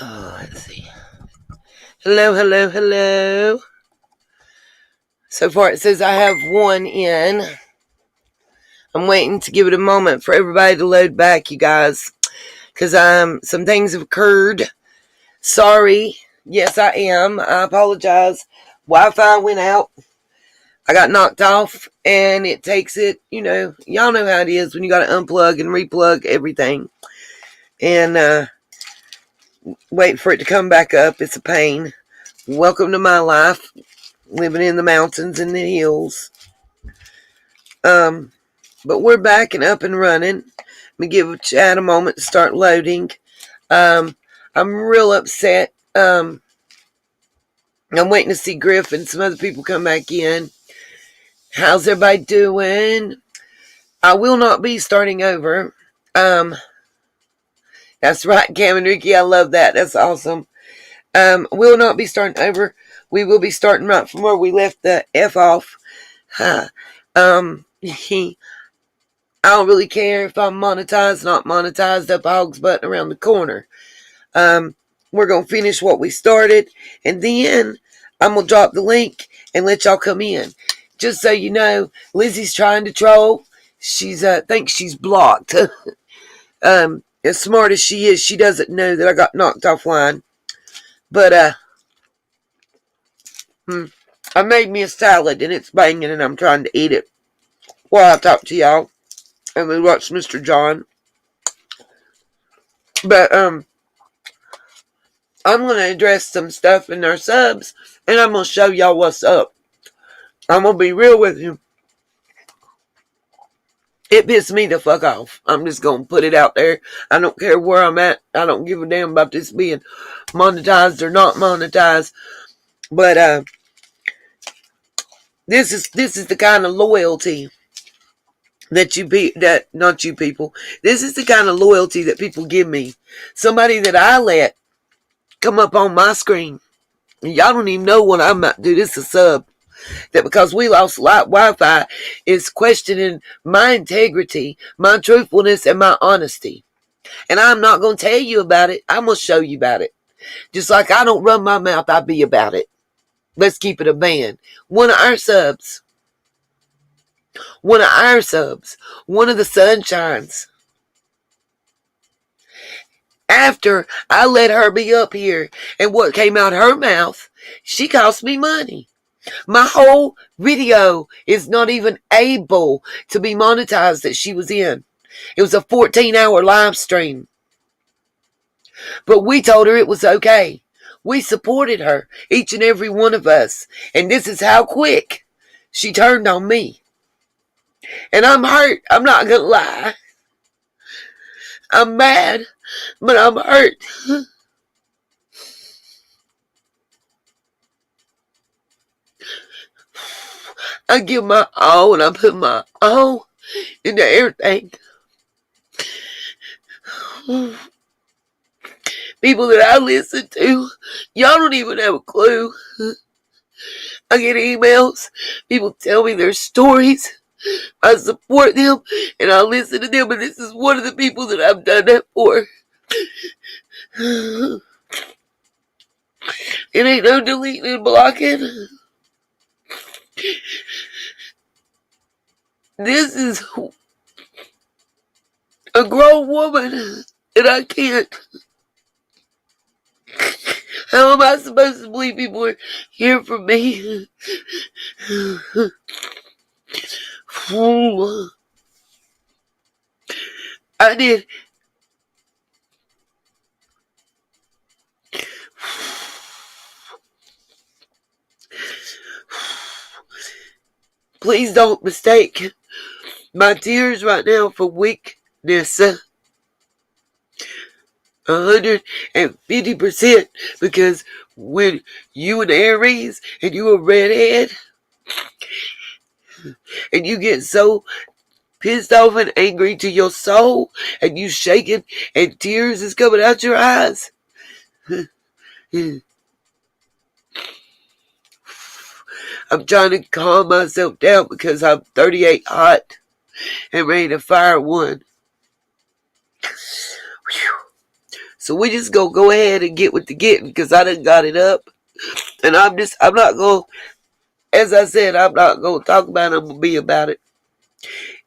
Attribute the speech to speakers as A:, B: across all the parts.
A: Let's see. Hello, hello, hello. So far it says I have one in. I'm waiting to give it a moment for everybody to load back, you guys. Because some things have occurred. Sorry. Yes, I am. I apologize. Wi-Fi went out. I got knocked off. And it takes it, y'all know how it is when you got to unplug and replug everything. And wait for it to come back up. It's a pain. Welcome to my life. Living in the mountains and the hills. But we're back and up and running. Let me give Chad a moment to start loading. I'm real upset. I'm waiting to see Griff and some other people come back in. How's everybody doing? I will not be starting over. That's right, Cam and Ricky. I love that. That's awesome. Will not be starting over. We will be starting right from where we left the F off. I don't really care if I'm monetized, not monetized, up a hog's butt around the corner. We're going to finish what we started, and then I'm going to drop the link and let y'all come in. Just so you know, Lizzie's trying to troll. She's thinks she's blocked. As smart as she is, she doesn't know that I got knocked offline. But I made me a salad, and it's banging, and I'm trying to eat it while I talk to y'all. And we watch Mr. John. But I'm going to address some stuff in our subs, and I'm going to show y'all what's up. I'm going to be real with you. It pissed me the fuck off. I'm just going to put it out there. I don't care where I'm at. I don't give a damn about this being monetized or not monetized. But this is the kind of loyalty that not you people. This is the kind of loyalty that people give me. Somebody that I let come up on my screen. Y'all don't even know what I'm about to do. This is a sub. That because we lost Wi-Fi is questioning my integrity, my truthfulness, and my honesty. And I'm not going to tell you about it. I'm going to show you about it. Just like I don't run my mouth, I be about it. Let's keep it a band. One of our subs, one of the sunshines. After I let her be up here and what came out her mouth, she cost me money. My whole video is not even able to be monetized that she was in. It was a 14-hour live stream. But we told her it was okay. We supported her, each and every one of us. And this is how quick she turned on me. And I'm hurt. I'm not going to lie. I'm mad, but I'm hurt. I give my all and I put my all into everything. People that I listen to, y'all don't even have a clue. I get emails. People tell me their stories. I support them and I listen to them, and this is one of the people that I've done that for. It ain't no deleting and blocking. This is a grown woman, and I can't. How am I supposed to believe people are here for me? I did. Please don't mistake my tears right now for weakness. 150%, because when you an Aries and you a redhead and you get so pissed off and angry to your soul and you shaking and tears is coming out your eyes. I'm trying to calm myself down because I'm 38 hot and ready to fire one. So we just gonna go ahead and get with the getting, because I done got it up. And I'm not gonna, as I said, I'm not gonna talk about it, I'm gonna be about it.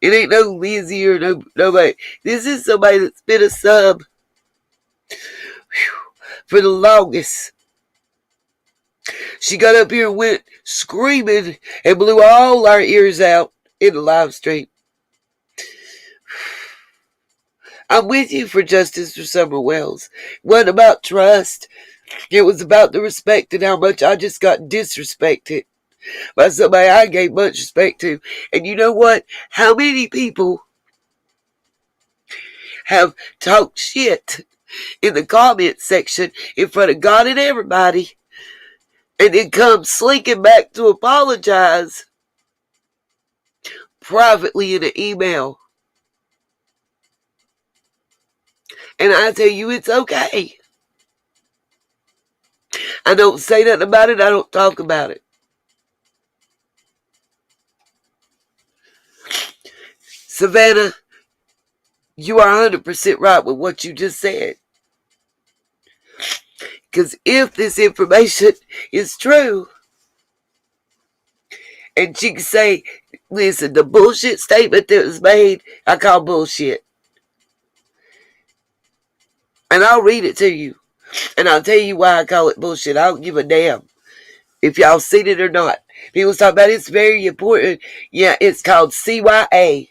A: It ain't no Lizzie or nobody. This is somebody that's been a sub for the longest. She got up here and went screaming and blew all our ears out in the live stream. I'm with you for justice for Summer Wells. It wasn't about trust. It was about the respect and how much I just got disrespected by somebody I gave much respect to. And you know what? How many people have talked shit in the comment section in front of God and everybody, and then come slinking back to apologize privately in an email? And I tell you, it's okay. I don't say nothing about it. I don't talk about it. Savannah, you are 100% right with what you just said. Because if this information is true, and she can say, listen, the bullshit statement that was made, I call bullshit. And I'll read it to you. And I'll tell you why I call it bullshit. I don't give a damn if y'all seen it or not. People talk about it's very important. Yeah, it's called CYA.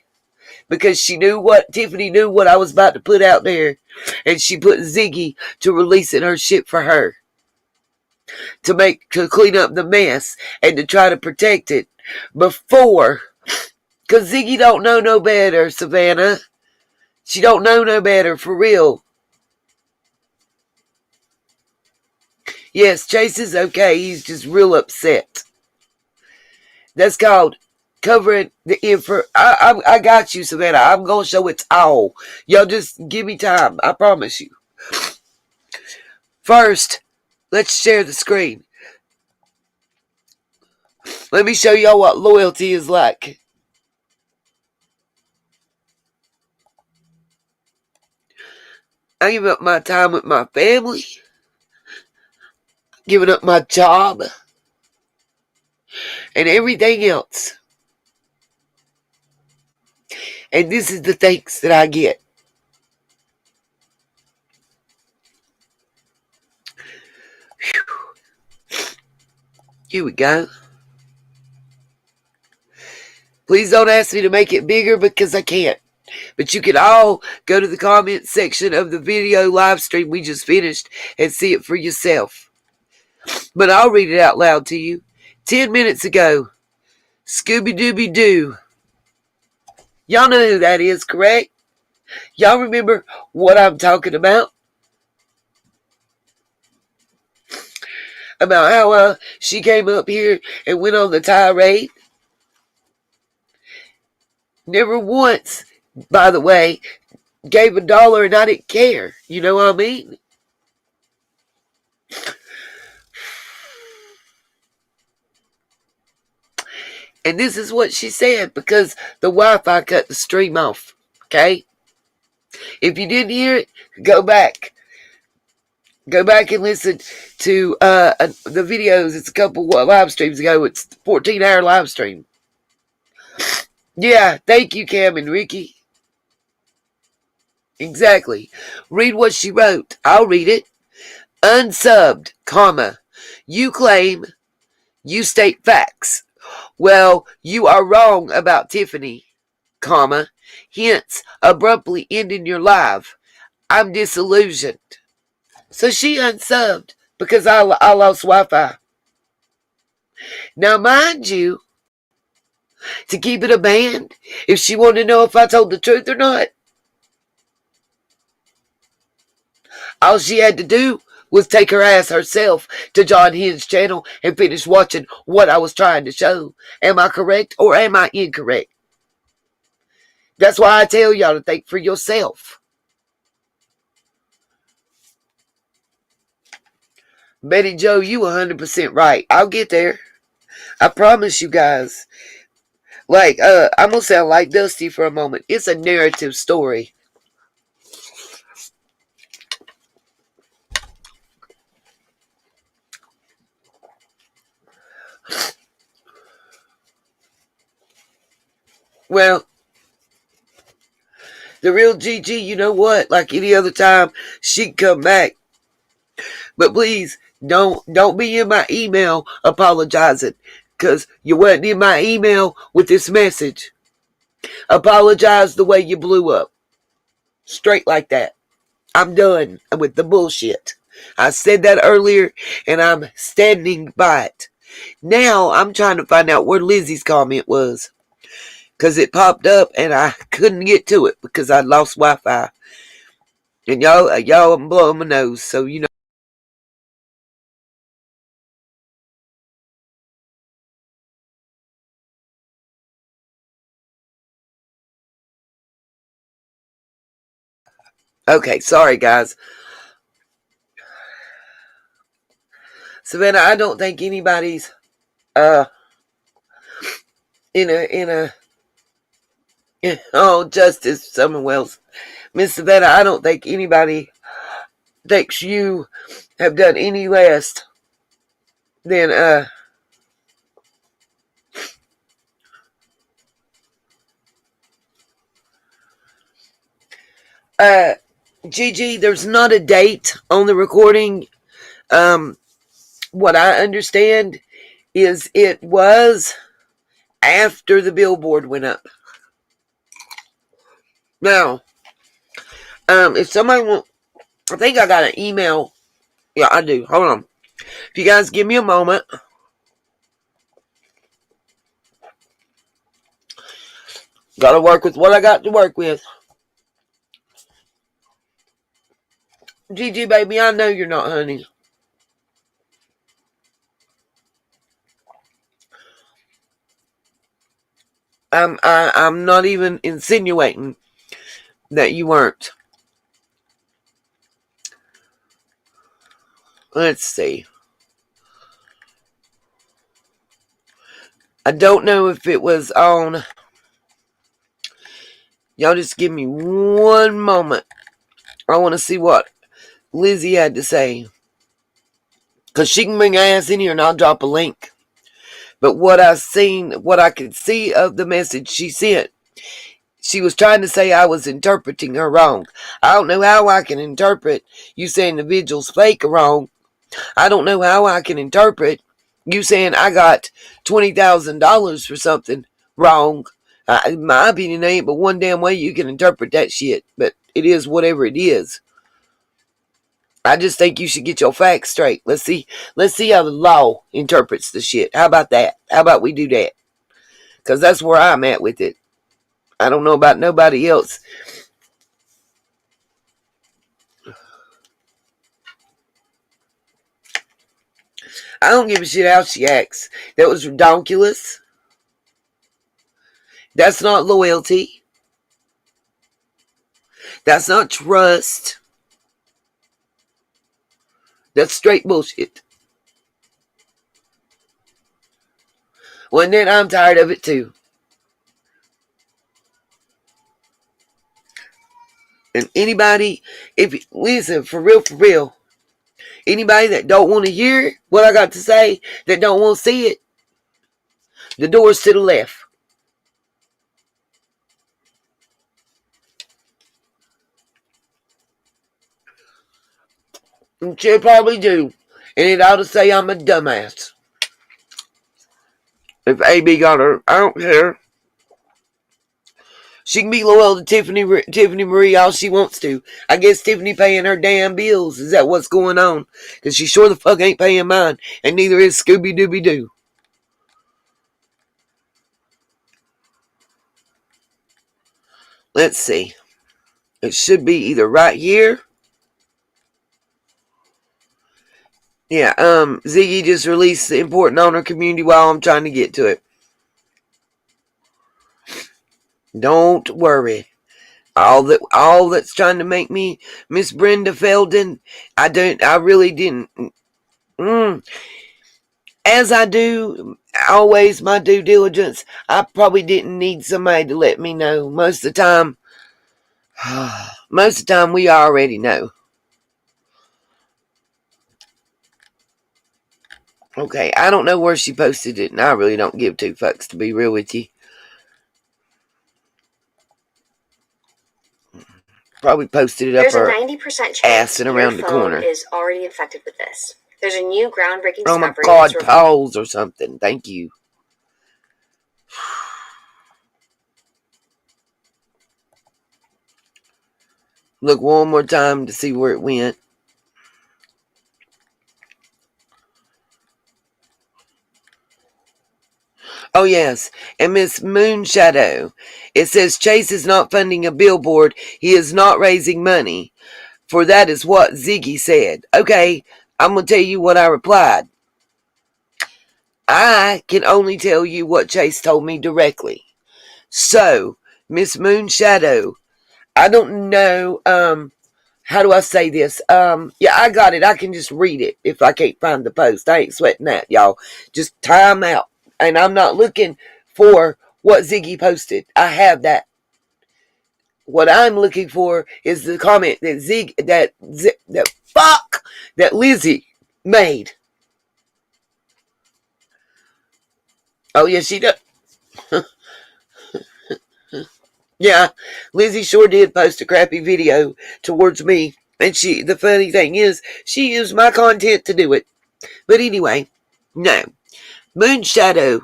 A: Because Tiffany knew what I was about to put out there. And she put Ziggy to releasing her shit for her. To clean up the mess and to try to protect it before. Because Ziggy don't know no better, Savannah. She don't know no better, for real. Yes, Chase is okay. He's just real upset. That's called covering the info. I got you, Savannah. I'm going to show it's all. Y'all just give me time. I promise you. First, let's share the screen. Let me show y'all what loyalty is like. I give up my time with my family. Giving up my job. And everything else. And this is the thanks that I get. Whew. Here we go. Please don't ask me to make it bigger because I can't. But you can all go to the comment section of the video live stream we just finished and see it for yourself. But I'll read it out loud to you. 10 minutes ago, Scooby-Dooby-Doo. Y'all know who that is, correct? Y'all remember what I'm talking about? About how she came up here and went on the tirade? Never once, by the way, gave $1 and I didn't care. You know what I mean? And this is what she said because the Wi-Fi cut the stream off. Okay? If you didn't hear it, go back. Go back and listen to the videos. It's a couple live streams ago. It's a 14-hour live stream. Yeah, thank you, Cam and Ricky. Exactly. Read what she wrote. I'll read it. Unsubbed, comma. You claim, you state facts. Well, you are wrong about Tiffany, comma. Hence, abruptly ending your live. I'm disillusioned. So she unsubbed because I lost Wi-Fi. Now, mind you, to keep it a band, if she wanted to know if I told the truth or not, all she had to do was take her ass herself to John Hinn's channel and finish watching what I was trying to show. Am I correct or am I incorrect? That's why I tell y'all to think for yourself. Betty Joe, you 100% right. I'll get there. I promise you guys. Like, I'm going to sound like Dusty for a moment. It's a narrative story. Well, the real Gigi, you know what? Like any other time, she'd come back. But please, don't be in my email apologizing. Because you wasn't in my email with this message. Apologize the way you blew up. Straight like that. I'm done with the bullshit. I said that earlier, and I'm standing by it. Now, I'm trying to find out where Lizzie's comment was. Because it popped up, and I couldn't get to it because I lost Wi-Fi. And y'all, I'm blowing my nose, so you know. Okay, sorry, guys. Savannah, I don't think anybody's uh oh, Justice Summerwells. Miss Savannah, I don't think anybody thinks you have done any less than Gigi, there's not a date on the recording. What I understand is it was after the billboard went up. Now, if somebody want, I think I got an email. Yeah, I do. Hold on. If you guys give me a moment. Gotta work with what I got to work with. Gigi, baby, I know you're not, honey. I'm not even insinuating that you weren't. Let's see. I don't know if it was on. Y'all just give me one moment. I want to see what Lizzie had to say. Because she can bring her ass in here and I'll drop a link. But what I could see of the message she sent, she was trying to say I was interpreting her wrong. I don't know how I can interpret you saying the vigil's fake or wrong. I don't know how I can interpret you saying I got $20,000 for something wrong. In my opinion, there ain't but one damn way you can interpret that shit. But it is whatever it is. I just think you should get your facts straight. Let's see how the law interprets the shit. How about that? How about we do that? Because that's where I'm at with it. I don't know about nobody else. I don't give a shit how she acts. That was ridiculous. That's not loyalty. That's not trust. That's straight bullshit. Well, then I'm tired of it too. And anybody, listen, for real, anybody that don't want to hear what I got to say, that don't want to see it, the door's to the left. And she'll probably do. And it ought to say I'm a dumbass. If AB got her, I don't care. She can be loyal to Tiffany Marie all she wants to. I guess Tiffany paying her damn bills. Is that what's going on? Because she sure the fuck ain't paying mine. And neither is Scooby Dooby Doo. Let's see. It should be either right here. Yeah, Ziggy just released the important on her community while I'm trying to get to it. Don't worry. All that's trying to make me Miss Brenda Felden, I really didn't. As I do always my due diligence, I probably didn't need somebody to let me know. Most of the time we already know. Okay, I don't know where she posted it, and I really don't give two fucks, to be real with you. Probably posted it
B: There's
A: up
B: a
A: her
B: 90% chance
A: ass and
B: your
A: around the
B: phone
A: corner.
B: is already infected with this. There's a new groundbreaking
A: Oh my
B: discovery.
A: God, pause or something. Thank you. Look one more time to see where it went. Oh, yes. And Miss Moonshadow. It says Chase is not funding a billboard. He is not raising money. For that is what Ziggy said. Okay, I'm going to tell you what I replied. I can only tell you what Chase told me directly. So, Miss Moonshadow, I don't know, how do I say this? Yeah, I got it. I can just read it if I can't find the post. I ain't sweating that, y'all. Just time out. And I'm not looking for what Ziggy posted. I have that. What I'm looking for is the comment that that Lizzie made. Oh yeah, she does. Yeah, Lizzie sure did post a crappy video towards me, and the funny thing is, she used my content to do it. But anyway, no. Moonshadow,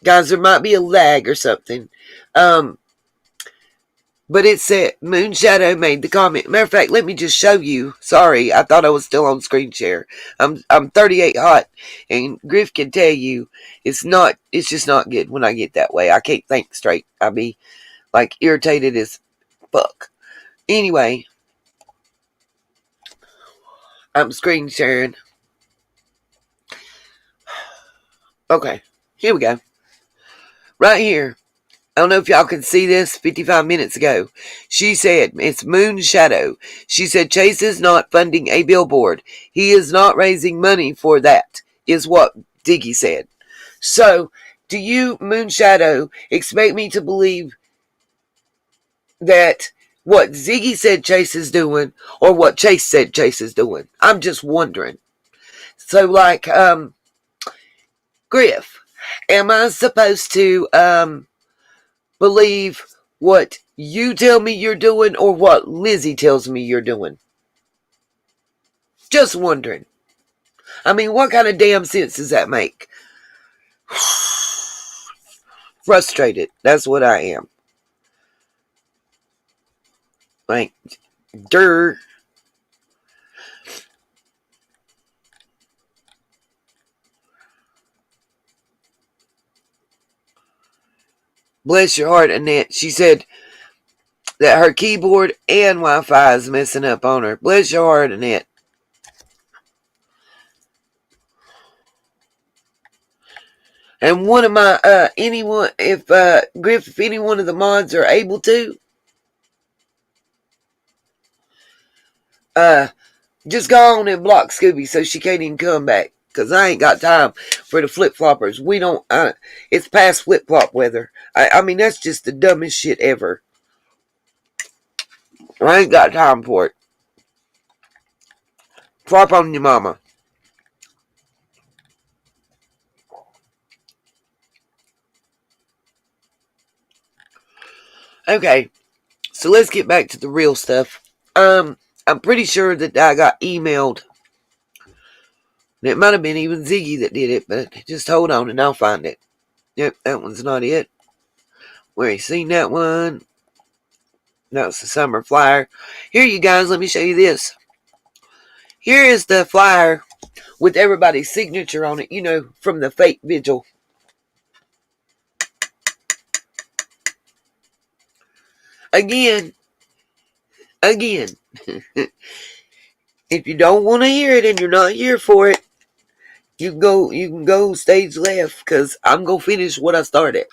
A: guys, there might be a lag or something. But it said Moonshadow made the comment. Matter of fact, let me just show you. Sorry, I thought I was still on screen share. I'm 38 hot, and Griff can tell you it's just not good when I get that way. I can't think straight. I be like irritated as fuck. Anyway, I'm screen sharing. Okay, here we go. Right here. I don't know if y'all can see this 55 minutes ago. She said, it's Moon Shadow. She said, Chase is not funding a billboard. He is not raising money for that, is what Diggy said. So, do you, Moon Shadow, expect me to believe that what Ziggy said Chase is doing or what Chase said Chase is doing? I'm just wondering. So, like, Griff, am I supposed to, believe what you tell me you're doing or what Lizzie tells me you're doing? Just wondering. I mean, what kind of damn sense does that make? Frustrated. That's what I am. Like, durr. Bless your heart, Annette. She said that her keyboard and Wi-Fi is messing up on her. Bless your heart, Annette. And one of my, anyone, if, Griff, if any one of the mods are able to, just go on and block Scooby so she can't even come back. Because I ain't got time for the flip-floppers. We don't, it's past flip-flop weather. I mean, that's just the dumbest shit ever. I ain't got time for it. Flop on your mama. Okay, so let's get back to the real stuff. I'm pretty sure that I got emailed. It might have been even Ziggy that did it, but just hold on and I'll find it. Yep, that one's not it. Where you seen that one? That's the summer flyer. Here, you guys, let me show you this. Here is the flyer with everybody's signature on it, you know, from the fake vigil. Again. If you don't want to hear it and you're not here for it, you can go stage left, because I'm going to finish what I started.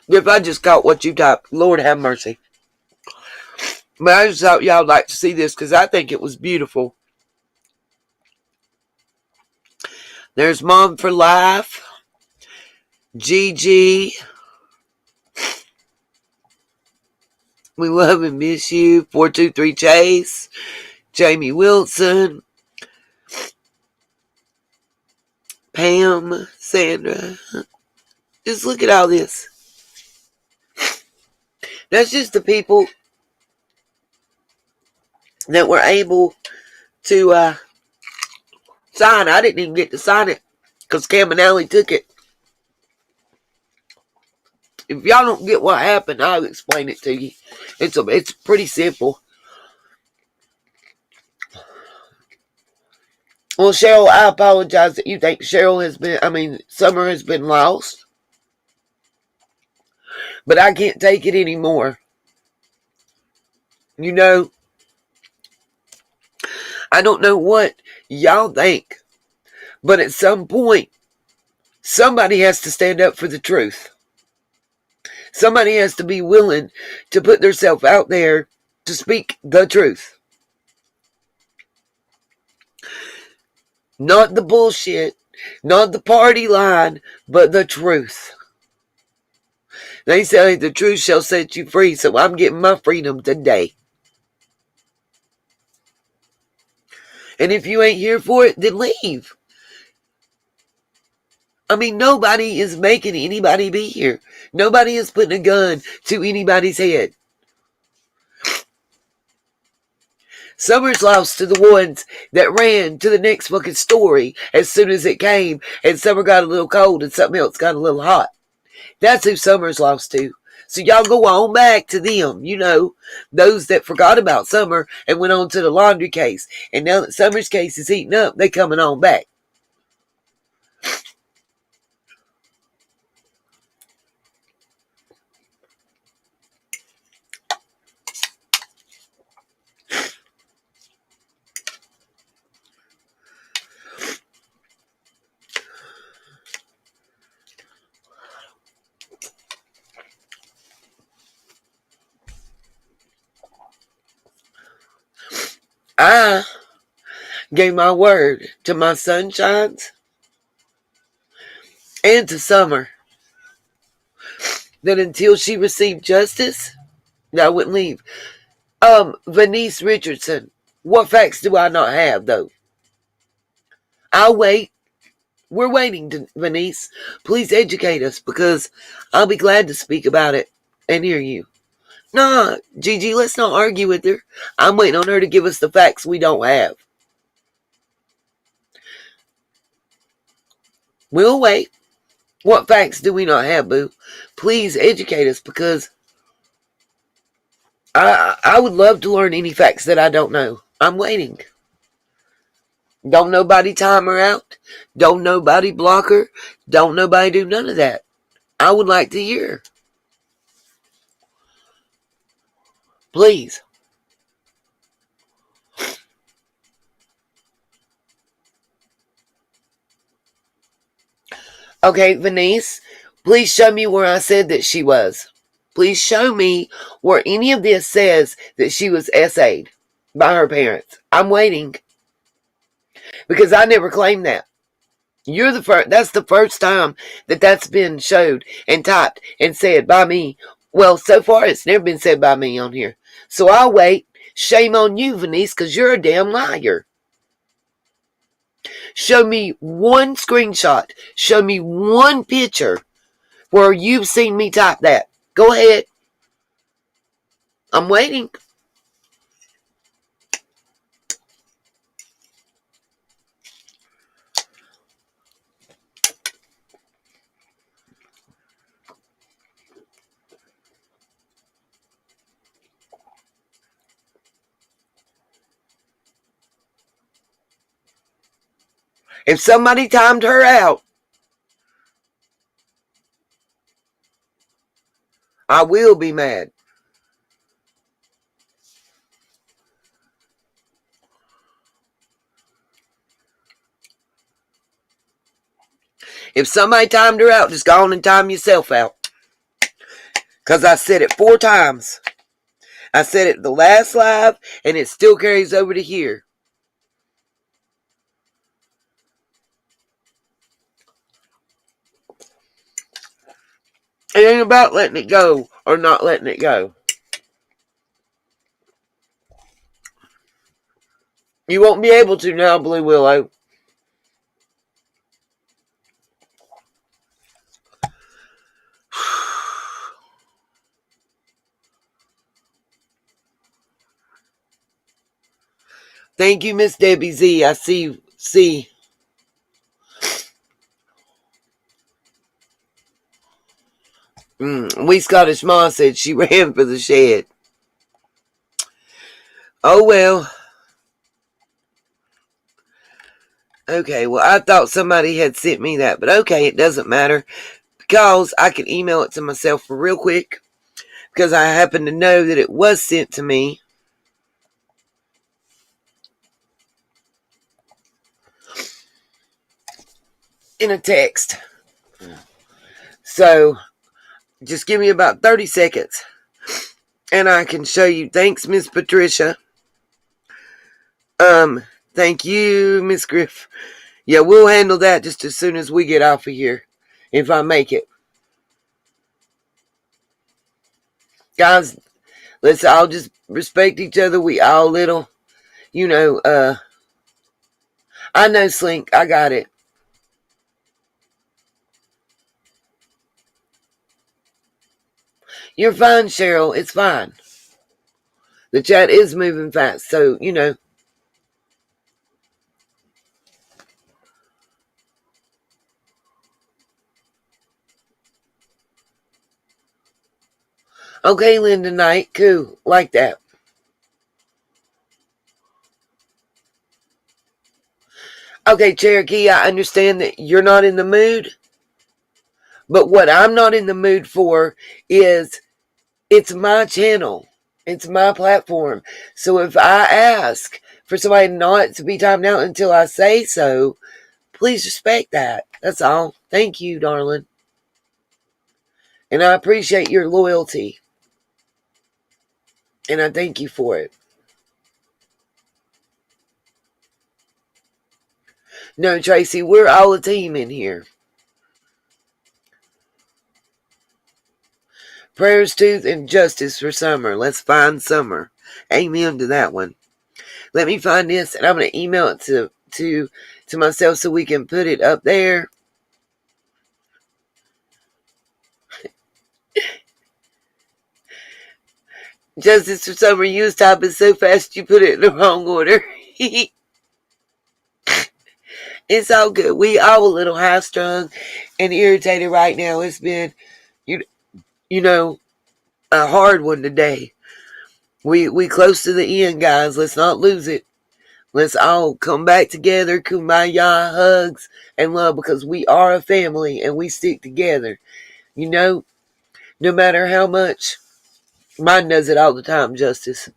A: If I just got what you typed, Lord have mercy. But I just thought y'all would like to see this because I think it was beautiful. There's Mom for Life, Gigi, we love and miss you, 423 Chase, Jamie Wilson, Pam, Sandra. Just look at all this. That's just the people that were able to sign. I didn't even get to sign it because Cam and Allie took it. If y'all don't get what happened, I'll explain it to you. It's pretty simple. Well, Cheryl, I apologize that you think Summer has been lost. But I can't take it anymore. You know, I don't know what y'all think, but at some point, somebody has to stand up for the truth. Somebody has to be willing to put themselves out there to speak the truth. Not the bullshit, not the party line, but the truth. They say the truth shall set you free, so I'm getting my freedom today. And if you ain't here for it, then leave. I mean, nobody is making anybody be here. Nobody is putting a gun to anybody's head. Summer's lost to the ones that ran to the next fucking story as soon as it came, and Summer got a little cold and something else got a little hot. That's who Summer's lost to. So y'all go on back to them, you know, those that forgot about Summer and went on to the laundry case. And now that Summer's case is heating up, they coming on back. I gave my word to my sunshines and to Summer that until she received justice, that I wouldn't leave. Venice Richardson, what facts do I not have, though? I'll wait. We're waiting, Venice. Please educate us, because I'll be glad to speak about it and hear you. Nah, Gigi, let's not argue with her. I'm waiting on her to give us the facts we don't have. We'll wait. What facts do we not have, boo? Please educate us, because I would love to learn any facts that I don't know. I'm waiting. Don't nobody time her out. Don't nobody block her. Don't nobody do none of that. I would like to hear. Please. Okay, Venice, please show me where I said that she was. Please show me where any of this says that she was SA'd by her parents. I'm waiting. Because I never claimed that. You're the first. That's the first time that that's been showed and typed and said by me. Well, so far it's never been said by me on here. So I'll wait. Shame on you, Venice, because you're a damn liar. Show me one screenshot. Show me one picture where you've seen me type that. Go ahead. I'm waiting. If somebody timed her out, I will be mad. If somebody timed her out, just go on and time yourself out. Because I said it 4 times. I said it the last live, and it still carries over to here. It ain't about letting it go or not letting it go. You won't be able to now, Blue Willow. Thank you, Miss Debbie Z. I see. We Scottish Ma said she ran for the shed. Oh well. Okay, well I thought somebody had sent me that, but okay, it doesn't matter because I can email it to myself real quick because I happen to know that it was sent to me in a text. So just give me about 30 seconds and I can show you. Thanks, Miss Patricia. Thank you, Miss Griff. Yeah, we'll handle that just as soon as we get off of here, if I make it. Guys, let's all just respect each other. We all little, you know, I know, Slink, I got it. You're fine, Cheryl, it's fine. The chat is moving fast, so, you know. Okay, Linda Knight, cool, like that. Okay, Cherokee, I understand that you're not in the mood, but what I'm not in the mood for is it's my channel. It's my platform. So if I ask for somebody not to be timed out until I say so, please respect that. That's all. Thank you, darling. And I appreciate your loyalty. And I thank you for it. No, Tracy, we're all a team in here. Prayers to and justice for Summer. Let's find Summer. Amen to that one. Let me find this, and I'm going to email it to myself so we can put it up there. Justice for Summer, you was typing so fast you put it in the wrong order. It's all good. We all a little high strung and irritated right now. It's been, you know, a hard one today. We close to the end, guys. Let's not lose it. Let's all come back together, kumbaya, hugs, and love, because we are a family and we stick together. You know, no matter how much, mine does it all the time, Justice.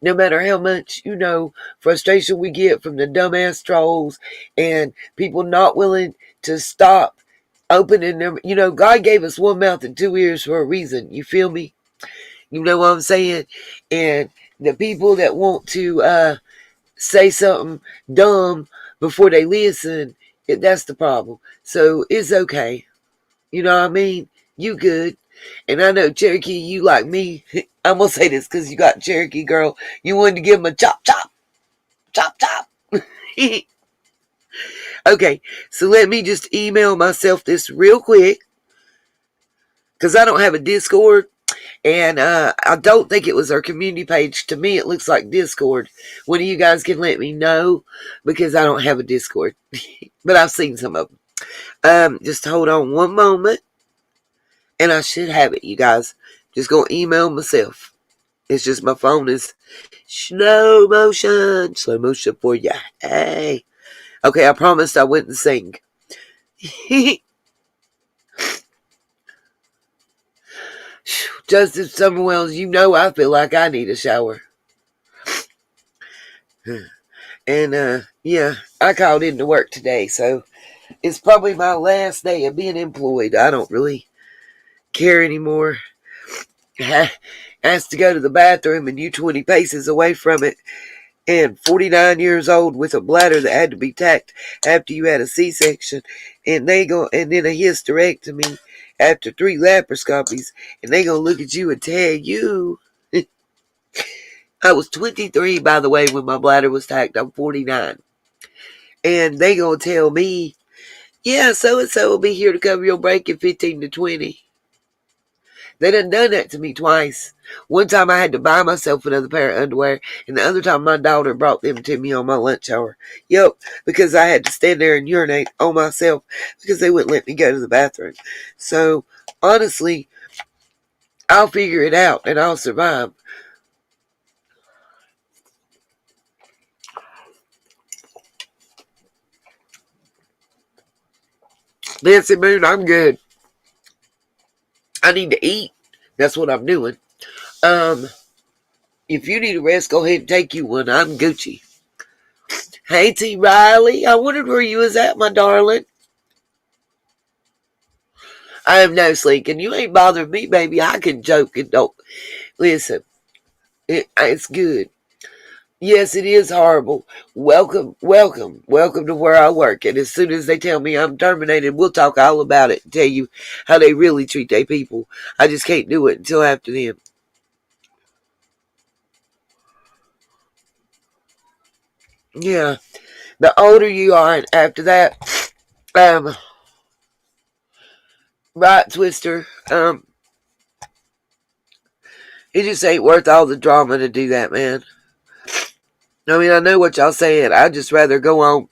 A: No matter how much, frustration we get from the dumbass trolls and people not willing to stop opening them. God gave us one mouth and two ears for a reason. You feel me? You know what I'm saying? And the people that want to say something dumb before they listen, that's the problem. So it's okay. You know what I mean? You good. And I know, Cherokee, you like me. I'm going to say this because you got Cherokee, girl. You wanted to give him a chop, chop, chop, chop. Okay, so let me just email myself this real quick because I don't have a Discord. And I don't think it was our community page. To me, it looks like Discord. One of you guys can let me know because I don't have a Discord. But I've seen some of them. Just hold on one moment. And I should have it, you guys. Just going to email myself. It's just my phone is slow motion. Slow motion for ya. Hey. Okay, I promised I wouldn't sing. Justice Summerwells, I feel like I need a shower. And, yeah, I called into work today, so it's probably my last day of being employed. I don't really care anymore. Asked to go to the bathroom, and you 20 paces away from it, and 49 years old with a bladder that had to be tacked after you had a C-section, and then a hysterectomy after 3 laparoscopies, and they gonna look at you and tell you. I was 23, by the way, when my bladder was tacked. I'm 49. And they gonna tell me, yeah, so-and-so will be here to cover your break in 15 to 20. They done that to me twice. One time I had to buy myself another pair of underwear, and the other time my daughter brought them to me on my lunch hour. Yep, because I had to stand there and urinate on myself because they wouldn't let me go to the bathroom. So, honestly, I'll figure it out and I'll survive. Nancy Moon, I'm good. I need to eat. That's what I'm doing. If you need a rest, go ahead and take you one. I'm Gucci. Hey, T. Riley. I wondered where you was at, my darling. I am no sleeking. You ain't bothering me, baby. I can joke and don't. Listen, it's good. Yes, it is horrible. Welcome, welcome, welcome to where I work. And as soon as they tell me I'm terminated, we'll talk all about it and tell you how they really treat their people. I just can't do it until after them. Yeah. The older you are, and after that, um, right, Twister, it just ain't worth all the drama to do that, man. I mean, I know what y'all saying. I'd just rather go on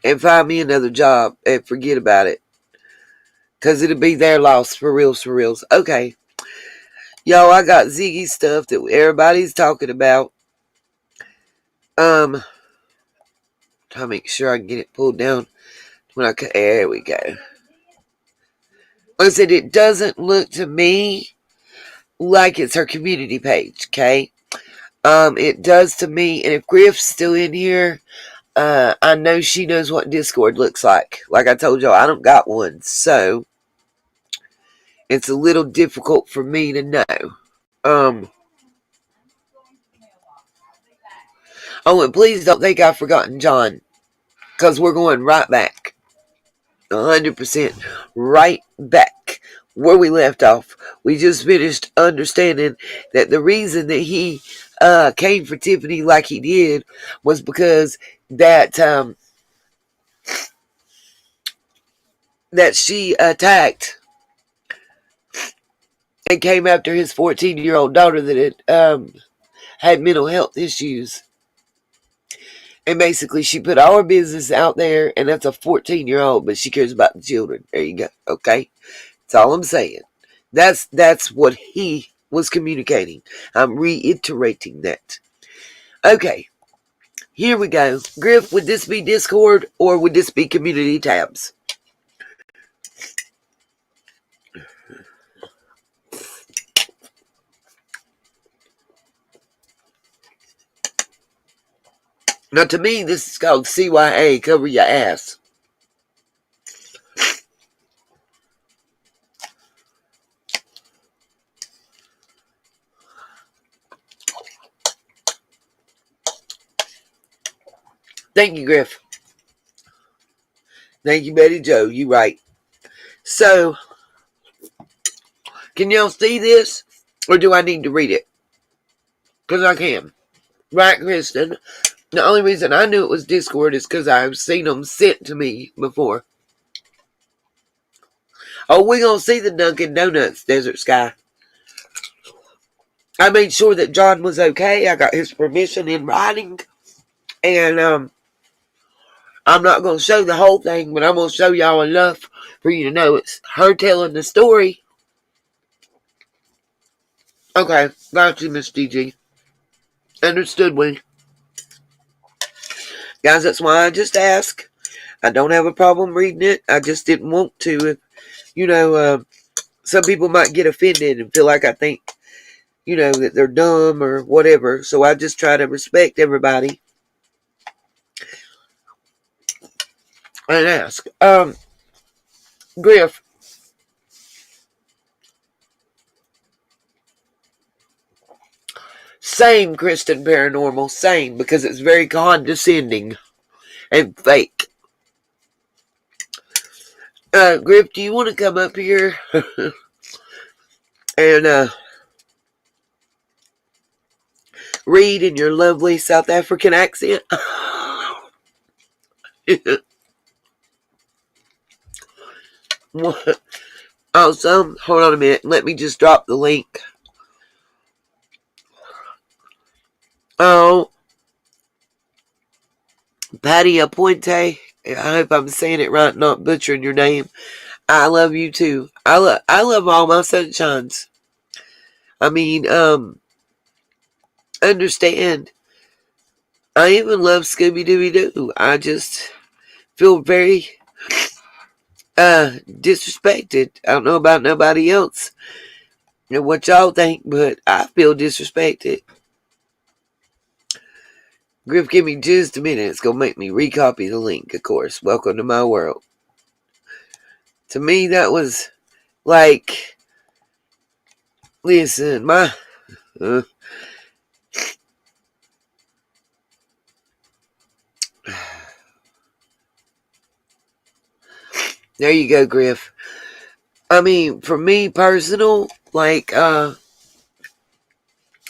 A: and find me another job and forget about it. Because it'll be their loss, for reals, for reals. Okay. Yo, I got Ziggy stuff that everybody's talking about. Trying to make sure I can get it pulled down when I can. There we go. Like I said, it doesn't look to me like it's her community page, okay? It does to me, and if Griff's still in here, I know she knows what Discord looks like. Like I told y'all, I don't got one, so it's a little difficult for me to know. Oh, and please don't think I've forgotten John, because we're going right back. 100% right back where we left off. We just finished understanding that the reason that he came for Tiffany like he did was because that she attacked and came after his 14-year-old daughter that had mental health issues. And basically, she put all her business out there, and that's a 14-year-old, but she cares about the children. There you go. Okay? That's all I'm saying. That's what he was communicating. I'm reiterating that. Okay, here we go. Griff, would this be Discord or would this be community tabs? Now, to me, this is called CYA, cover your ass. Thank you, Griff. Thank you, Betty Joe. You right. So, can y'all see this? Or do I need to read it? Because I can. Right, Kristen? The only reason I knew it was Discord is because I've seen them sent to me before. Oh, we're going to see the Dunkin' Donuts Desert Sky. I made sure that John was okay. I got his permission in writing. And I'm not going to show the whole thing, but I'm going to show y'all enough for you to know it's her telling the story. Okay, got you, Miss DG. Understood, we. Guys, that's why I just asked. I don't have a problem reading it. I just didn't want to. Some people might get offended and feel like I think, that they're dumb or whatever. So I just try to respect everybody and ask. Griff. Same, Kristen Paranormal. Same, because it's very condescending and fake. Griff, do you want to come up here and read in your lovely South African accent? Awesome. Hold on a minute. Let me just drop the link. Oh, Pt2. I hope I'm saying it right, not butchering your name. I love you too. I love all my sunshines. I mean, understand. I even love Scooby Dooby Doo. I just feel very disrespected. I don't know about nobody else and what y'all think, but I feel disrespected. Griff, give me just a minute. It's gonna make me recopy the link, of course. Welcome to my world. To me, that was like, listen, uh, there you go, Griff. I mean, for me personal, like, I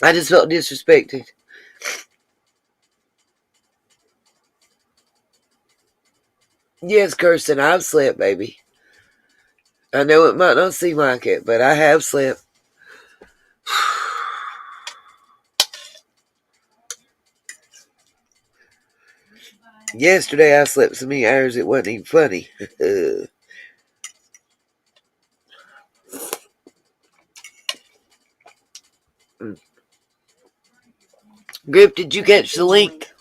A: just felt disrespected. Yes, Kirsten, I've slept, baby. I know it might not seem like it, but I have slept. Yesterday I slept so many hours it wasn't even funny. Grip, did you catch the link?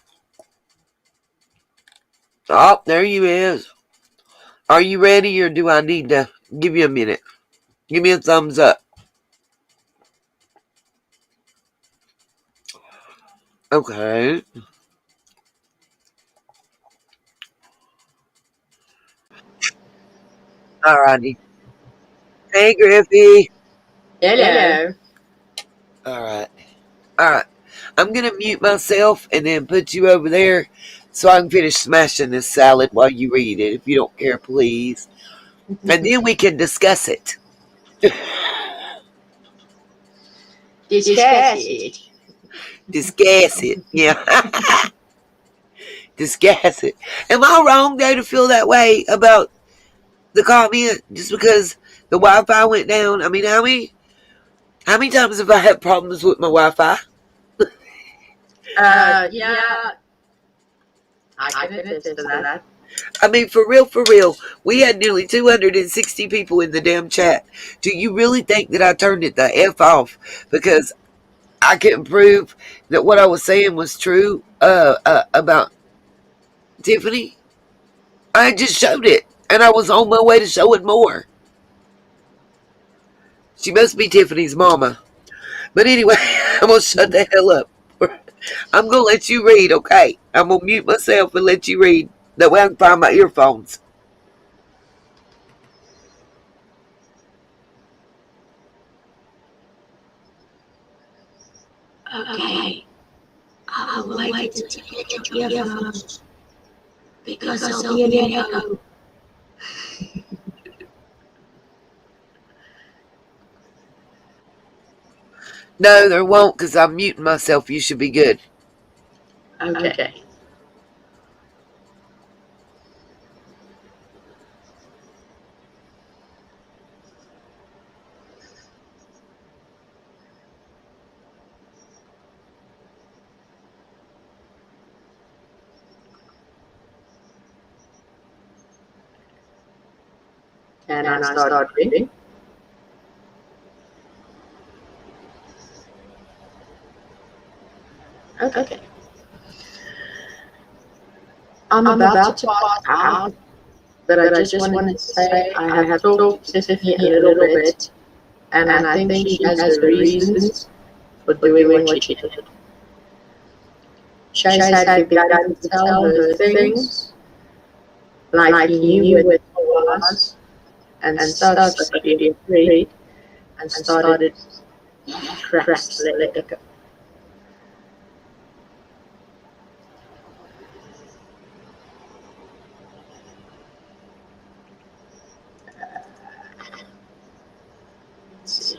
A: Oh, there you is. Are you ready or do I need to give you a minute? Give me a thumbs up. Okay. Alrighty. Hey, Griffy.
B: Hello.
A: Alright. Alright. I'm going to mute myself and then put you over there so I can finish smashing this salad while you read it, if you don't care, please. And then we can discuss it.
B: Discuss it.
A: Discuss it. Yeah. Discuss it. Am I wrong, though, to feel that way about the comment just because the Wi-Fi went down? I mean, how many times have I had problems with my Wi-Fi?
B: Yeah, I can attest to that.
A: I mean, for real, we had nearly 260 people in the damn chat. Do you really think that I turned it the F off because I couldn't prove that what I was saying was true about Tiffany? I just showed it, and I was on my way to showing more. She must be Tiffany's mama. But anyway, I'm going to shut the hell up. I'm going to let you read, okay? I'm going to mute myself and let you read. That way I can find my earphones.
B: Okay, I will wait until you get your earphones because there'll be an echo.
A: No, there won't because I'm muting myself. You should be good.
B: Okay. And I start reading. Okay. I'm about to pop out, but I just wanted to say I have talked to Tiffany a little bit, and I think she has her reasons for doing what she did. Chase had begun to tell her things, like he knew what it was, and stuff that he agreed, and started cracks let it go. Let's see.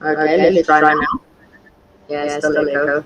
B: Okay, let's try now. Yeah, still echo.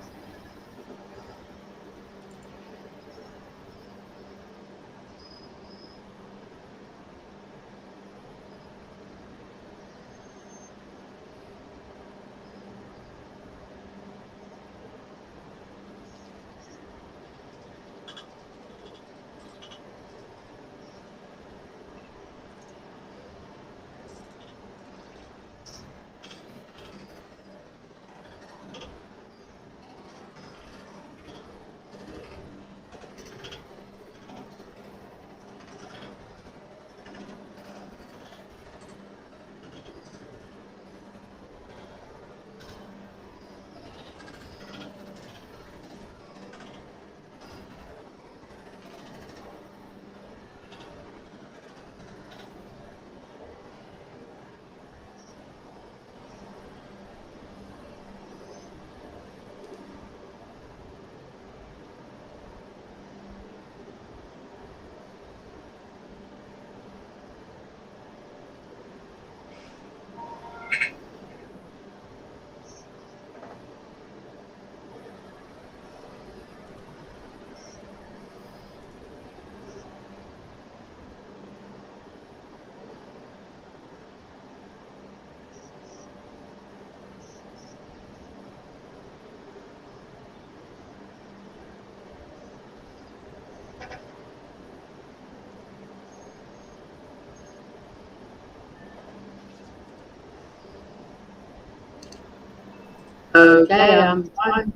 B: Okay, I'm fine.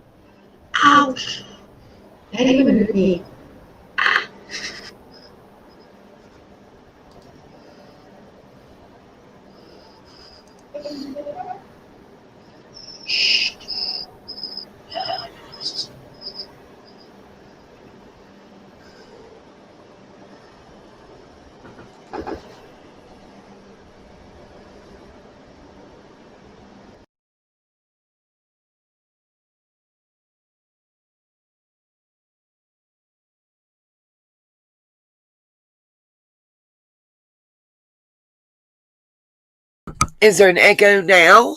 B: Ouch! That even hurt me.
A: Is there an echo now?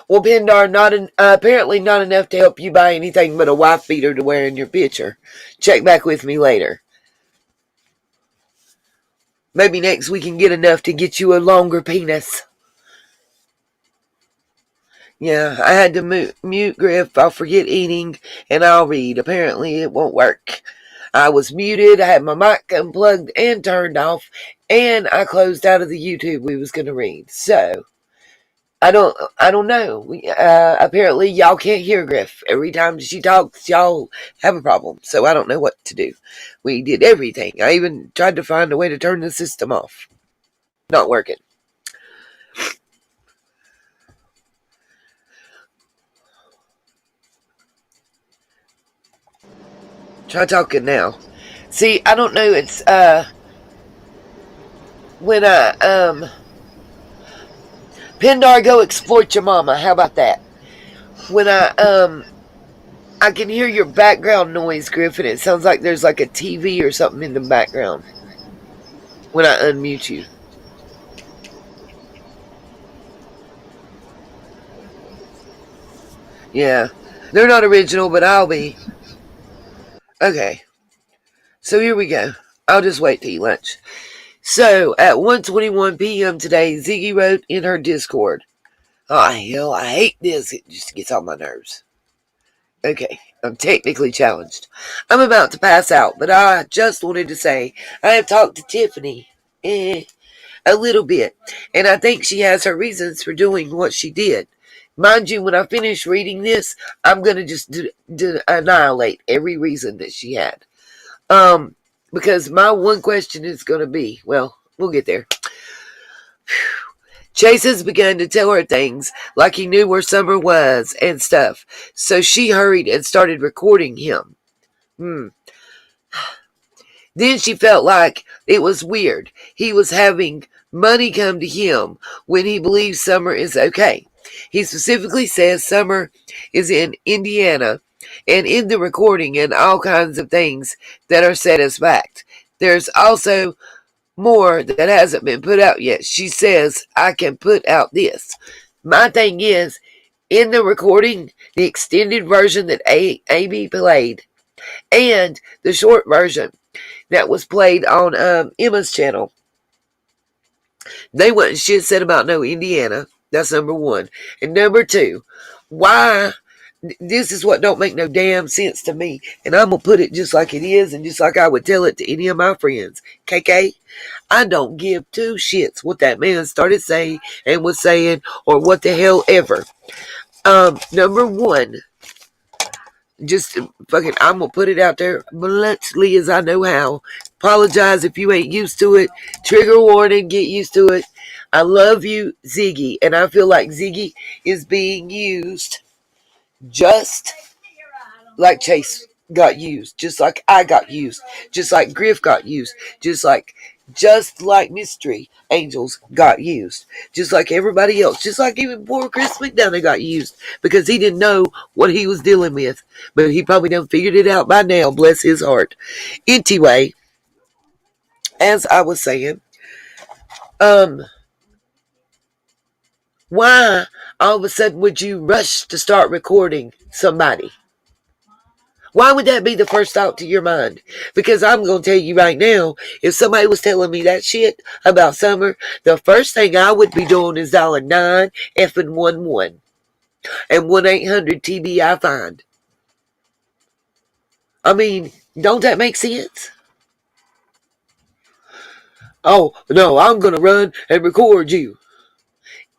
A: Well, Pindar, apparently not enough to help you buy anything but a wife beater to wear in your picture. Check back with me later. Maybe next we can get enough to get you a longer penis. Yeah, I had to mute Griff. I'll forget eating and I'll read. Apparently it won't work. I was muted. I had my mic unplugged and turned off, and I closed out of the YouTube we was going to read. So I don't know. Apparently y'all can't hear Griff. Every time she talks, y'all have a problem. So I don't know what to do. We did everything. I even tried to find a way to turn the system off. Not working. Try talking now. See, I don't know. It's when Pindar, go exploit your mama. How about that? When I can hear your background noise, Griffin. It sounds like there's like a TV or something in the background when I unmute you. Yeah. They're not original, but I'll be. Okay. So here we go. I'll just wait to eat lunch. So at 1:21 p.m. today, Ziggy wrote in her Discord. Oh, hell, I hate this. It just gets on my nerves. Okay, I'm technically challenged. I'm about to pass out, but I just wanted to say I have talked to Tiffany a little bit, and I think she has her reasons for doing what she did. Mind you, when I finish reading this, I'm going to just annihilate every reason that she had. Because my one question is going to be, well, we'll get there. Chase has begun to tell her things like he knew where Summer was and stuff, so she hurried and started recording him. Then she felt like it was weird. He was having money come to him when he believes Summer is okay. He specifically says Summer is in Indiana, and in the recording and all kinds of things that are said as fact. There's also more that hasn't been put out yet. She says, I can put out this. My thing is, in the recording, the extended version that AB played, and the short version that was played on Emma's channel, they wasn't shit said about no Indiana. That's number one. And number two, why? This is what don't make no damn sense to me. And I'm going to put it just like it is and just like I would tell it to any of my friends. KK, I don't give two shits what that man started saying and was saying or what the hell ever. Number one, just fucking, I'm gonna put it out there bluntly as I know how. Apologize if you ain't used to it. Trigger warning, get used to it. I love you, Ziggy, and I feel like Ziggy is being used just like Chase got used, just like I got used, just like Griff got used, just like Mystery Angels got used, just like everybody else, just like even poor Chris McDonough got used because he didn't know what he was dealing with, but he probably done figured it out by now, bless his heart. Anyway, as I was saying, why all of a sudden would you rush to start recording somebody? Why would that be the first thought to your mind? Because I'm going to tell you right now, if somebody was telling me that shit about Summer, the first thing I would be doing is dialing 9 effing 11 and 1-800-TBI find. I mean, don't that make sense? Oh, no, I'm going to run and record you.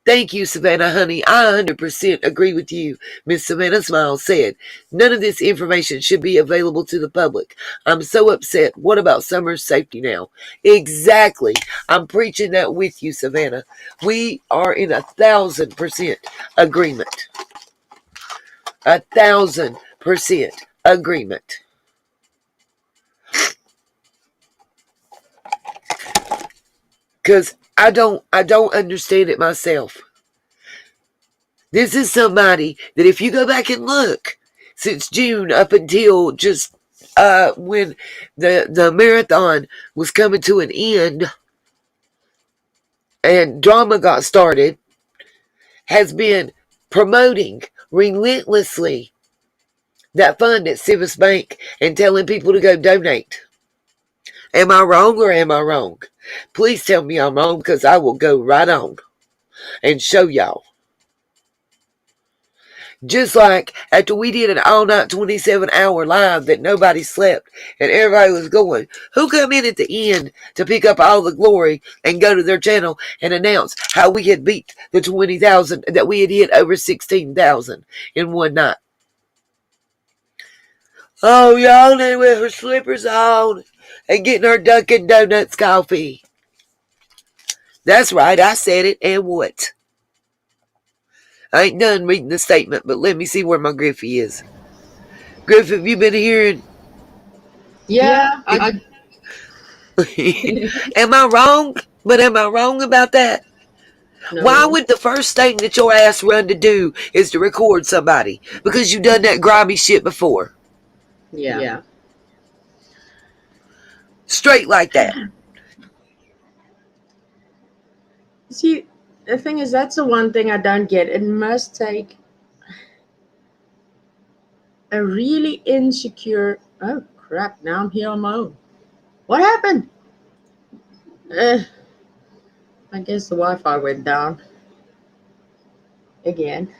A: Thank you, Savannah, honey. I 100% agree with you. Miss Savannah Smiles said, none of this information should be available to the public. I'm so upset. What about Summer's safety now? Exactly. I'm preaching that with you, Savannah. We are in 1,000% agreement. 1,000% agreement. Because I don't understand it myself. This is somebody that if you go back and look, since June up until just when the marathon was coming to an end and drama got started, has been promoting relentlessly that fund at Civis Bank and telling people to go donate. Am I wrong or am I wrong? Please tell me I'm wrong because I will go right on and show y'all. Just like after we did an all-night 27-hour live that nobody slept and everybody was going, who come in at the end to pick up all the glory and go to their channel and announce how we had beat the 20,000, that we had hit over 16,000 in one night? Oh, y'all knew with her slippers on and getting her Dunkin' Donuts coffee. That's right, I said it, and what? I ain't done reading the statement, but let me see where my Griffey is. Griff, have you been hearing?
B: Yeah,
A: Am I wrong? But am I wrong about that?
B: no.
A: Why would the first thing that your ass run to do is to record somebody? Because you done that grimy shit before.
B: Yeah.
A: Straight like that.
B: See, the thing is, that's the one thing I don't get. It must take a really insecure. Oh crap! Now I'm here on my own. What happened? I guess the Wi-Fi went down again.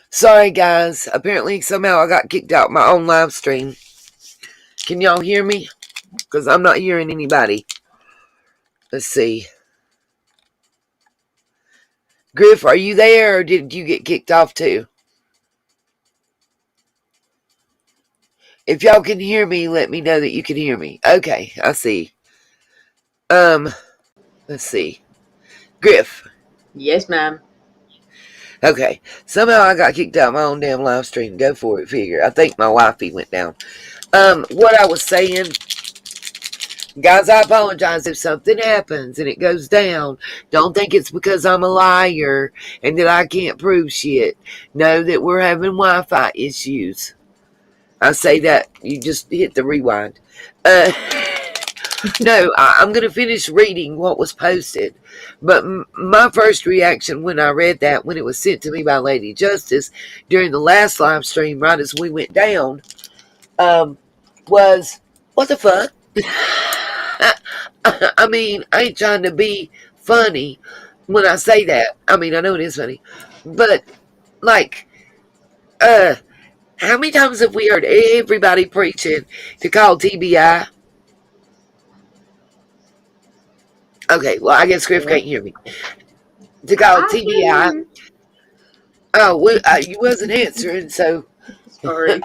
A: Sorry guys. Apparently somehow I got kicked out my own live stream. Can y'all hear me? Because I'm not hearing anybody. Let's see. Griff, are you there, or did you get kicked off too? If y'all can hear me, let me know that you can hear me. Okay, I see. Let's see. Griff.
B: Yes, ma'am.
A: Okay. Somehow I got kicked out of my own damn live stream. Go for it, figure. I think my Wi-Fi went down. What I was saying, guys, I apologize if something happens and it goes down. Don't think it's because I'm a liar and that I can't prove shit. Know that we're having Wi-Fi issues. I say that, you just hit the rewind. No, I'm going to finish reading what was posted. But my first reaction when I read that, when it was sent to me by Lady Justice during the last live stream, right as we went down, was, what the fuck? I mean, I ain't trying to be funny when I say that. I mean, I know it is funny. But, like, how many times have we heard everybody preaching to call TBI? Okay, well, I guess Griff can't hear me. To call TBI. Oh, well, you wasn't answering, so.
B: Sorry.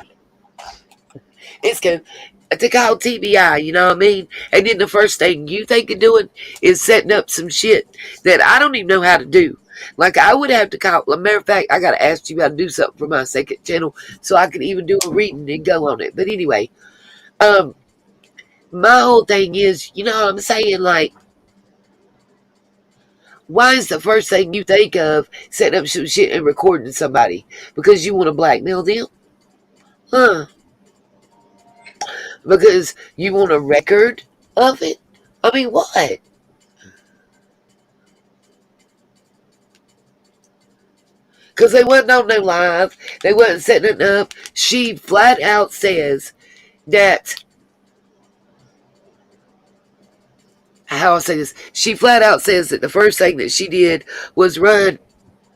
A: It's good. To call TBI, you know what I mean? And then the first thing you think of doing is setting up some shit that I don't even know how to do. Like, I would have to call. As a matter of fact, I got to ask you how to do something for my second channel so I can even do a reading and go on it. But anyway, my whole thing is, you know what I'm saying? Like, why is the first thing you think of setting up some shit and recording somebody? Because you want to blackmail them? Huh? Because you want a record of it? I mean, what? Because they wasn't on no live. They wasn't setting it up. She flat out says that, how I say this, she flat out says that the first thing that she did was run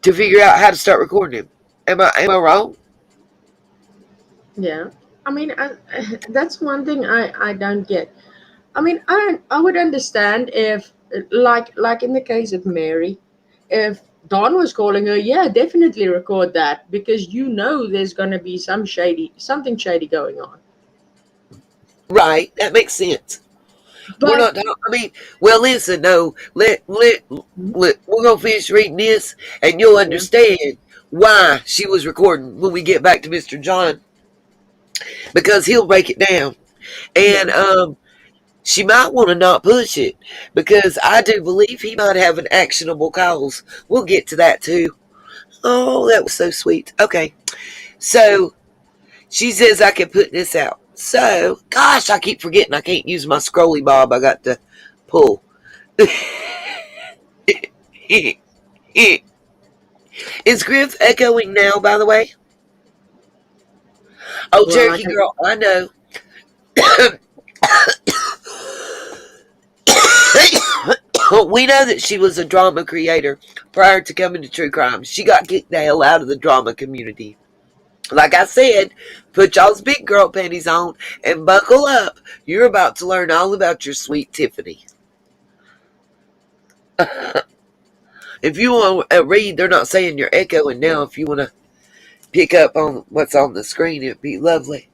A: to figure out how to start recording him. Am I wrong?
B: Yeah. I mean, that's one thing I don't get. I mean, I would understand if, like in the case of Mary, if Don was calling her, yeah, definitely record that because you know there's gonna be something shady going on.
A: Right, that makes sense. We're
B: But
A: not talking, I mean, well, listen, no, we're going to finish reading this and you'll
B: yeah,
A: understand why she was recording when we get back to Mr. John, because he'll break it down. And
B: yeah,
A: she might want to not push it because I do believe he might have an actionable cause. We'll get to that too. Oh, that was so sweet. Okay. So she says I can put this out. So, gosh, I keep forgetting I can't use my scrolly bob. I got to pull. Is Griff echoing now, by the way? Oh,
B: well,
A: Cherokee girl, I know. We know that she was a drama creator prior to coming to True Crime. She got kicked the hell out of the drama community. Like I said, put y'all's big girl panties on and buckle up. You're about to learn all about your sweet Tiffany. If you want to read, they're not saying you're echoing now. If you want to pick up on what's on the screen, it'd be lovely.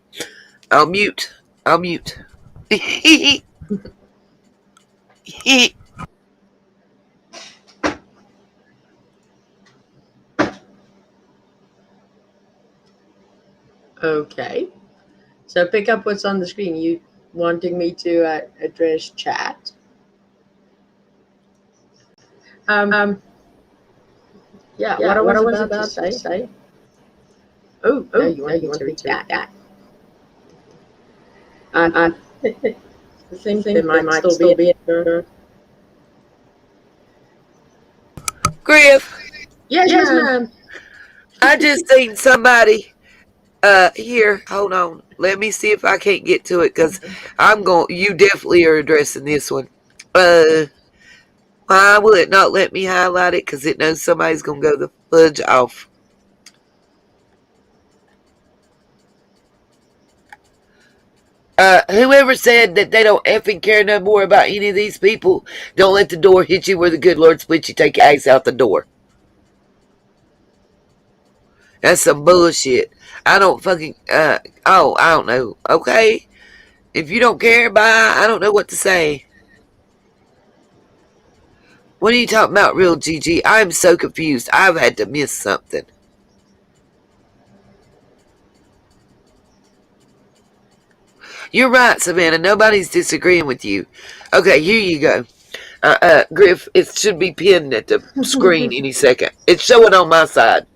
A: I'll mute.
B: okay. So pick up what's on the screen. You wanting me to address chat? Yeah. What I was about to say. Oh, no, you want to read that? I think there might still be.
A: Griff,
B: Yes, ma'am.
A: I just seen somebody here. Hold on. Let me see if I can't get to it because you definitely are addressing this one. Why will it not let me highlight it? Because it knows somebody's going to go the fudge off. Whoever said that they don't effing care no more about any of these people, don't let the door hit you where the good Lord split you, take your ass out the door. That's some bullshit. I don't fucking, oh, I don't know. Okay? If you don't care, bye. I don't know what to say. What are you talking about, real Gigi? I'm so confused. I've had to miss something. You're right, Savannah. Nobody's disagreeing with you. Okay, here you go. Griff, it should be pinned at the screen any second. It's showing on my side.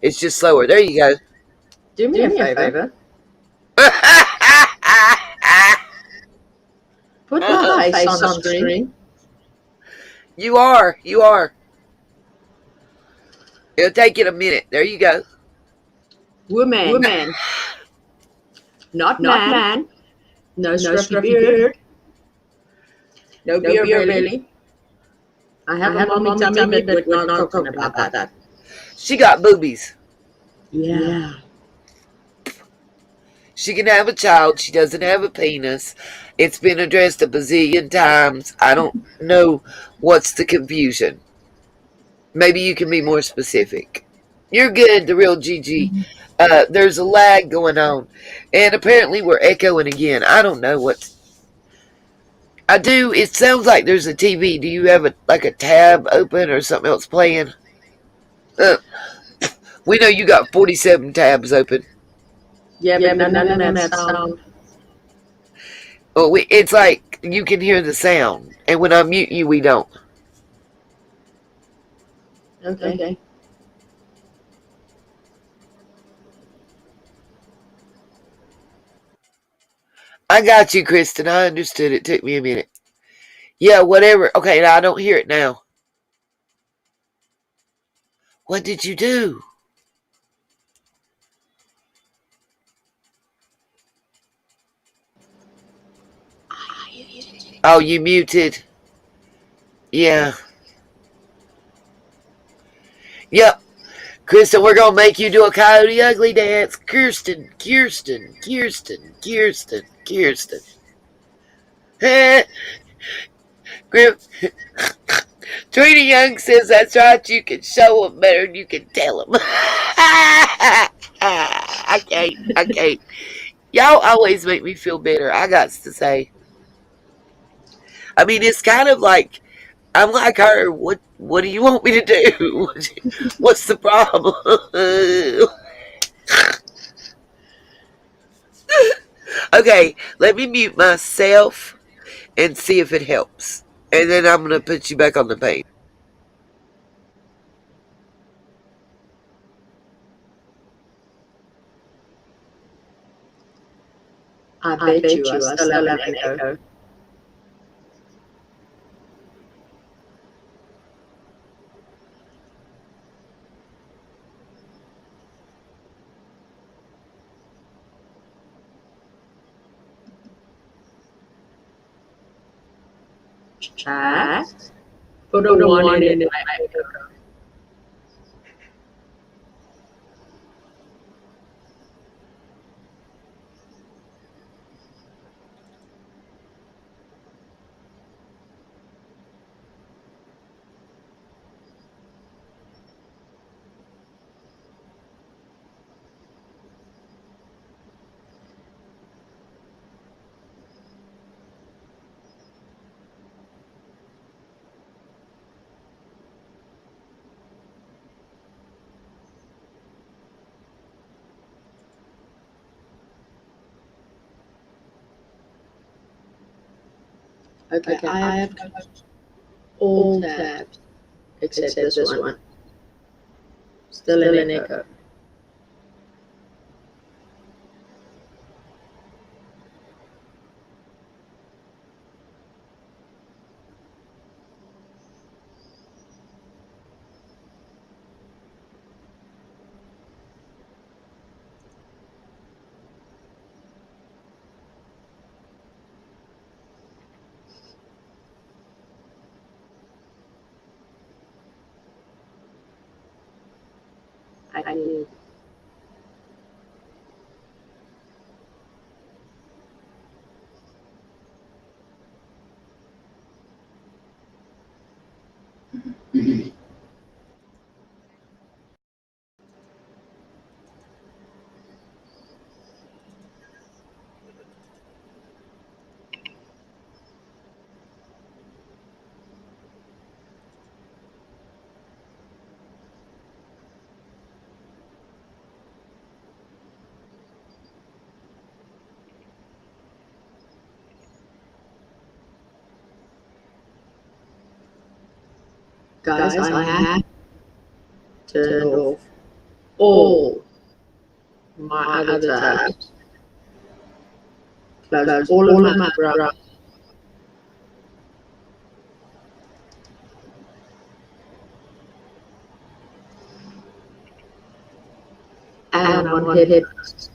A: It's just slower. There you go.
B: Do me a favor. Put my face on screen.
A: You are. You are. It'll take it a minute. There you go.
B: Woman. Not man. No scruffy beard. No beer belly. I have a mommy tummy, but we're not talking about that.
A: She got boobies.
B: Yeah.
A: She can have a child. She doesn't have a penis. It's been addressed a bazillion times. I don't know what's the confusion. Maybe you can be more specific. You're good, the real Gigi. There's a lag going on. And apparently we're echoing again. I don't know what. I do. It sounds like there's a TV. Do you have a tab open or something else playing? We know you got 47 tabs open.
B: Yeah, but none of that sound.
A: Oh, it's like you can hear the sound. And when I mute you, we don't.
B: Okay.
A: I got you, Kristen. I understood. It took me a minute. Yeah, whatever. Okay, I don't hear it now. What did you do? Oh, you muted. Yeah. Yep. Kristen, we're going to make you do a Coyote Ugly dance. Kirsten. Grim. Trina Young says that's right. You can show them better than you can tell them. I can't. Y'all always make me feel better. I got to say. I mean, it's kind of like I'm like her. What do you want me to do? What's the problem? Okay, let me mute myself and see if it helps. And then I'm going to put you back on the page.
B: I bet you I still have an echo. Chat. Put a one in it. Okay, I have all tabs except this one. Still an echo. I did. Guys, I have turned off all my other tabs, closed all of my browsers, and I'm on headphones.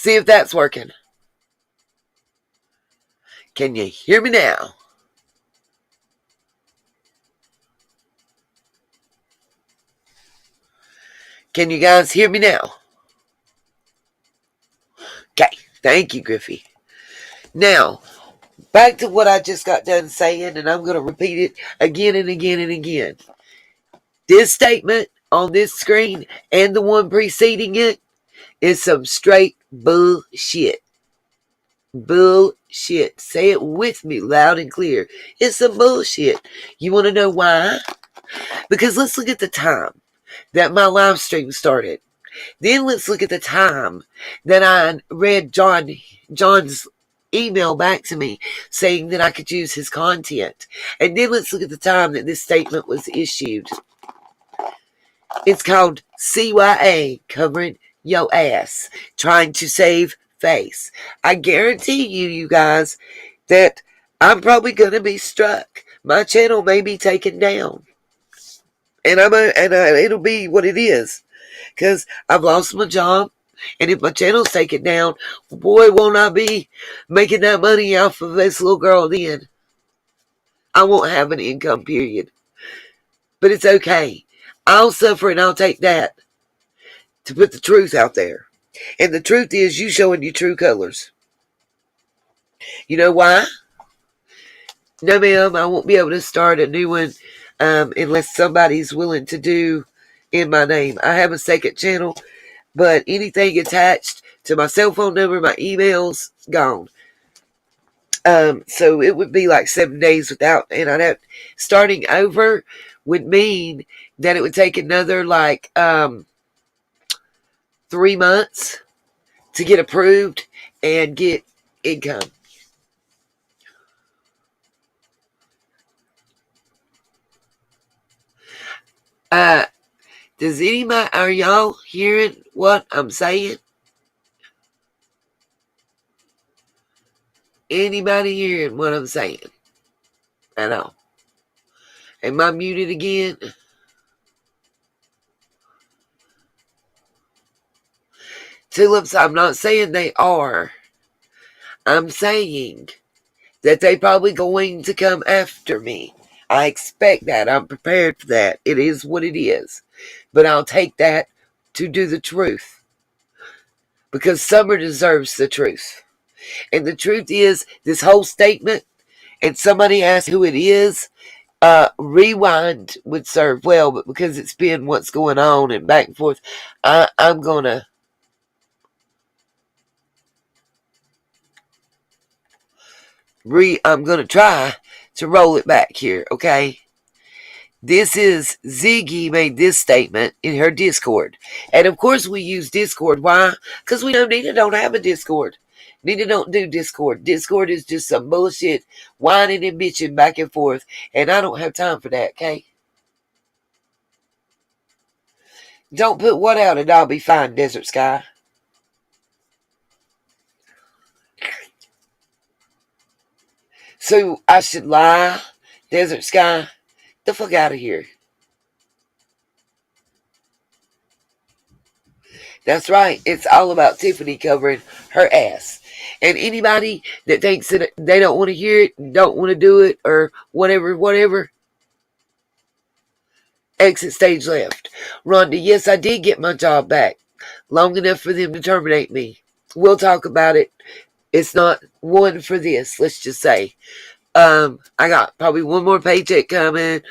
A: See if that's working. Can you hear me now? Can you guys hear me now? Okay, thank you, Griffey. Now, back to what I just got done saying, and I'm going to repeat it again and again and again. This statement on this screen and the one preceding it is some straight bullshit. Bullshit. Say it with me loud and clear. It's some bullshit. You want to know why? Because let's look at the time that my live stream started. Then let's look at the time that I read John's email back to me saying that I could use his content. And then let's look at the time that this statement was issued. It's called CYA, covering your ass, trying to save face. I guarantee you guys, that I'm probably going to be struck. My channel may be taken down. And it'll be what it is. Because I've lost my job. And if my channel's taken down, boy, won't I be making that money off of this little girl then. I won't have an income, period. But it's okay. I'll suffer and I'll take that to put the truth out there. And the truth is you showing your true colors. You know why? No, ma'am, I won't be able to start a new one unless somebody's willing to do in my name. I have a second channel, but anything attached to my cell phone number, my emails, gone. So it would be like 7 days without, and starting over would mean that it would take another 3 months to get approved and get income. Does anybody, are y'all hearing what I'm saying? Anybody hearing what I'm saying? At all? Am I muted again? Tulips, I'm not saying they are. I'm saying that they probably going to come after me. I expect that. I'm prepared for that. It is what it is. But I'll take that to do the truth. Because Summer deserves the truth. And the truth is, this whole statement, and somebody asked who it is, rewind would serve well, but because it's been what's going on and back and forth, I'm gonna try to roll it back here, okay? This is Ziggy made this statement in her Discord. And of course we use Discord. Why? Because we know Nina don't have a Discord. Nina don't do Discord. Discord is just some bullshit whining and bitching back and forth. And I don't have time for that, okay? Don't put what out and I'll be fine, Desert Sky. So I should lie, Desert Sky? The fuck out of here. That's right. It's all about Tiffany covering her ass. And anybody that thinks that they don't want to hear it, don't want to do it, or whatever, exit stage left. Rhonda, yes, I did get my job back. Long enough for them to terminate me. We'll talk about it. It's not one for this, let's just say. I got probably one more paycheck coming,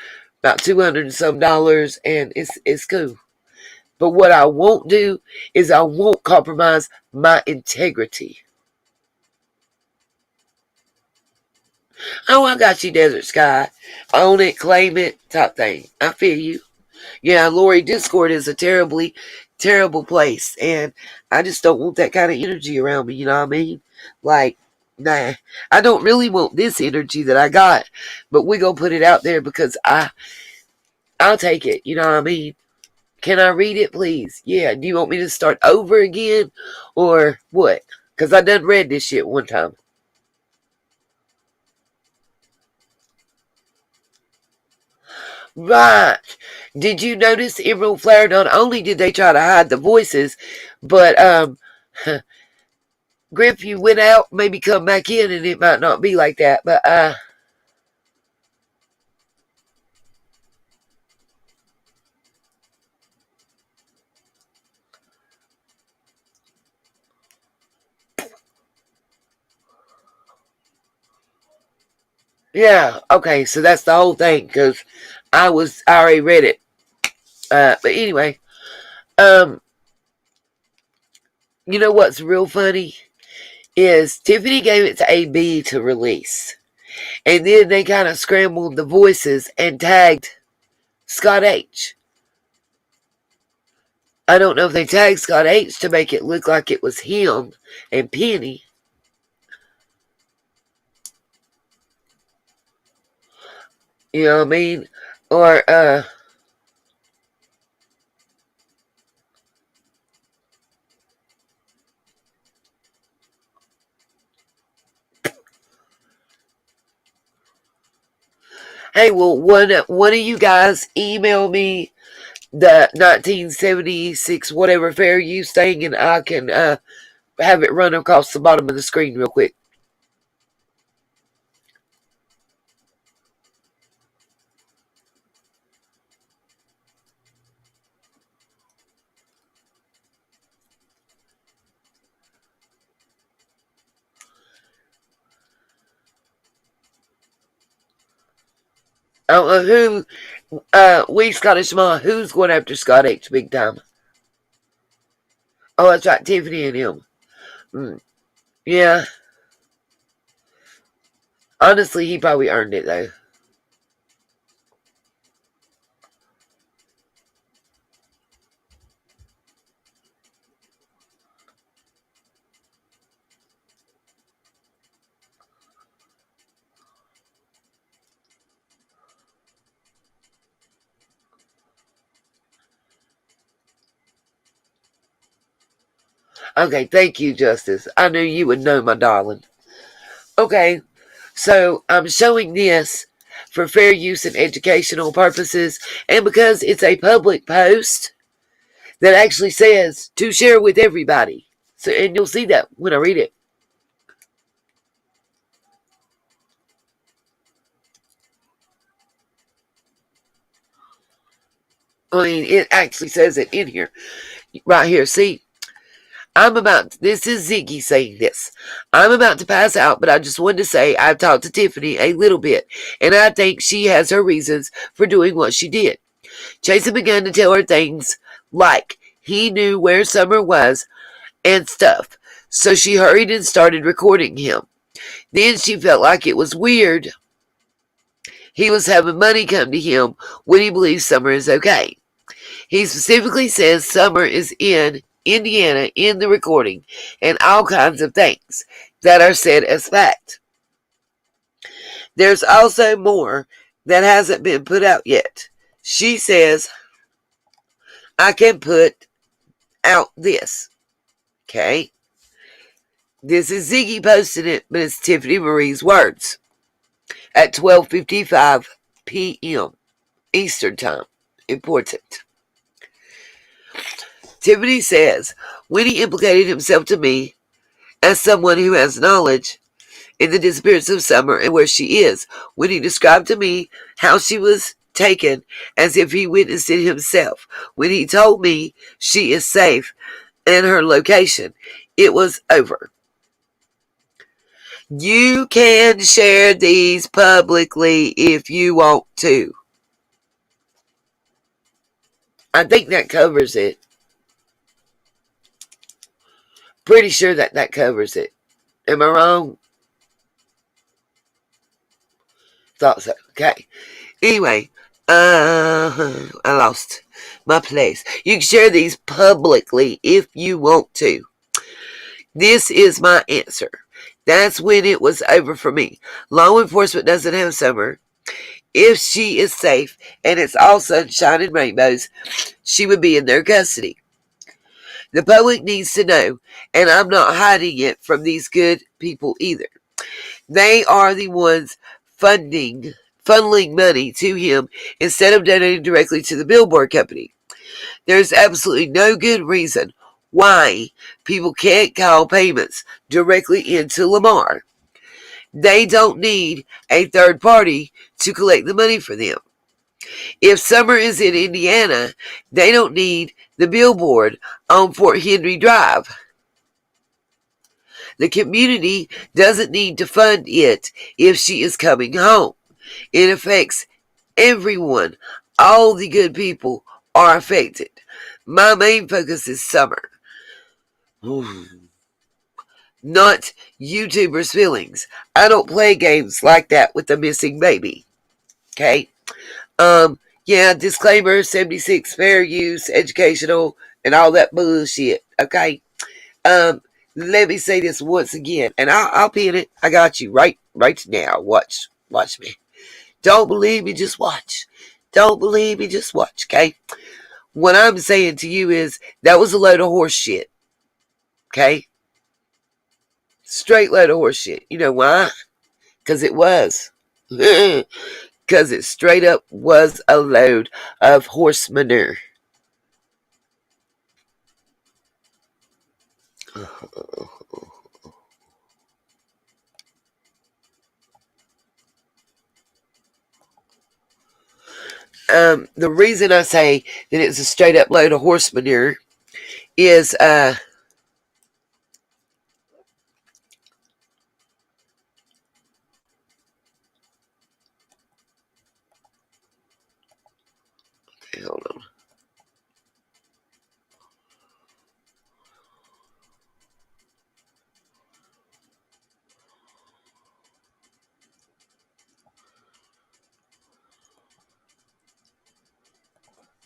A: about $200 and some, and it's cool. But what I won't do is I won't compromise my integrity. Oh, I got you, Desert Sky. Own it, claim it, type thing. I feel you. Yeah, Lori, Discord is a terrible place. And I just don't want that kind of energy around me, you know what I mean? Like, nah. I don't really want this energy that I got. But we gonna put it out there because I'll take it, you know what I mean? Can I read it, please? Yeah, do you want me to start over again? Or what? Because I done read this shit one time. Right. Did you notice Emerald Flare? Not only did they try to hide the voices, but Griff, you went out, maybe come back in, and it might not be like that. But yeah, okay. So that's the whole thing because I already read it. But anyway, um, you know what's real funny is Tiffany gave it to AB to release, and then they kind of scrambled the voices and tagged Scott H. I don't know if they tagged Scott H to make it look like it was him and Penny. You know what I mean? Or hey, well, one of you guys email me the 1976 whatever fair use thing, and I can have it run across the bottom of the screen real quick. I don't know who. We Scottish Ma. Who's going after Scott H big time? Oh, that's right, Tiffany and him. Mm, yeah. Honestly, he probably earned it though. Okay, thank you, Justice. I knew you would know, my darling. Okay, so I'm showing this for fair use and educational purposes, and because it's a public post that actually says to share with everybody. So, and you'll see that when I read it. I mean, it actually says it in here, right here. See, this is Ziggy saying this. I'm about to pass out, but I just wanted to say I've talked to Tiffany a little bit, and I think she has her reasons for doing what she did. Jason began to tell her things like he knew where Summer was and stuff, so she hurried and started recording him. Then she felt like it was weird he was having money come to him when he believes Summer is okay. He specifically says Summer is in Indiana in the recording and all kinds of things that are said as fact. There's also more that hasn't been put out yet. She says, I can put out this. Okay? This is Ziggy posting it, but it's Tiffany Marie's words at 12:55 p.m. Eastern Time. Important. Tiffany says, when he implicated himself to me as someone who has knowledge in the disappearance of Summer and where she is, when he described to me how she was taken as if he witnessed it himself, when he told me she is safe and her location, it was over. You can share these publicly if you want to. I think that covers it. Pretty sure that covers it. Am I wrong? Thought so. Okay. Anyway, I lost my place. You can share these publicly if you want to. This is my answer. That's when it was over for me. Law enforcement doesn't have Summer. If she is safe and it's all sunshine and rainbows, she would be in their custody. The public needs to know, and I'm not hiding it from these good people either. They are the ones funneling money to him instead of donating directly to the billboard company. There's absolutely no good reason why people can't call payments directly into Lamar. They don't need a third party to collect the money for them. If Summer is in Indiana, they don't need the billboard on Fort Henry Drive. The community doesn't need to fund it if she is coming home. It affects everyone. All the good people are affected. My main focus is Summer, not YouTubers' feelings. I don't play games like that with a missing baby. Okay? Yeah, disclaimer, 76, fair use, educational, and all that bullshit. Okay? Let me say this once again, and I'll pin it. I got you right now. Watch me. Don't believe me, just watch. Don't believe me, just watch, okay? What I'm saying to you is that was a load of horse shit, okay? Straight load of horse shit. You know why? Because it was. Because it straight up was a load of horse manure. The reason I say that it's a straight up load of horse manure is okay, hold on.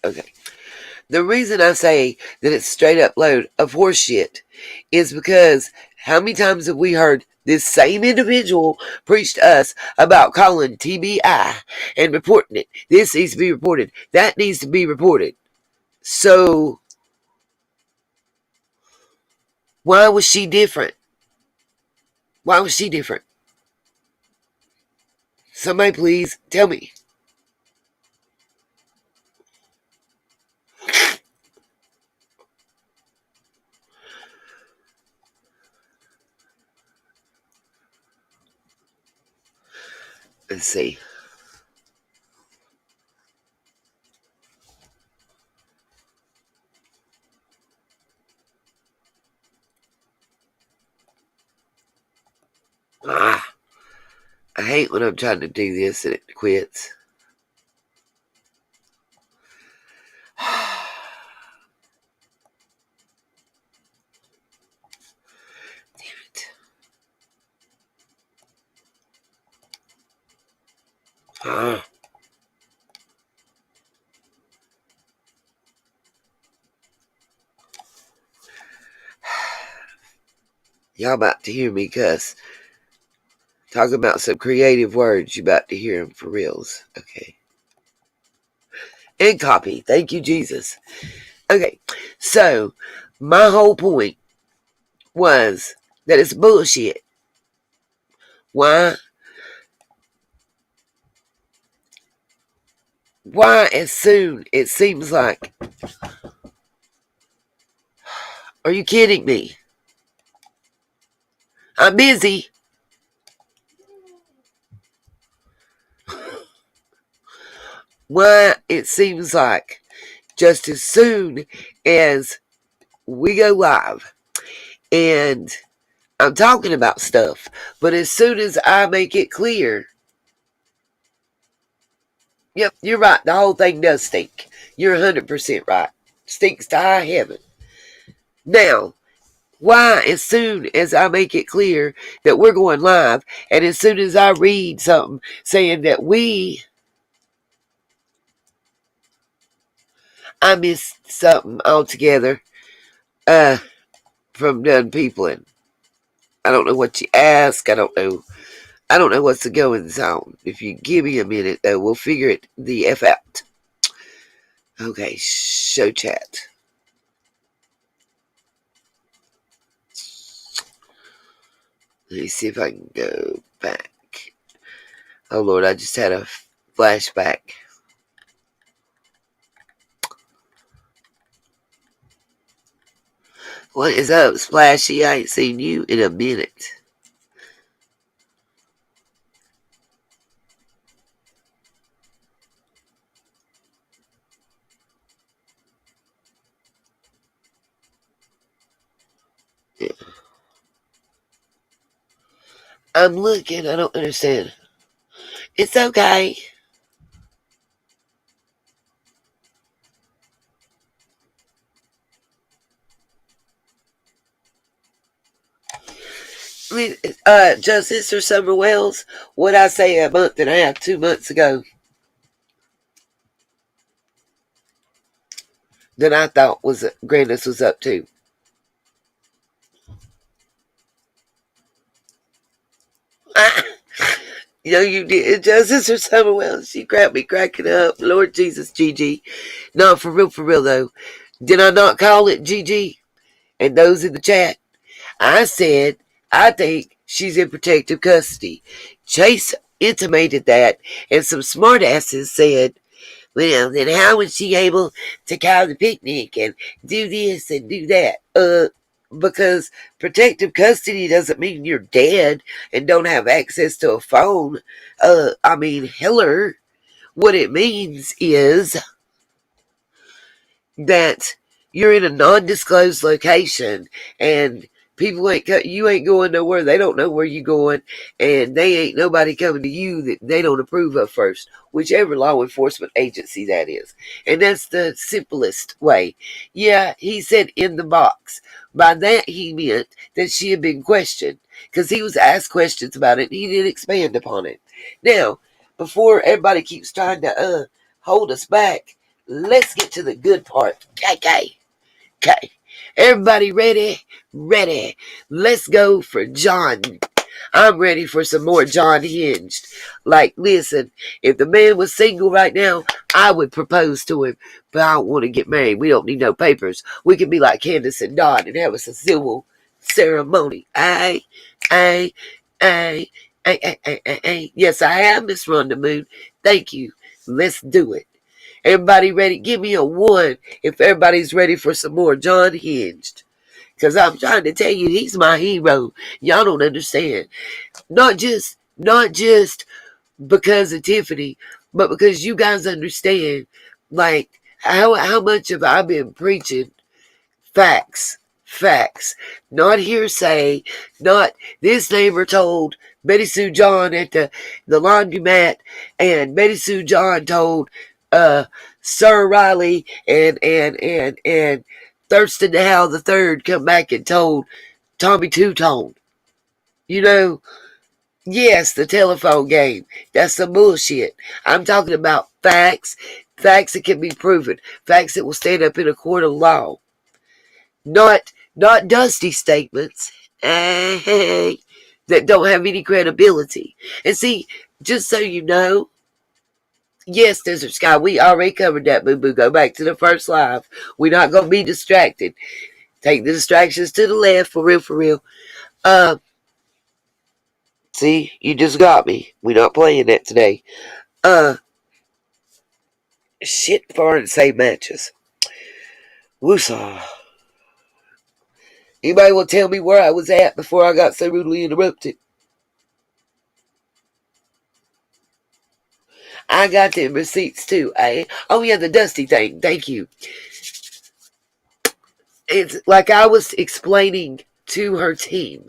A: Okay. The reason I say that it's straight up load of horse shit is because how many times have we heard this same individual preach to us about calling TBI and reporting it? This needs to be reported. That needs to be reported. So why was she different? Why was she different? Somebody please tell me. Let's see. I hate when I'm trying to do this and it quits. Damn it. Y'all about to hear me cuss. Talk about some creative words. You about to hear them for reals. Okay. And copy. Thank you, Jesus. Okay. So, my whole point was that it's bullshit. Why? Why as soon it seems like... Are you kidding me? I'm busy. Why it seems like just as soon as we go live and I'm talking about stuff, but as soon as I make it clear, yep, you're right, the whole thing does stink. You're 100% right. Stinks to high heaven. Now, why as soon as I make it clear that we're going live, and as soon as I read something saying that I missed something altogether from done people, and I don't know what you ask. I don't know what's the goings on. If you give me a minute, though, we'll figure it the F out. Okay, show chat. Let me see if I can go back. Oh, Lord, I just had a flashback. What is up, Splashy? I ain't seen you in a minute. I'm looking. I don't understand. It's okay. Justice or Summer Wells, what I say a month and a half, 2 months ago, that I thought was Grandis was up to. You did, Justice or Summer Wells. She grabbed me cracking up. Lord Jesus, Gigi. No, for real though. Did I not call it Gigi? And those in the chat, I said, I think she's in protective custody. Chase intimated that, and some smartasses said, well, then how was she able to call the picnic and do this and do that? Because protective custody doesn't mean you're dead and don't have access to a phone. Hiller, what it means is that you're in a non-disclosed location and you ain't going nowhere. They don't know where you're going, and they ain't nobody coming to you that they don't approve of first, whichever law enforcement agency that is. And that's the simplest way. Yeah, he said in the box. By that he meant that she had been questioned, because he was asked questions about it and he didn't expand upon it. Now, before everybody keeps trying to hold us back, let's get to the good part. Okay. Everybody ready? Ready. Let's go for John. I'm ready for some more John Hinged. Like, listen, if the man was single right now, I would propose to him. But I don't want to get married. We don't need no papers. We can be like Candace and Don and have us a civil ceremony. Aye, aye, aye, aye, aye, aye, aye, aye. Yes, I have, Miss Rhonda Moon. Thank you. Let's do it. Everybody ready? Give me a 1 if everybody's ready for some more John Hinged. Because I'm trying to tell you, he's my hero. Y'all don't understand. Not just because of Tiffany, but because you guys understand, like, how much have I been preaching facts, not hearsay, not this neighbor told Betty Sue John at the laundromat, and Betty Sue John told Sir Riley, and Thurston Howell the third come back and told Tommy Two-Tone. You know, yes, the telephone game. That's some bullshit. I'm talking about facts that can be proven, facts that will stand up in a court of law. Not dusty statements that don't have any credibility. And see, just so you know, yes, Desert Sky, we already covered that, boo-boo. Go back to the first live. We're not going to be distracted. Take the distractions to the left, for real, for real. See, you just got me. We're not playing that today. Shit, foreign save matches. Woosah. Anybody will tell me where I was at before I got so rudely interrupted? I got them receipts too, eh? Oh yeah, the Dusty thing. Thank you. It's like I was explaining to her team.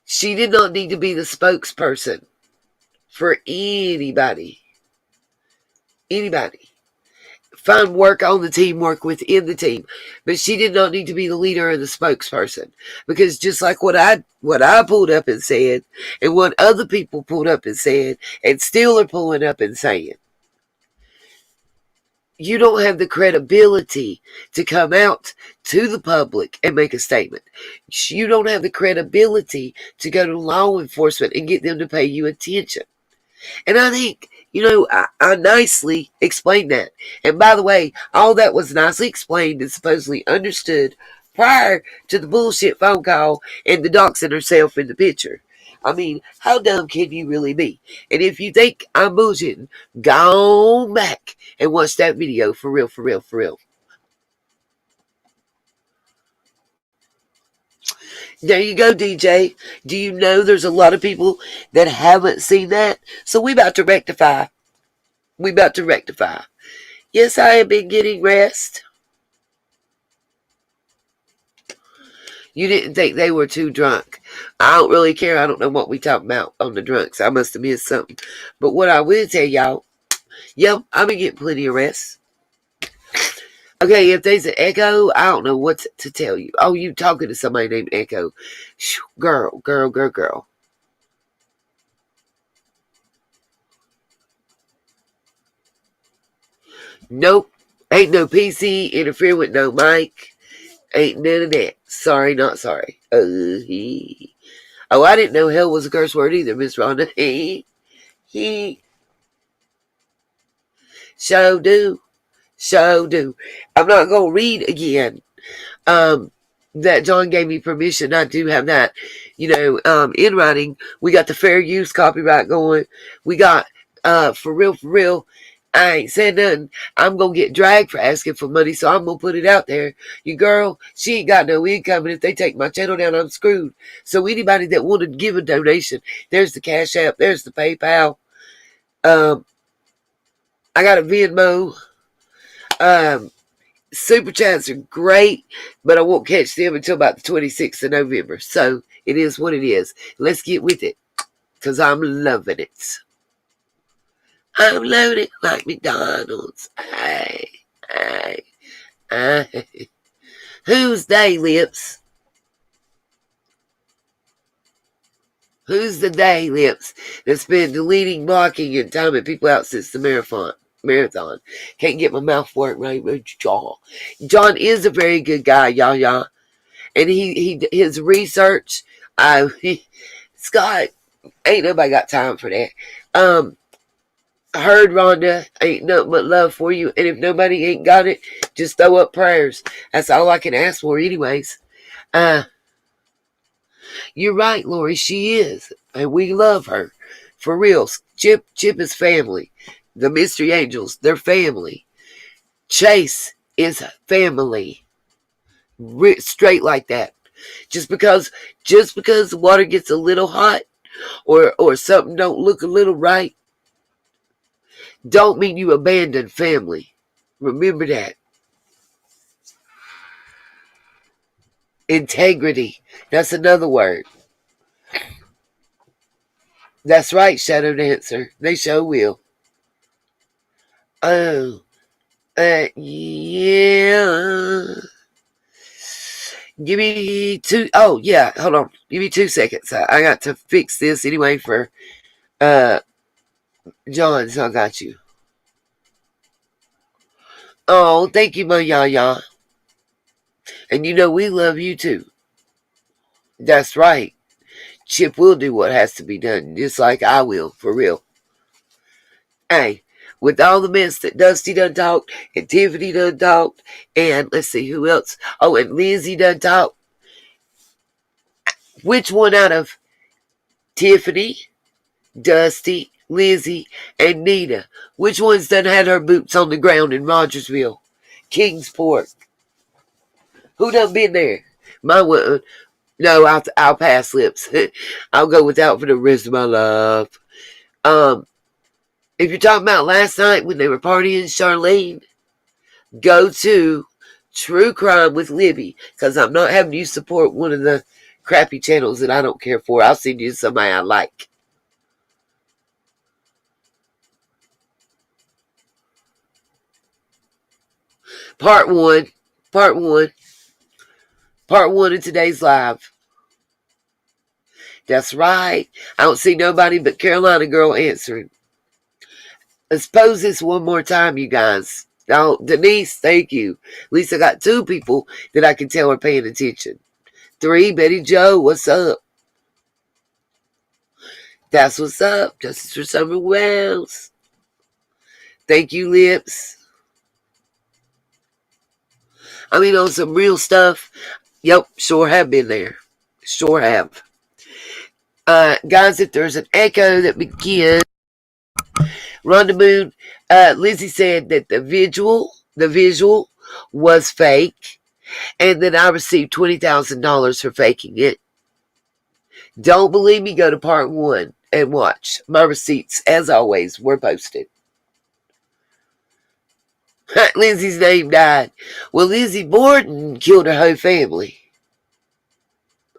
A: She did not need to be the spokesperson for anybody. Anybody. Find work on the team, work within the team. But she did not need to be the leader or the spokesperson. Because just like what I pulled up and said, and what other people pulled up and said, and still are pulling up and saying, you don't have the credibility to come out to the public and make a statement. You don't have the credibility to go to law enforcement and get them to pay you attention. And I think, I nicely explained that. And by the way, all that was nicely explained and supposedly understood prior to the bullshit phone call and the doxing herself in the picture. I mean, how dumb can you really be? And if you think I'm bullshitting, go back and watch that video for real, for real, for real. There you go, DJ. Do you know there's a lot of people that haven't seen that? So we about to rectify. We about to rectify. Yes, I have been getting rest. You didn't think they were too drunk. I don't really care. I don't know what we talking about on the drunks. I must have missed something. But what I will tell y'all, yep, I've been getting plenty of rest. Okay, if there's an echo, I don't know what to tell you. Oh, you talking to somebody named Echo. Girl, girl, girl, girl. Nope. Ain't no PC interfere with no mic. Ain't none of that. Sorry, not sorry. Oh, I didn't know hell was a curse word either, Miss Rhonda. He. So do. So do. I'm not going to read again. That John gave me permission. I do have that, in writing. We got the fair use copyright going. We got, for real, I ain't said nothing. I'm going to get dragged for asking for money, so I'm going to put it out there. Your girl, she ain't got no income, and if they take my channel down, I'm screwed. So anybody that wanted to give a donation, there's the Cash App, there's the PayPal. I got a Venmo. Super chats are great, but I won't catch them until about the 26th of November. So it is what it is. Let's get with it, because I'm loving it. I'm loaded like McDonald's. Hey, hey, hey. Who's they, Lips? Who's the they, Lips, that's been deleting, blocking, and timing people out since the marathon? Can't get my mouth work right with John. John is a very good guy, y'all. And his research, Scott, ain't nobody got time for that. I heard Rhonda, ain't nothing but love for you. And if nobody ain't got it, just throw up prayers. That's all I can ask for anyways. You're right, Lori, she is. And we love her. For real. Chip is family. The Mystery Angels, they're family. Chase is family. Straight like that. Just because the water gets a little hot or something don't look a little right, don't mean you abandon family. Remember that. Integrity. That's another word. That's right, Shadow Dancer. They sure will. Oh, yeah. Give me two. Oh, yeah. Hold on. Give me 2 seconds. I got to fix this anyway for John. So I got you. Oh, thank you, my yaya. And we love you too. That's right. Chip will do what has to be done, just like I will, for real. Hey, with all the mess that Dusty done talked, and Tiffany done talked, and let's see who else. Oh, and Lizzie done talked. Which one out of Tiffany, Dusty, Lizzie, and Nina, which one's done had her boots on the ground in Rogersville, Kingsport? Who done been there? My one. No, I'll pass, Lips. I'll go without for the rest of my life. If you're talking about last night when they were partying, Charlene, go to True Crime with Libby, because I'm not having you support one of the crappy channels that I don't care for. I'll send you somebody I like. Part one of today's live. That's right. I don't see nobody but Carolina Girl answering. Let's pose this one more time, you guys. Oh, Denise, thank you. At least I got 2 people that I can tell are paying attention. 3, Betty Joe, what's up? That's what's up. Justice for Summer Wells. Thank you, Lips. I mean, on some real stuff. Yep, sure have been there. Sure have. Guys, if there's an echo that begins, Rhonda Moon, Lizzie said that the visual was fake, and that I received $20,000 for faking it. Don't believe me? Go to part 1 and watch. My receipts, as always, were posted. Lizzie's name died. Well, Lizzie Borden killed her whole family.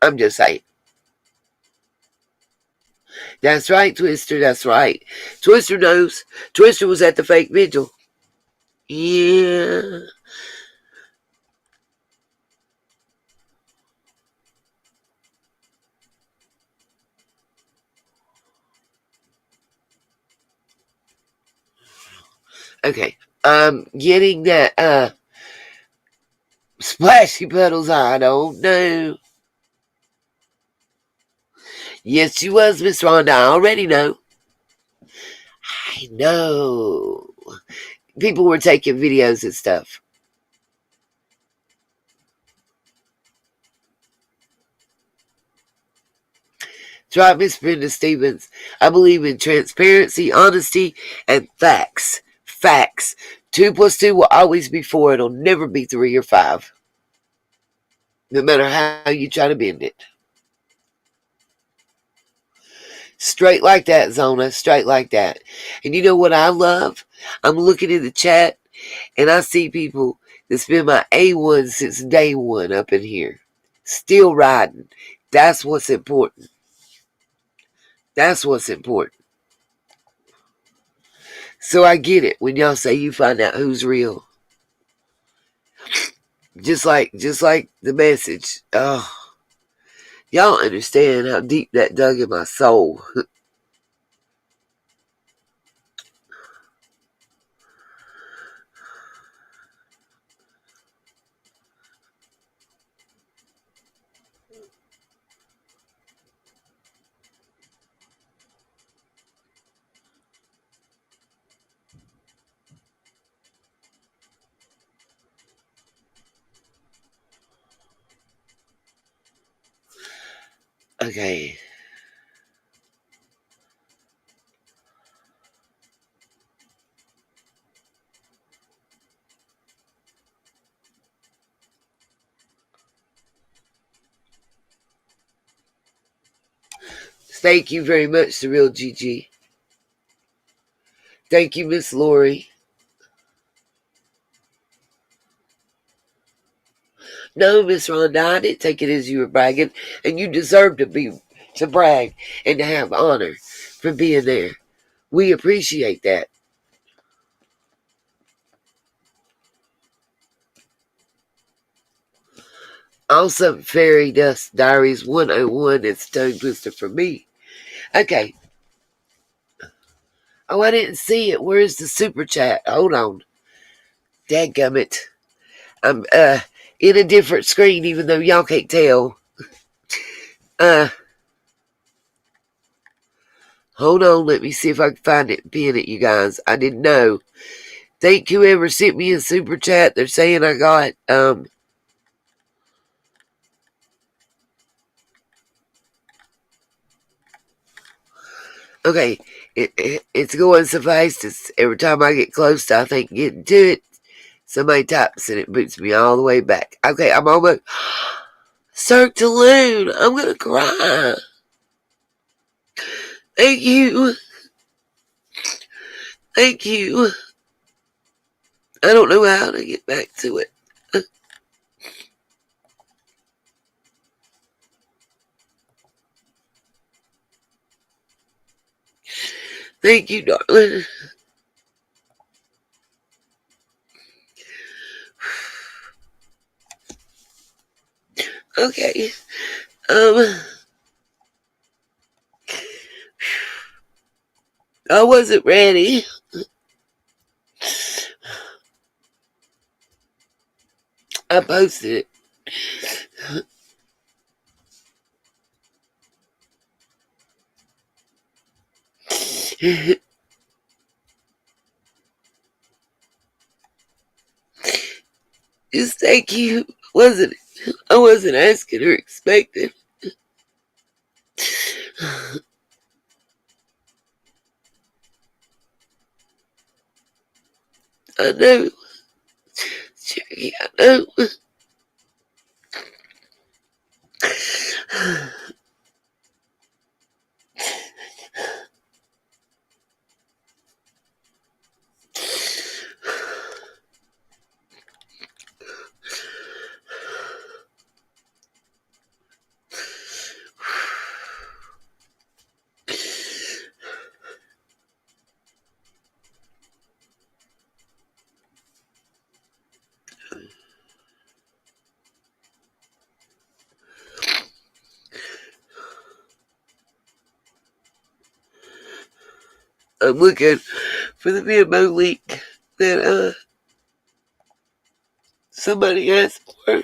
A: I'm just saying. That's right, Twister. That's right. Twister knows. Twister was at the fake vigil. Yeah. Okay. I'm getting that splashy puddles. I don't know. Yes, she was, Miss Rhonda. I already know. I know. People were taking videos and stuff. That's right, Miss Brenda Stevens. I believe in transparency, honesty, and facts. Facts. 2 plus 2 will always be 4. It'll never be 3 or 5. No matter how you try to bend it. Straight like that, Zona. Straight like that. And you know what I love? I'm looking in the chat and I see people that's been my A1 since day 1 up in here. Still riding. That's what's important. That's what's important. So I get it when y'all say you find out who's real. Just like the message. Oh, y'all understand how deep that dug in my soul. Okay. Thank you very much, The Real Gigi. Thank you, Miss Lori. No, Miss Rhonda, I didn't take it as you were bragging, and you deserve to brag and to have honor for being there. We appreciate that. Awesome Fairy Dust Diaries 101. It's Tongue Twister for me. Okay. Oh, I didn't see it. Where's the super chat? Hold on. Dadgummit. I'm in a different screen, even though y'all can't tell. Hold on, let me see if I can find it and pin it, you guys. I didn't know. Thank whoever sent me a super chat. They're saying I got okay. It's going so fast. It's every time I get close to I think getting to it, somebody types and it boots me all the way back. Okay, I'm almost Cirque du Loon. I'm gonna cry. Thank you. Thank you. I don't know how to get back to it. Thank you, darling. Okay. I wasn't ready. I posted it. Just thank you. I wasn't asking or expecting. I know. Jackie, I know. I'm looking for the Venmo link that somebody asked for.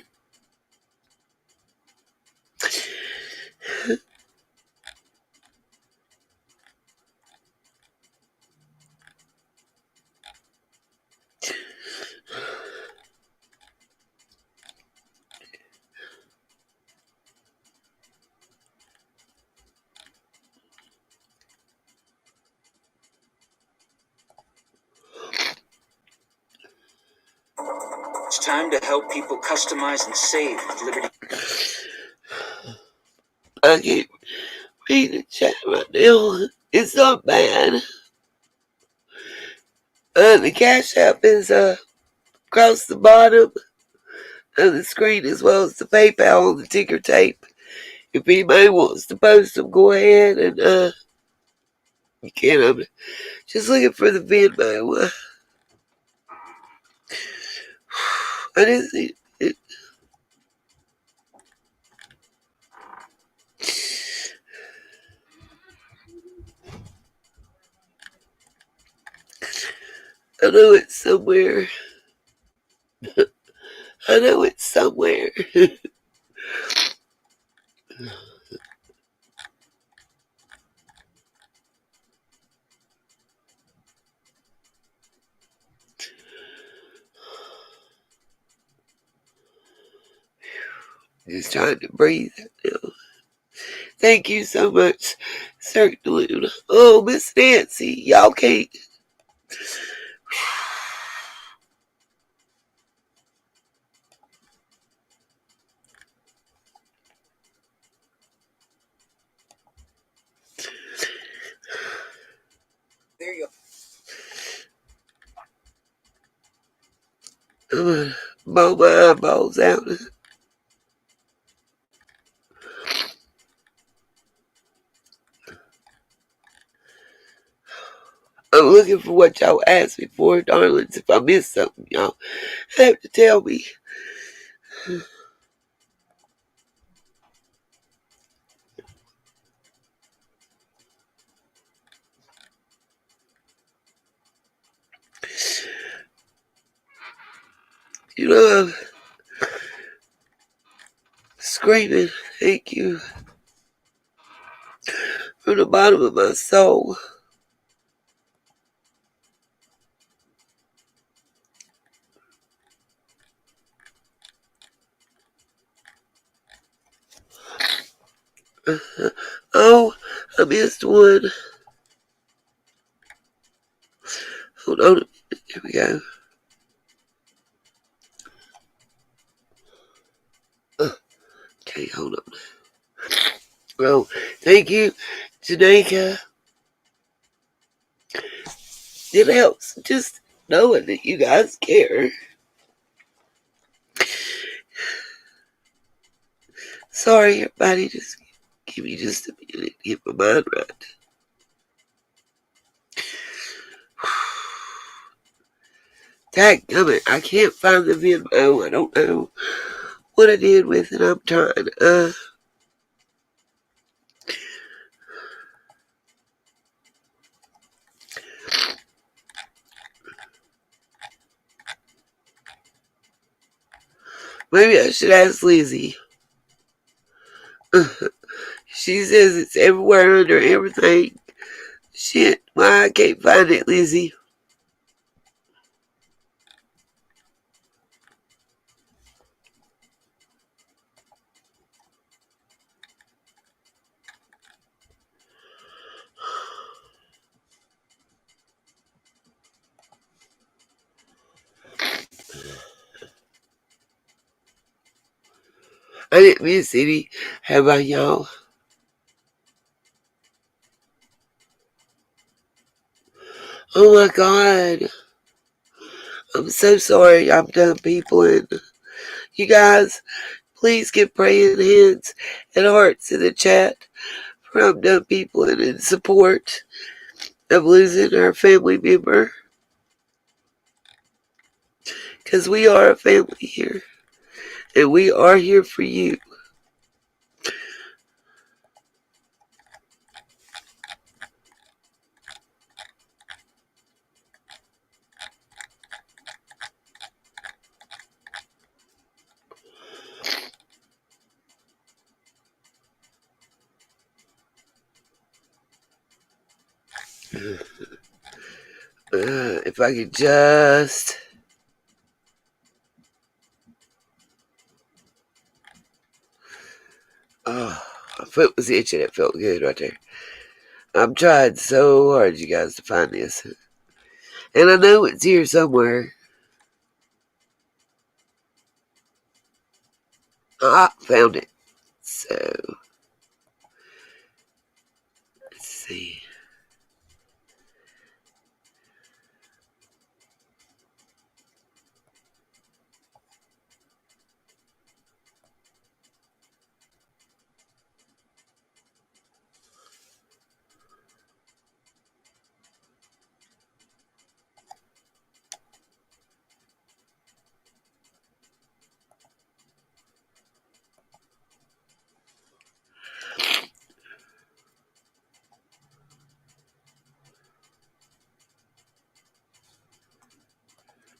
C: It's time to help people customize and save with Liberty.
A: I can't read the chat right now. It's not bad. The Cash App is across the bottom of the screen, as well as the PayPal on the ticker tape. If anybody wants to post them, go ahead and you can. I'm just looking for the Venmo. I didn't see it. I know it's somewhere. I know it's somewhere. Just trying to breathe now. Thank you so much, Sir Luna. Oh, Miss Nancy, y'all can't.
C: There you
A: I'm gonna blow my eyeballs out. I'm looking for what y'all asked me for, darlings. If I missed something, y'all have to tell me. You know, I'm screaming, thank you, from the bottom of my soul. Oh, I missed one. Hold on a minute. Here we go. Okay, hold on. Well, thank you, Janika. It helps just knowing that you guys care. Sorry, everybody. Just give me just a minute to get my mind right. Dadgummit, I can't find the Venmo. I don't know what I did with it. I'm trying. Maybe I should ask Lizzie. She says it's everywhere under everything. Shit, why I can't find it, Lizzie? I didn't miss any. Have I, y'all? Oh my God. I'm so sorry. I'm done, people. And you guys, please get praying hands and hearts in the chat for I'm done, people, and in support of losing our family member. Because we are a family here. And we are here for you. If I could just... Oh, my foot was itching. It felt good right there. I'm trying so hard, you guys, to find this. And I know it's here somewhere. Ah, found it. So, let's see.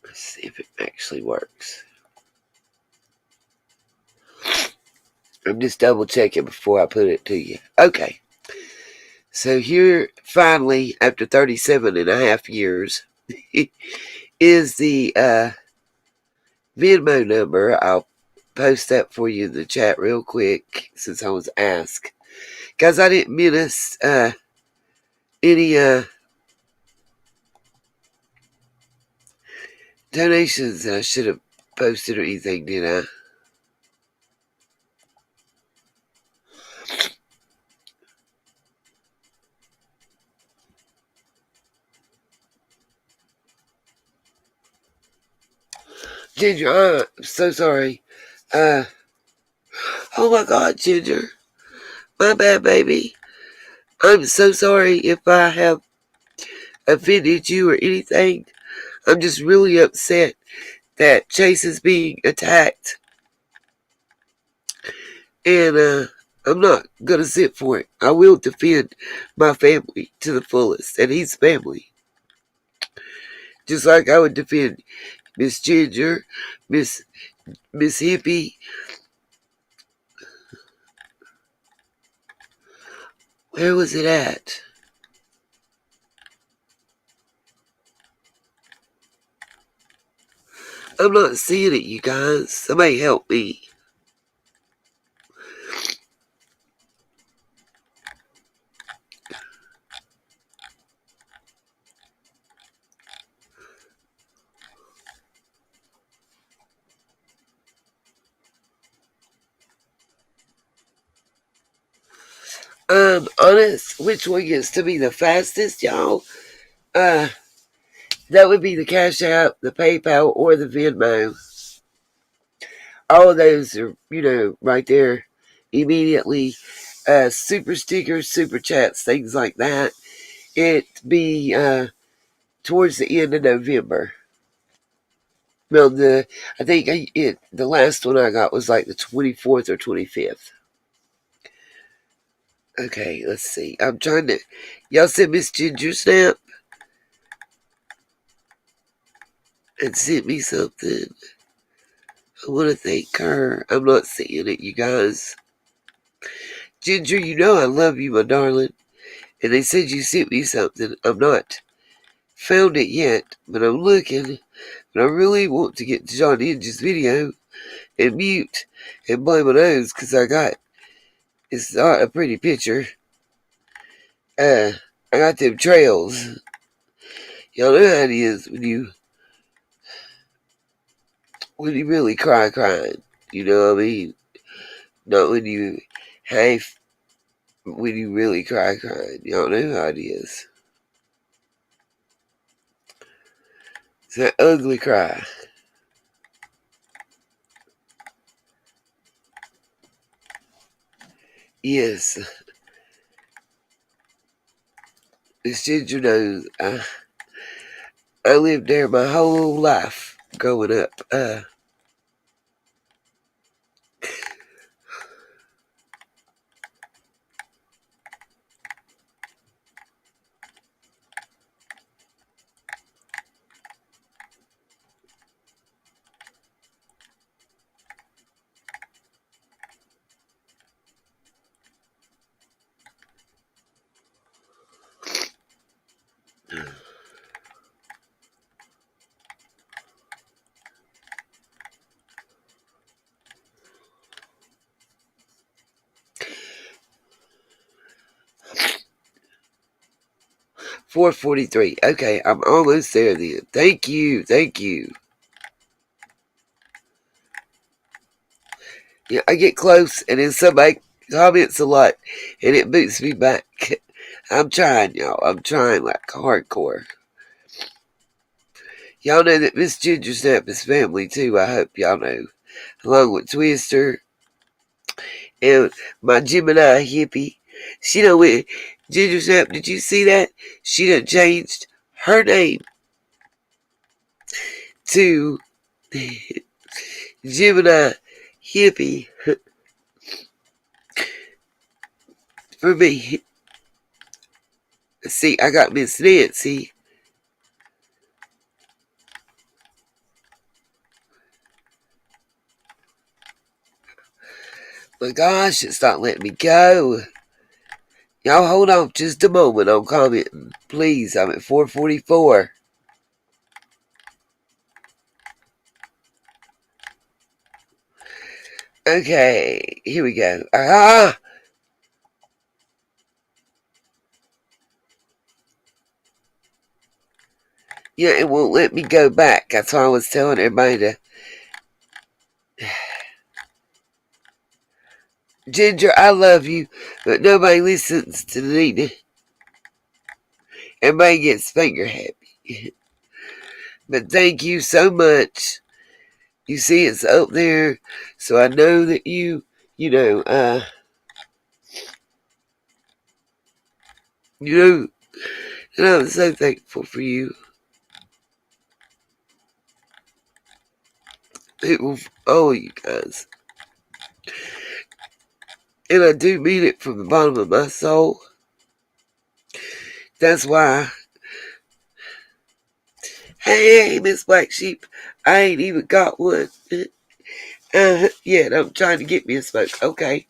A: Let's see if it actually works. I'm just double checking before I put it to you. Okay. So here, finally, after 37 and a half years, is the Venmo number. I'll post that for you in the chat real quick since I was asked. Guys, I didn't miss any donations that I should have posted or anything, did I? Ginger, I'm so sorry. Oh my God, Ginger. My bad, baby. I'm so sorry if I have offended you or anything. I'm just really upset that Chase is being attacked. And I'm not going to sit for it. I will defend my family to the fullest, and his family. Just like I would defend Miss Ginger, Miss Hippie. Where was it at? I'm not seeing it, you guys. Somebody help me. Honest, which one gets to be the fastest, y'all? That would be the Cash App, the PayPal, or the Venmo. All of those are, right there immediately. Super stickers, super chats, things like that. It be towards the end of November. Well, I think the last one I got was like the 24th or 25th. Okay, let's see. I'm trying to. Y'all sent Miss Ginger Snap and sent me something. I want to thank her. I'm not seeing it, you guys. Ginger, you know I love you, my darling. And they said you sent me something. I'm not found it yet, but I'm looking. But I really want to get to John Ninja's video and mute and blow my nose because it's not a pretty picture. I got them trails. Y'all know how it is when you really crying. You know what I mean? Not when you when you really crying. Y'all know how it is. It's that ugly cry. Yes. Miss Ginger knows. I lived there my whole life growing up. 4:43. Okay, I'm almost there then. Thank you. Thank you. Yeah, I get close and then somebody comments a lot and it boots me back. I'm trying, y'all. I'm trying like hardcore. Y'all know that Miss Ginger Snap is family too. I hope y'all know. Along with Twister and my Gemini hippie. She done went, Ginger Snap, did you see that? She done changed her name to Gemini hippie for me. See, I got Miss Nancy. My gosh, it's not letting me go. Y'all hold on just a moment on commenting. Please, I'm at 4:44. Okay, here we go. Ah! Yeah, it won't let me go back. That's why I was telling everybody to... Ginger, I love you, but nobody listens to Nina. Everybody gets finger happy. But thank you so much. You see it's up there, so I know that you know, and I'm so thankful for you. All you guys. And I do mean it from the bottom of my soul. That's why. Hey, Miss Black Sheep, I ain't even got one yet. I'm trying to get me a smoke. Okay.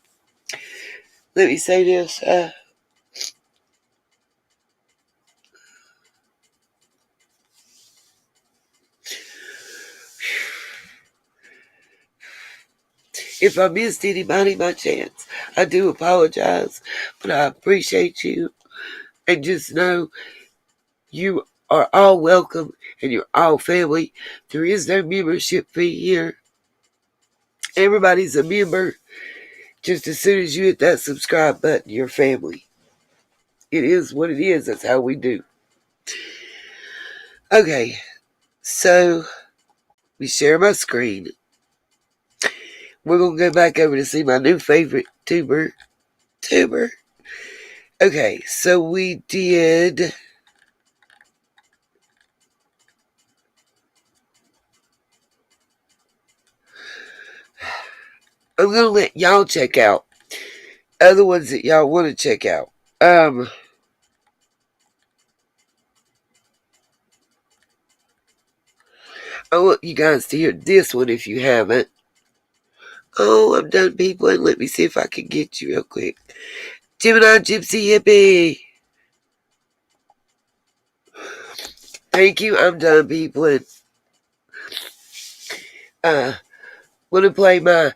A: Let me say this. If I missed anybody by chance, I do apologize, but I appreciate you. And just know you are all welcome and you're all family. There is no membership fee here. Everybody's a member. Just as soon as you hit that subscribe button, you're family. It is what it is. That's how we do. Okay, so we share my screen. We're going to go back over to see my new favorite tuber. Okay, so we did... I'm going to let y'all check out other ones that y'all want to check out. I want you guys to hear this one if you haven't. Oh, I'm done, people, and let me see if I can get you real quick. Gemini Gypsy Hippie. Thank you, I'm done, people, and want to play my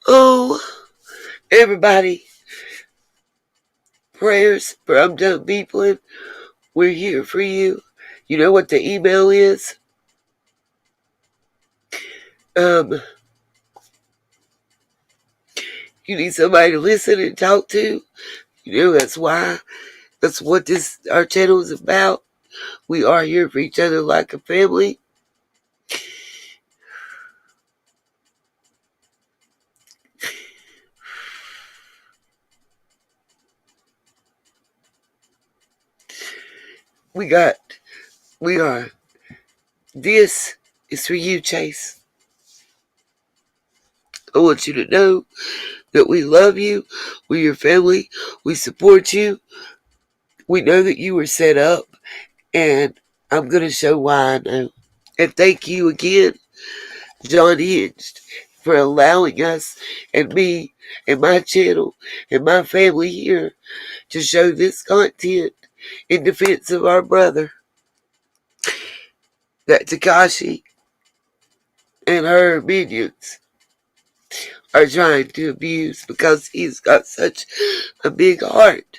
A: oh, everybody, prayers for I'm done, people, and we're here for you. You know what the email is? You need somebody to listen and talk to. You know, that's why. That's what our channel is about. We are here for each other like a family. We are. This is for you, Chase. I want you to know that we love you. We're your family. We support you. We know that you were set up, and I'm going to show why I know. And thank you again, John Hinged, for allowing us and me and my channel and my family here to show this content in defense of our brother, that Takashi and her minions are trying to abuse because he's got such a big heart.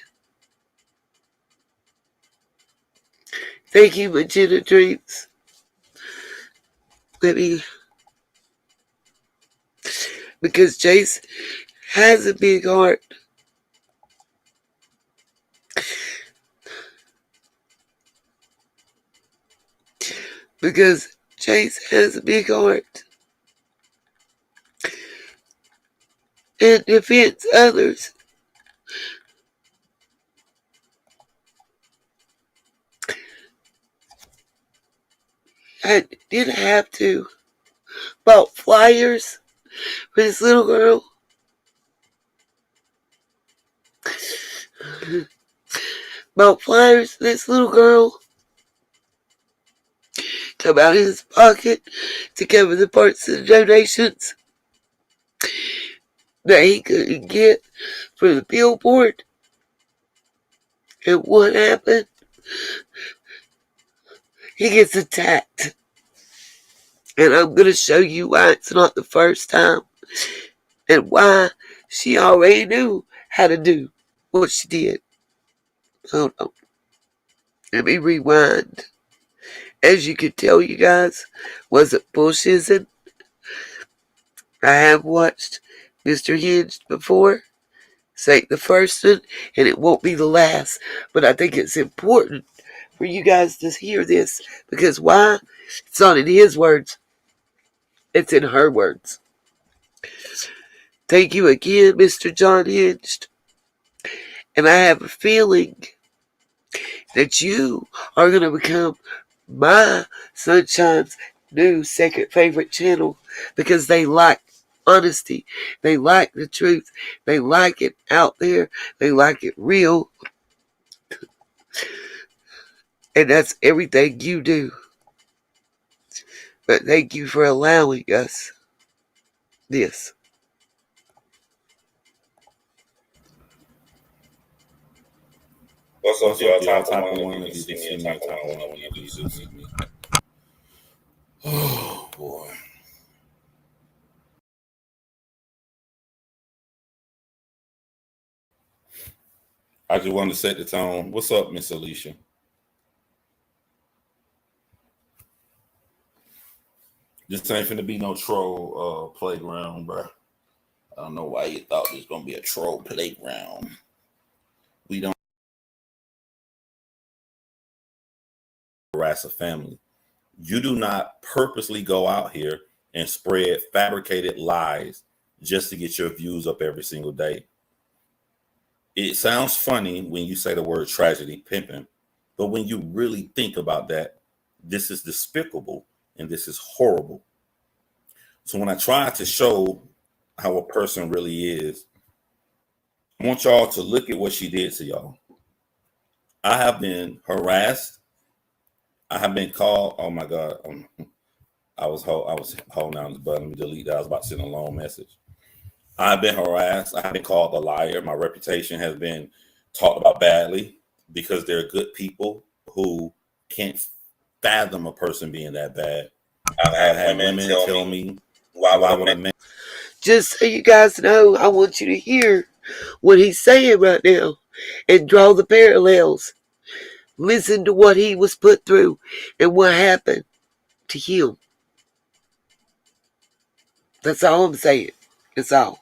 A: Thank you, Magenta Dreams. Because Chase has a big heart. Because Chase has a big heart. And defends others. I didn't have to. Bought flyers for this little girl. Bought flyers for this little girl. Come out of his pocket to cover the parts of the donations that he couldn't get for the billboard. And what happened? He gets attacked. And I'm going to show you why it's not the first time. And why she already knew how to do what she did. Hold on. Let me rewind. As you can tell, you guys, wasn't bullshitting. I have watched Mr. Hinged before. This ain't the first one, and it won't be the last. But I think it's important for you guys to hear this. Because why? It's not in his words. It's in her words. Thank you again, Mr. John Hinged. And I have a feeling that you are going to become my Sunshine's new second favorite channel because they like honesty. They like the truth. They like it out there. They like it real. And that's everything you do. But thank you for allowing us this.
D: What's up, y'all? Type of one if you see me, type of one if you see me. Oh, boy. I just wanted to set the tone. What's up, Miss Alicia? This ain't finna be no troll playground, bro. I don't know why you thought this was gonna be a troll playground. We don't harass a family. You do not purposely go out here and spread fabricated lies just to get your views up every single day. It sounds funny when you say the word tragedy pimping, but when you really think about that, this is despicable and this is horrible. So when I try to show how a person really is, I want y'all to look at what she did to y'all. I have been harassed. I have been called. Oh my God. I was holding down the button. Let me delete that. I was about to send a long message. I've been harassed. I've been called a liar. My reputation has been talked about badly because there are good people who can't fathom a person being that bad. I've had women tell me, why would a man?
A: Just so you guys know, I want you to hear what he's saying right now and draw the parallels. Listen to what he was put through and what happened to him. That's all I'm saying. That's all.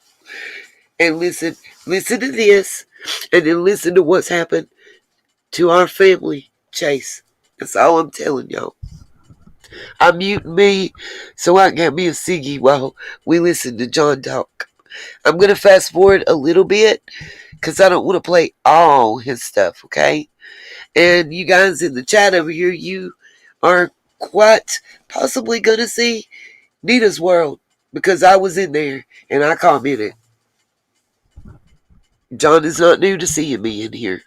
A: And listen to this, and then listen to what's happened to our family, Chase. That's all I'm telling y'all. I'm muting me so I can get me a ciggy while we listen to John talk. I'm going to fast forward a little bit because I don't want to play all his stuff, okay? And you guys in the chat over here, you are quite possibly going to see Nita's World because I was in there and I commented. John is not new to seeing me in here.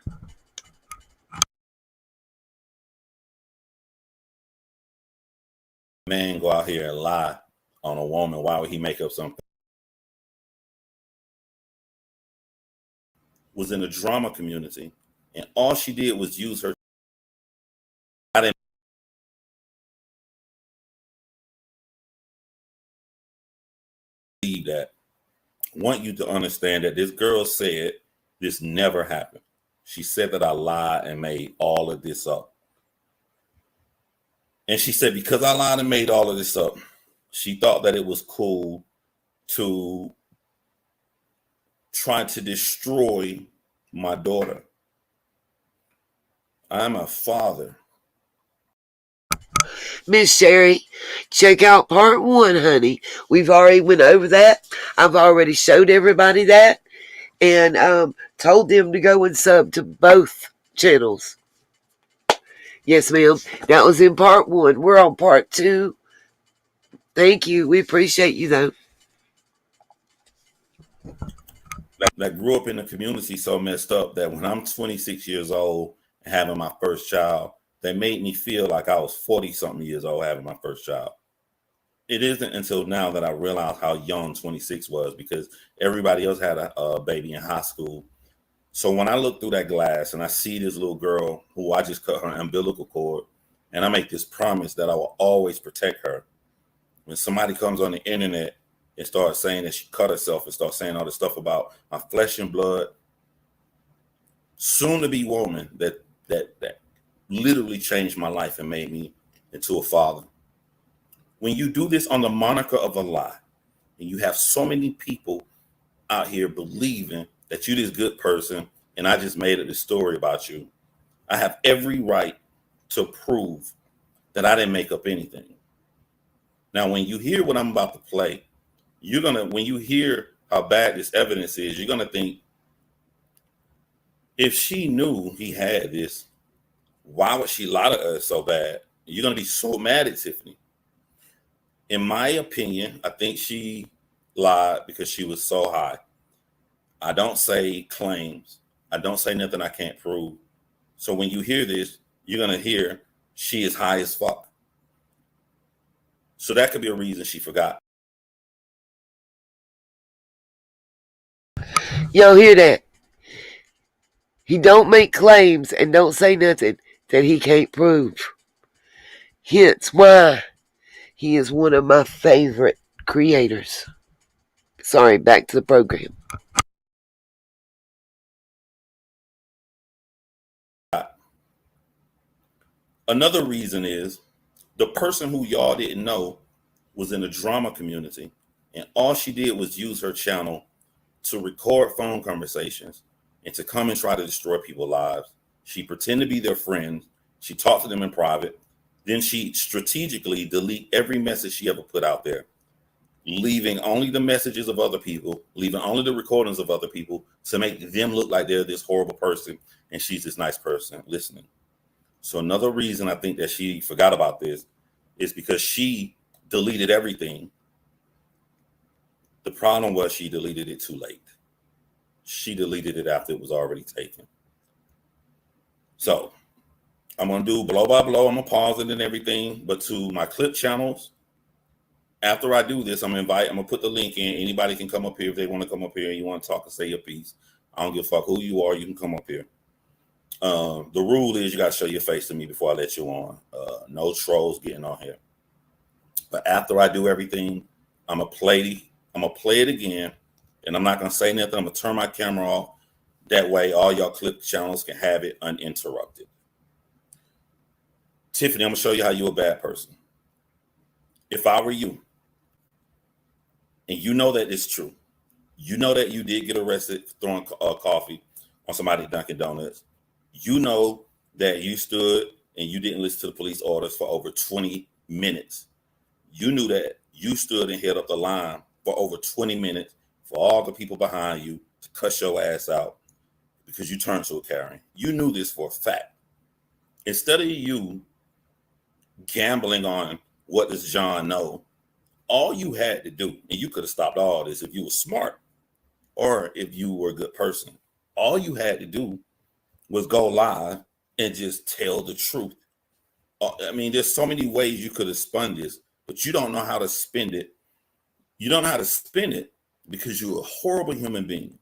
D: Man go out here and lie on a woman. Why would he make up something? Was in the drama community, and all she did was use her. I didn't believe that. want you to understand that this girl said this never happened. She said that I lied and made all of this up. And she said, because I lied and made all of this up, she thought that it was cool to try to destroy my daughter. I'm a father.
A: Miss Sherry, check out part 1, honey. We've already went over that. I've already showed everybody that and told them to go and sub to both channels. Yes, ma'am. That was in part 1. We're on part 2. Thank you. We appreciate you, though.
D: That grew up in the community so messed up that when I'm 26 years old and having my first child, they made me feel like I was 40-something years old having my first child. It isn't until now that I realized how young 26 was, because everybody else had a baby in high school. So when I look through that glass and I see this little girl who I just cut her umbilical cord, and I make this promise that I will always protect her, when somebody comes on the internet and starts saying that she cut herself and starts saying all this stuff about my flesh and blood, soon to be woman that literally changed my life and made me into a father. When you do this on the moniker of a lie, and you have so many people out here believing that you're this good person, and I just made up this story about you, I have every right to prove that I didn't make up anything. Now, when you hear what I'm about to play, when you hear how bad this evidence is, you're gonna think, if she knew he had this, why would she lie to us so bad? You're gonna be so mad at Tiffany. In my opinion, I think she lied because she was so high. I don't say claims. I don't say nothing I can't prove. So when you hear this, you're going to hear she is high as fuck. So that could be a reason she forgot.
A: Y'all hear that? He don't make claims and don't say nothing that he can't prove. Hence why he is one of my favorite creators. Sorry, back to the program.
D: Another reason is the person who y'all didn't know was in the drama community, and all she did was use her channel to record phone conversations and to come and try to destroy people's lives. She pretended to be their friend. She talked to them in private. Then she strategically delete every message she ever put out there, leaving only the messages of other people, leaving only the recordings of other people to make them look like they're this horrible person and she's this nice person listening. So another reason I think that she forgot about this is because she deleted everything. The problem was she deleted it too late. She deleted it after it was already taken. So I'm going to do blow by blow. I'm going to pause it and everything. But to my clip channels, after I do this, I'm going to put the link in. Anybody can come up here if they want to come up here and you want to talk and say your piece. I don't give a fuck who you are. You can come up here. The rule is you got to show your face to me before I let you on. No trolls getting on here. But after I do everything, I'm going to play it again. And I'm not going to say nothing. I'm going to turn my camera off. That way, all y'all clip channels can have it uninterrupted. Tiffany, I'm going to show you how you're a bad person. If I were you, and you know that it's true, you know that you did get arrested for throwing coffee on somebody's Dunkin' Donuts. You know that you stood and you didn't listen to the police orders for over 20 minutes. You knew that you stood and held up the line for over 20 minutes for all the people behind you to cuss your ass out because you turned to a Karen. You knew this for a fact. Instead of you gambling on what does John know, all you had to do, and you could have stopped all this if you were smart or if you were a good person, all you had to do was go live and just tell the truth. I mean, there's so many ways you could have spun this, but you don't know how to spin it. You don't know how to spin it because you're a horrible human being.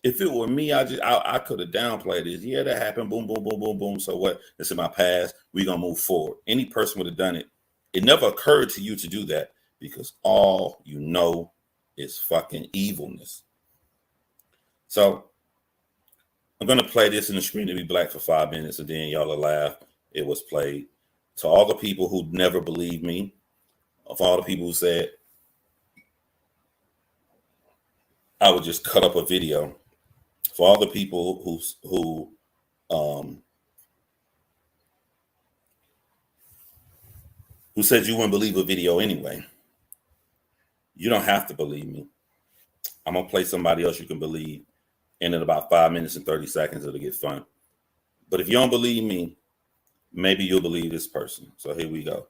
D: If it were me, I could have downplayed this. Yeah, that happened. Boom, boom, boom, boom, boom. So what? It's in my past. We're going to move forward. Any person would have done it. It never occurred to you to do that because all you know is fucking evilness. So I'm going to play this in the Screen to Be Black for 5 minutes, and then y'all will laugh. It was played. To all the people who never believed me, of all the people who said I would just cut up a video, for all the people who said you wouldn't believe a video anyway, you don't have to believe me. I'm going to play somebody else you can believe, and in about 5 minutes and 30 seconds, it'll get fun. But if you don't believe me, maybe you'll believe this person. So here we go.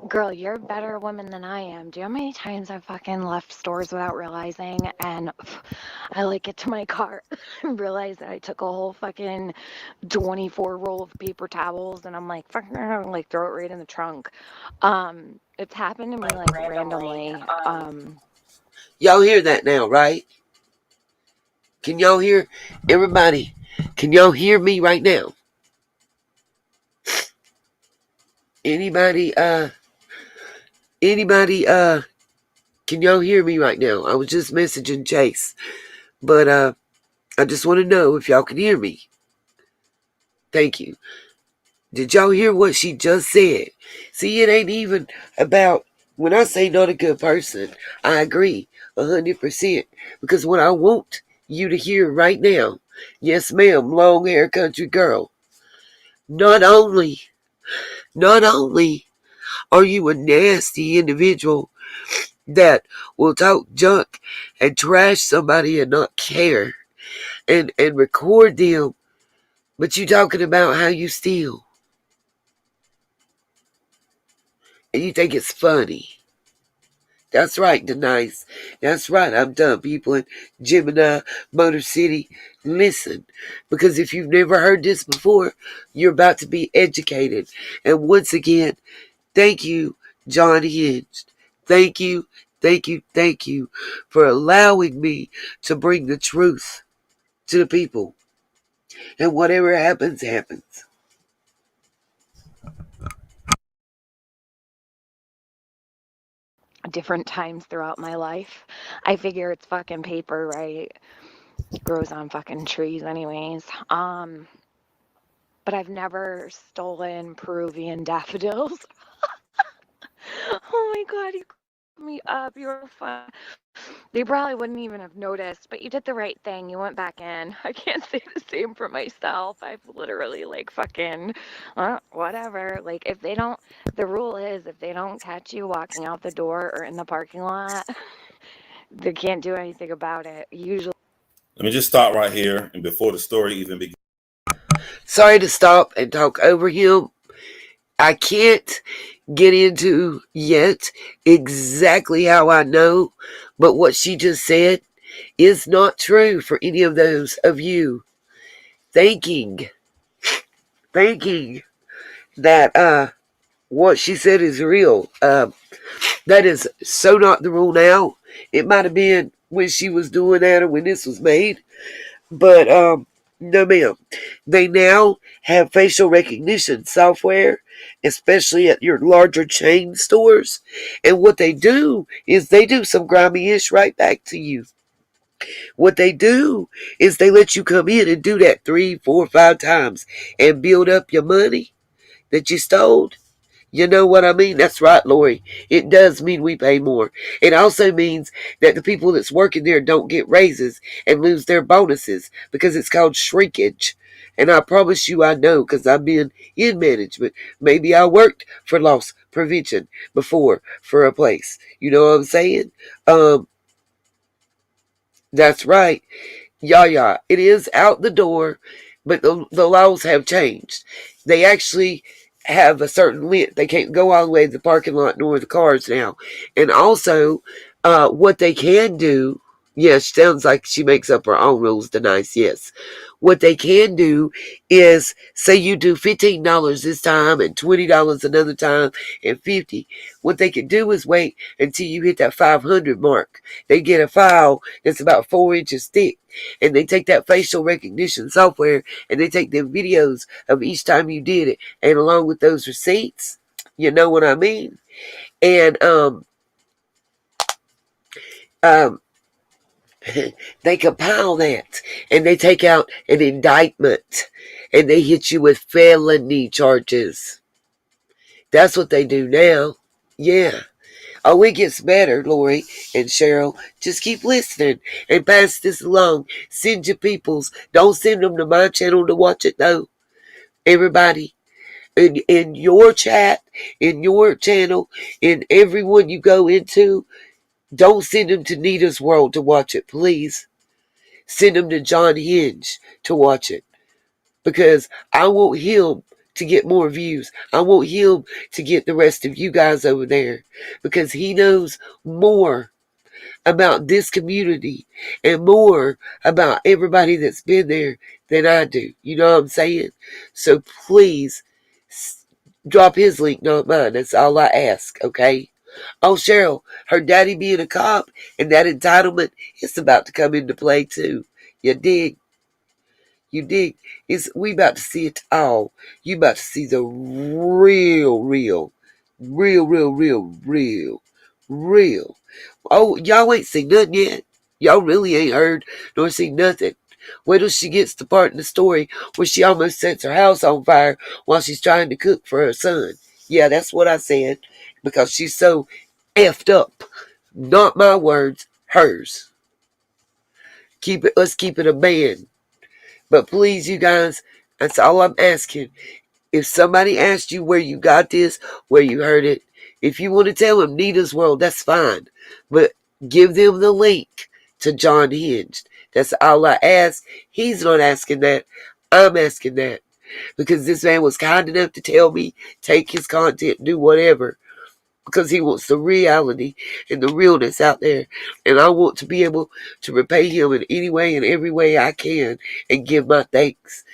E: Girl, you're a better woman than I am. Do you know how many times I've fucking left stores without realizing, and I like get to my car and realize that I took a whole fucking 24 roll of paper towels, and I'm like, fucking, like throw it right in the trunk. It's happened to me like randomly.
A: Y'all hear that now, right? Can y'all hear everybody? Can y'all hear me right now? Anybody, can y'all hear me right now? I was just messaging Chase, but I just want to know if y'all can hear me. Thank you. Did y'all hear what she just said? See, it ain't even about, when I say not a good person, I agree 100%, because what I want you to hear right now, yes ma'am, long hair country girl, not only are you a nasty individual that will talk junk and trash somebody and not care and record them, but you talking about how you steal and you think it's funny. That's right, Denise. That's right. I'm done, people in Gemini, Motor City. Listen, because if you've never heard this before, you're about to be educated. And once again, thank you, John Hinged. Thank you, thank you, thank you for allowing me to bring the truth to the people. And whatever happens, happens.
E: Different times throughout my life. I figure it's fucking paper, right? Grows on fucking trees anyways. But I've never stolen Peruvian daffodils. Oh my god, you cracked me up. You're fun. They probably wouldn't even have noticed, but you did the right thing. You went back in. I can't say the same for myself. I've literally like fucking whatever. Like if they don't, the rule is if they don't catch you walking out the door or in the parking lot, they can't do anything about it. Usually.
D: Let me just stop right here, and before the story even begins.
A: Sorry to stop and talk over him. I can't get into yet exactly how I know, but what she just said is not true for any of those of you thinking that what she said is real. That is so not the rule now. It might have been when she was doing that or when this was made, but no ma'am. They now have facial recognition software, especially at your larger chain stores, and what they do is they do some grimy-ish right back to you. What they do is they let you come in and do that 3, 4, 5 times and build up your money that you stole. You know what I mean? That's right, Lori. It does mean we pay more. It also means that the people that's working there don't get raises and lose their bonuses because it's called shrinkage. And I promise you I know because I've been in management. Maybe I worked for loss prevention before for a place. You know what I'm saying? That's right. Yeah. It is out the door, but the laws have changed. They actually have a certain length. They can't go all the way to the parking lot nor the cars now. And also, what they can do Yeah, she sounds like she makes up her own rules, Denise, yes. What they can do is, say you do $15 this time and $20 another time and $50. What they can do is wait until you hit that 500 mark. They get a file that's about 4 inches thick, and they take that facial recognition software and they take the videos of each time you did it, and along with those receipts, you know what I mean? And um they compile that and they take out an indictment and they hit you with felony charges. That's what they do now. Yeah. Oh, it gets better, Lori and Cheryl. Just keep listening and pass this along. Send your peoples. Don't send them to my channel to watch it, though. Everybody, in your chat, in your channel, in everyone you go into, don't send them to Nita's World to watch it, please. Send them to John Hinge to watch it, because I want him to get more views. I want him to get the rest of you guys over there, because he knows more about this community and more about everybody that's been there than I do. You know what I'm saying? So please drop his link, not mine. That's all I ask, okay? Oh, Cheryl, her daddy being a cop and that entitlement, it's about to come into play too. You dig? You dig? We about to see it all. You about to see the real. Oh, y'all ain't seen nothing yet. Y'all really ain't heard nor seen nothing. Wait till she gets the part in the story where she almost sets her house on fire while she's trying to cook for her son. Yeah, that's what I said, because she's so effed up. Not my words, hers. Let's keep it a man. But please, you guys, that's all I'm asking. If somebody asked you where you got this, where you heard it, if you want to tell them Nita's World, that's fine. But give them the link to John Hinged. That's all I ask. He's not asking that. I'm asking that. Because this man was kind enough to tell me, take his content, do whatever. Because he wants the reality and the realness out there. And I want to be able to repay him in any way and every way I can and give my thanks.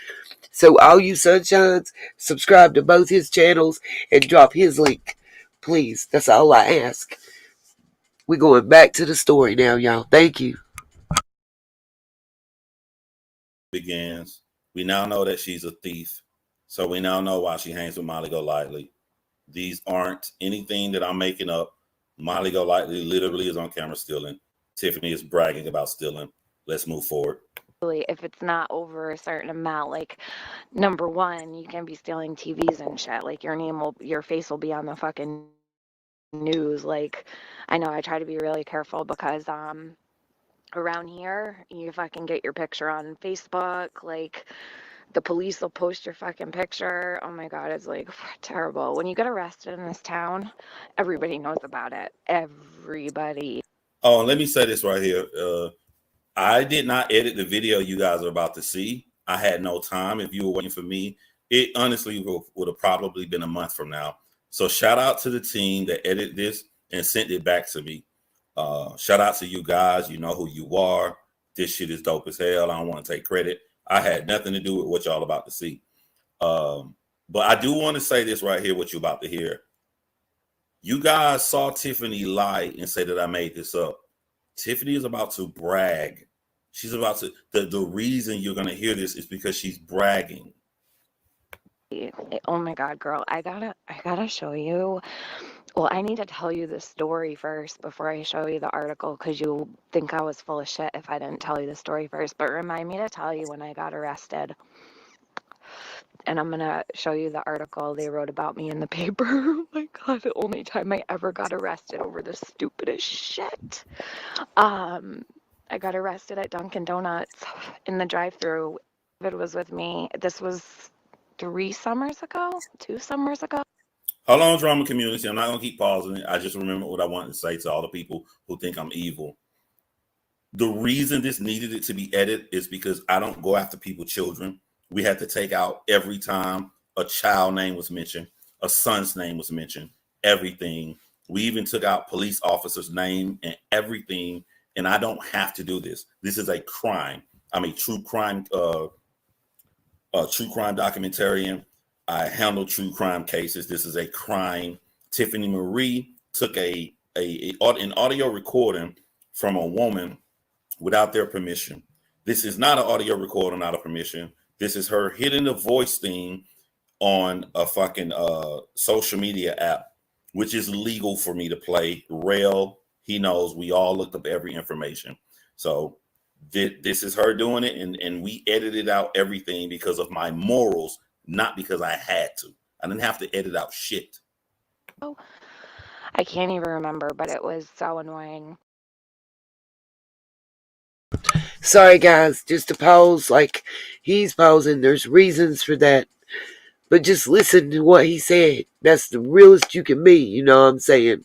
A: So all you sunshines, subscribe to both his channels and drop his link. Please, that's all I ask. We're going back to the story now, y'all. Thank you.
D: Begins. We now know that she's a thief. So we now know why she hangs with Molly Golightly. These aren't anything that I'm making up. Molly Golightly literally is on camera stealing. Tiffany is bragging about stealing. Let's move forward.
E: If it's not over a certain amount, like, number one, you can be stealing TVs and shit. Like, your face will be on the fucking news. Like, I know I try to be really careful because around here you fucking get your picture on Facebook. Like, the police will post your fucking picture. Oh my god, it's like terrible. When you get arrested in this town, everybody knows about it. Everybody.
D: Oh, and let me say this right here. I did not edit the video you guys are about to see. I had no time. If you were waiting for me, it honestly would have probably been a month from now. So shout out to the team that edited this and sent it back to me. Shout out to you guys. You know who you are. This shit is dope as hell. I don't want to take credit. I had nothing to do with what y'all about to see. But I do want to say this right here, what you're about to hear. You guys saw Tiffany lie and say that I made this up. Tiffany is about to brag. She's about to, the reason you're going to hear this is because she's bragging.
E: Oh my god, girl, I gotta show you. Well, I need to tell you the story first before I show you the article, because you'll think I was full of shit if I didn't tell you the story first. But remind me to tell you when I got arrested. And I'm gonna show you the article they wrote about me in the paper. Oh my god, the only time I ever got arrested over the stupidest shit. I got arrested at Dunkin' Donuts in the drive-thru. David was with me. This was 2 summers ago.
D: Hold on, drama community. I'm not going to keep pausing it. I just remember what I wanted to say to all the people who think I'm evil. The reason this needed it to be edited is because I don't go after people's children. We had to take out every time a child name was mentioned, a son's name was mentioned, everything. We even took out police officer's name and everything. and I don't have to do this. This is a crime. I'm a true crime documentarian. I handle true crime cases. This is a crime. Tiffany Marie took an audio recording from a woman without their permission. This is not an audio recording without a permission. This is her hitting the voice thing on a fucking social media app, which is legal for me to play. Rail, he knows. We all looked up every information. So this is her doing it, and we edited out everything because of my morals, not because I had to. I didn't have to edit out shit.
E: Oh, I can't even remember, but it was so annoying.
A: Sorry, guys, just to pause like he's pausing. There's reasons for that. But just listen to what he said. That's the realest you can be, you know what I'm saying?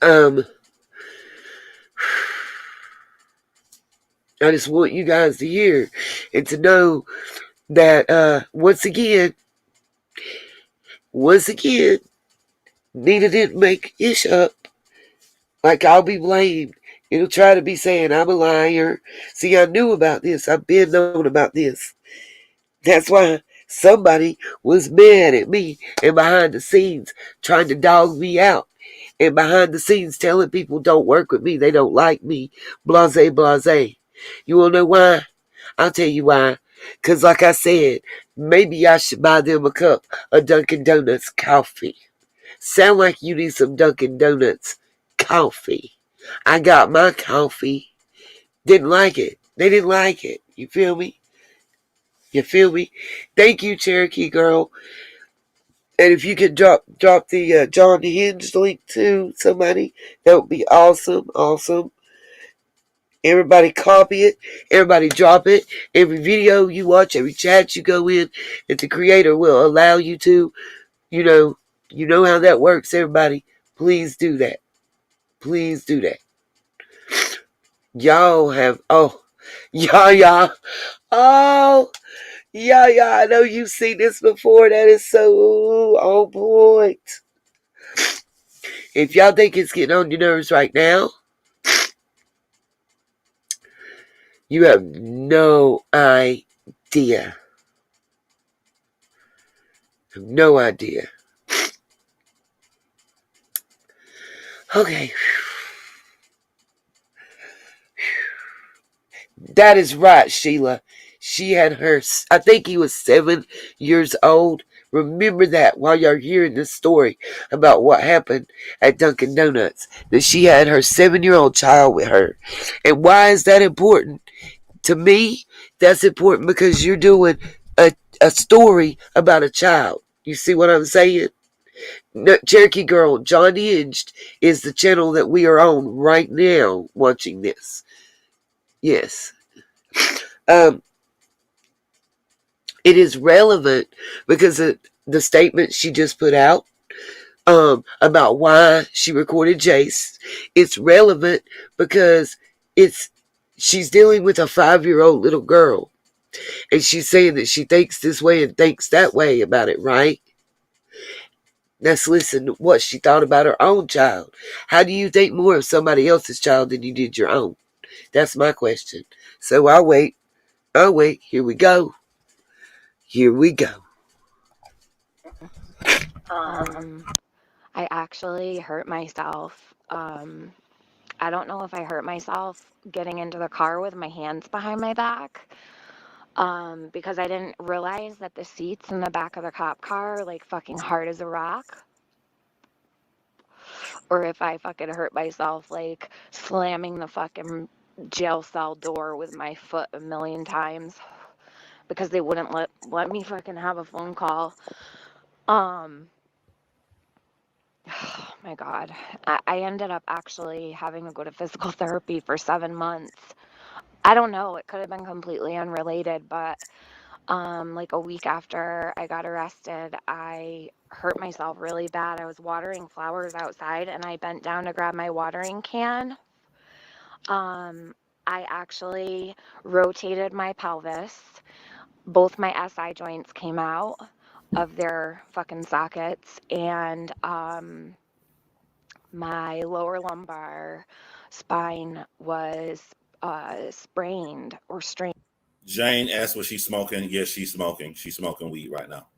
A: I just want you guys to hear and to know that once again, Nina didn't make Ish up. Like, I'll be blamed. It'll try to be saying I'm a liar. See, I knew about this. I've been known about this. That's why somebody was mad at me and behind the scenes trying to dog me out. And behind the scenes telling people don't work with me. They don't like me. Blase, blase. You want to know why? I'll tell you why. Because like I said, maybe I should buy them a cup of Dunkin' Donuts coffee. Sound like you need some Dunkin' Donuts coffee. I got my coffee. Didn't like it. They didn't like it. You feel me? You feel me? Thank you, Cherokee girl. And if you could drop the John Hinge link to somebody, that would be awesome. Awesome. Everybody copy it. Everybody drop it. Every video you watch, every chat you go in, that the creator will allow you to, you know how that works, everybody. Please do that. Please do that. Y'all have, yeah. Oh, yeah, I know you've seen this before. That is so on point. If y'all think it's getting on your nerves right now, you have no idea. No idea. Okay. That is right, Sheila. She had her, I think he was 7 years old. Remember that while you're hearing this story about what happened at Dunkin' Donuts. That she had her 7-year-old child with her. And why is that important? To me, that's important because you're doing a story about a child. You see what I'm saying? No, Cherokee Girl, John Hinged is the channel that we are on right now watching this. Yes. It is relevant because of the statement she just put out about why she recorded Jace. It's relevant because she's dealing with a 5-year-old little girl. And she's saying that she thinks this way and thinks that way about it, right? Let's listen to what she thought about her own child. How do you think more of somebody else's child than you did your own? That's my question. So I'll wait. Here we go.
E: I actually hurt myself. I don't know if I hurt myself getting into the car with my hands behind my back. Because I didn't realize that the seats in the back of the cop car are like fucking hard as a rock. Or if I fucking hurt myself like slamming the fucking jail cell door with my foot a million times because they wouldn't let me fucking have a phone call. Oh my God. I ended up actually having to go to physical therapy for 7 months. I don't know. It could have been completely unrelated, but like a week after I got arrested, I hurt myself really bad. I was watering flowers outside and I bent down to grab my watering can. I actually rotated my pelvis. Both my SI joints came out of their fucking sockets, and my lower lumbar spine was sprained or strained.
D: Jane asked what she's smoking. Yes, she's smoking. She's smoking weed right now.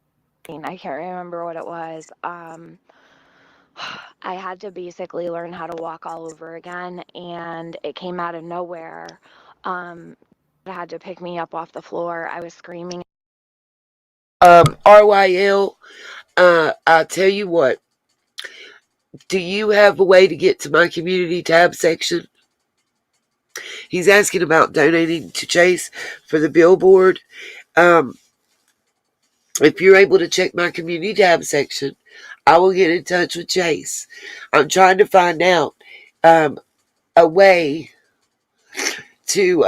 E: I can't remember what it was. I had to basically learn how to walk all over again, and it came out of nowhere. Had to pick me up off the floor. I was screaming.
A: RYL, I'll tell you what. Do you have a way to get to my community tab section? He's asking about donating to Chase for the billboard. If you're able to check my community tab section, I will get in touch with Chase. I'm trying to find out a way to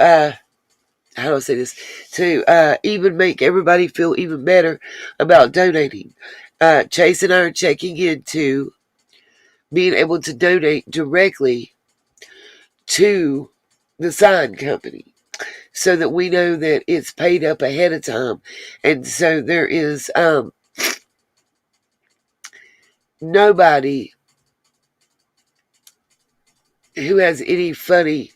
A: how do I say this, to even make everybody feel even better about donating. Chase and I are checking into being able to donate directly to the sign company so that we know that it's paid up ahead of time, and so there is nobody who has any funny.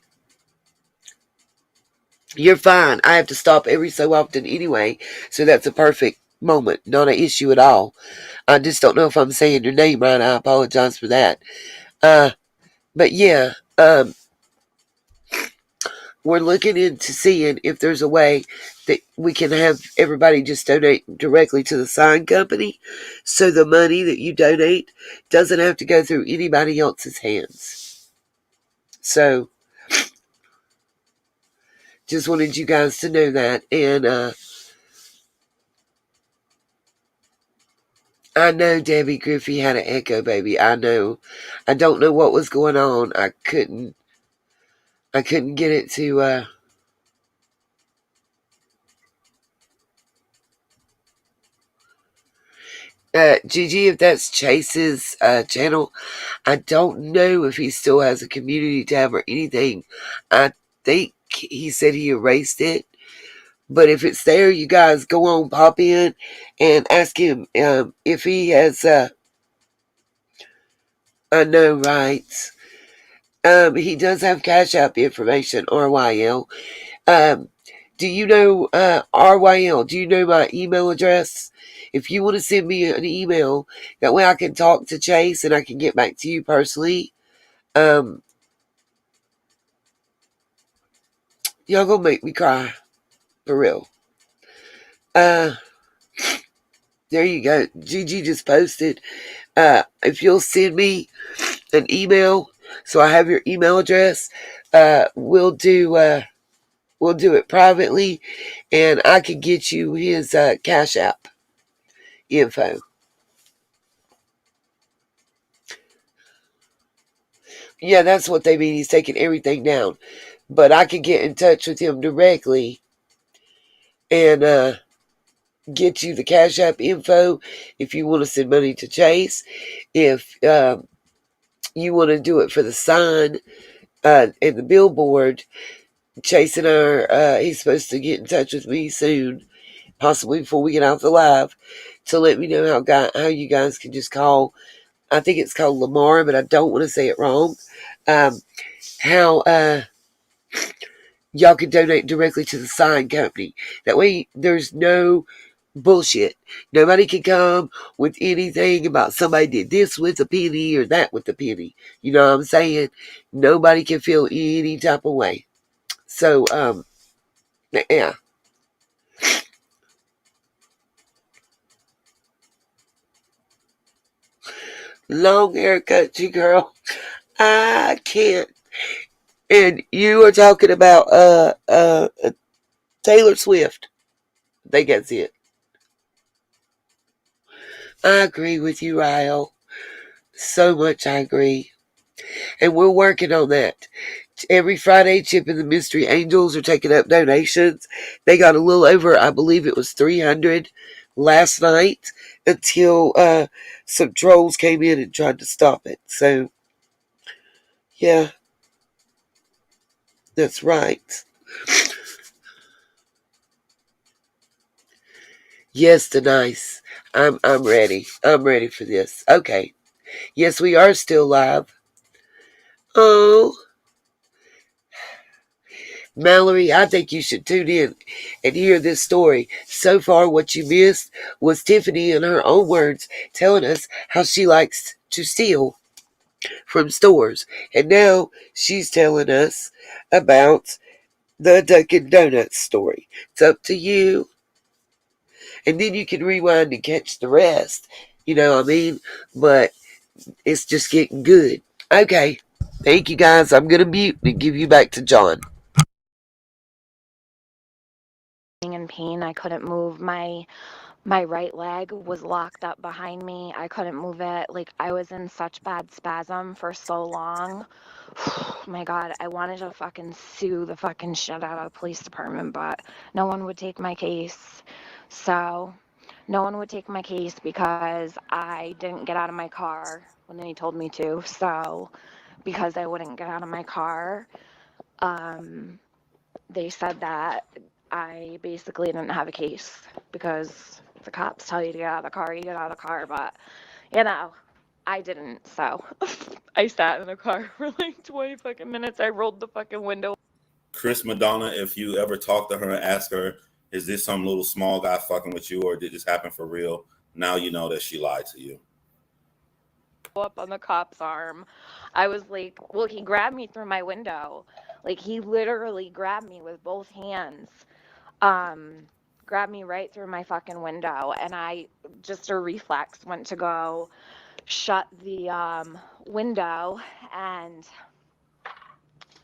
A: You're fine. I have to stop every so often anyway, so that's a perfect moment, not an issue at all. I just don't know if I'm saying your name right. I apologize for that. But yeah, we're looking into seeing if there's a way that we can have everybody just donate directly to the sign company, so the money that you donate doesn't have to go through anybody else's hands. So just wanted you guys to know that. And I know Debbie Griffey had an echo, baby. I know. I don't know what was going on. I couldn't get it to Gigi, if that's Chase's channel, I don't know if he still has a community tab or anything. I think he said he erased it. But if it's there, you guys go on, pop in, and ask him if he has. I know, right? He does have Cash App information, RYL. Do you know, RYL, do you know my email address? If you want to send me an email, that way I can talk to Chase and I can get back to you personally. Y'all gonna make me cry. For real. There you go. Gigi just posted. If you'll send me an email, so I have your email address, we'll do it privately, and I can get you his Cash App info. Yeah, that's what they mean. He's taking everything down. But I can get in touch with him directly and get you the Cash App info if you want to send money to Chase. If you want to do it for the sign and the billboard, Chase and he's supposed to get in touch with me soon, possibly before we get out the live, to let me know how you guys can just call. I think it's called Lamar, but I don't want to say it wrong. How y'all can donate directly to the sign company. That way there's no bullshit. Nobody can come with anything about somebody did this with a penny or that with a penny. You know what I'm saying? Nobody can feel any type of way. So, yeah. Long haircut, you girl. I can't. And you are talking about Taylor Swift. I think that's it. I agree with you, Ryle. So much I agree. And we're working on that. Every Friday, Chip and the Mystery Angels are taking up donations. They got a little over, I believe it was 300 last night, until some trolls came in and tried to stop it. So, yeah, that's right. Yes, Denise. I'm ready. I'm ready for this. Okay. Yes, we are still live. Oh, Mallory, I think you should tune in and hear this story. So far, what you missed was Tiffany, in her own words, telling us how she likes to steal from stores. And now she's telling us about the Dunkin' Donuts story. It's up to you. And then you can rewind and catch the rest. You know what I mean? But it's just getting good. Okay. Thank you guys. I'm going to mute and give you back to John.
E: In pain. I couldn't move. My right leg was locked up behind me. I couldn't move it. Like, I was in such bad spasm for so long. My God, I wanted to fucking sue the fucking shit out of the police department, but no one would take my case. So, no one would take my case because I didn't get out of my car when they told me to. So, because I wouldn't get out of my car, they said that I basically didn't have a case because the cops tell you to get out of the car, you get out of the car, but I didn't. So I sat in the car for like 20 fucking minutes. I rolled the fucking window
D: Chris Madonna, if you ever talk to her and ask her, is this some little small guy fucking with you or did this happen for real? Now you know that she lied to you.
E: up on the cop's arm. I was like, well, he grabbed me through my window. Like, he literally grabbed me with both hands. Grabbed me right through my fucking window, and I just a reflex went to go shut the window, and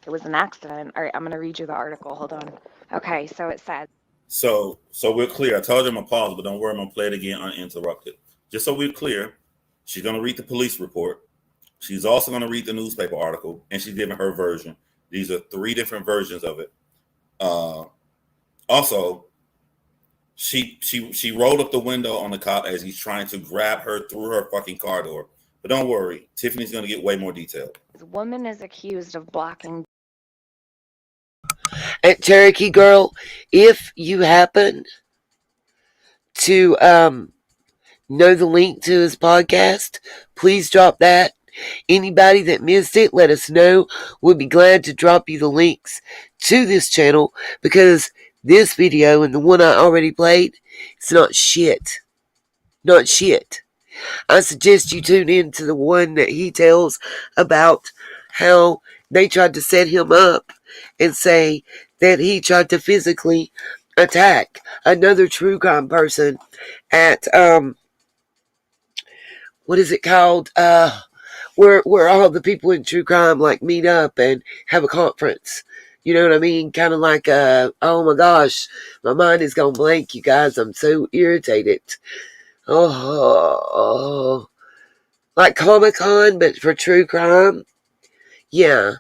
E: it was an accident. All right, I'm gonna read you the article. Hold on. Okay, so it says.
D: So we're clear. I told you I'm gonna pause, but don't worry, I'm gonna play it again uninterrupted. Just so we're clear, she's gonna read the police report. She's also gonna read the newspaper article, and she's giving her version. These are 3 different versions of it. Also, she rolled up the window on the cop as he's trying to grab her through her fucking car door. But don't worry, Tiffany's gonna get way more detailed.
E: The woman is accused of blocking.
A: At Cherokee Girl, if you happen to know the link to his podcast, please drop that. Anybody that missed it, let us know. We'll be glad to drop you the links to this channel because this video and the one I already played, it's not shit. Not shit. I suggest you tune in to the one that he tells about how they tried to set him up and say that he tried to physically attack another true crime person at what is it called? Where all the people in true crime like meet up and have a conference. You know what I mean? Kind of like oh my gosh, my mind is gonna blank, you guys. I'm so irritated. Oh, like Comic-Con, but for true crime. Yeah,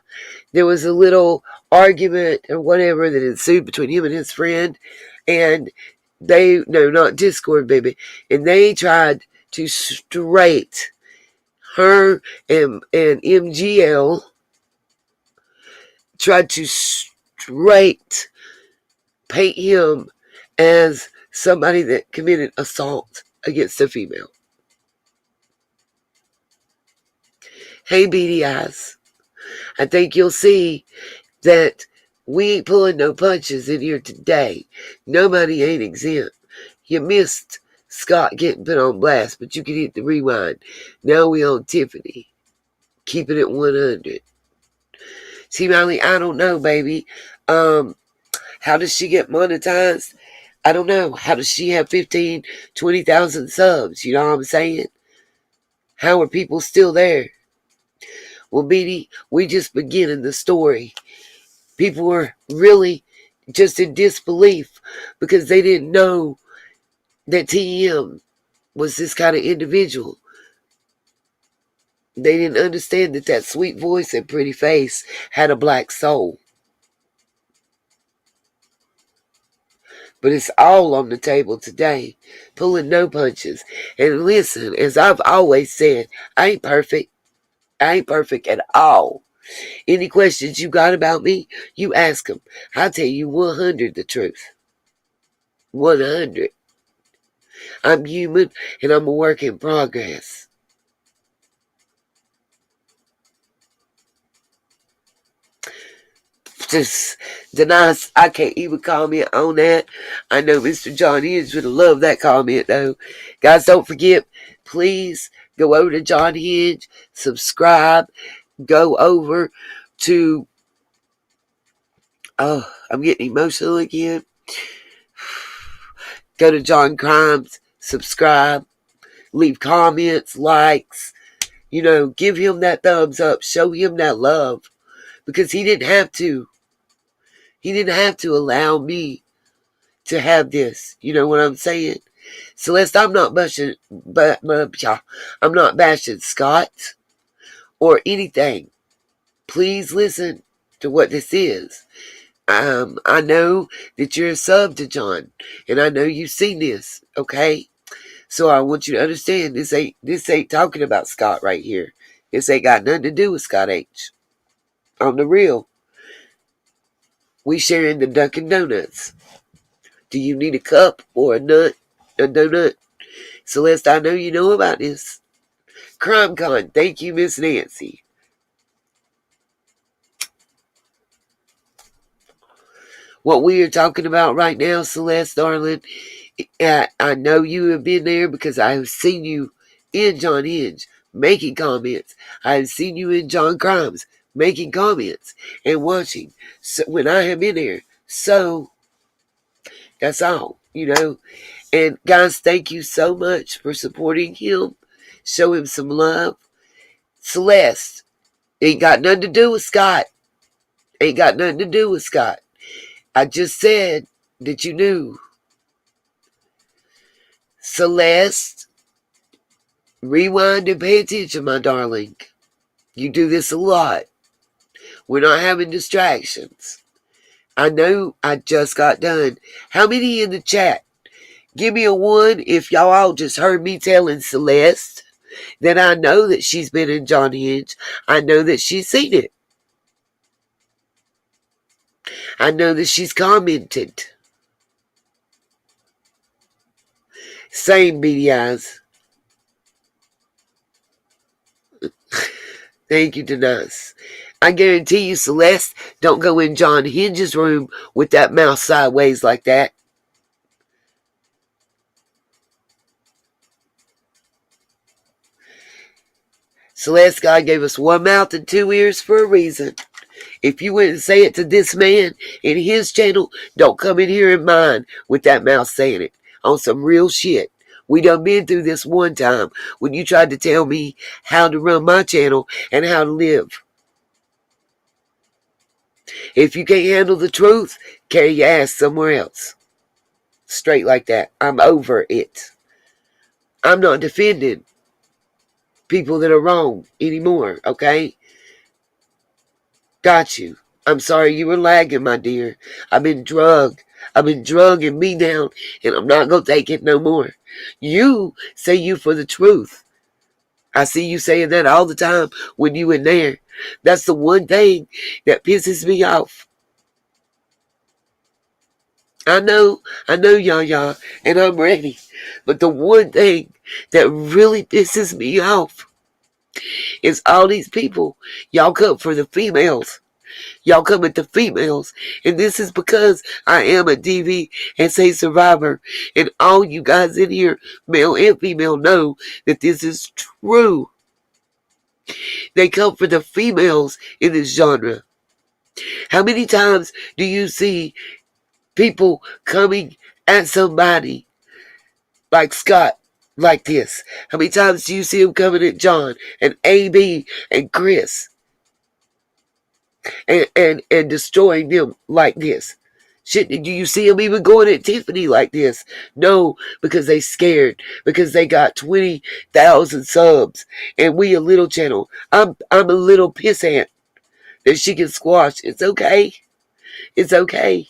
A: there was a little argument or whatever that ensued between him and his friend, and not Discord, baby, and they tried to straight her and MGL tried to straight paint him as somebody that committed assault against a female. Hey, beady eyes, I think you'll see that we ain't pulling no punches in here today. Nobody ain't exempt. You missed Scott getting put on blast, but you can hit the rewind. Now we on Tiffany, keeping it 100. See, Miley, I don't know, baby. How does she get monetized? I don't know. How does she have 15, 20,000 subs? You know what I'm saying? How are people still there? Well, Beatty, we just beginning the story. People were really just in disbelief because they didn't know that TM was this kind of individual. They didn't understand that that sweet voice and pretty face had a black soul. But it's all on the table today, pulling no punches. And listen, as I've always said, I ain't perfect. I ain't perfect at all. Any questions you got about me, you ask them. I'll tell you 100 the truth. 100. I'm human and I'm a work in progress. Just Denise, I can't even comment on that. I know Mr. John Hinge would love that comment though. Guys, don't forget, please go over to John Hinge, subscribe, go over to I'm getting emotional again. Go to John Crimes, subscribe, leave comments, likes, give him that thumbs up, show him that love. Because he didn't have to. He didn't have to allow me to have this. You know what I'm saying? Celeste, I'm not bashing, I'm not bashing Scott or anything. Please listen to what this is. I know that you're a sub to John, and I know you've seen this, okay? So I want you to understand this ain't talking about Scott right here. This ain't got nothing to do with Scott H. On the real, we sharing the Dunkin' Donuts. Do you need a cup or a donut? Celeste, I know you know about this. CrimeCon, thank you, Miss Nancy. What we are talking about right now, Celeste, darling, I know you have been there because I have seen you in John Hinge making comments. I have seen you in John Crimes making comments and watching when I have been there. So, that's all, And guys, thank you so much for supporting him. Show him some love. Celeste, ain't got nothing to do with Scott. Ain't got nothing to do with Scott. I just said that you knew. Celeste, rewind and pay attention, my darling. You do this a lot. We're not having distractions. I know I just got done. How many in the chat? Give me a 1 if y'all all just heard me telling Celeste that I know that she's been in John Hinge. I know that she's seen it. I know that she's commented. Same, beady eyes. Thank you, Denise. I guarantee you, Celeste, don't go in John Hinge's room with that mouth sideways like that. Celeste, God gave us one mouth and 2 ears for a reason. If you wouldn't say it to this man in his channel, don't come in here in mine with that mouth saying it. On some real shit. We done been through this one time when you tried to tell me how to run my channel and how to live. If you can't handle the truth, carry your ass somewhere else. Straight like that. I'm over it. I'm not defending people that are wrong anymore, okay? Got you. I'm sorry you were lagging, my dear. I've been drugged. I've been drugging me down, and I'm not going to take it no more. You say you for the truth. I see you saying that all the time when you in there. That's the one thing that pisses me off. I know, y'all, and I'm ready. But the one thing that really pisses me off is all these people. Y'all come for the females. Y'all come at the females. And this is because I am a DVSA survivor. And all you guys in here, male and female, know that this is true. They come for the females in this genre. How many times do you see people coming at somebody like Scott like this? How many times do you see him coming at John and AB and Chris and destroying them like this? Shit, do you see them even going at Tiffany like this? No, because they scared. Because they got 20,000 subs. And we a little channel. I'm a little pissant that she can squash. It's okay. It's okay.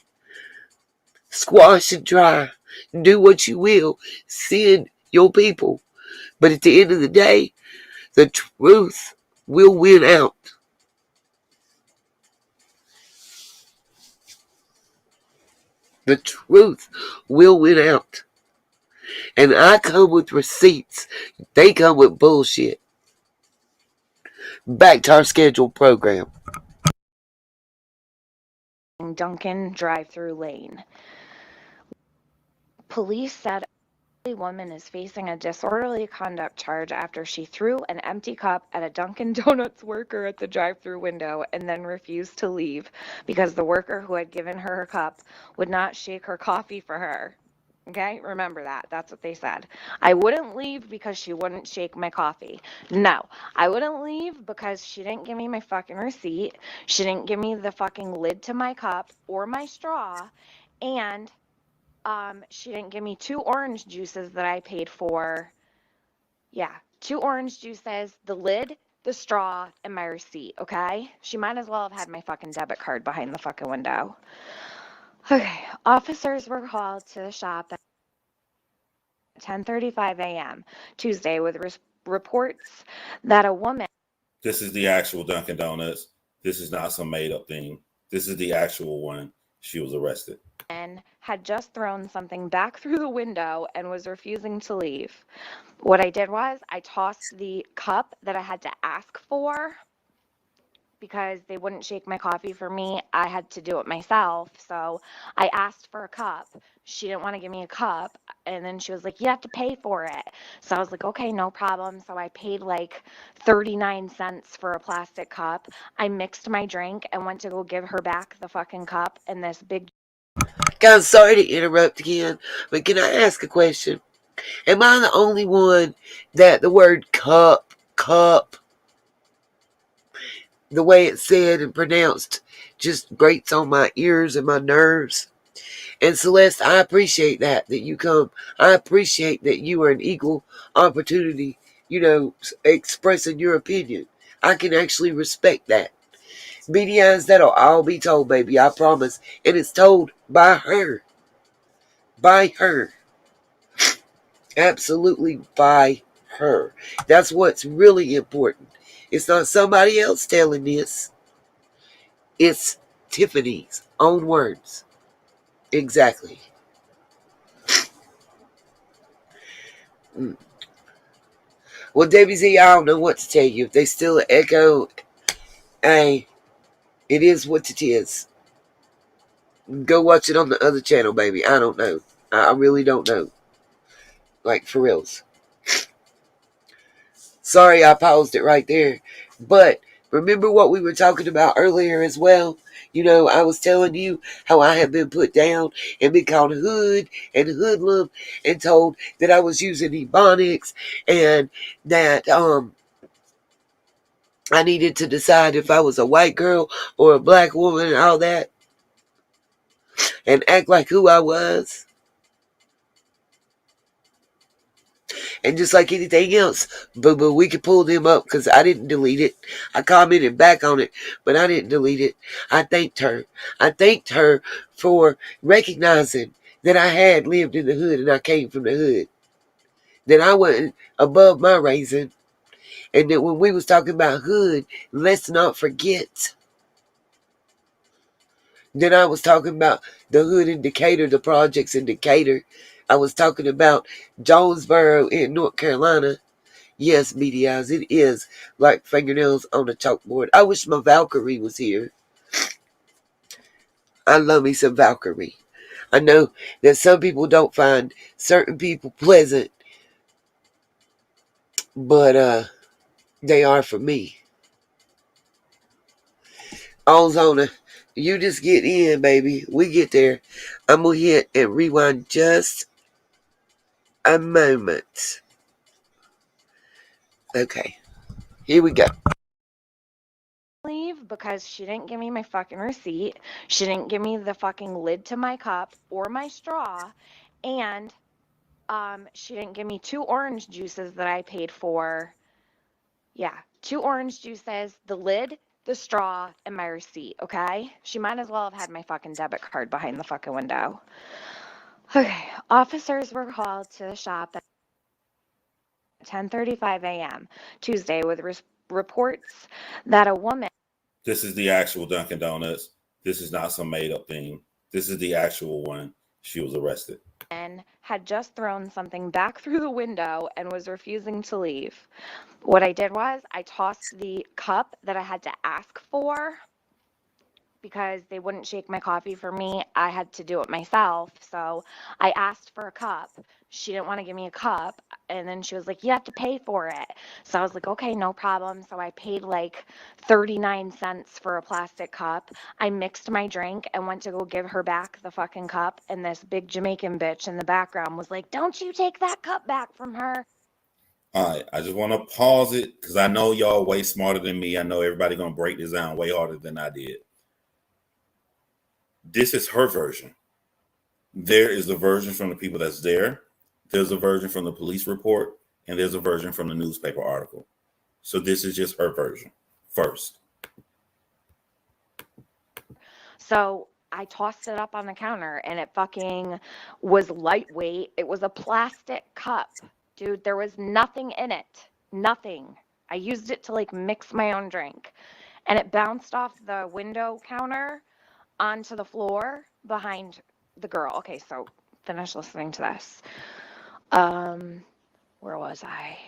A: Squash and try. Do what you will. Send your people. But at the end of the day, the truth will win out. The truth will win out. And I come with receipts. They come with bullshit. Back to our scheduled program.
E: along Duncan drive-through lane. Police said a woman is facing a disorderly conduct charge after she threw an empty cup at a Dunkin' Donuts worker at the drive-through window and then refused to leave because the worker who had given her her cup would not shake her coffee for her. Okay, remember that. That's what they said. I wouldn't leave because she wouldn't shake my coffee. No, I wouldn't leave because she didn't give me my fucking receipt. She didn't give me the fucking lid to my cup or my straw. And she didn't give me 2 orange juices that I paid for. Yeah, 2 orange juices, the lid, the straw, and my receipt, okay? She might as well have had my fucking debit card behind the fucking window. Okay, officers were called to the shop at 10:35 a.m. Tuesday with reports that a woman.
D: This is the actual Dunkin' Donuts. This is not some made up thing. This is the actual one. She was arrested.
E: Had just thrown something back through the window and was refusing to leave. What I did was I tossed the cup that I had to ask for because they wouldn't shake my coffee for me. I had to do it myself. So I asked for a cup. She didn't want to give me a cup. And then she was like, you have to pay for it. So I was like, okay, no problem. So I paid like 39 cents for a plastic cup. I mixed my drink and went to go give her back the fucking cup. And this big.
A: Guys, sorry to interrupt again, but can I ask a question? Am I the only one that the word cup, the way it's said and pronounced, just grates on my ears and my nerves? And Celeste, I appreciate that you come. I appreciate that you are an equal opportunity, expressing your opinion. I can actually respect that. Beady eyes, that'll all be told, baby, I promise. And it's told by her. By her. Absolutely by her. That's what's really important. It's not somebody else telling this. It's Tiffany's own words. Exactly. Mm. Well, Debbie Z, I don't know what to tell you. If they still echo, hey, it is what it is. Go watch it on the other channel, baby. I don't know. I really don't know. Like, for reals. Sorry, I paused it right there. But remember what we were talking about earlier as well? I was telling you how I have been put down and been called hood and hoodlum and told that I was using ebonics and that I needed to decide if I was a white girl or a black woman and all that and act like who I was. And just like anything else, but we could pull them up because I didn't delete it. I commented back on it, but I didn't delete it. I thanked her. I thanked her for recognizing that I had lived in the hood and I came from the hood. That I wasn't above my raising. And that when we was talking about hood, let's not forget that I was talking about the hood in Decatur, the projects in Decatur. I was talking about Jonesboro in North Carolina. Yes, Beady Eyes, it is like fingernails on a chalkboard. I wish my Valkyrie was here. I love me some Valkyrie. I know that some people don't find certain people pleasant, but they are for me. Ozona, you just get in, baby. We get there. I'm going to hit and rewind just a moment. Okay, here we go.
E: Leave because she didn't give me my fucking receipt. She didn't give me the fucking lid to my cup or my straw. And she didn't give me 2 orange juices that I paid for. Yeah, 2 orange juices, the lid, the straw, and my receipt, okay? She might as well have had my fucking debit card behind the fucking window. Okay, officers were called to the shop at 10:35 a.m. Tuesday with reports that a woman.
D: This is the actual Dunkin' Donuts. This is not some made up thing. This is the actual one. She was arrested.
E: Had just thrown something back through the window and was refusing to leave. What I did was I tossed the cup that I had to ask for because they wouldn't shake my coffee for me. I had to do it myself. So I asked for a cup. She didn't want to give me a cup. And then she was like, you have to pay for it. So I was like, okay, no problem. So I paid like 39 cents for a plastic cup. I mixed my drink and went to go give her back the fucking cup. And this big Jamaican bitch in the background was like, don't you take that cup back from her.
D: All right, I just want to pause it because I know y'all way smarter than me. I know everybody going to break this down way harder than I did. This is her version. There is a version from the people that's there. There's a version from the police report, and there's a version from the newspaper article. So this is just her version first.
E: So I tossed it up on the counter and it fucking was lightweight. It was a plastic cup. Dude, there was nothing in it. Nothing. I used it to like mix my own drink. And it bounced off the window counter onto the floor behind the girl. Okay, so finish listening to this. Where was I?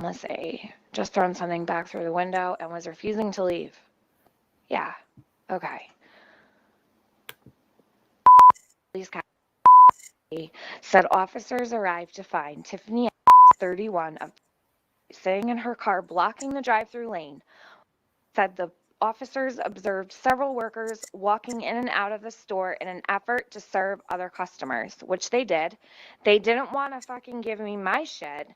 E: Let's see. Just thrown something back through the window and was refusing to leave. Yeah. Okay. Police said officers arrived to find Tiffany 31 of sitting in her car blocking the drive-through lane. Said the officers observed several workers walking in and out of the store in an effort to serve other customers, which they did. They didn't want to fucking give me my shit,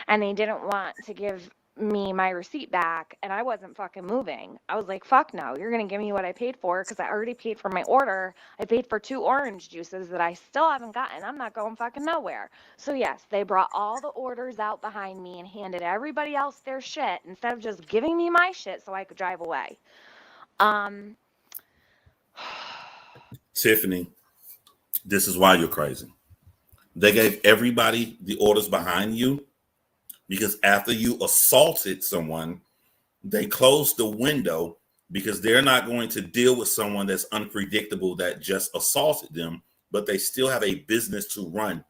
E: and they didn't want to give me my receipt back, and I wasn't fucking moving. I was like, fuck no, you're gonna give me what I paid for, because I already paid for my order. I paid for 2 orange juices that I still haven't gotten. I'm not going fucking nowhere. So yes, they brought all the orders out behind me and handed everybody else their shit instead of just giving me my shit so I could drive away.
D: Tiffany, this is why you're crazy. They gave everybody the orders behind you because after you assaulted someone, they closed the window because they're not going to deal with someone that's unpredictable that just assaulted them, but they still have a business to run.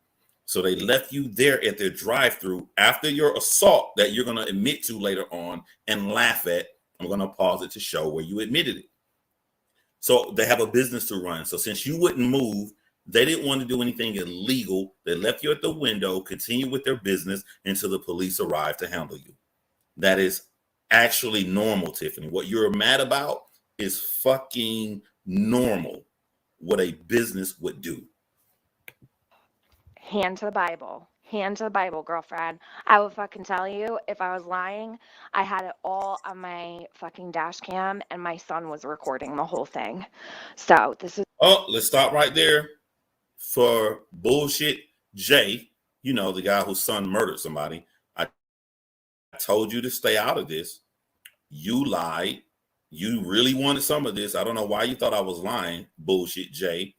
D: So they left you there at their drive-through after your assault that you're going to admit to later on and laugh at. I'm going to pause it to show where you admitted it. So they have a business to run. So since you wouldn't move, they didn't want to do anything illegal. They left you at the window, continue with their business until the police arrived to handle you. That is actually normal, Tiffany. What you're mad about is fucking normal. What a business would do.
E: Hand to the Bible. Hand to the Bible, girlfriend. I would fucking tell you if I was lying. I had it all on my fucking dash cam and my son was recording the whole thing. So this is.
D: Oh, let's stop right there for bullshit Jay, you know, the guy whose son murdered somebody. I told you to stay out of this. You lied. You really wanted some of this. I don't know why you thought I was lying. Bullshit Jay.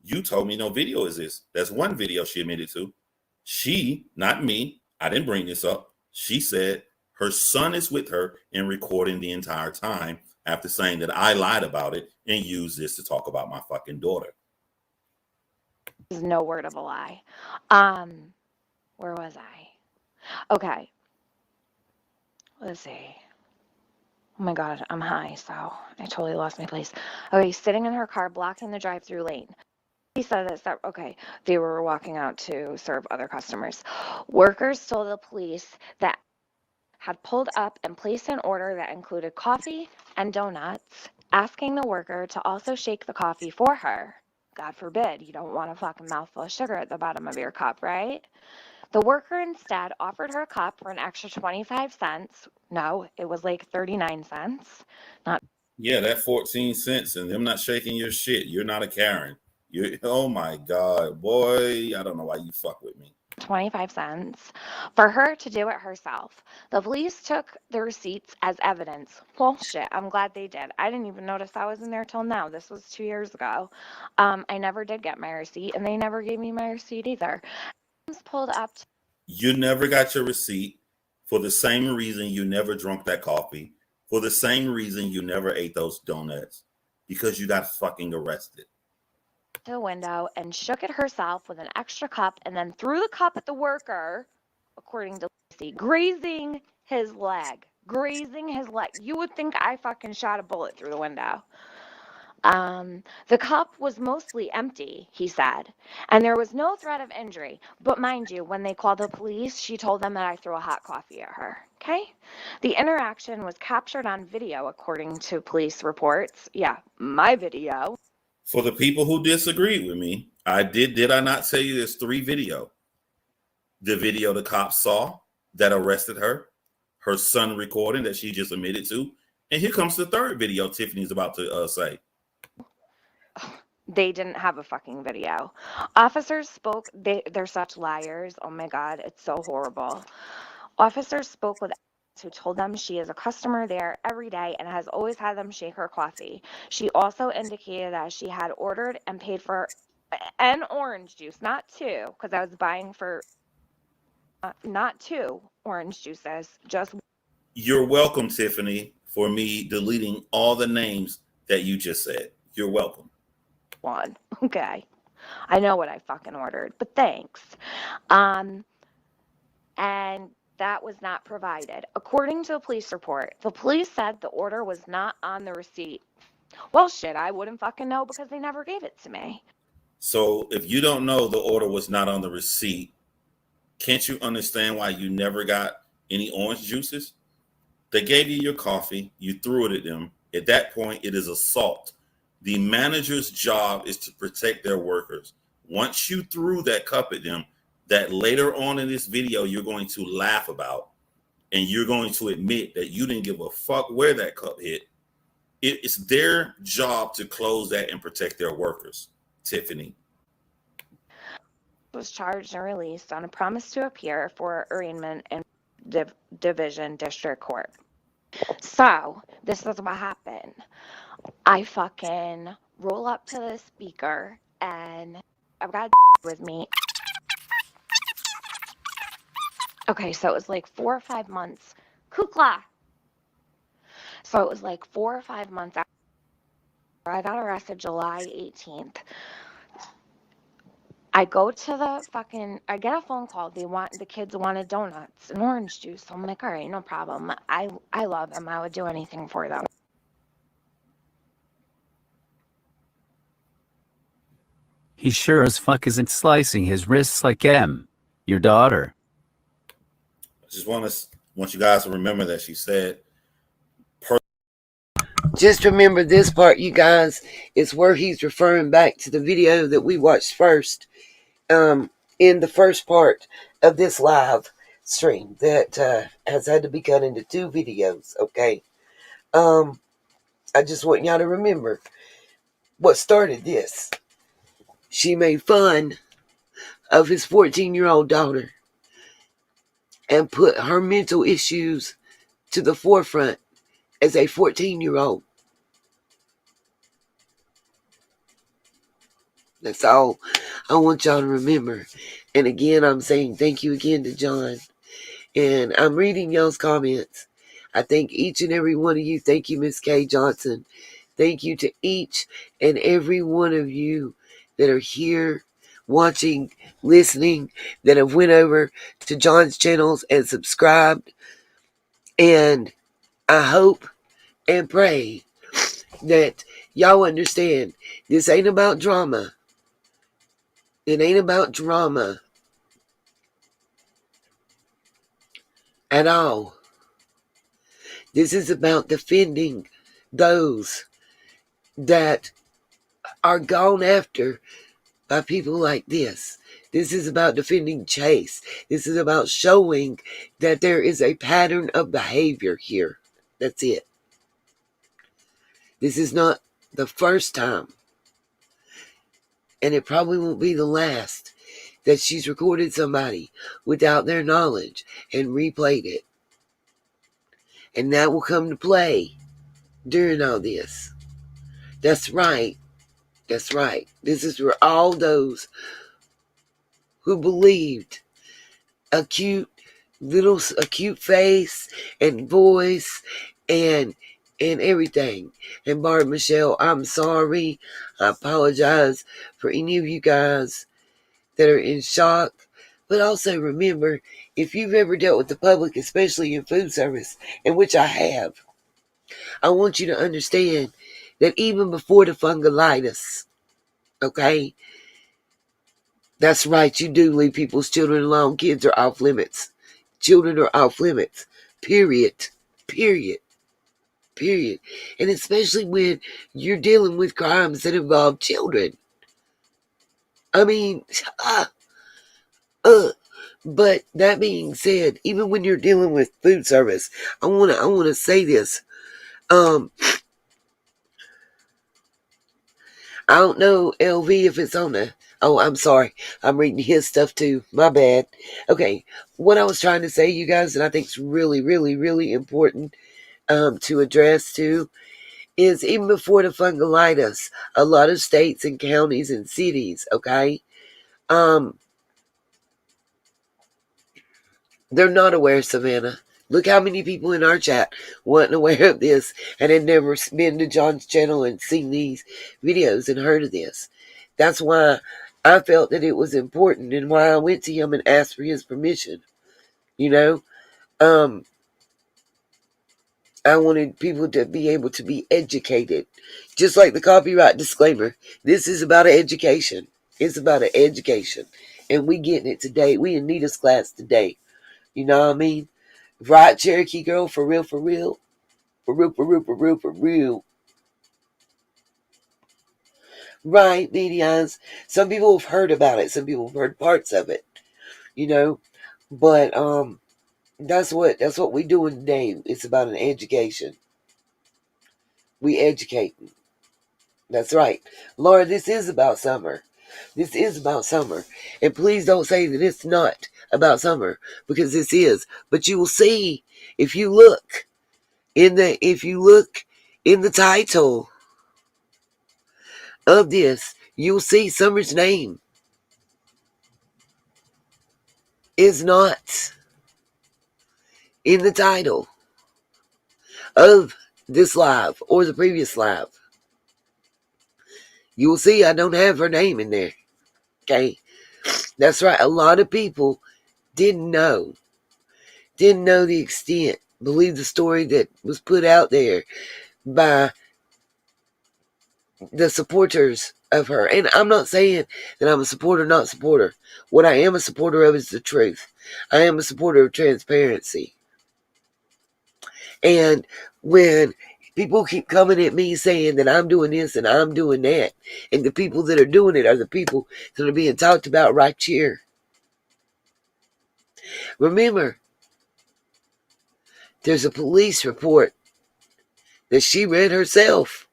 D: You told me no video exists. That's one video she admitted to. She, not me, I didn't bring this up. She said her son is with her and recording the entire time after saying that I lied about it and used this to talk about my fucking daughter.
E: Is no word of a lie. Where was I? Okay. Let's see. Oh my God, I'm high, so I totally lost my place. Okay, sitting in her car, blocking the drive-through lane. He said that, okay, they were walking out to serve other customers. Workers told the police that had pulled up and placed an order that included coffee and donuts, asking the worker to also shake the coffee for her. God forbid, you don't want a fucking mouthful of sugar at the bottom of your cup, right? The worker instead offered her a cup for an extra 25 cents. No, it was like 39 cents.
D: Yeah, that 14 cents and them not shaking your shit. You're not a Karen. You're, oh my God, boy, I don't know why you fuck with me.
E: 25 cents for her to do it herself. The police took the receipts as evidence. Well, shit, I'm glad they did. I didn't even notice I was in there till now. This was 2 years ago. I never did get my receipt, and they never gave me my receipt either. I was pulled up.
D: You never got your receipt for the same reason you never drank that coffee, for the same reason you never ate those donuts, because you got fucking arrested.
E: To the window and shook it herself with an extra cup and then threw the cup at the worker, according to Lacey, grazing his leg. grazing his leg. You would think I fucking shot a bullet through the window. The cup was mostly empty, he said, and there was no threat of injury. But mind you, when they called the police, she told them that I threw a hot coffee at her. Okay? The interaction was captured on video, according to police reports. Yeah, my video.
D: For the people who disagreed with me, did I not say there's 3 video? The video the cops saw that arrested her, her son recording that she just admitted to, and here comes the 3rd video Tiffany's about to say.
E: They didn't have a fucking video. Officers spoke, they're such liars. Oh my God, it's so horrible. Officers spoke with who told them she is a customer there every day and has always had them shake her coffee. She also indicated that she had ordered and paid for an orange juice, not 2, because I was buying for not 2 orange juices, just.
D: You're welcome, Tiffany, for me deleting all the names that you just said. You're welcome.
E: 1. Okay. I know what I fucking ordered, but thanks. And that was not provided. According to a police report, the police said the order was not on the receipt. Well, shit, I wouldn't fucking know because they never gave it to me.
D: So if you don't know the order was not on the receipt, can't you understand why you never got any orange juices? They gave you your coffee, you threw it at them. At that point, it is assault. The manager's job is to protect their workers. Once you threw that cup at them, that later on in this video, you're going to laugh about, and you're going to admit that you didn't give a fuck where that cup hit. It's their job to close that and protect their workers, Tiffany.
E: Was charged and released on a promise to appear for arraignment in Division District Court. So, this is what happened. I fucking roll up to the speaker, and I've got with me. Okay, so it was like 4 or 5 months. Kukla! So it was like 4 or 5 months after I got arrested, July 18th. I go to I get a phone call. The kids wanted donuts and orange juice. So I'm like, all right, no problem. I love them. I would do anything for them.
F: He sure as fuck isn't slicing his wrists like Em, your daughter.
D: I just want you guys to remember that she said.
A: Just remember this part, you guys, is where he's referring back to the video that we watched first, in the first part of this live stream that has had to be cut into 2 videos. Okay, I just want y'all to remember what started this. She made fun of his 14-year-old daughter and put her mental issues to the forefront as a 14-year-old. That's all I want y'all to remember. And again, I'm saying thank you again to John. And I'm reading y'all's comments. I thank each and every one of you. Thank you, Miss Kay Johnson. Thank you to each and every one of you that are here watching, listening, that have went over to John's channels and subscribed. And I hope and pray that y'all understand this ain't about drama. It ain't about drama at all. This is about defending those that are gone after by people like this. This is about defending Chase. This is about showing that there is a pattern of behavior here. That's it. This is not the first time, and it probably won't be the last, that she's recorded somebody without their knowledge and replayed it. And that will come to play during all this. That's right. That's right. This is for all those who believed a cute face and voice and everything. And Barb Michelle, I'm sorry. I apologize for any of you guys that are in shock But also remember, if you've ever dealt with the public, especially in food service, in which I have, I want you to understand that even before the fungolitis, okay, that's right, you do leave people's children alone. Kids are off limits. Children are off limits. Period. Period. Period. And especially when you're dealing with crimes that involve children. I mean, uh, uh, but that being said, even when you're dealing with food service, I wanna say this. Um, I don't know, LV, if it's on the. Oh, I'm sorry. I'm reading his stuff too. My bad. Okay, what I was trying to say, you guys, and I think it's really, really, really important to address too, is even before the fungolitis, a lot of states and counties and cities, okay, um, they're not aware, Savannah. Look how many people in our chat wasn't aware of this and had never been to John's channel and seen these videos and heard of this. That's why I felt that it was important and why I went to him and asked for his permission. You know, um, I wanted people to be able to be educated. Just like the copyright disclaimer, this is about an education. It's about an education. And we getting it today. We in Nita's class today. You know what I mean? Right, Cherokee girl, for real, for real. For real, for real, for real, for real. Right, medias. Some people have heard about it. Some people have heard parts of it. You know? But that's what we doing today. It's about an education. We educating. That's right. Laura, this is about summer. This is about summer. And please don't say that it's not about summer, because this is. But you will see if you look in the title of this, you'll see summer's name is not in the title of this live or the previous live. You will see I don't have her name in there. Okay? That's right. A lot of people didn't know the extent, believe the story that was put out there by the supporters of her. And I'm not saying that I'm a supporter, not supporter. What I am a supporter of is the truth. I am a supporter of transparency. And when people keep coming at me saying that I'm doing this and I'm doing that, and the people that are doing it are the people that are being talked about right here. Remember, there's a police report that she read herself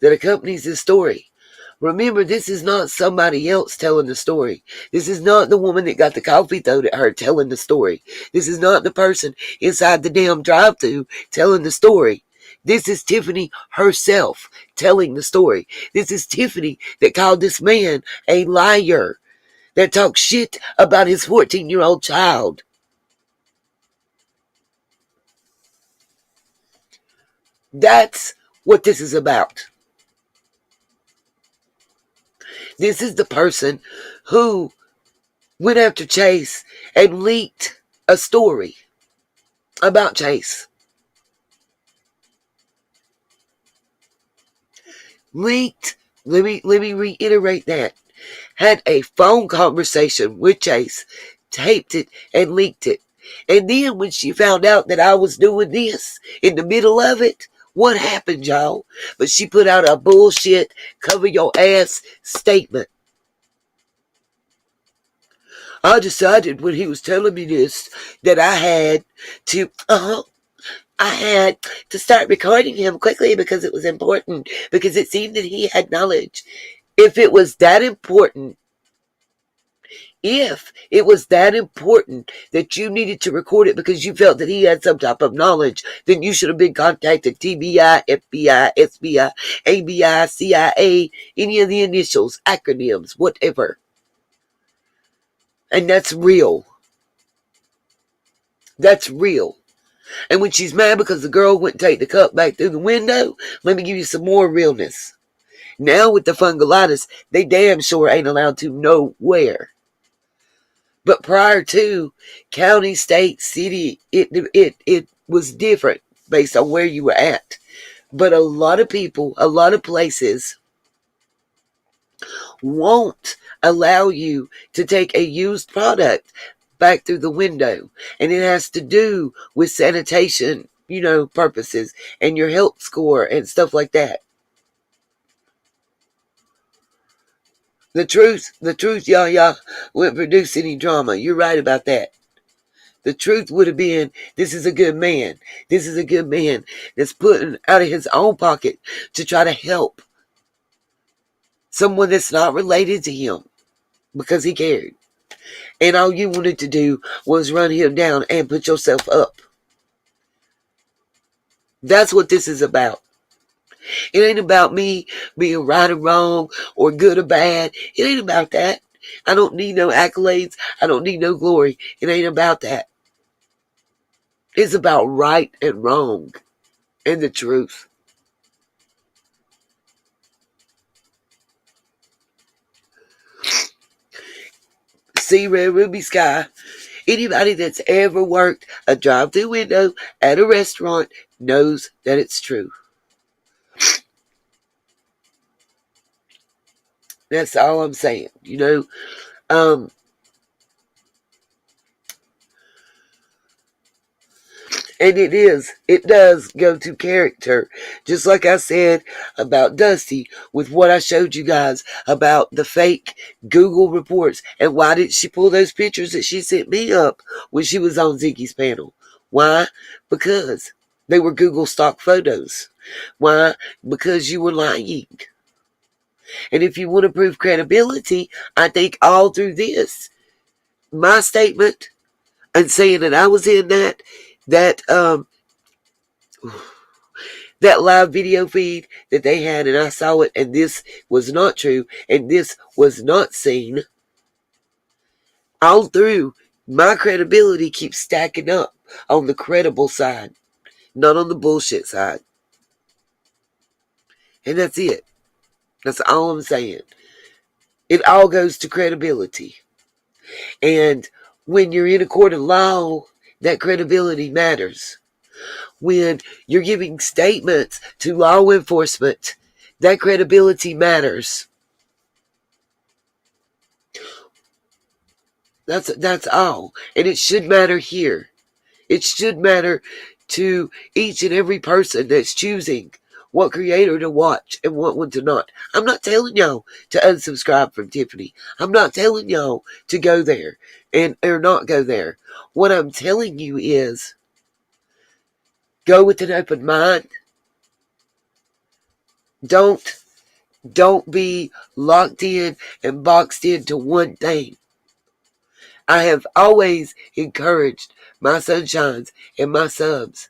A: that accompanies this story. Remember, this is not somebody else telling the story. This is not the woman that got the coffee thrown at her telling the story. This is not the person inside the damn drive-thru telling the story. This is Tiffany herself telling the story. This is Tiffany that called this man a liar, that talked shit about his 14-year-old child. That's what this is about. This is the person who went after Chase and leaked a story about Chase. Leaked, let me reiterate that. Had a phone conversation with Chase, taped it and leaked it. And then when she found out that I was doing this in the middle of it, what happened, y'all? But she put out a bullshit cover your ass statement. I decided when he was telling me this that I had to start recording him quickly because it was important, because it seemed that he had knowledge. If it was that important, that you needed to record it because you felt that he had some type of knowledge, then you should have been contacted TBI, FBI, SBI, ABI, CIA, any of the initials, acronyms, whatever. And that's real. That's real. And when she's mad because the girl wouldn't take the cup back through the window, let me give you some more realness. Now with the fungolitis, they damn sure ain't allowed to nowhere. But prior to county, state, city, it was different based on where you were at. But a lot of people, a lot of places won't allow you to take a used product back through the window. And it has to do with sanitation, purposes and your health score and stuff like that. The truth, y'all wouldn't produce any drama. You're right about that. The truth would have been, this is a good man. This is a good man that's putting out of his own pocket to try to help someone that's not related to him because he cared. And all you wanted to do was run him down and put yourself up. That's what this is about. It ain't about me being right or wrong or good or bad. It ain't about that. I don't need no accolades. I don't need no glory. It ain't about that. It's about right and wrong and the truth. See, Red Ruby Sky, anybody that's ever worked a drive-through window at a restaurant knows that it's true. That's all I'm saying, And it does go to character. Just like I said about Dusty with what I showed you guys about the fake Google reports. And why did she pull those pictures that she sent me up when she was on Ziggy's panel? Why? Because they were Google stock photos. Why? Because you were lying. And if you want to prove credibility, I think all through this, my statement and saying that I was in that live video feed that they had, and I saw it, and this was not true, and this was not seen. All through, my credibility keeps stacking up on the credible side, not on the bullshit side. And that's it. That's all I'm saying. It all goes to credibility. And when you're in a court of law, that credibility matters. When you're giving statements to law enforcement, that credibility matters. That's all. And it should matter here. It should matter to each and every person that's choosing what creator to watch and what one to not. I'm not telling y'all to unsubscribe from Tiffany. I'm not telling y'all to go there or not go there. What I'm telling you is go with an open mind. Don't be locked in and boxed into one thing. I have always encouraged my sunshines and my subs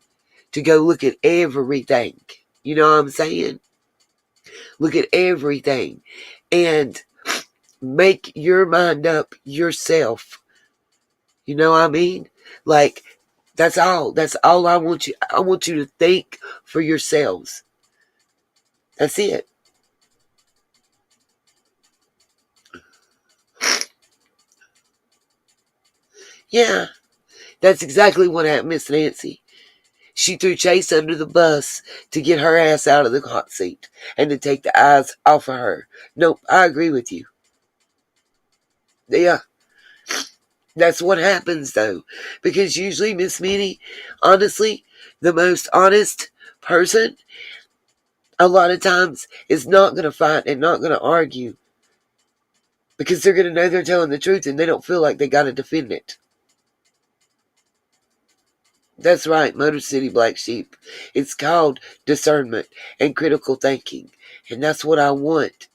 A: to go look at everything. You know what I'm saying? Look at everything and make your mind up yourself. You know what I mean? Like, that's all. That's all I want you. I want you to think for yourselves. That's it. Yeah, that's exactly what happened, Miss Nancy. She threw Chase under the bus to get her ass out of the hot seat and to take the eyes off of her. Nope, I agree with you. Yeah, that's what happens though. Because usually, Miss Minnie, honestly, the most honest person, a lot of times, is not going to fight and not going to argue. Because they're going to know they're telling the truth and they don't feel like they got to defend it. That's right, Motor City Black Sheep. It's called discernment and critical thinking. And that's what I want.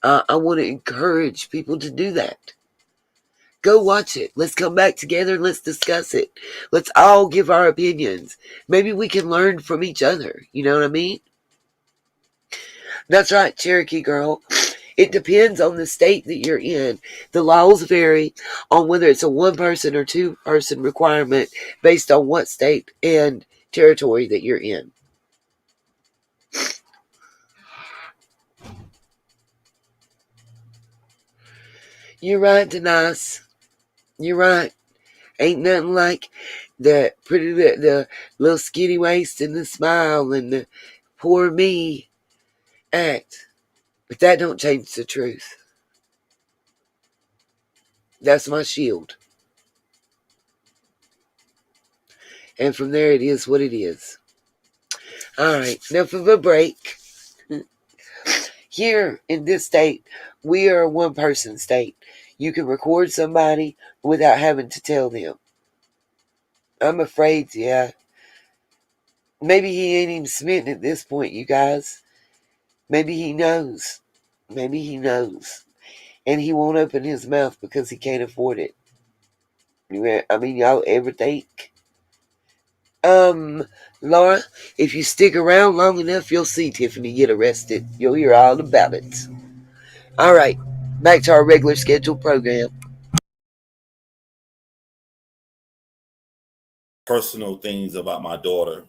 A: I want to encourage people to do that. Go watch it. Let's come back together and let's discuss it. Let's all give our opinions. Maybe we can learn from each other. You know what I mean? That's right, Cherokee girl. It depends on the state that you're in. The laws vary on whether it's a one-person or two-person requirement based on what state and territory that you're in. You're right, Denise. You're right. Ain't nothing like the pretty, the little skinny waist and the smile and the poor me act. But that don't change the truth. That's my shield. And from there, it is what it is. All right, enough of a break. Here in this state, we are a one-person state. You can record somebody without having to tell them. I'm afraid, yeah. Maybe he ain't even smitten at this point, you guys. Maybe he knows. Maybe he knows. And he won't open his mouth because he can't afford it. I mean, y'all ever think? Laura, if you stick around long enough, you'll see Tiffany get arrested. You'll hear all about it. All right, back to our regular scheduled program.
D: Personal things about my daughter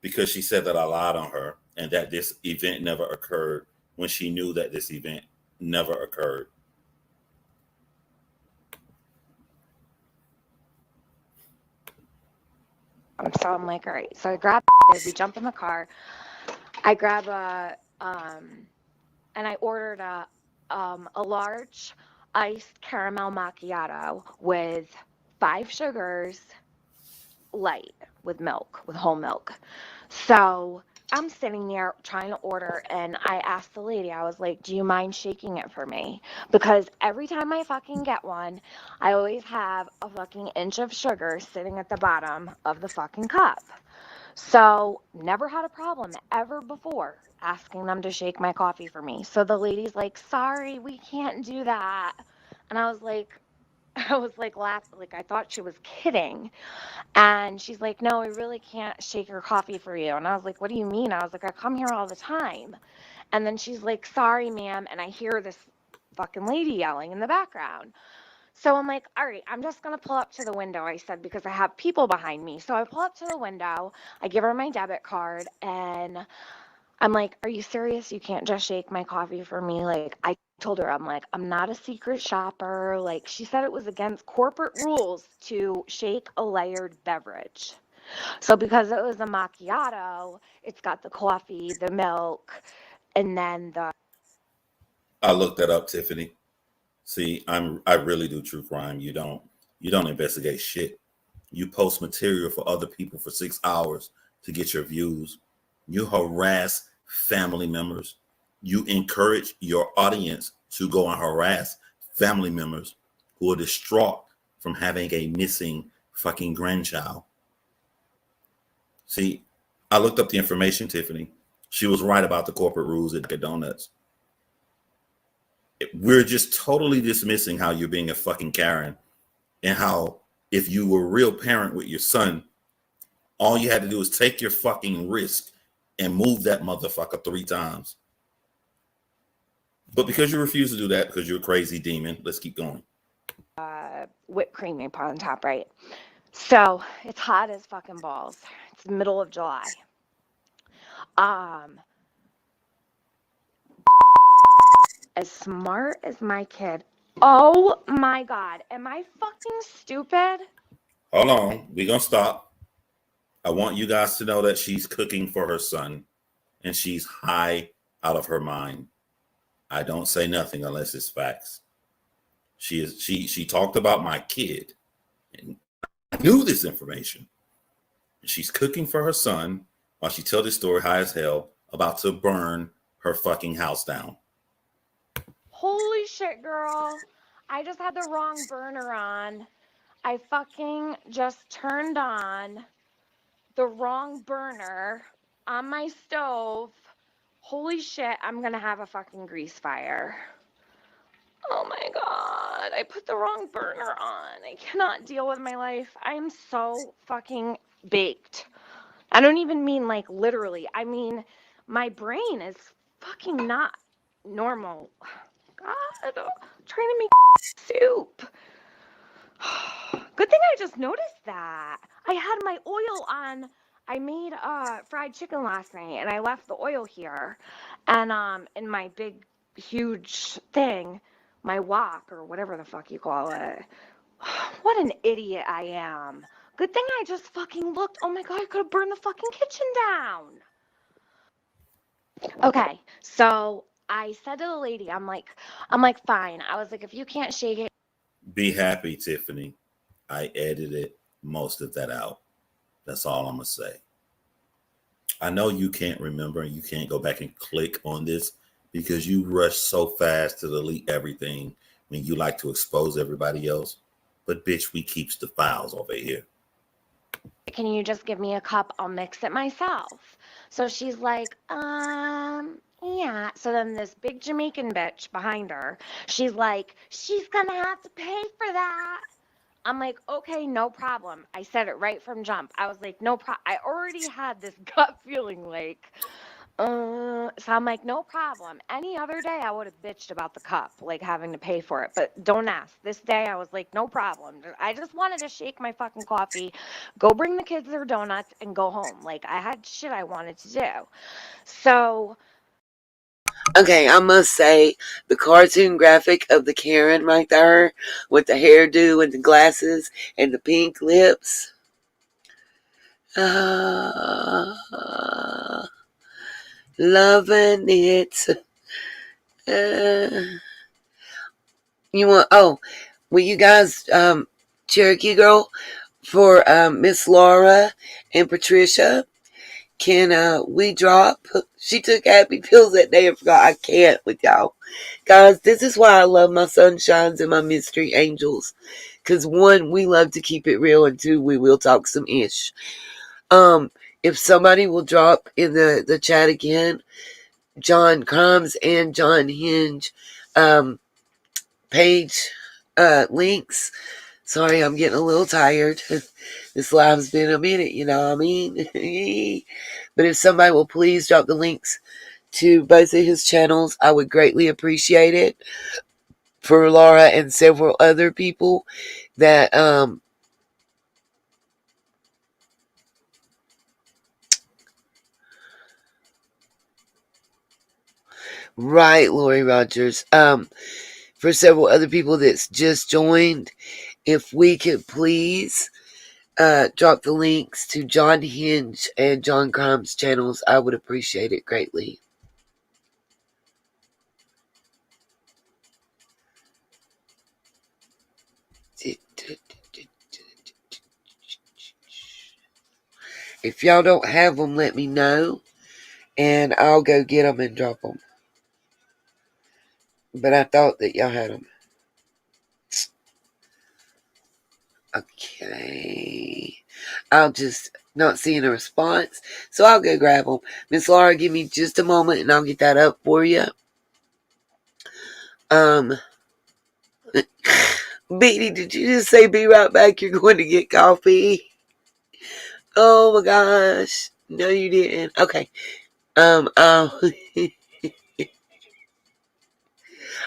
D: because she said that I lied on her and that this event never occurred when she knew that this event never occurred.
E: So I'm like, all right. So I grab, we jump in the car. I grab and I ordered a large iced caramel macchiato with 5 sugars, light, with milk, with whole milk. So I'm sitting there trying to order, and I asked the lady, I was like, do you mind shaking it for me? Because every time I fucking get one, I always have a fucking inch of sugar sitting at the bottom of the fucking cup. So never had a problem ever before asking them to shake my coffee for me. So the lady's like, sorry, we can't do that. And I was like, laughing, like I thought she was kidding. And she's like, no, we really can't shake your coffee for you. And I was like, what do you mean? I was like, I come here all the time. And then she's like, sorry, ma'am. And I hear this fucking lady yelling in the background. So I'm like, all right, I'm just going to pull up to the window, I said, because I have people behind me. So I pull up to the window, I give her my debit card, and I'm like, are you serious? You can't just shake my coffee for me? Like, I told her, I'm like, I'm not a secret shopper. Like, she said it was against corporate rules to shake a layered beverage. So because it was a macchiato, it's got the coffee, the milk, and then the.
D: I looked that up, Tiffany. See, I really do true crime. You don't investigate shit. You post material for other people for 6 hours to get your views. You harass family members. You encourage your audience to go and harass family members who are distraught from having a missing fucking grandchild. See, I looked up the information, Tiffany. She was right about the corporate rules at Dunkin' Donuts. We're just totally dismissing how you're being a fucking Karen and how if you were a real parent with your son, all you had to do is take your fucking risk and move that motherfucker 3 times. But because you refuse to do that, because you're a crazy demon, let's keep going.
E: Whipped cream you put on top, right? So it's hot as fucking balls. It's the middle of July. As smart as my kid. Oh my God. Am I fucking stupid?
D: Hold on. We're going to stop. I want you guys to know that she's cooking for her son and she's high out of her mind. I don't say nothing unless it's facts. She talked about my kid and I knew this information. She's cooking for her son while she tells this story high as hell about to burn her fucking house down.
E: Holy shit, girl. I just had the wrong burner on. I fucking just turned on the wrong burner on my stove. Holy shit, I'm gonna have a fucking grease fire. Oh my God, I put the wrong burner on. I cannot deal with my life. I'm so fucking baked. I don't even mean like literally. I mean, my brain is fucking not normal. God, I'm trying to make soup. Good thing I just noticed that. I had my oil on. I made fried chicken last night and I left the oil here. And in my big huge thing, my wok or whatever the fuck you call it. What an idiot I am. Good thing I just fucking looked. Oh my god, I could have burned the fucking kitchen down. Okay, so I said to the lady, I'm like, fine. I was like, if you can't shake it.
D: Be happy, Tiffany. I edited most of that out. That's all I'm gonna say. I know you can't remember and you can't go back and click on this because you rush so fast to delete everything when you like to expose everybody else. But bitch, we keeps the files over here.
E: Can you just give me a cup? I'll mix it myself. So she's like, yeah. So then this big Jamaican bitch behind her, she's like, she's gonna have to pay for that. I'm like, okay, no problem. I said it right from jump. I was like, no problem. I already had this gut feeling like, so I'm like, no problem. Any other day, I would have bitched about the cup, like having to pay for it. But don't ask. This day, I was like, no problem. I just wanted to shake my fucking coffee, go bring the kids their donuts, and go home. Like, I had shit I wanted to do. So.
A: Okay, I must say, the cartoon graphic of the Karen right there, with the hairdo and the glasses and the pink lips. Loving it. You want, will you guys, Cherokee Girl, for Miss Laura and Patricia, can we drop? She took happy pills that day and forgot. I can't with y'all. Guys, this is why I love my sunshines and my mystery angels. Because one, we love to keep it real, and two, we will talk some ish. If somebody will drop in the chat again, John Crimes and John Hinge page links. Sorry, I'm getting a little tired. This live's been a minute, you know what I mean? But if somebody will please drop the links to both of his channels, I would greatly appreciate it. For Laura and several other people that right, Lori Rogers. For several other people that's just joined, if we could please drop the links to John Hinge and John Crimes channels, I would appreciate it greatly. If y'all don't have them, let me know, and I'll go get them and drop them. But I thought that y'all had them. Okay. I'll just not seeing a response, so I'll go grab them. Miss Laura, give me just a moment, and I'll get that up for you. Beatty, did you just say be right back? You're going to get coffee? Oh my gosh. No, you didn't. Okay. Oh,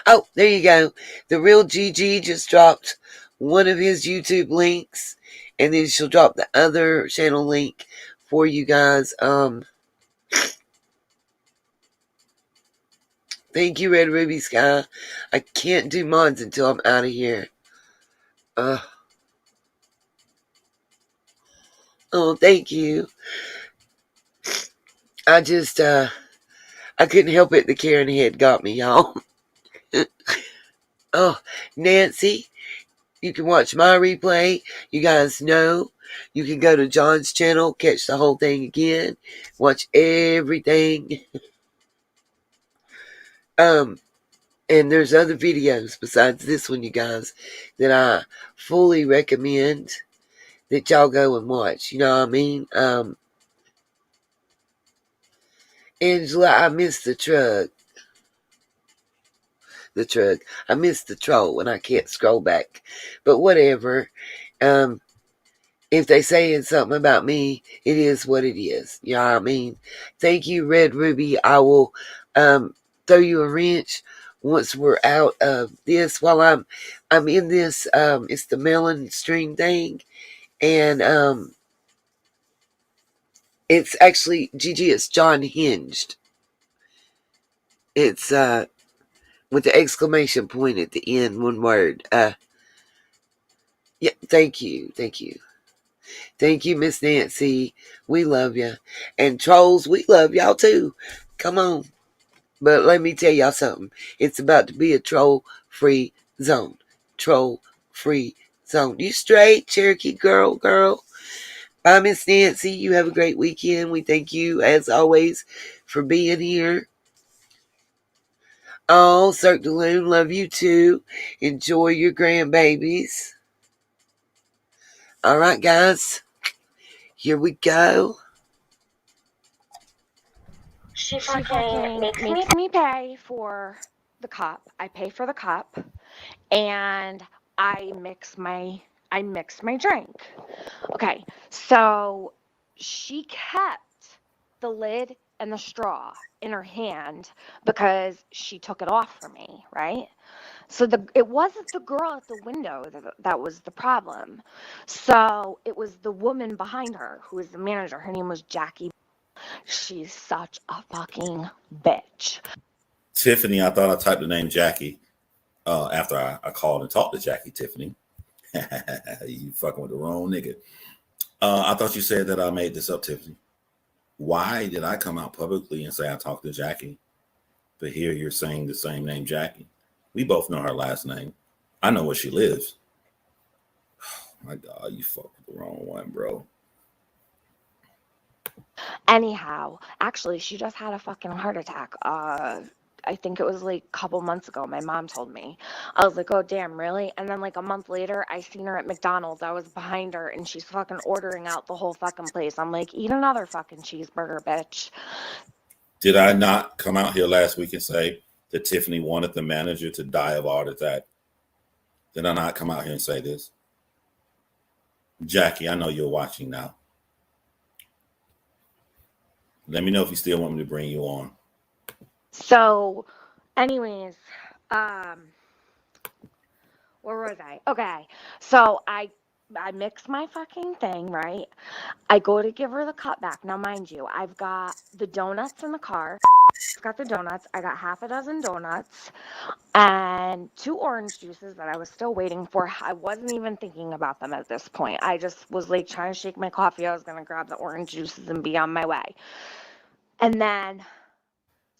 A: oh, there you go. The real GG just dropped one of his YouTube links, and then she'll drop the other channel link for you guys. Thank you, Red Ruby Sky. I can't do mods until I'm out of here. Oh, thank you. I just, I couldn't help it. The Karen head got me, y'all. Oh, Nancy, you can watch my replay. You guys know you can go to John's channel, catch the whole thing again, watch everything. And there's other videos besides this one, you guys, that I fully recommend that y'all go and watch. You know what I mean? Angela, I missed the truck. I missed the troll and I can't scroll back. But whatever. If they saying something about me, it is what it is. You know what I mean? Thank you, Red Ruby. I will throw you a wrench once we're out of this. While I'm in this, it's the melon stream thing, and it's actually Gigi. It's John Hinged. It's with the exclamation point at the end, one word. Yeah, thank you. Thank you. Thank you, Miss Nancy. We love you. And trolls, we love y'all too. Come on. But let me tell y'all something. It's about to be a troll-free zone. Troll-free zone. You straight, Cherokee girl, girl? Bye, Miss Nancy. You have a great weekend. We thank you, as always, for being here. Oh, Cirque du Loon, love you too. Enjoy your grandbabies. All right, guys. Here we go.
E: She fucking makes me pay for the cup. I pay for the cup and I mix my drink. Okay, so she kept the lid and the straw in her hand because she took it off for me, right? So it wasn't the girl at the window that was the problem. So it was the woman behind her who was the manager. Her name was Jackie. She's such a fucking bitch.
D: Tiffany, I thought I typed the name Jackie after I called and talked to Jackie. Tiffany, you fucking with the wrong nigga. I thought you said that I made this up, Tiffany. Why did I come out publicly and say I talked to Jackie? But here you're saying the same name, Jackie. We both know her last name. I know where she lives. Oh my God, you fucked with the wrong one, bro.
E: Anyhow, actually, she just had a fucking heart attack. I think it was like a couple months ago. My mom told me. I was like, oh, damn, really? And then like a month later, I seen her at McDonald's. I was behind her and she's fucking ordering out the whole fucking place. I'm like, eat another fucking cheeseburger, bitch.
D: Did I not come out here last week and say that Tiffany wanted the manager to die of a heart attack? Did I not come out here and say this? Jackie, I know you're watching now. Let me know if you still want me to bring you on.
E: So, anyways, where was I? Okay. So I mix my fucking thing, right? I go to give her the cup back. Now, mind you, I've got the donuts in the car. I've got the donuts. I got half a dozen donuts and two orange juices that I was still waiting for. I wasn't even thinking about them at this point. I just was like trying to shake my coffee. I was going to grab the orange juices and be on my way. And then,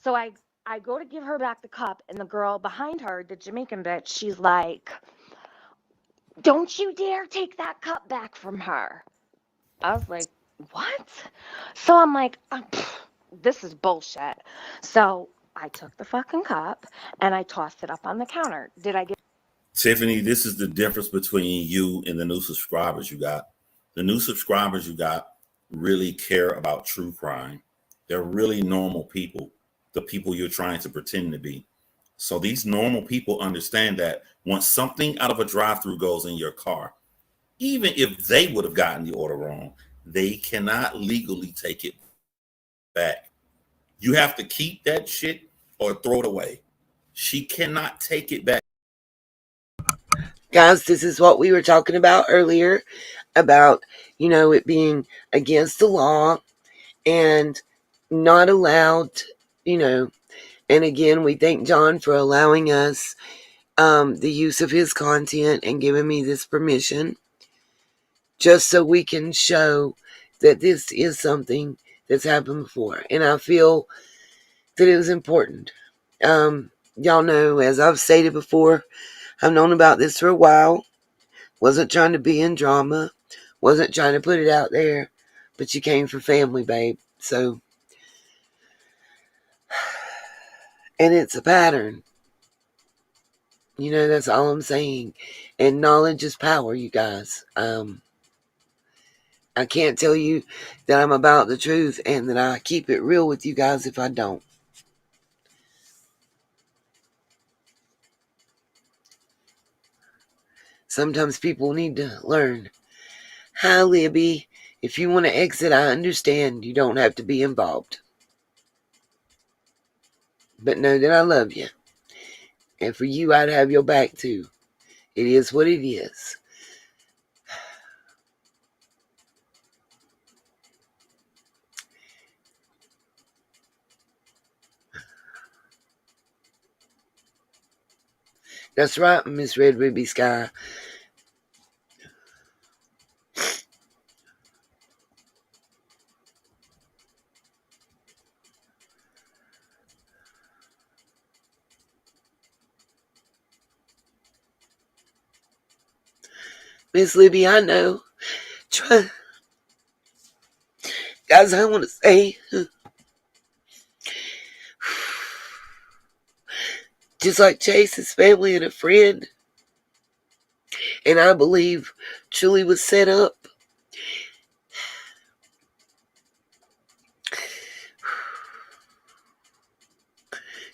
E: so I go to give her back the cup, and the girl behind her, the Jamaican bitch, she's like, don't you dare take that cup back from her. I was like, what? So I'm like, this is bullshit. So I took the fucking cup and I tossed it up on the counter. Did I get
D: Tiffany, this is the difference between you and the new subscribers you got. The new subscribers you got really care about true crime. They're really normal people, the people you're trying to pretend to be. So these normal people understand that once something out of a drive-through goes in your car, even if they would have gotten the order wrong, they cannot legally take it back. You have to keep that shit or throw it away. She cannot take it back.
A: Guys, this is what we were talking about earlier about, it being against the law and not allowed, and again, we thank John for allowing us the use of his content and giving me this permission just so we can show that this is something that's happened before. And I feel that it was important. Y'all know, as I've stated before, I've known about this for a while. Wasn't trying to be in drama. Wasn't trying to put it out there. But you came for family, babe. So, and it's a pattern. That's all I'm saying. And knowledge is power, you guys. I can't tell you that I'm about the truth and that I keep it real with you guys if I don't. Sometimes people need to learn. Hi, Libby. If you want to exit, I understand. You don't have to be involved. But know that I love you. And for you, I'd have your back too. It is what it is. That's right, Miss Red Ruby Sky. Miss Libby, I know. Guys, I want to say, just like Chase's family and a friend, and I believe truly was set up,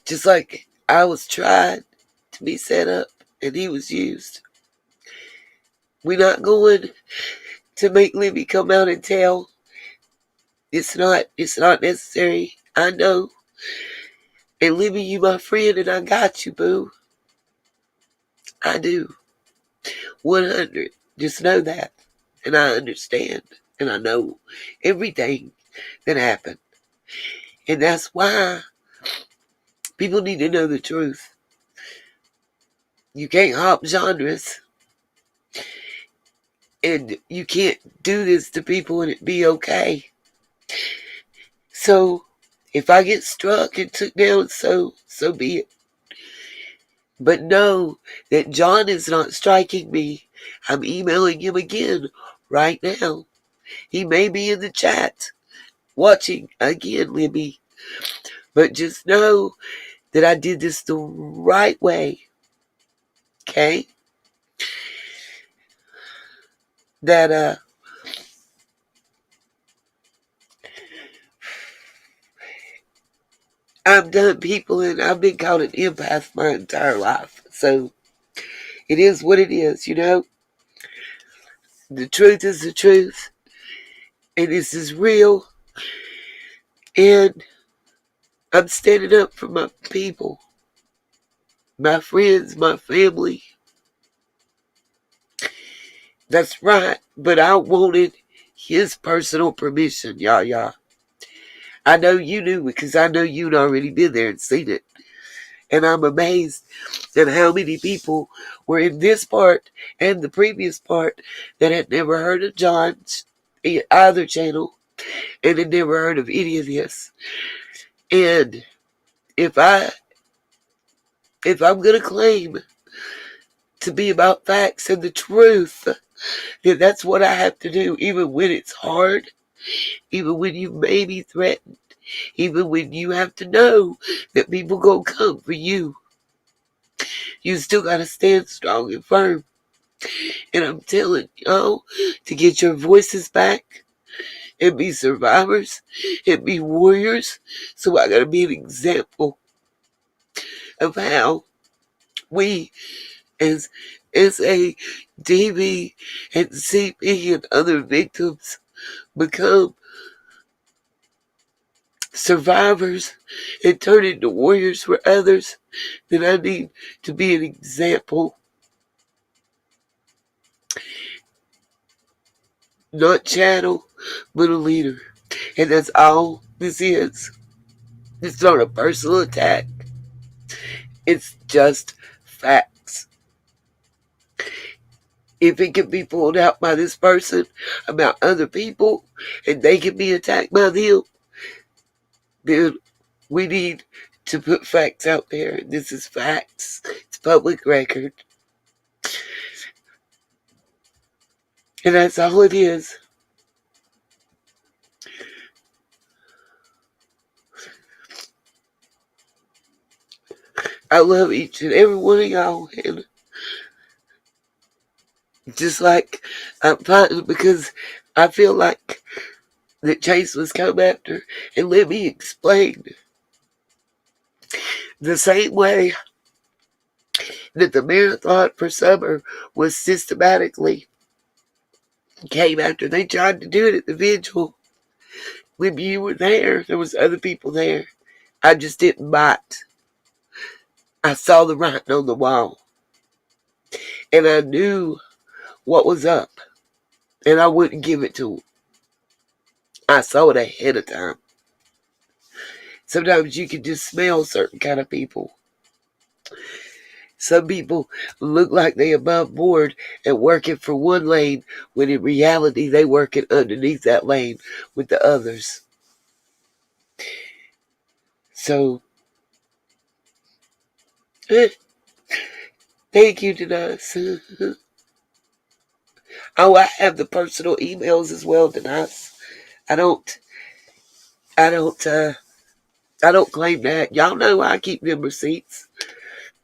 A: just like I was tried to be set up and he was used. We're not going to make Libby come out and tell. It's not necessary. I know. And Libby, you my friend, and I got you, boo. I do. 100. Just know that. And I understand. And I know everything that happened. And that's why people need to know the truth. You can't hop genres. And you can't do this to people and it be okay. So, if I get struck and took down, so be it. But know that John is not striking me. I'm emailing him again right now. He may be in the chat watching again, Libby. But just know that I did this the right way. Okay? That I've done people and I've been called an empath my entire life. So it is what it is, you know? The truth is the truth. And this is real. And I'm standing up for my people, my friends, my family. That's right. But I wanted his personal permission, y'all. I know you knew because I know you'd already been there and seen it. And I'm amazed at how many people were in this part and the previous part that had never heard of John's either channel and had never heard of any of this. And if I'm gonna claim to be about facts and the truth, then that's what I have to do, even when it's hard, even when you may be threatened, even when you have to know that people gonna come for you. You still gotta stand strong and firm. And I'm telling y'all to get your voices back and be survivors and be warriors. So I gotta be an example of how we as a DV and CP and other victims become survivors and turn into warriors for others. Then I need to be an example, not chattel, but a leader. And that's all this is. It's not a personal attack. It's just facts. If it can be pulled out by this person about other people and they can be attacked by them, then we need to put facts out there. This is facts. It's public record. And that's all it is. I love each and every one of y'all. And just like I'm fighting because I feel like that Chase was come after. And let me explain. The same way that the marathon for summer was systematically came after. They tried to do it at the vigil. When you were there was other people there. I just didn't bite. I saw the writing on the wall. And I knew what was up. And I wouldn't give it to them. I saw it ahead of time. Sometimes you can just smell certain kind of people. Some people look like they above board and working for one lane when in reality they working underneath that lane with the others. So, thank you, Denise. Oh, I have the personal emails as well, Denise. I don't, I don't, I don't claim that. Y'all know I keep them receipts.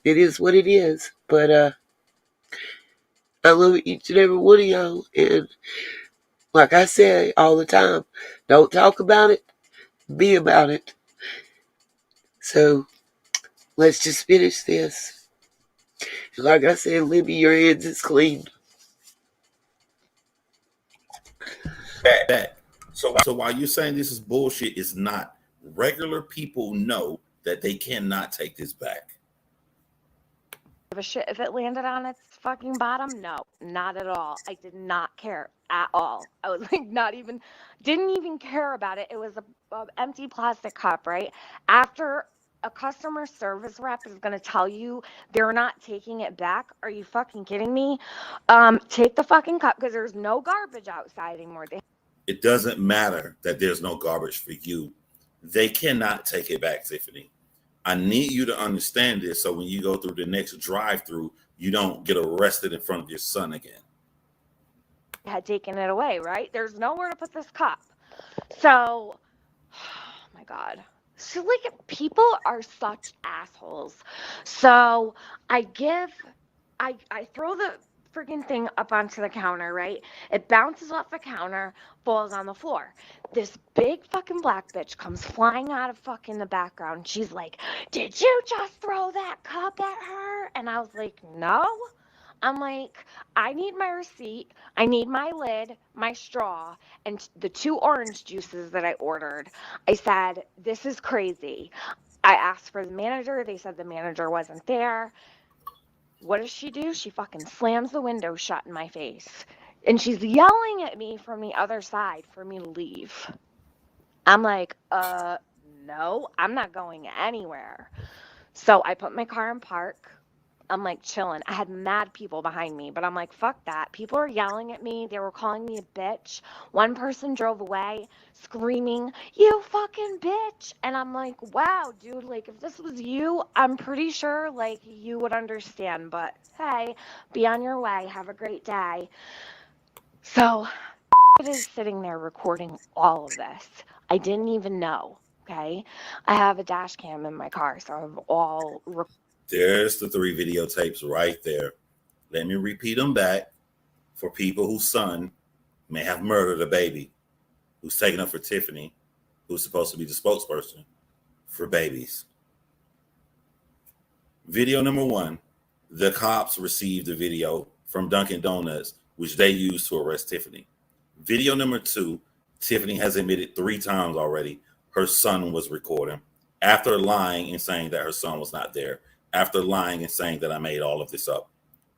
A: It is what it is. But I love each and every one of y'all. And like I say all the time, don't talk about it, be about it. So let's just finish this. Like I said, Libby, your hands is clean.
D: Back. So while you're saying this is bullshit, it's not. Regular people know that they cannot take this back.
E: Give a shit if it landed on its fucking bottom? No, not at all. I did not care at all. I was like, didn't even care about it. It was a empty plastic cup, right? After a customer service rep is going to tell you they're not taking it back. Are you fucking kidding me? Take the fucking cup because there's no garbage outside anymore.
D: It doesn't matter that there's no garbage for you. They cannot take it back, Tiffany. I need you to understand this so when you go through the next drive-through, you don't get arrested in front of your son again.
E: Had taken it away, right? There's nowhere to put this cup. So, oh my God. So, like, people are such assholes. So, I throw the freaking thing up onto the counter, right? It bounces off the counter, falls on the floor. This big fucking black bitch comes flying out of fucking the background. She's like, "Did you just throw that cup at her?" And I was like, "No." I'm like, "I need my receipt. I need my lid, my straw, and the 2 orange juices that I ordered." I said, "This is crazy." I asked for the manager. They said the manager wasn't there. What does she do? She fucking slams the window shut in my face. And she's yelling at me from the other side for me to leave. I'm like, no, I'm not going anywhere. So I put my car in park. I'm like chilling. I had mad people behind me, but I'm like, fuck that. People are yelling at me. They were calling me a bitch. One person drove away screaming, "You fucking bitch." And I'm like, wow, dude, like if this was you, I'm pretty sure like you would understand. But hey, be on your way. Have a great day. So it is sitting there recording all of this. I didn't even know. Okay. I have a dash cam in my car, so I have all
D: There's the 3 videotapes right there. Let me repeat them back for people whose son may have murdered a baby, who's taken up for Tiffany, who's supposed to be the spokesperson for babies. Video number 1, the cops received a video from Dunkin' Donuts, which they used to arrest Tiffany. Video number 2, Tiffany has admitted 3 times already her son was recording after lying and saying that her son was not there, after lying and saying that I made all of this up.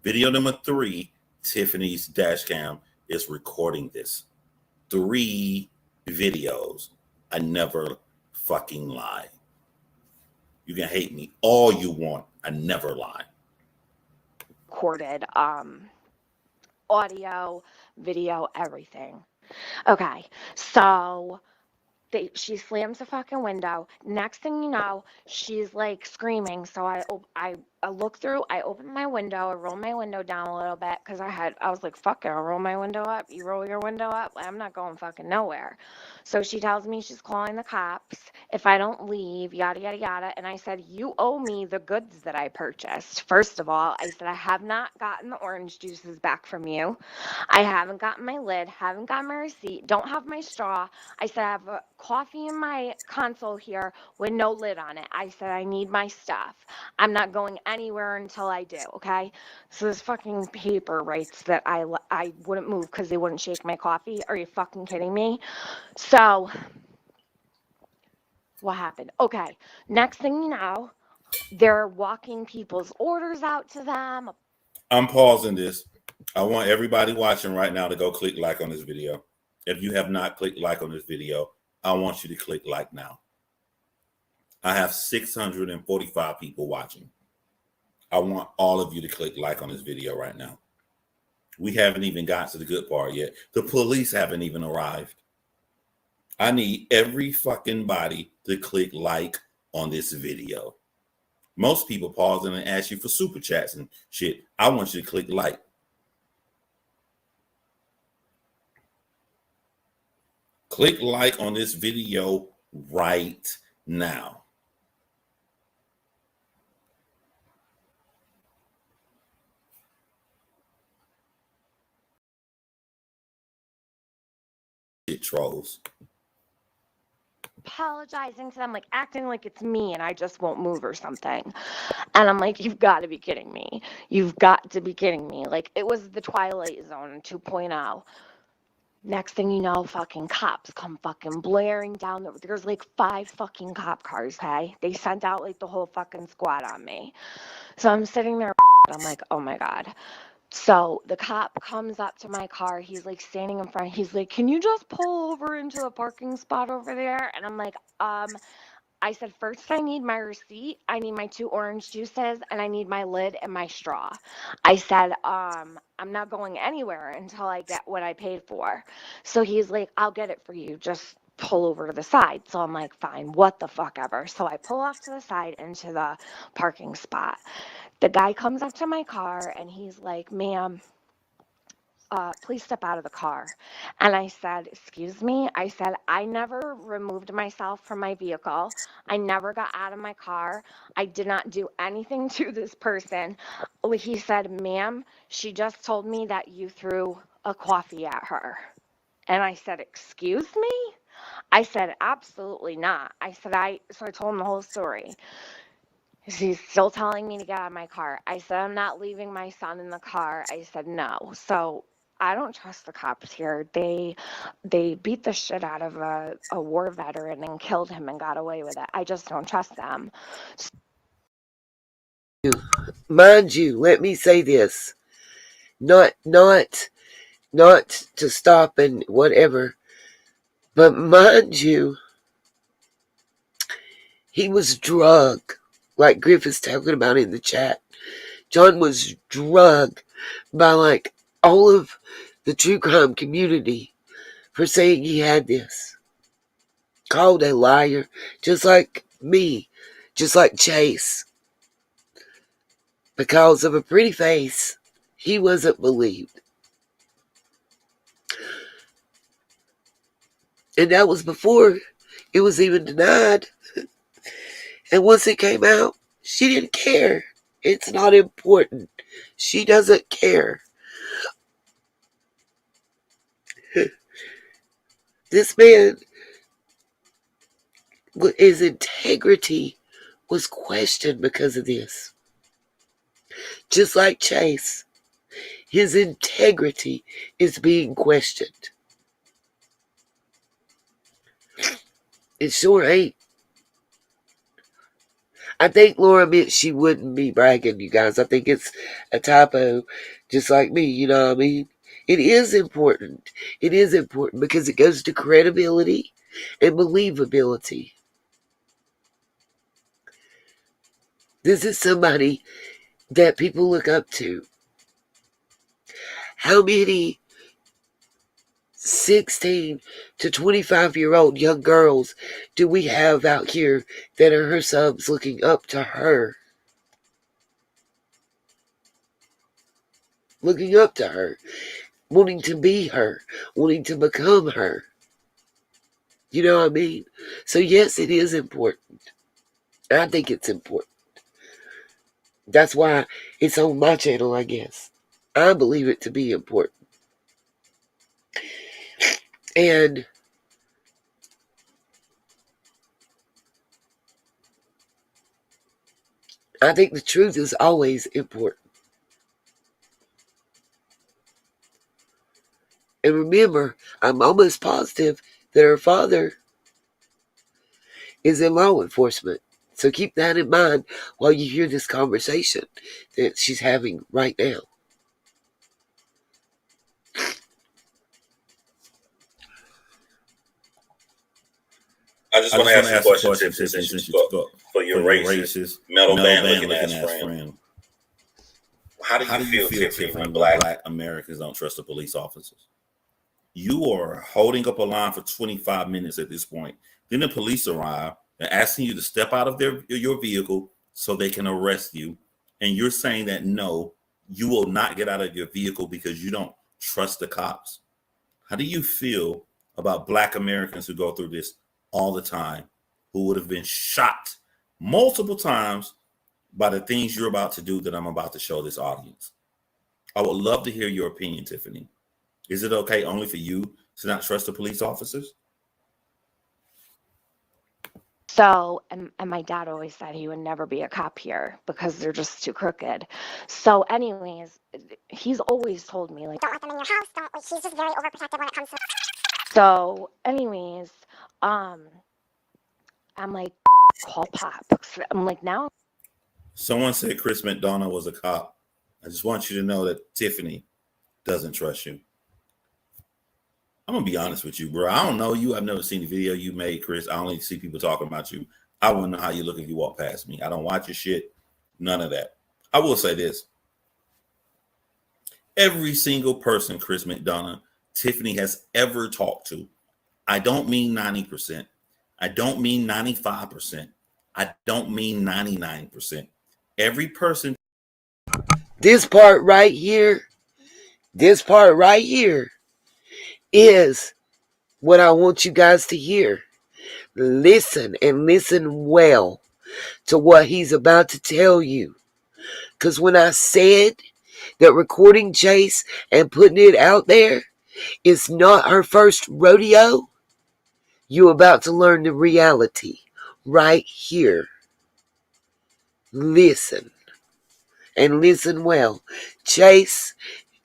D: Video number 3, Tiffany's dash cam is recording this. 3 videos. I never fucking lie. You can hate me all you want. I never lie.
E: recorded audio, video, everything. Okay, so she slams the fucking window. Next thing you know, she's like screaming. So I look through. I open my window. I roll my window down a little bit because I was like, fuck it. I'll roll my window up. You roll your window up. I'm not going fucking nowhere. So she tells me she's calling the cops if I don't leave. Yada yada yada. And I said, you owe me the goods that I purchased. First of all, I said I have not gotten the orange juices back from you. I haven't gotten my lid. Haven't got my receipt. Don't have my straw. I said I have a coffee in my console here with no lid on it. I said I need my stuff. I'm not going anywhere until I do, okay? So this fucking paper writes that I wouldn't move because they wouldn't shake my coffee. Are you fucking kidding me? So what happened? Okay, next thing you know, they're walking people's orders out to them.
D: I'm pausing this. I want everybody watching right now to go click like on this video. If you have not clicked like on this video, I want you to click like now. I have 645 people watching. I want all of you to click like on this video right now. We haven't even got to the good part yet. The police haven't even arrived. I need every fucking body to click like on this video. Most people pause and ask you for super chats and shit. I want you to click like. Click like on this video right now. It trolls.
E: Apologizing to them, like acting like it's me and I just won't move or something. And I'm like, you've got to be kidding me. You've got to be kidding me. Like, it was the Twilight Zone 2.0. Next thing you know, fucking cops come fucking blaring down. There's like 5 fucking cop cars, hey? They sent out like the whole fucking squad on me. So I'm sitting there, I'm like, oh my God. So the cop comes up to my car. He's like standing in front. He's like, can you just pull over into the parking spot over there? And I'm like, I said, first, I need my receipt. I need my 2 orange juices, and I need my lid and my straw. I said, I'm not going anywhere until I get what I paid for. So he's like, I'll get it for you. Just pull over to the side. So I'm like, fine, what the fuck ever. So I pull off to the side into the parking spot. The guy comes up to my car, and he's like, ma'am, please step out of the car. And I said, excuse me. I said, I never removed myself from my vehicle. I never got out of my car. I did not do anything to this person. He said, ma'am, she just told me that you threw a coffee at her. And I said, excuse me? I said, absolutely not. So I told him the whole story. He's still telling me to get out of my car. I said, I'm not leaving my son in the car. I said, no. So I don't trust the cops here. They beat the shit out of a war veteran and killed him and got away with it. I just don't trust them.
A: Mind you, let me say this. Not to stop and whatever, but mind you, he was drugged, like Griffith's talking about in the chat. John was drugged by like all of the true crime community for saying he had this. Called a liar, just like me, just like Chase. Because of a pretty face, he wasn't believed. And that was before it was even denied. And once it came out, she didn't care. It's not important. She doesn't care. This man, his integrity was questioned because of this. Just like Chase, his integrity is being questioned. It sure ain't. I think Laura meant she wouldn't be bragging, you guys. I think it's a typo, just like me, you know what I mean? It is important. It is important because it goes to credibility and believability. This is somebody that people look up to. How many 16 to 25-year-old young girls do we have out here that are her subs looking up to her? Looking up to her, wanting to be her, wanting to become her. You know what I mean? So yes, it is important. I think it's important. That's why it's on my channel, I guess. I believe it to be important. And I think the truth is always important. And remember, I'm almost positive that her father is in law enforcement. So keep that in mind while you hear this conversation that she's having right now.
D: I just want to ask a question, since you spoke for your racist metal band looking ass friend. How do you feel, Tiffany, when black Americans don't trust the police officers? You are holding up a line for 25 minutes at this point. Then the police arrive and asking you to step out of your vehicle so they can arrest you. And you're saying that no, you will not get out of your vehicle because you don't trust the cops. How do you feel about Black Americans who go through this all the time, who would have been shot multiple times by the things you're about to do that I'm about to show this audience. I would love to hear your opinion, Tiffany. Is it okay only for you to not trust the police officers?
E: So, and my dad always said he would never be a cop here because they're just too crooked. So, anyways, he's always told me, like,
G: don't let them in your house. Don't. He's just very overprotective when it comes to.
E: so, anyways, I'm like, call Pop. I'm like, now.
D: Someone said Chris McDonough was a cop. I just want you to know that Tiffany doesn't trust you. I'm gonna be honest with you, bro. I don't know you. I've never seen the video you made, Chris. I only see people talking about you. I wouldn't know how you look if you walk past me. I don't watch your shit. None of that. I will say this. Every single person, Chris McDonough, Tiffany has ever talked to, I don't mean 90%. I don't mean 95%. I don't mean 99%. Every person.
A: This part right here is what I want you guys to hear. Listen and listen well to what he's about to tell you. Because when I said that recording Chase and putting it out there is not her first rodeo, you're about to learn the reality right here. Listen. And listen well. Chase,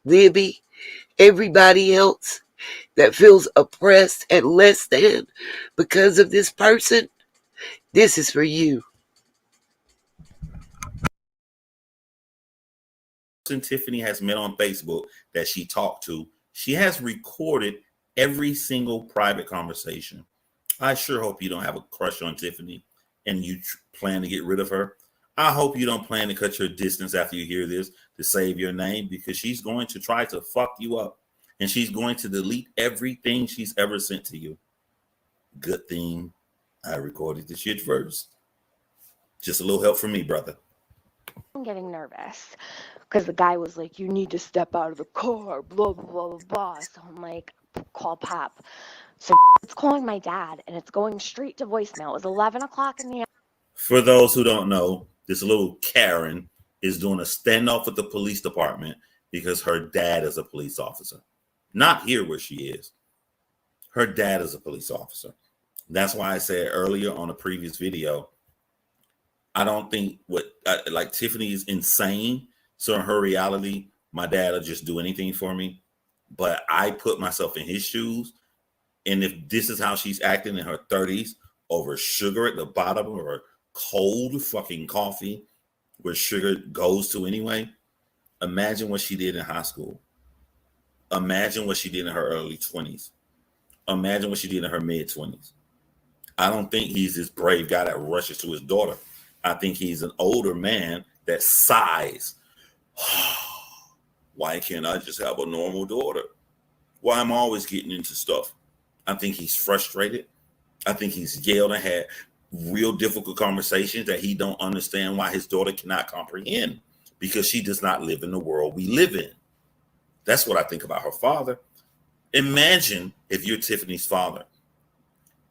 A: Libby, everybody else that feels oppressed and less than because of this person, this is for you.
D: Tiffany has met on Facebook that she talked to, she has recorded every single private conversation. I sure hope you don't have a crush on Tiffany and you plan to get rid of her. I hope you don't plan to cut your distance after you hear this to save your name, because she's going to try to fuck you up and she's going to delete everything she's ever sent to you. Good thing I recorded the shit first. Just a little help from me, brother.
E: I'm getting nervous because the guy was like, you need to step out of the car, blah, blah, blah, blah. So I'm like, call Pop. So it's calling my dad and it's going straight to voicemail. It was 11 o'clock in the afternoon.
D: For those who don't know, this little Karen is doing a standoff with the police department because her dad is a police officer. Not here where she is. Her dad is a police officer. That's why I said earlier on a previous video, I don't think like Tiffany is insane. So in her reality, my dad will just do anything for me. But I put myself in his shoes. And if this is how she's acting in her 30s over sugar at the bottom of her cold fucking coffee where sugar goes to anyway, imagine what she did in high school. Imagine what she did in her early 20s. Imagine what she did in her mid 20s. I don't think he's this brave guy that rushes to his daughter. I think he's an older man that sighs. Why can't I just have a normal daughter? Why am I always getting into stuff? I think he's frustrated. I think he's yelled and had real difficult conversations that he don't understand why his daughter cannot comprehend, because she does not live in the world we live in. That's what I think about her father. Imagine if you're Tiffany's father.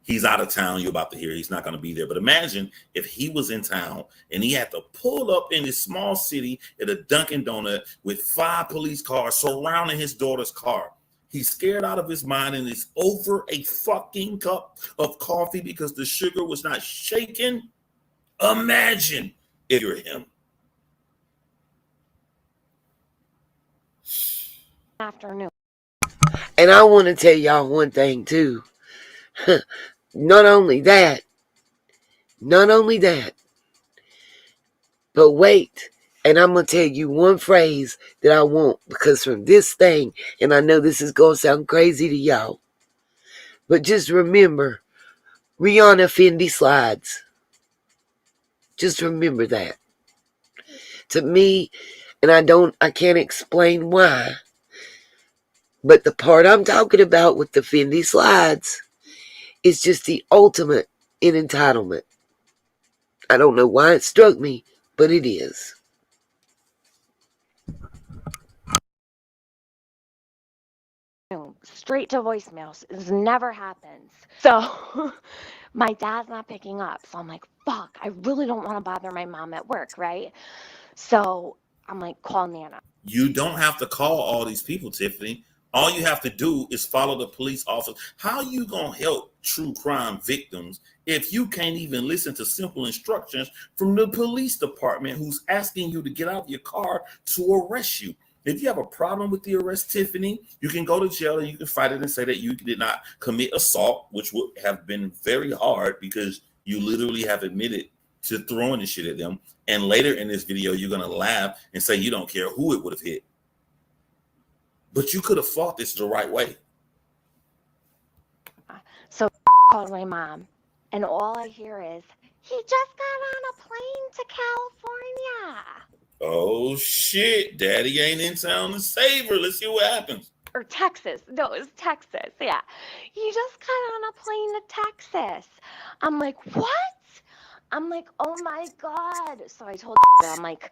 D: He's out of town. You're about to hear he's not going to be there. But imagine if he was in town and he had to pull up in this small city at a Dunkin' Donut with 5 police cars surrounding his daughter's car. He's scared out of his mind and it's over a fucking cup of coffee because the sugar was not shaken. Imagine if you're him.
E: Afternoon.
A: And I want to tell y'all one thing too. Not only that, but wait. And I'm going to tell you one phrase that I want, because from this thing, and I know this is going to sound crazy to y'all, but just remember, Rihanna Fendi slides. Just remember that. To me, and I can't explain why, but the part I'm talking about with the Fendi slides is just the ultimate in entitlement. I don't know why it struck me, but it is.
E: straight to voicemail. This never happens. So my dad's not picking up. So I'm like, fuck, I really don't want to bother my mom at work, right? So I'm like, call Nana.
D: You don't have to call all these people, Tiffany. All you have to do is follow the police officer. How you gonna help true crime victims if you can't even listen to simple instructions from the police department who's asking you to get out of your car to arrest you? If you have a problem with the arrest, Tiffany, you can go to jail and you can fight it and say that you did not commit assault, which would have been very hard because you literally have admitted to throwing the shit at them. And later in this video, you're going to laugh and say you don't care who it would have hit. But you could have fought this the right way.
E: So called my mom, and all I hear is, he just got on a plane to California.
D: Oh, shit. Daddy ain't in town to save her. Let's see what happens.
E: Or Texas. No, it was Texas. Yeah. He just got on a plane to Texas. I'm like, what? I'm like, oh my God. So I told her, I'm like,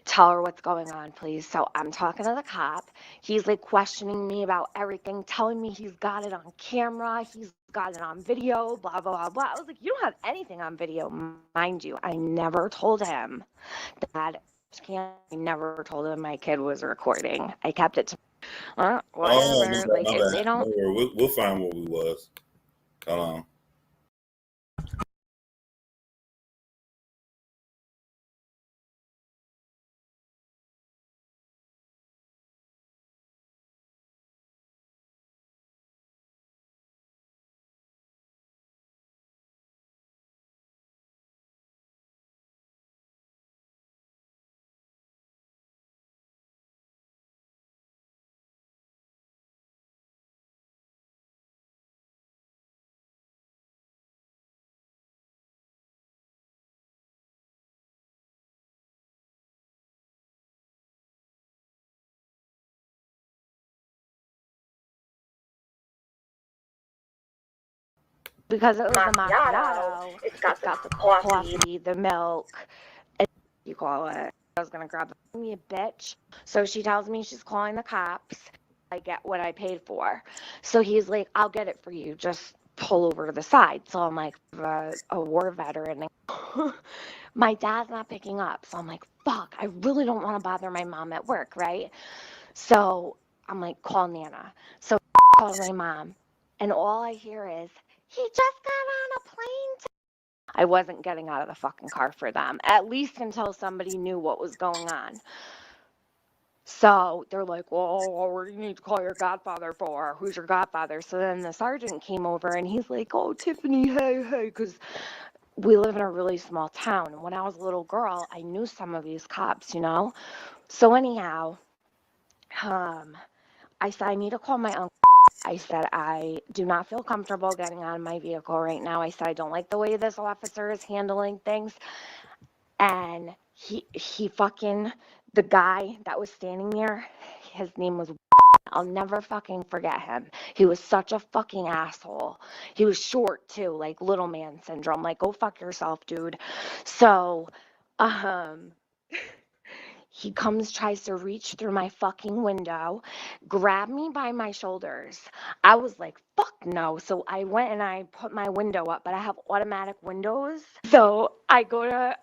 E: tell her what's going on, please. So I'm talking to the cop. He's like questioning me about everything, telling me he's got it on camera. He's got it on video, blah, blah, blah, blah. I was like, you don't have anything on video. Mind you, I never told him that. I never told him my kid was recording. I kept it to whatever.
D: My
E: Like,
D: bad.
E: if they don't.
D: We'll find where we was. Hold on.
E: Because it was the macchiato, it's got the coffee, the milk, and you call it. I was gonna grab me a bitch. So she tells me she's calling the cops. I get what I paid for. So he's like, I'll get it for you. Just pull over to the side. So I'm like, a war veteran. My dad's not picking up. So I'm like, fuck, I really don't want to bother my mom at work, right? So I'm like, call Nana. So calls my mom. And all I hear is, he just got on a plane. I wasn't getting out of the fucking car for them, at least until somebody knew what was going on. So they're like, well, what do you need to call your godfather for? Who's your godfather? So then the sergeant came over and he's like, oh, Tiffany, hey, because we live in a really small town. And when I was a little girl, I knew some of these cops, you know? So anyhow, I said, I need to call my uncle. I said, I do not feel comfortable getting on my vehicle right now. I said, I don't like the way this officer is handling things. And he fucking, the guy that was standing there, his name was, I'll never fucking forget him. He was such a fucking asshole. He was short too, like little man syndrome. Like, go fuck yourself, dude. So, he comes, tries to reach through my fucking window, grab me by my shoulders. I was like, fuck no. So I went and I put my window up, but I have automatic windows. So I go to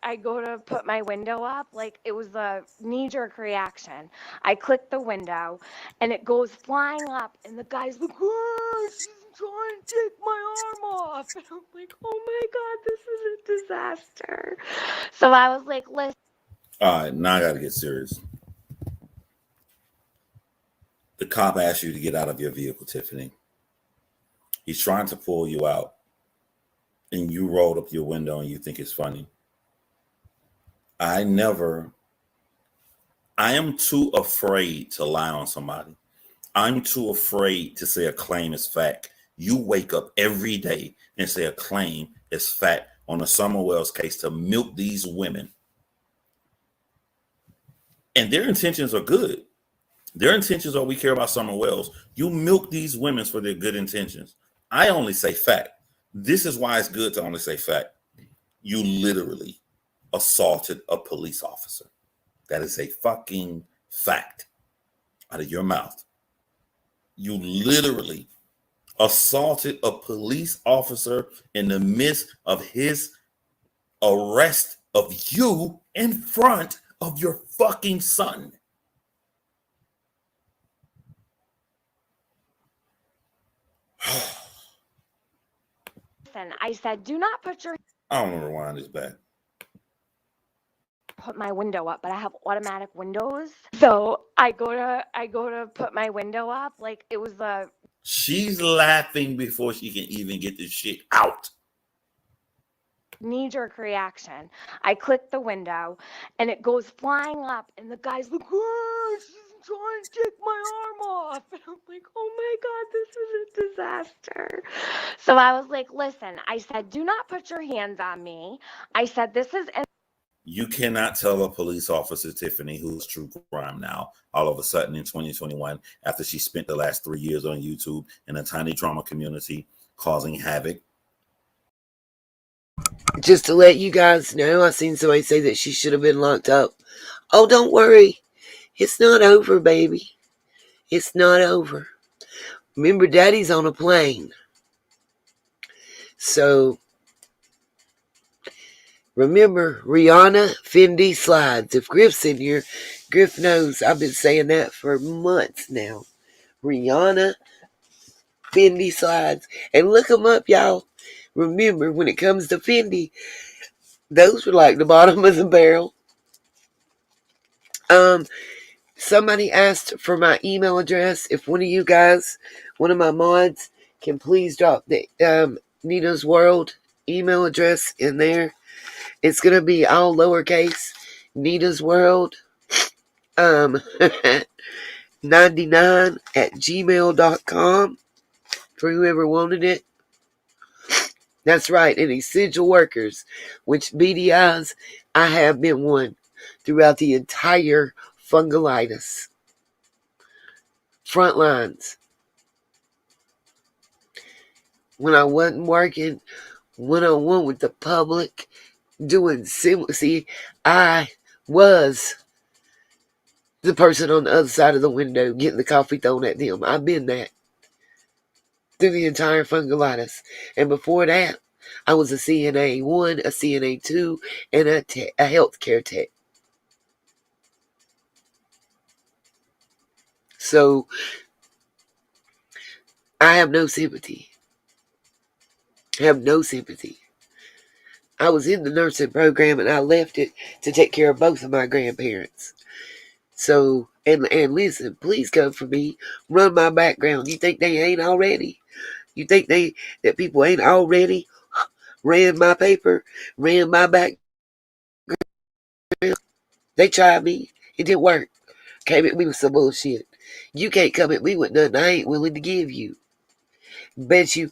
E: put my window up, like it was a knee-jerk reaction. I click the window and it goes flying up and the guy's like, oh, she's trying to take my arm off. And I'm like, oh my God, this is a disaster. So I was like, listen.
D: All right, now I got to get serious. The cop asked you to get out of your vehicle, Tiffany. He's trying to pull you out, and you rolled up your window and you think it's funny. I am too afraid to lie on somebody. I'm too afraid to say a claim is fact. You wake up every day and say a claim is fact on the Summer Wells case to milk these women. And their intentions are good. Their intentions are we care about Summer Wells. You milk these women for their good intentions. I only say fact. This is why it's good to only say fact. You literally assaulted a police officer. That is a fucking fact out of your mouth. You literally assaulted a police officer in the midst of his arrest of you in front of your fucking son.
E: Listen, I said, do not put your
D: I don't want to rewind this back.
E: put my window up, but I have automatic windows. So I go to put my window up, like it was a
D: She's laughing before she can even get this shit out.
E: knee-jerk reaction. I click the window and it goes flying up and the guy's like, oh, she's trying to take my arm off. And I'm like, oh my God, this is a disaster. So I was like, listen, I said, do not put your hands on me. I said, this is
D: You cannot tell a police officer, Tiffany, who's true crime now, all of a sudden in 2021, after she spent the last 3 years on YouTube in a tiny drama community causing havoc.
A: Just to let you guys know, I seen somebody say that she should have been locked up. Oh, don't worry. It's not over, baby. It's not over. Remember, Daddy's on a plane. So, remember, Rihanna Fendi slides. If Griff's in here, Griff knows I've been saying that for months now. Rihanna Fendi slides. And look them up, y'all. Remember, when it comes to Fendi, those were like the bottom of the barrel. Somebody asked for my email address. If one of you guys, one of my mods, can please drop the Nina's World email address in there. It's going to be all lowercase. Nina's World 99 at gmail.com for whoever wanted it. That's right. And essential workers, which BDIs, I have been one throughout the entire fungolitis. Front lines. When I wasn't working one-on-one with the public, doing similar. See, I was the person on the other side of the window getting the coffee thrown at them. I've been that through the entire fungolitis. And before that, I was a CNA 1, a CNA 2, and a healthcare tech. So, I have no sympathy. I have no sympathy. I was in the nursing program and I left it to take care of both of my grandparents. So, and listen, please come for me. Run my background. You think they ain't already? You think that people ain't already ran my paper, ran my background? They tried me. It didn't work. Came at me with some bullshit. You can't come at me with nothing I ain't willing to give you. Bet you.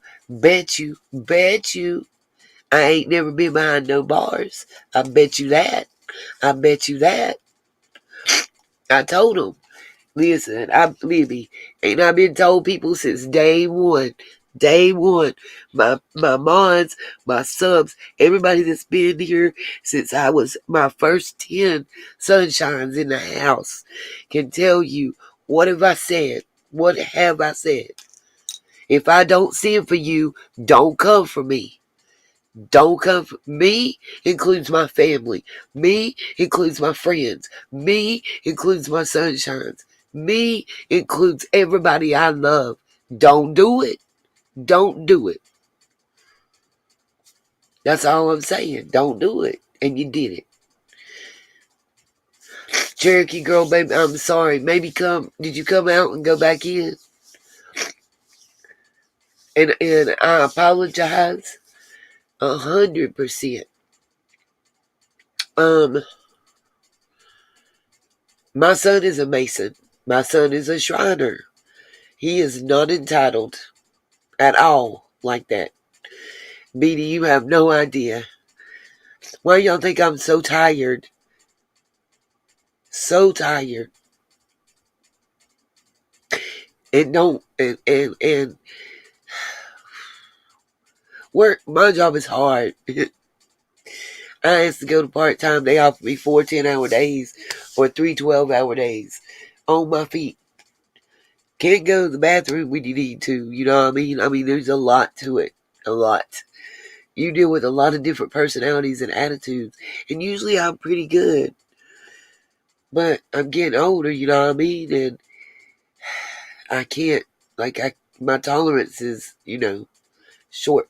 A: I ain't never been behind no bars. I bet you that. I told them. Listen, Libby, ain't I been told people since day one. My mods, my subs, everybody that's been here since I was my first 10 sunshines in the house can tell you, what have I said? What have I said? If I don't send for you, don't come for me. Don't come for me. Includes my family. Me includes my friends. Me includes my sunshines. Me includes everybody I love. Don't do it. Don't do it. That's all I'm saying. Don't do it. And you did it. Cherokee girl, baby, I'm sorry. Maybe did you come out and go back in? And I apologize 100%. My son is a Mason. My son is a Shriner. He is not entitled at all like that. Beatty, you have no idea. Why y'all think I'm so tired? So tired. And don't and work, my job is hard. I asked to go to part-time. They offered me 4 10-hour days or 3 12-hour days on my feet. Can't go to the bathroom when you need to, you know what I mean? I mean, there's a lot to it. A lot. You deal with a lot of different personalities and attitudes. And usually I'm pretty good. But I'm getting older, you know what I mean? And I can't, my tolerance is, short.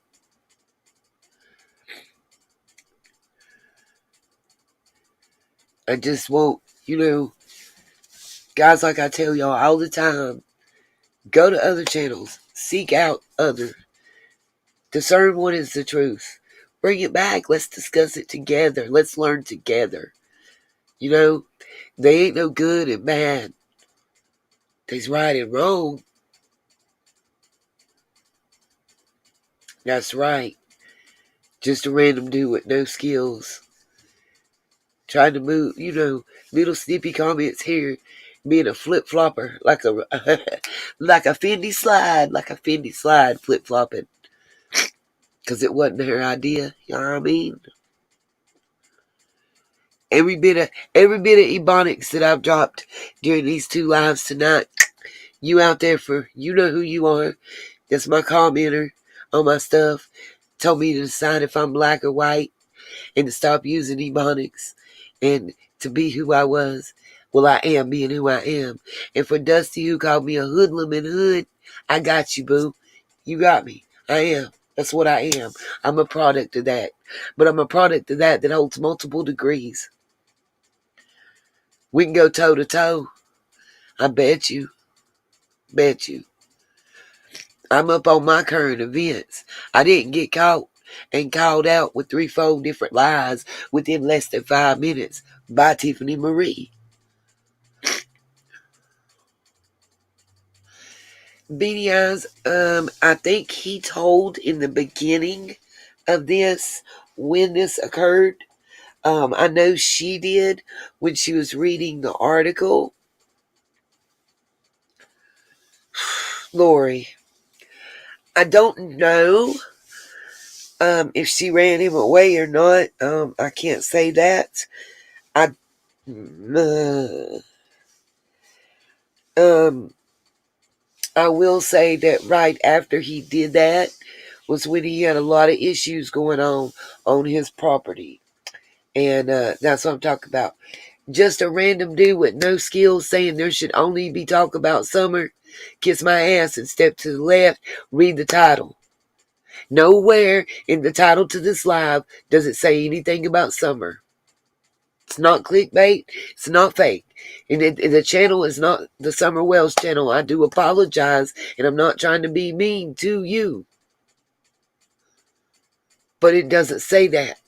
A: I just won't, guys, like I tell y'all all the time, go to other channels, seek out other, discern what is the truth. Bring it back. Let's discuss it together. Let's learn together. They ain't no good and bad. There's right and wrong. That's right. Just a random dude with no skills. Trying to move, little snippy comments here, being a flip flopper, like a like a Fendi slide flip flopping, because it wasn't her idea. You know what I mean? Every bit of ebonics that I've dropped during these 2 lives tonight, you out there you know who you are. That's my commenter on my stuff. Told me to decide if I'm black or white, and to stop using ebonics, and to be who I was. Well, I am being who I am. And for Dusty, who called me a hoodlum and hood, I got you, boo. You got me. I am. That's what I am. I'm a product of that. But I'm a product of that holds multiple degrees. We can go toe to toe. I bet you. Bet you. I'm up on my current events. I didn't get caught and called out with 3-4 different lies within less than 5 minutes by Tiffany Marie. Beanie Eyes, I think he told in the beginning of this when this occurred. I know she did when she was reading the article. Lori, I don't know if she ran him away or not. I can't say that. I will say that right after he did that was when he had a lot of issues going on his property. And that's what I'm talking about. Just a random dude with no skills saying there should only be talk about summer. Kiss my ass and step to the left. Read the title. Nowhere in the title to this live does it say anything about summer. It's not clickbait. It's not fake. And the channel is not the Summer Wells channel. I do apologize, and I'm not trying to be mean to you. But it doesn't say that.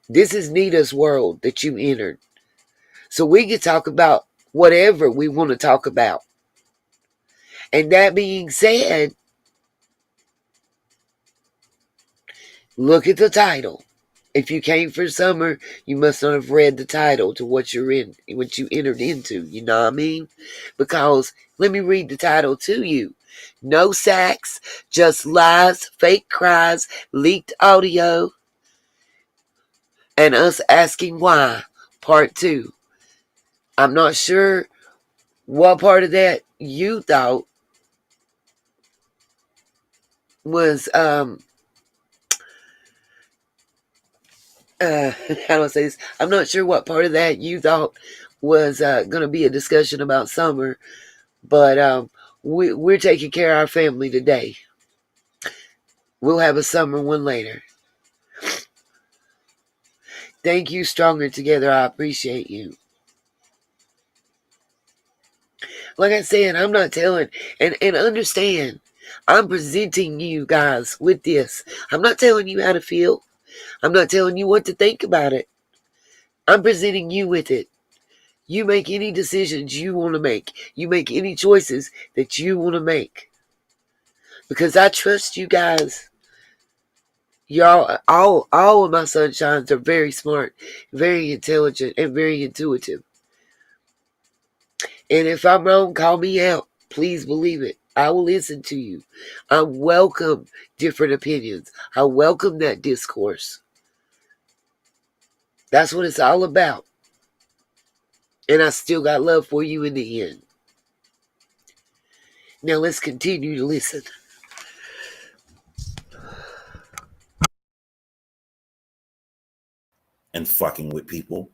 A: This is Nita's world that you entered. So we can talk about whatever we want to talk about. And that being said, look at the title. If you came for summer, you must not have read the title to what you're in, what you entered into. You know what I mean? Because let me read the title to you. No sacks, just lies, fake cries, leaked audio, and us asking why. Part 2. I'm not sure what part of that you thought was how do I say this? I'm not sure what part of that you thought was going to be a discussion about summer, but we're taking care of our family today. We'll have a summer one later. Thank you, Stronger Together. I appreciate you. Like I said, I'm not telling, and understand, I'm presenting you guys with this. I'm not telling you how to feel. I'm not telling you what to think about it. I'm presenting you with it. You make any decisions you want to make. You make any choices that you want to make. Because I trust you guys. Y'all, all of my sunshines are very smart, very intelligent, and very intuitive. And if I'm wrong, call me out. Please believe it. I will listen to you. I welcome different opinions. I welcome that discourse. That's what it's all about. And I still got love for you in the end. Now let's continue to listen.
D: And fucking with people.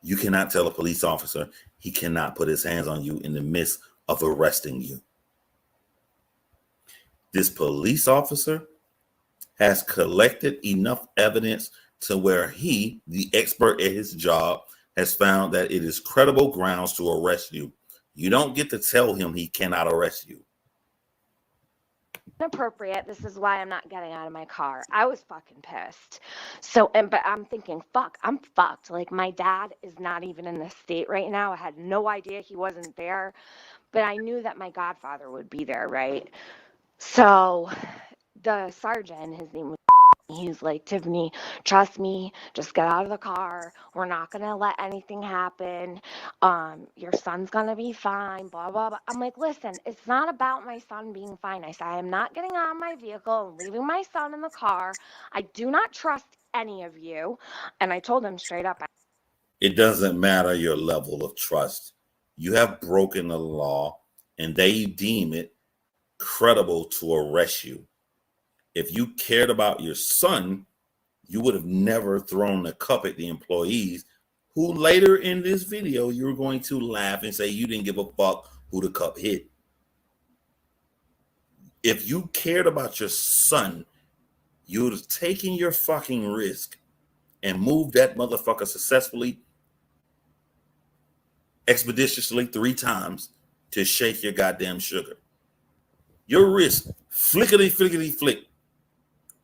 D: You cannot tell a police officer he cannot put his hands on you in the midst of arresting you. This police officer has collected enough evidence to where he, the expert at his job, has found that it is credible grounds to arrest you. You don't get to tell him he cannot arrest you.
E: Inappropriate. This is why I'm not getting out of my car. I was fucking pissed. But I'm thinking, fuck, I'm fucked. Like, my dad is not even in this state right now. I had no idea he wasn't there, but I knew that my godfather would be there, right? So the sergeant, his name was, he's like, Tiffany, trust me, just get out of the car. We're not going to let anything happen. Your son's going to be fine, blah, blah, blah. I'm like, listen, it's not about my son being fine. I said, I am not getting out of my vehicle and leaving my son in the car. I do not trust any of you. And I told him straight up.
D: It doesn't matter your level of trust. You have broken the law and they deem it credible to arrest you. If you cared about your son, you would have never thrown the cup at the employees who later in this video, you're going to laugh and say you didn't give a fuck who the cup hit. If you cared about your son, you would have taken your fucking risk and moved that motherfucker successfully, expeditiously 3 times to shake your goddamn sugar. Your wrist, flickety, flickety, flick,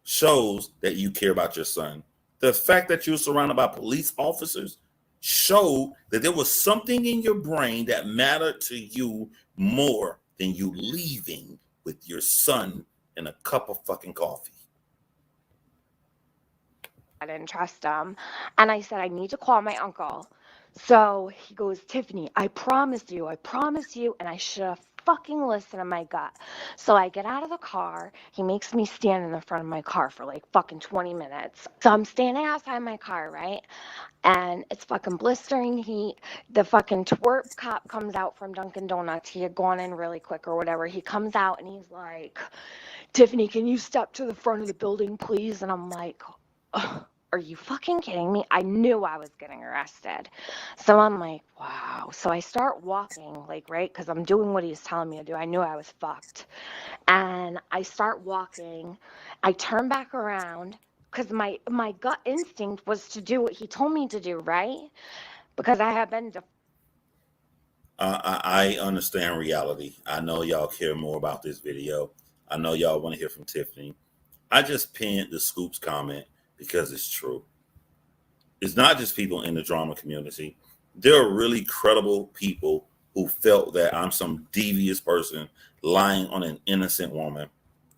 D: shows that you care about your son. The fact that you're surrounded by police officers showed that there was something in your brain that mattered to you more than you leaving with your son and a cup of fucking coffee.
E: I didn't trust him. And I said, I need to call my uncle. So he goes, Tiffany, I promised you. And I should have fucking listened to my gut. So I get out of the car. He makes me stand in the front of my car for like fucking 20 minutes. So I'm standing outside my car, right? And it's fucking blistering heat. The fucking twerp cop comes out from Dunkin' Donuts. He had gone in really quick or whatever. He comes out and he's like, Tiffany, can you step to the front of the building, please? And I'm like, ugh. Are you fucking kidding me? I knew I was getting arrested. So I'm like, wow. So I start walking, like, right? Because I'm doing what he's telling me to do. I knew I was fucked. And I start walking. I turn back around because my gut instinct was to do what he told me to do, right? Because I have been.
D: I understand reality. I know y'all care more about this video. I know y'all want to hear from Tiffany. I just pinned the Scoops comment because it's true. It's not just people in the drama community. There are really credible people who felt that I'm some devious person lying on an innocent woman.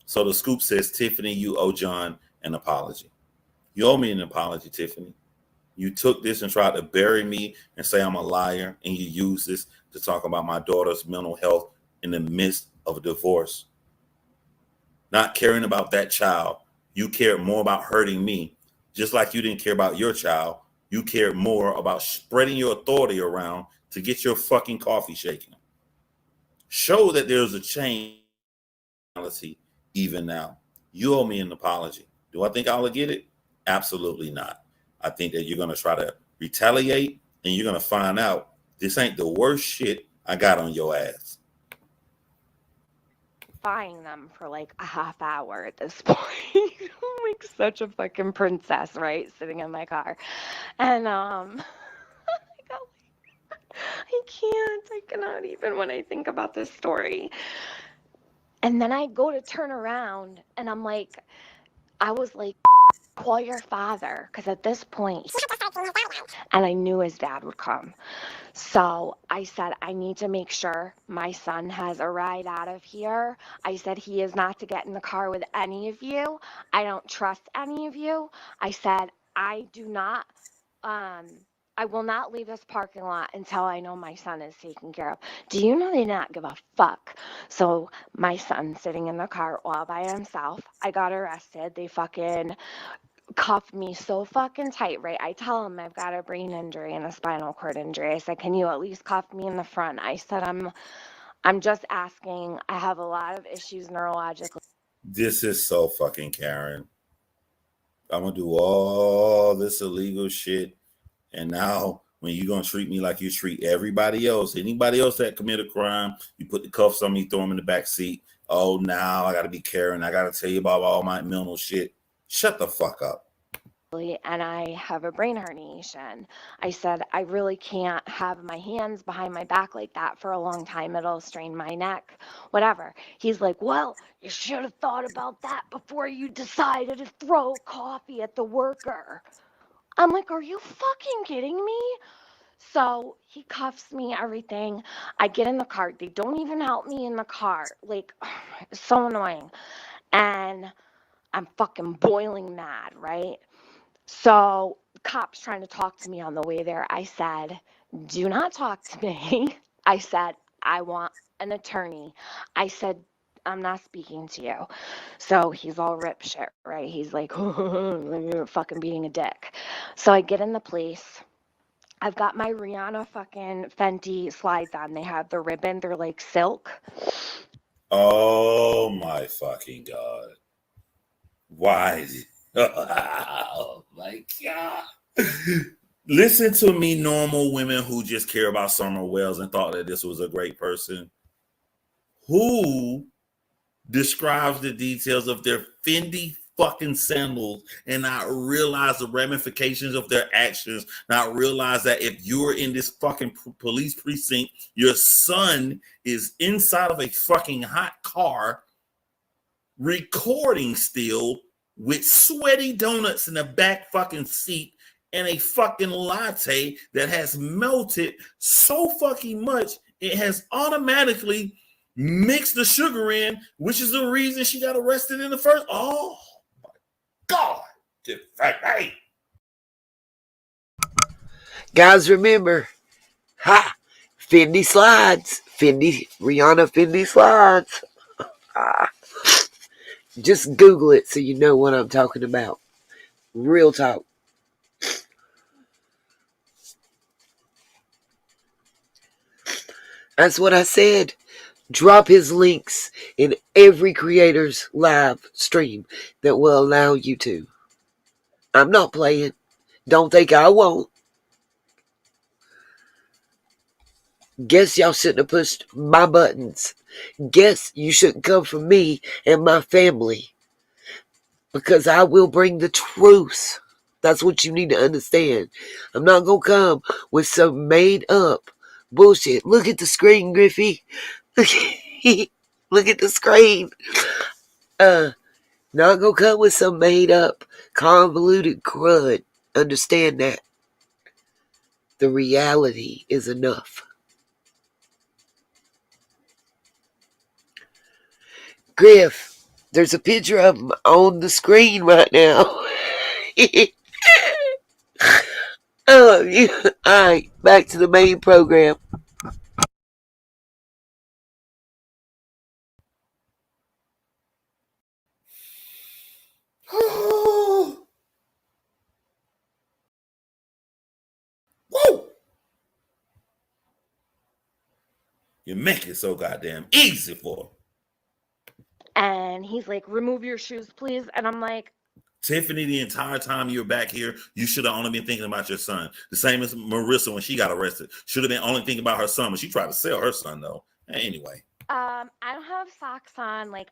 D: So the Scoop says, Tiffany, you owe John an apology. You owe me an apology, Tiffany. You took this and tried to bury me and say I'm a liar, and you used this to talk about my daughter's mental health in the midst of a divorce. Not caring about that child, you cared more about hurting me. Just like you didn't care about your child, you cared more about spreading your authority around to get your fucking coffee shaken. Show that there's a change even now. You owe me an apology. Do I think I'll get it? Absolutely not. I think that you're going to try to retaliate and you're going to find out this ain't the worst shit I got on your ass.
E: Buying them for like a half hour at this point. I'm like such a fucking princess, right? Sitting in my car. And I cannot even when I think about this story. And then I go to turn around and I'm like, I was like, call your father. Because at this point, and I knew his dad would come. So I said, I need to make sure my son has a ride out of here. I said, he is not to get in the car with any of you. I don't trust any of you. I said, I will not leave this parking lot until I know my son is taken care of. Do you know they did not give a fuck? So my son's sitting in the car all by himself. I got arrested. They fucking cuffed me so fucking tight, right? I tell him I've got a brain injury and a spinal cord injury. I said, can you at least cuff me in the front? I said, I'm just asking. I have a lot of issues neurologically.
D: This is so fucking Karen. I'm gonna do all this illegal shit, and now when you gonna treat me like you treat everybody else, anybody else that commit a crime, you put the cuffs on me, throw them in the back seat. Oh, now I gotta be Karen. I gotta tell you about all my mental shit. Shut the fuck up.
E: And I have a brain herniation. I said, I really can't have my hands behind my back like that for a long time. It'll strain my neck, whatever. He's like, well, you should have thought about that before you decided to throw coffee at the worker. I'm like, are you fucking kidding me? So he cuffs me, everything. I get in the car. They don't even help me in the car. Like, it's so annoying. And I'm fucking boiling mad, right? So, cops trying to talk to me on the way there. I said, do not talk to me. I said, I want an attorney. I said, I'm not speaking to you. So he's all rip shit, right? He's like, you're fucking being a dick. So I get in the place. I've got my Rihanna fucking Fenty slides on. They have the ribbon. They're like silk.
D: Oh my fucking god. Why? Oh my god. Listen to me, normal women who just care about Summer Wells and thought that this was a great person. Who describes the details of their Fendi fucking sandals and not realize the ramifications of their actions, not realize that if you're in this fucking police precinct, your son is inside of a fucking hot car recording still with sweaty donuts in the back fucking seat and a fucking latte that has melted so fucking much it has automatically mixed the sugar in, which is the reason she got arrested in the first. Oh my god! Hey.
A: Guys, remember, Fendi slides, Rihanna Fendi slides. Just Google it so you know what I'm talking about. Real talk. That's what I said. Drop his links in every creator's live stream that will allow you to. I'm not playing. Don't think I won't. Guess y'all shouldn't have pushed my buttons. Guess you shouldn't come for me and my family. Because I will bring the truth. That's what you need to understand. I'm not going to come with some made up bullshit. Look at the screen, Griffey. Look at the screen. Not going to come with some made up, convoluted crud. Understand that. The reality is enough. Griff, there's a picture of him on the screen right now. Oh, you. Alright, back to the main program.
D: Woo! You make it so goddamn easy for her.
E: And he's like, remove your shoes, please. And I'm like,
D: Tiffany, the entire time you're back here, you should have only been thinking about your son. The same as Marissa when she got arrested. Should have been only thinking about her son, but she tried to sell her son, though. Anyway.
E: I don't have socks on. Like,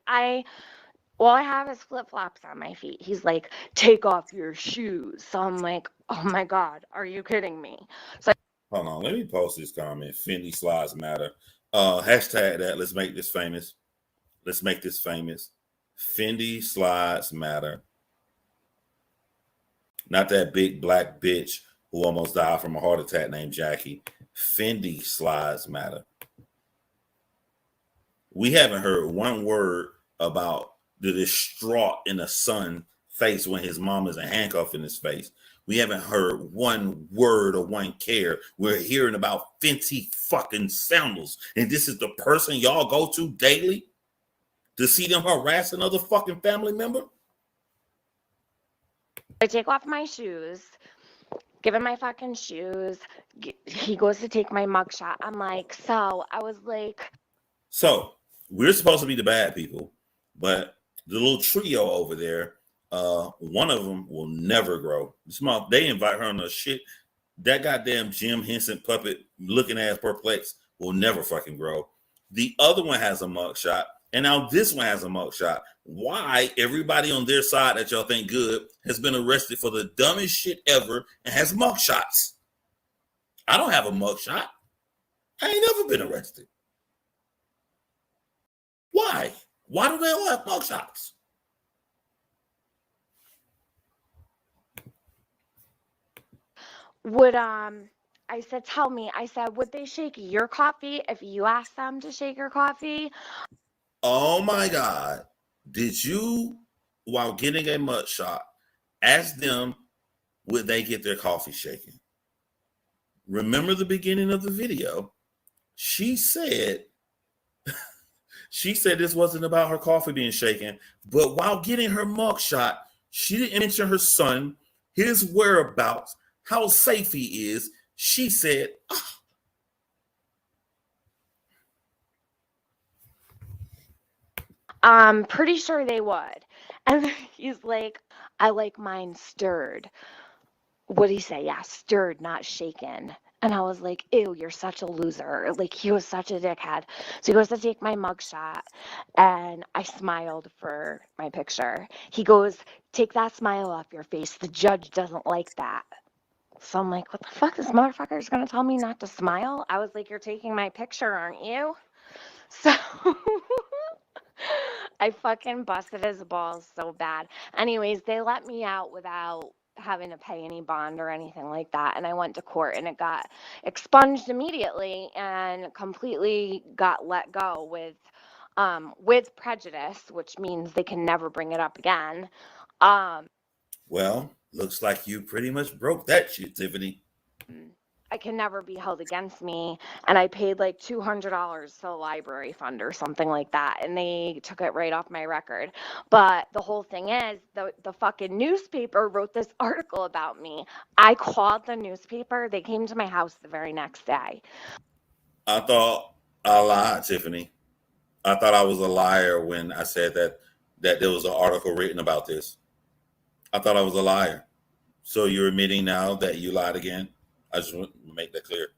E: all I have is flip flops on my feet. He's like, take off your shoes. So I'm like, oh my God, are you kidding me? So
D: Hold on, let me post this comment. Fendi slides matter. Hashtag that. Let's make this famous. Let's make this famous. Fendi slides matter. Not that big black bitch who almost died from a heart attack named Jackie. Fendi slides matter. We haven't heard one word about the distraught in a son face when his mom is a handcuff in his face. We haven't heard one word or one care. We're hearing about Fenty fucking sandals. And this is the person y'all go to daily to see them harass another fucking family member?
E: I take off my shoes, give him my fucking shoes. He goes to take my mugshot. I'm like, so I was like,
D: So we're supposed to be the bad people, but the little trio over there, one of them will never grow. Small, they invite her on the shit. That goddamn Jim Henson puppet looking ass perplex will never fucking grow. The other one has a mugshot, and now this one has a mugshot. Why everybody on their side that y'all think good has been arrested for the dumbest shit ever and has mugshots? I don't have a mugshot. I ain't never been arrested. Why? Why do they all have mugshots?
E: would I said, tell me. I said, would they shake your coffee if you asked them to shake your coffee?
D: Oh my God. Did you, while getting a mugshot, ask them would they get their coffee shaken? Remember the beginning of the video? She said this wasn't about her coffee being shaken, but while getting her mugshot, she didn't mention her son, his whereabouts, how safe he is. She said,
E: I'm pretty sure they would. And he's like, I like mine stirred. What'd he say? Yeah, stirred, not shaken. And I was like, ew, you're such a loser. Like, he was such a dickhead. So he goes to take my mugshot, and I smiled for my picture. He goes, take that smile off your face. The judge doesn't like that. So I'm like, what the fuck? This motherfucker is going to tell me not to smile? I was like, you're taking my picture, aren't you? So I fucking busted his balls so bad. Anyways, they let me out without having to pay any bond or anything like that. And I went to court and it got expunged immediately and completely got let go with prejudice, which means they can never bring it up again.
D: well, looks like you pretty much broke that shit, Tiffany.
E: I can never be held against me. And I paid like $200 to the library fund or something like that. And they took it right off my record. But the whole thing is, the fucking newspaper wrote this article about me. I called the newspaper. They came to my house the very next day.
D: I thought I lied, Tiffany. I thought I was a liar when I said that there was an article written about this. I thought I was a liar. So you're admitting now that you lied again? I just want to make that clear.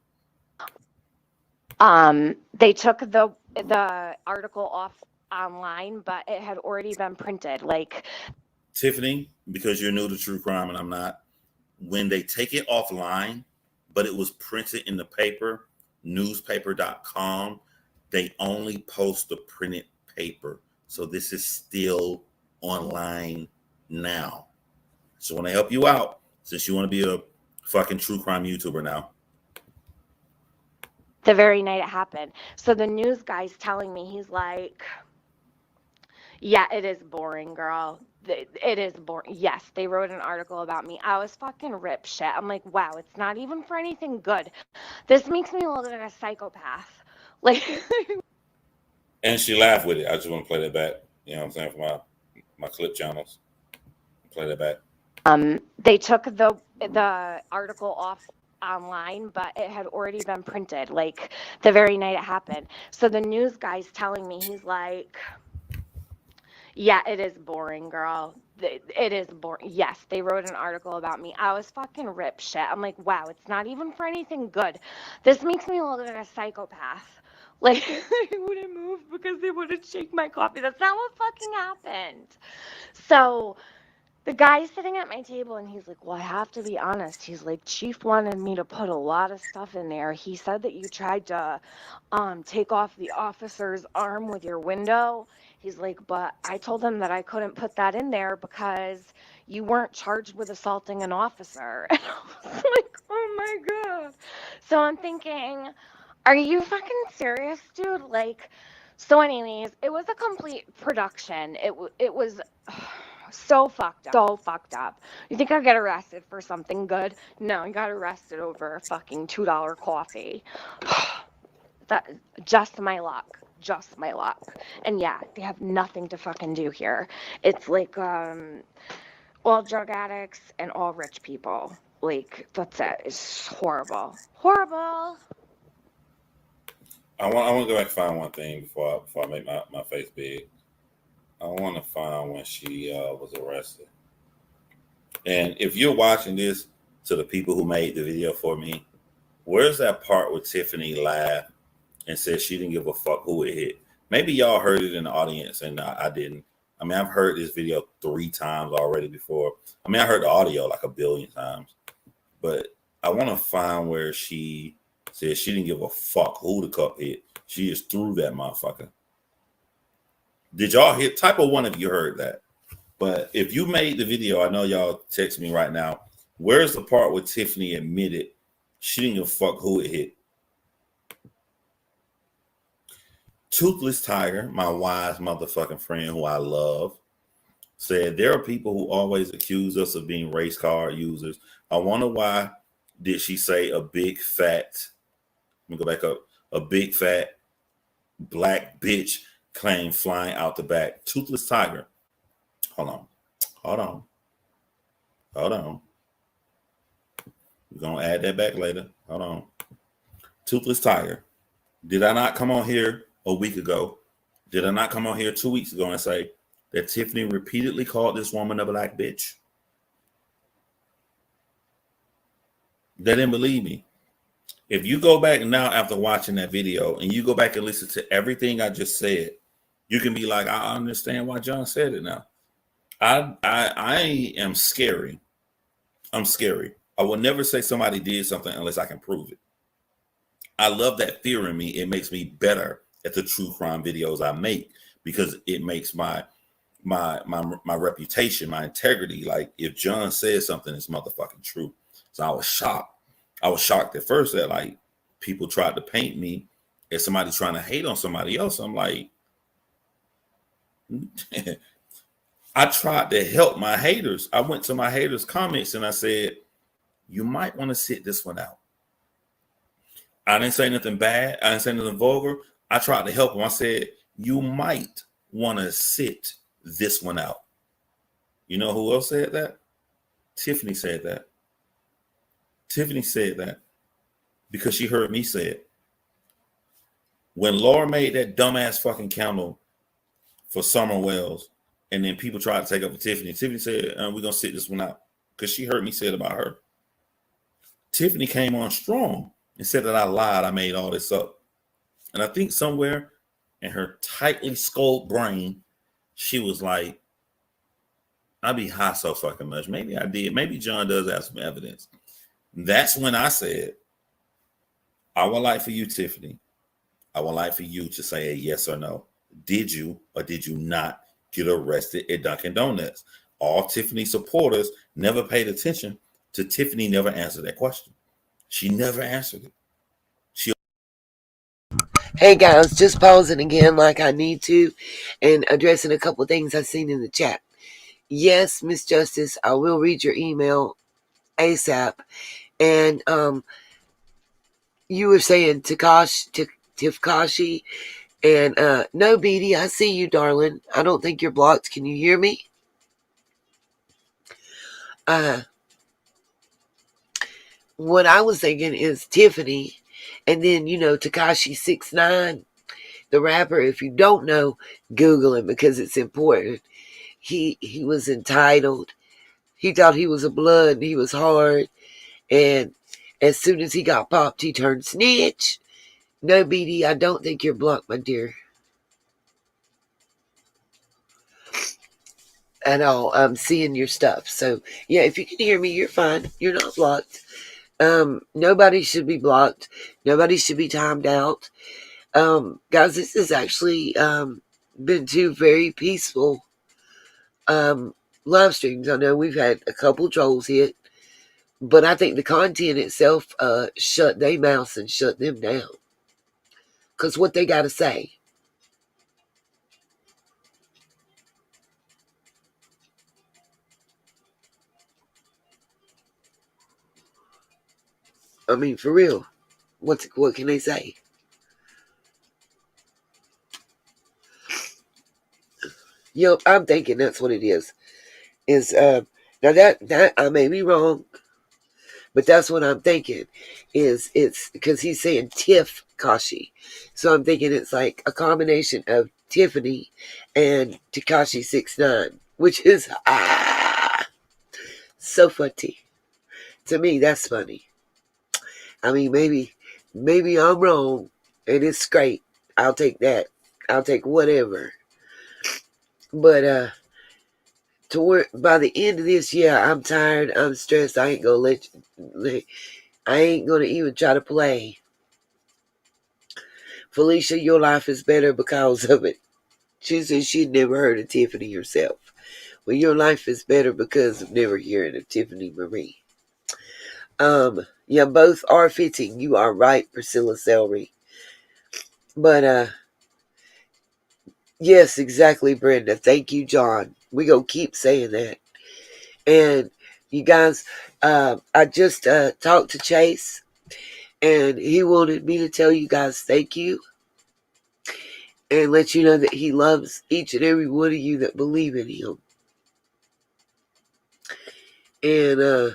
E: They took the article off online, but it had already been printed. Like,
D: Tiffany, because you're new to true crime and I'm not, when they take it offline, but it was printed in the paper, newspaper.com, they only post the printed paper. So this is still online now. So I want to help you out since you want to be a fucking true crime YouTuber now.
E: the very night it happened. So the news guy's telling me, he's like, yeah, it is boring, girl. It is boring. Yes, they wrote an article about me. I was fucking rip shit. I'm like, wow, it's not even for anything good. This makes me look like a psychopath. Like,
D: And she laughed with it. I just want to play that back. You know what I'm saying? For my clip channels. Play that back.
E: they took the article off online, but it had already been printed, like the very night it happened. So the news guy's telling me, he's like, yeah, it is boring, girl. It is boring. Yes, they wrote an article about me. I was fucking rip shit. I'm like, wow, it's not even for anything good. This makes me look like a psychopath. Like, I wouldn't move because they wouldn't shake my coffee. That's not what fucking happened. So the guy's sitting at my table and he's like, well, I have to be honest. He's like, Chief wanted me to put a lot of stuff in there. He said that you tried to take off the officer's arm with your window. He's like, but I told him that I couldn't put that in there because you weren't charged with assaulting an officer. And I was like, oh my God. So I'm thinking, are you fucking serious, dude? Like, so anyways, it was a complete production. It was so fucked up. So fucked up. You think I'd get arrested for something good? No, I got arrested over a fucking $2 coffee. That just my luck. Just my luck. And yeah, they have nothing to fucking do here. It's like all drug addicts and all rich people. Like, that's it. It's horrible. Horrible.
D: I want to go back and find one thing before I make my face big. I want to find when she was arrested. And if you're watching this, to the people who made the video for me, where's that part where Tiffany laughed and said she didn't give a fuck who it hit? Maybe y'all heard it in the audience and I didn't. I mean, I've heard this video 3 times already before. I mean, I heard the audio like a billion times, but I want to find where she said she didn't give a fuck who the cup hit. She just threw that motherfucker. Did y'all hear? Type of one if you heard that. But if you made the video, I know y'all text me right now. Where's the part where Tiffany admitted she didn't give a fuck who it hit? Toothless Tiger, my wise motherfucking friend who I love, said there are people who always accuse us of being race card users. I wonder why did she say a big fat, let me go back up, a big fat black bitch claim flying out the back. Toothless Tiger. Hold on. We're going to add that back later. Hold on. Toothless Tiger. Did I not come on here a week ago? Did I not come on here 2 weeks ago and say that Tiffany repeatedly called this woman a black bitch? They didn't believe me. If you go back now after watching that video and you go back and listen to everything I just said, you can be like, I understand why John said it now. I am scary. I'm scary. I will never say somebody did something unless I can prove it. I love that fear in me. It makes me better at the true crime videos I make because it makes my reputation, my integrity. Like if John says something, it's motherfucking true. So I was shocked. I was shocked at first that like people tried to paint me as somebody trying to hate on somebody else. I'm like, I tried to help my haters. I went to my haters' comments and I said, you might want to sit this one out. I didn't say nothing bad. I didn't say nothing vulgar. I tried to help them. I said, you might want to sit this one out. You know who else said that? Tiffany said that. Tiffany said that because she heard me say it. When Laura made that dumbass fucking candle for Summer Wells, and then people tried to take up for Tiffany, Tiffany said, we're going to sit this one out because she heard me say it about her. Tiffany came on strong and said that I lied. I made all this up. And I think somewhere in her tightly skulled brain, she was like, I be high so fucking much. Maybe I did. Maybe John does have some evidence. That's when I said, I would like for you, Tiffany, I would like for you to say a yes or no. Did you or did you not get arrested at Dunkin' Donuts? All Tiffany supporters never paid attention to Tiffany never answered that question. She never answered it.
A: Hey guys, just pausing again like I need to and addressing a couple things I've seen in the chat. Yes, Miss Justice, I will read your email ASAP. And you were saying Tafkashi and no, Beatty, I see you, darling. I don't think you're blocked. Can you hear me? What I was thinking is Tiffany, and then Tekashi 6ix9ine, the rapper. If you don't know, Google him because it's important. He was entitled. He thought he was a blood and he was hard. And as soon as he got popped, he turned snitch. No, BD, I don't think you're blocked, my dear. At all. I'm seeing your stuff. So, yeah, if you can hear me, you're fine. You're not blocked. Nobody should be blocked. Nobody should be timed out. Guys, this has actually been 2 very peaceful live streams. I know we've had a couple trolls hit, but I think the content itself shut their mouths and shut them down. Because what they got to say. I mean, for real. What can they say? I'm thinking that's what it is. Now that I may be wrong, but that's what I'm thinking. Is it's because he's saying Tiff Kashi, so I'm thinking it's like a combination of Tiffany and Tekashi 6ix9ine, which is so funny to me. That's funny. I mean, maybe I'm wrong, and it's great. I'll take that. I'll take whatever. But toward by the end of this year, I'm tired. I'm stressed. I ain't gonna I ain't gonna even try to play. Felicia, your life is better because of it. She said she'd never heard of Tiffany herself. Well, your life is better because of never hearing of Tiffany Marie. Yeah, both are fitting. You are right, Priscilla Celery. But yes, exactly, Brenda. Thank you, John. We gonna keep saying that. And you guys, I just talked to Chase, and he wanted me to tell you guys thank you and let you know that he loves each and every one of you that believe in him. And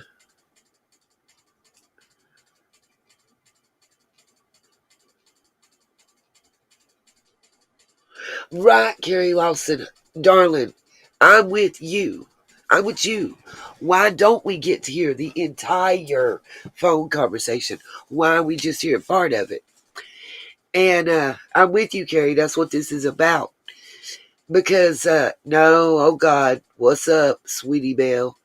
A: right, Carrie Lawson, darling, I'm with you. I'm with you. Why don't we get to hear the entire phone conversation? Why we just hear part of it? And I'm with you, Carrie. That's what this is about. Because, no, oh God, what's up, sweetie belle?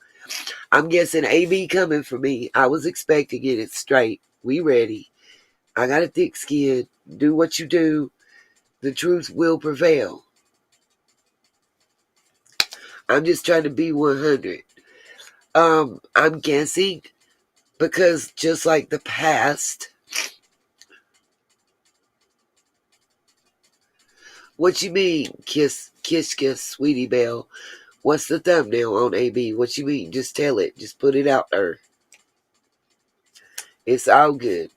A: I'm guessing AB coming for me. I was expecting it. It's straight. We ready. I got a thick skin. Do what you do. The truth will prevail. I'm just trying to be 100. I'm guessing because just like the past, what you mean, kiss, sweetie belle? What's the thumbnail on AB? What you mean? Just tell it. Just put it out there. It's all good.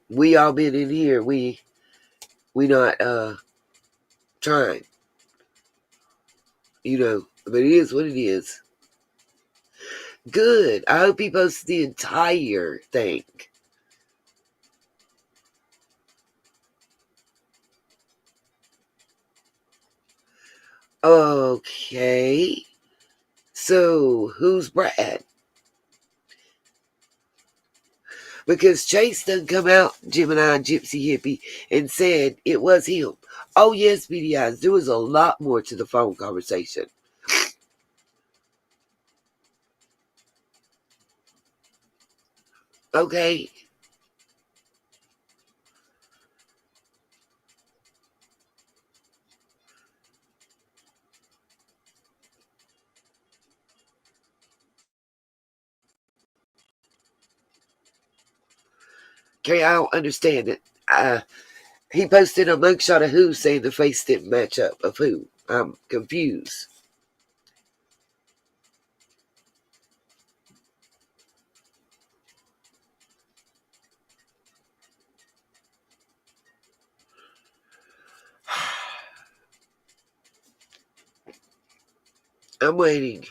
A: We all been in here. We not trying. But it is what it is. Good. I hope he posts the entire thing. Okay. So, who's Brad? Because Chase done come out, Gemini Gypsy Hippie, and said it was him. Oh, yes, BDIs. There was a lot more to the phone conversation. Okay. Okay, I don't understand it. He posted a mugshot of who saying the face didn't match up. Of who? I'm confused. I'm waiting.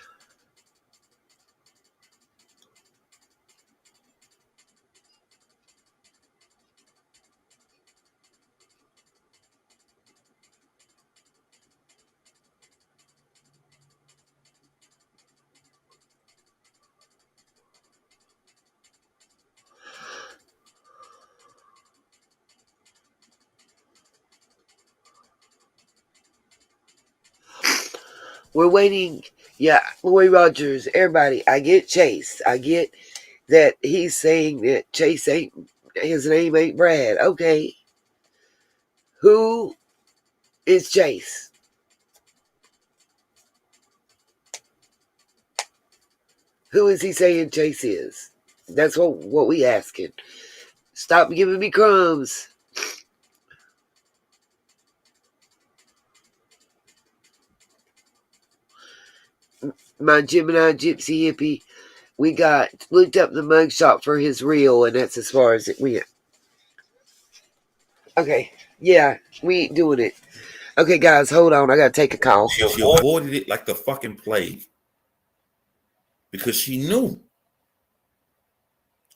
A: We're waiting. Yeah, Roy Rogers, everybody. I get Chase. I get that he's saying that Chase ain't, his name ain't Brad. Okay. Who is Chase? Who is he saying Chase is? That's what we asking. Stop giving me crumbs. My Gemini Gypsy Hippie, we looked up the mugshot for his reel, and that's as far as it went. Okay, yeah, we ain't doing it. Okay, guys, hold on. I gotta take a call.
D: She avoided it like the fucking plague because she knew.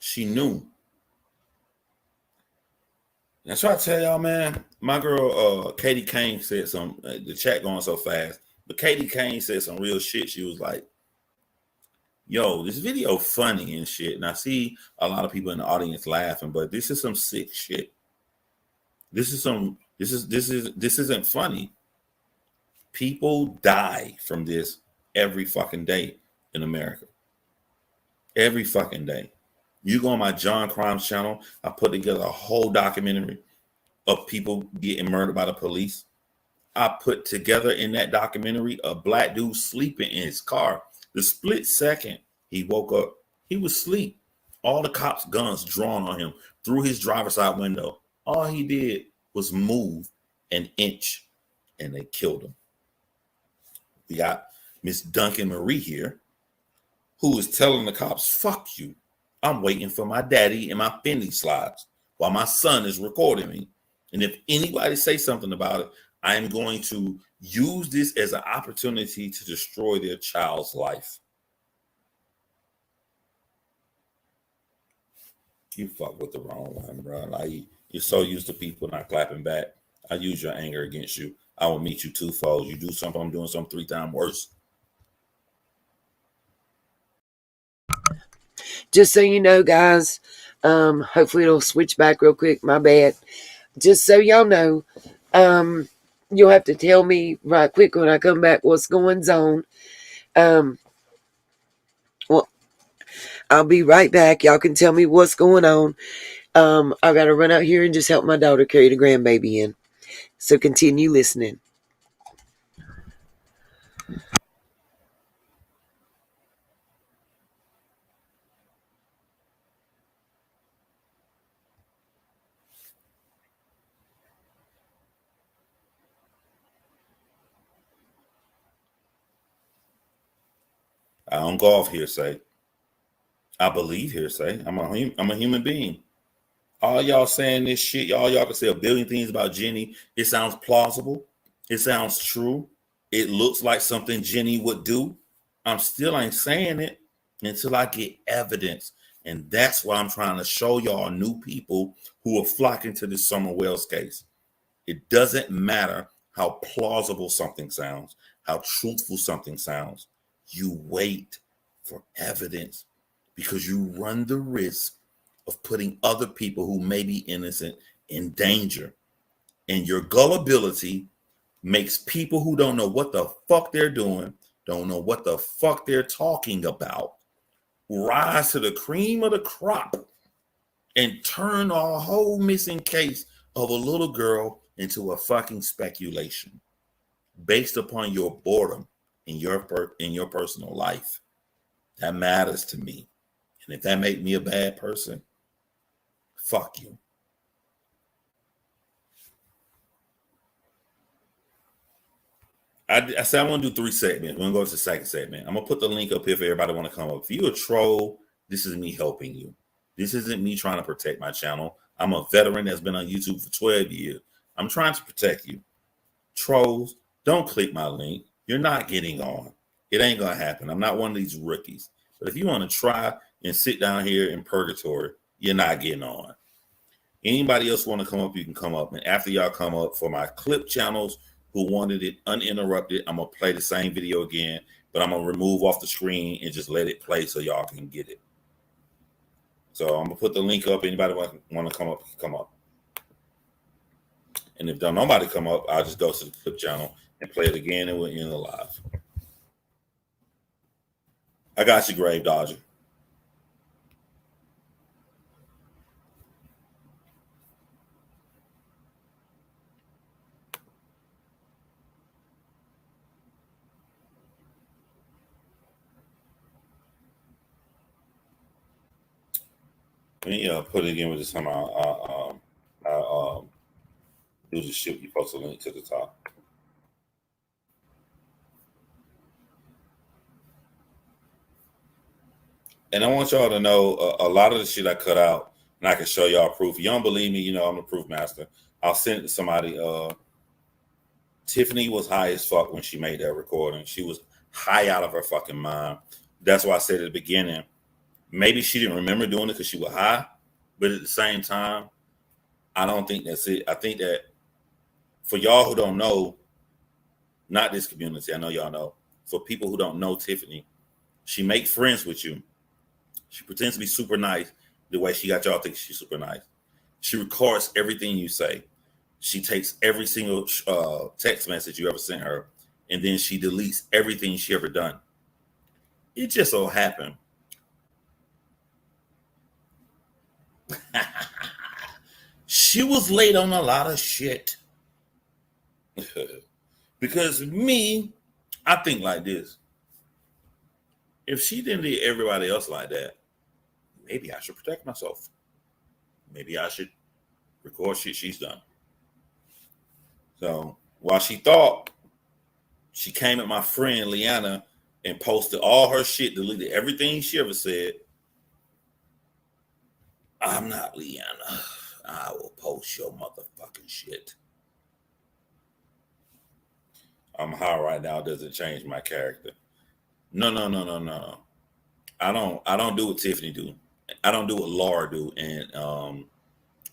D: She knew. That's why I tell y'all, man. My girl, Katie Kane said some. The chat going so fast, but Katie Kane said some real shit. She was like, "Yo, this video funny and shit." And I see a lot of people in the audience laughing, but this is some sick shit. This isn't funny. People die from this every fucking day in America. Every fucking day. You go on my John Crimes channel, I put together a whole documentary of people getting murdered by the police. I put together in that documentary a black dude sleeping in his car. The split second he woke up, he was asleep. All the cops' guns drawn on him through his driver's side window. All he did was move an inch and they killed him. We got Miss Duncan Marie here, who is telling the cops, fuck you. I'm waiting for my daddy and my Fendi slides while my son is recording me. And if anybody say something about it, I am going to use this as an opportunity to destroy their child's life. You fuck with the wrong one, bro. Like, you're so used to people not clapping back. I use your anger against you. I will meet you twofold. You do something, I'm doing something 3 times worse.
A: Just so you know, guys, hopefully it'll switch back real quick. My bad. Just so y'all know, you'll have to tell me right quick when I come back what's going on. Well, I'll be right back. Y'all can tell me what's going on. I gotta run out here and just help my daughter carry the grandbaby in. So continue listening.
D: I don't go off hearsay. I believe hearsay. I'm a human being. All y'all saying this shit, y'all can say a billion things about Jenny. It sounds plausible. It sounds true. It looks like something Jenny would do. I'm still ain't saying it until I get evidence. And that's why I'm trying to show y'all new people who are flocking to this Summer Wells case. It doesn't matter how plausible something sounds, how truthful something sounds. You wait for evidence because you run the risk of putting other people who may be innocent in danger. And your gullibility makes people who don't know what the fuck they're doing, don't know what the fuck they're talking about, rise to the cream of the crop and turn a whole missing case of a little girl into a fucking speculation based upon your boredom in your personal life. That matters to me. And if that makes me a bad person, fuck you. I said I want to do 3 segments. We're going to go to the second segment. I'm going to put the link up here for everybody want to come up. If you're a troll, this is me helping you. This isn't me trying to protect my channel. I'm a veteran that's been on YouTube for 12 years. I'm trying to protect you. Trolls, don't click my link. You're not getting on. It ain't going to happen. I'm not one of these rookies. But if you want to try and sit down here in purgatory, you're not getting on. Anybody else want to come up, you can come up. And after y'all come up, for my clip channels who wanted it uninterrupted, I'm going to play the same video again, but I'm going to remove off the screen and just let it play so y'all can get it. So I'm going to put the link up. Anybody want to come up, come up. And if don't nobody come up, I'll just go to the clip channel and play it again, and we'll end the live. I got you, Grave Dodger. Let me put it again with this time. I'll do the shit. You post a link to the top. And I want y'all to know a lot of the shit I cut out, and I can show y'all proof. If you don't believe me, you know I'm a proof master. I'll send it to somebody Tiffany was high as fuck when she made that recording. She was high out of her fucking mind. That's why I said at the beginning, maybe she didn't remember doing it because she was high, but at the same time, I don't think that's it. I think that for y'all who don't know, not this community, I know y'all know, for people who don't know Tiffany, she makes friends with you. She pretends to be super nice the way she got y'all think she's super nice. She records everything you say. She takes every single text message you ever sent her, and then she deletes everything she ever done. It just so happened. She was late on a lot of shit. Because me, I think like this. If she didn't do everybody else like that, maybe I should protect myself. Maybe I should record shit she's done. So while she thought, she came at my friend Leanna and posted all her shit, deleted everything she ever said. I'm not Leanna. I will post your motherfucking shit. I'm high right now. Doesn't change my character. No. I don't do what Tiffany do. I don't do what Laura do and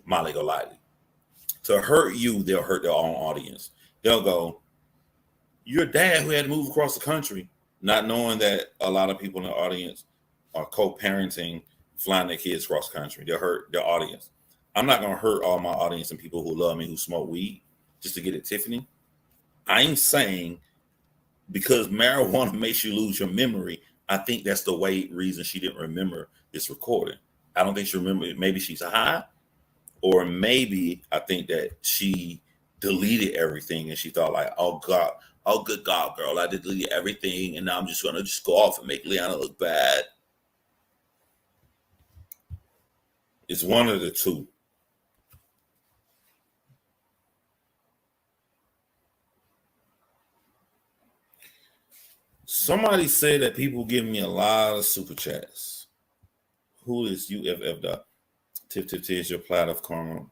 D: Molly Golightly. To hurt you, they'll hurt their own audience. They'll go, your dad who had to move across the country, not knowing that a lot of people in the audience are co-parenting, flying their kids across the country. They'll hurt their audience. I'm not going to hurt all my audience and people who love me who smoke weed just to get at Tiffany. I'm saying because marijuana makes you lose your memory, I think that's the reason she didn't remember this recording. I don't think she remembered. Maybe she's high, or maybe I think that she deleted everything and she thought like, oh God, oh good God, girl, I deleted everything and now I'm just gonna go off and make Leanna look bad. It's one of the two. Somebody said that people give me a lot of super chats. Who is UFF dot? Tip is your plat of karma.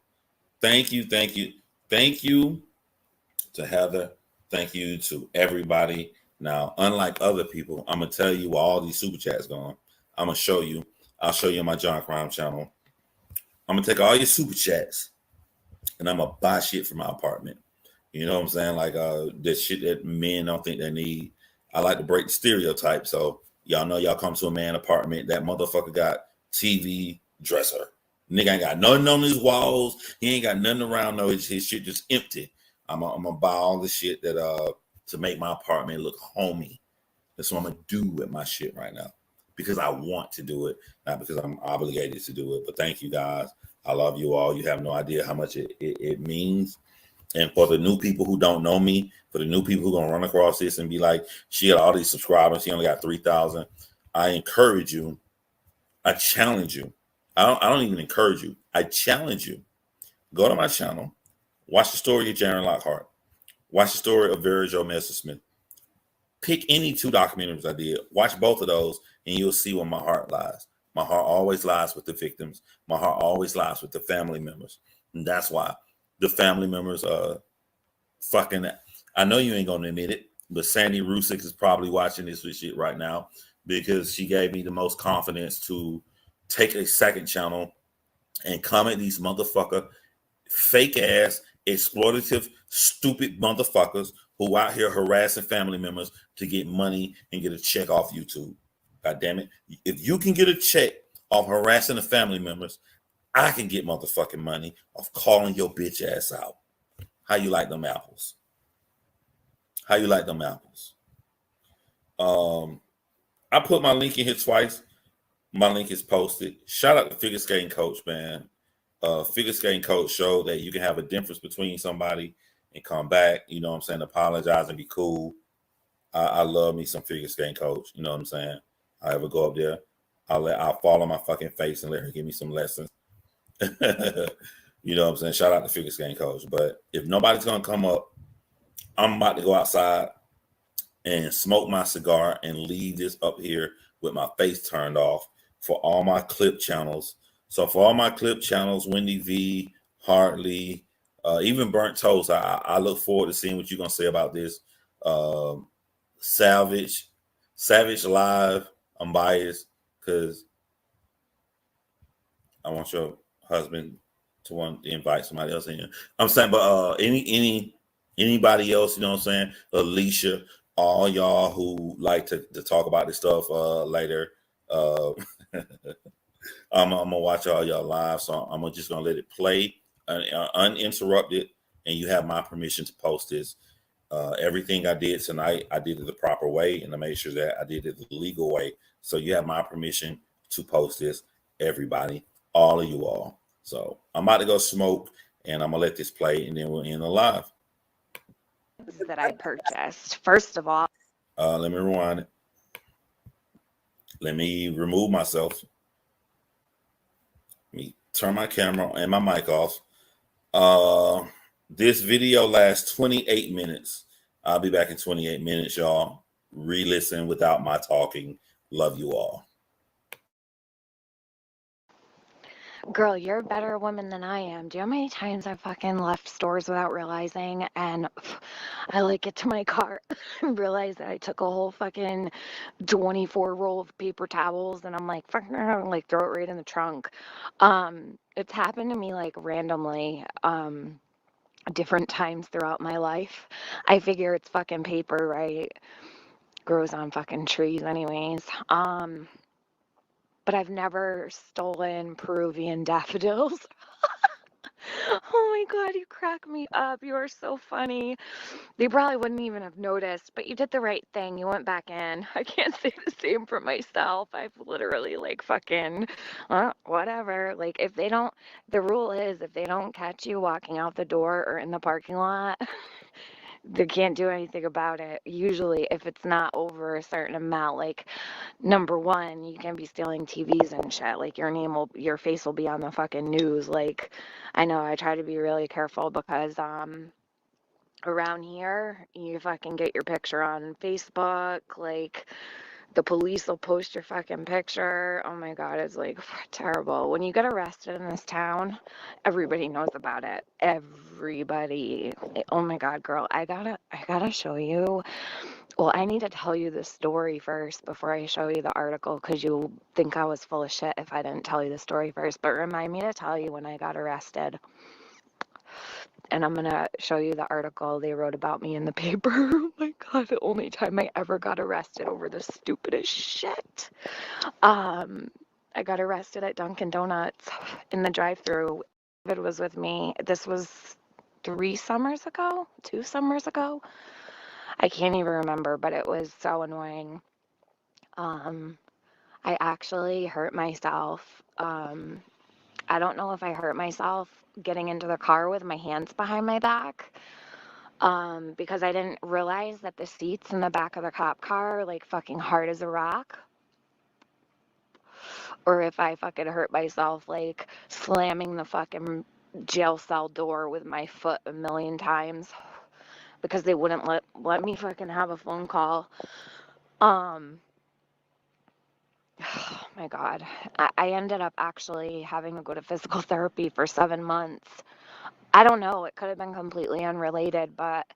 D: Thank you to Heather. Thank you to everybody. Now, unlike other people, I'm gonna tell you where all these super chats going. I'm gonna show you. I'll show you on my John Crime channel. I'm gonna take all your super chats and I'm gonna buy shit for my apartment. You know what I'm saying? Like that shit that men don't think they need. I like to break the stereotype. So y'all know y'all come to a man apartment, that motherfucker got TV, dresser. Nigga ain't got nothing on his walls. He ain't got nothing around. No, his shit just empty. I'm gonna buy all the shit that to make my apartment look homey. That's what I'm gonna do with my shit right now. Because I want to do it, not because I'm obligated to do it. But thank you guys. I love you all. You have no idea how much it means. And for the new people who don't know me, for the new people who are gonna run across this and be like, she had all these subscribers, she only got 3,000. I encourage you. I challenge you. I don't even encourage you. I challenge you. Go to my channel. Watch the story of Jaron Lockhart. Watch the story of Vera Jo Messersmith. Pick any two documentaries I did. Watch both of those, and you'll see where my heart lies. My heart always lies with the victims. My heart always lies with the family members. And that's why the family members fucking. I know you ain't gonna admit it, but Sandy Rusick is probably watching this shit right now because she gave me the most confidence to take a second channel and comment these motherfucker fake ass exploitative stupid motherfuckers who out here harassing family members to get money and get a check off YouTube. God damn it. If you can get a check off harassing the family members, I can get motherfucking money off calling your bitch ass out. How you like them apples? How you like them apples? I put my link in here twice. My link is posted. Shout out to Figure Skating Coach, man. Figure Skating Coach showed that you can have a difference between somebody and come back, you know what I'm saying, apologize and be cool. I love me some Figure Skating Coach, you know what I'm saying. I ever go up there, I'll fall on my fucking face and let her give me some lessons. You know what I'm saying? Shout out to Figure Skating Coach. But if nobody's gonna come up, I'm about to go outside and smoke my cigar and leave this up here with my face turned off for all my clip channels. So for all my clip channels, Wendy V, Hartley, Even burnt toast. I look forward to seeing what you're gonna say about this. Savage Live. I'm biased because I want your husband to want to invite somebody else in. I'm saying, but anybody else, you know what I'm saying? Alicia, all y'all who like to talk about this stuff later. I'm gonna watch all y'all live, so I'm just gonna let it play uninterrupted, and you have my permission to post this. Everything I did tonight, I did it the proper way, and I made sure that I did it the legal way. So you have my permission to post this, everybody, all of you all. So I'm about to go smoke, and I'm gonna let this play, and then we'll end the live.
E: That I purchased. First of all,
D: Let me rewind it. Let me remove myself. Let me turn my camera and my mic off. This video lasts 28 minutes. I'll be back in 28 minutes, y'all. Re-listen without my talking. Love you all.
E: girl, you're a better woman than I am. Do you know how many times I've fucking left stores without realizing, and I like get to my car and realize that I took a whole fucking 24 roll of paper towels, and I'm like, fucking, like throw it right in the trunk. It's happened to me like randomly, different times throughout my life. I figure it's fucking paper, right? Grows on fucking trees anyways. But I've never stolen Peruvian daffodils. Oh my God, you crack me up. You are so funny. They probably wouldn't even have noticed, but you did the right thing. You went back in. I can't say the same for myself. I've literally like fucking, whatever. Like if they don't, the rule is if they don't catch you walking out the door or in the parking lot, they can't do anything about it. Usually, if it's not over a certain amount, like number one, you can be stealing TVs and shit. Like your face will be on the fucking news. Like, I know I try to be really careful because around here, you fucking get your picture on Facebook. Like, the police will post your fucking picture. Oh my God, it's like terrible. When you get arrested in this town, everybody knows about it. Everybody. Oh my God, girl, I gotta show you. Well, I need to tell you the story first before I show you the article because you'll think I was full of shit if I didn't tell you the story first. But remind me to tell you when I got arrested. And I'm going to show you the article they wrote about me in the paper. Oh my God, the only time I ever got arrested over the stupidest shit. I got arrested at Dunkin' Donuts in the drive-thru. David was with me. This was 2 summers ago. I can't even remember, but it was so annoying. I actually hurt myself. I don't know if I hurt myself getting into the car with my hands behind my back. Because I didn't realize that the seats in the back of the cop car are like fucking hard as a rock. Or if I fucking hurt myself like slamming the fucking jail cell door with my foot a million times because they wouldn't let me fucking have a phone call. Oh my God. I ended up actually having to go to physical therapy for 7 months. I don't know, it could have been completely unrelated, but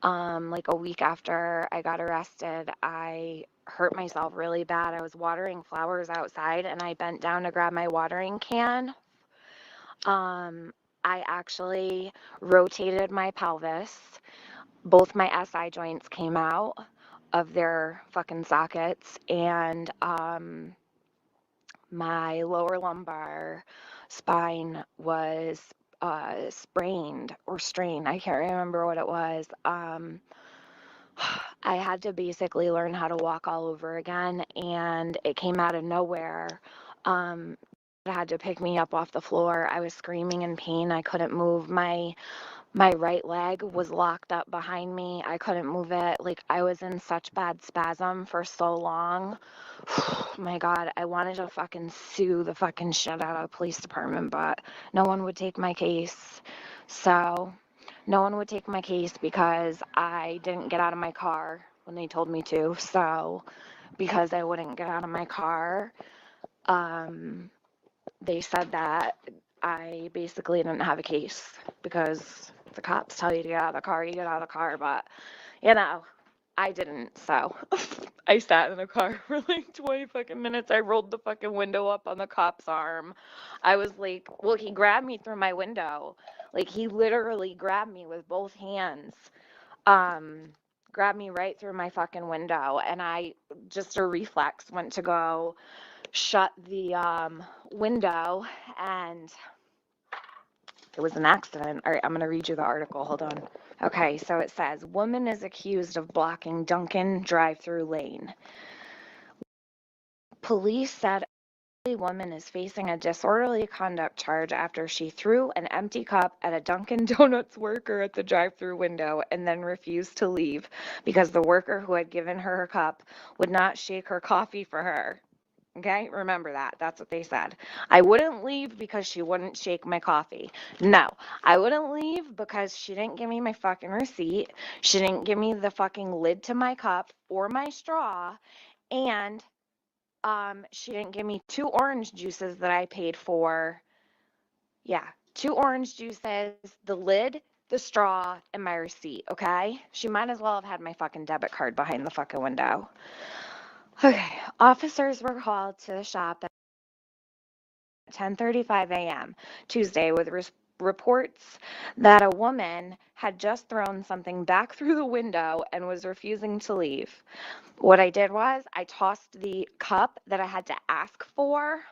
E: like a week after I got arrested, I hurt myself really bad. I was watering flowers outside and I bent down to grab my watering can. I actually rotated my pelvis. Both my SI joints came out of their fucking sockets, and my lower lumbar spine was sprained or strained. I can't remember what it was. I had to basically learn how to walk all over again, and it came out of nowhere. Had to pick me up off the floor. I was screaming in pain. I couldn't move. My right leg was locked up behind me. I couldn't move it. Like, I was in such bad spasm for so long. My God, I wanted to fucking sue the fucking shit out of the police department, but no one would take my case. So, no one would take my case because I didn't get out of my car when they told me to. So, because I wouldn't get out of my car, they said that I basically didn't have a case because the cops tell you to get out of the car, you get out of the car, but you know, I didn't, so I sat in the car for like 20 fucking minutes. I rolled the fucking window up on the cop's arm. I was like, well, he grabbed me through my window. Like, he literally grabbed me with both hands. Grabbed me right through my fucking window, and I, just a reflex, went to go shut the window, and it was an accident. All right, I'm going to read you the article. Hold on. Okay, so it says, woman is accused of blocking Dunkin' drive-through lane. Police said a woman is facing a disorderly conduct charge after she threw an empty cup at a Dunkin' Donuts worker at the drive-through window and then refused to leave because the worker who had given her her cup would not shake her coffee for her. Okay, remember that. That's what they said. I wouldn't leave because she wouldn't shake my coffee. No, I wouldn't leave because she didn't give me my fucking receipt. She didn't give me the fucking lid to my cup or my straw. And she didn't give me 2 orange juices that I paid for. Yeah, 2 orange juices, the lid, the straw, and my receipt, okay? She might as well have had my fucking debit card behind the fucking window. Okay, officers were called to the shop at 10:35 a.m. Tuesday with reports that a woman had just thrown something back through the window and was refusing to leave. What I did was I tossed the cup that I had to ask for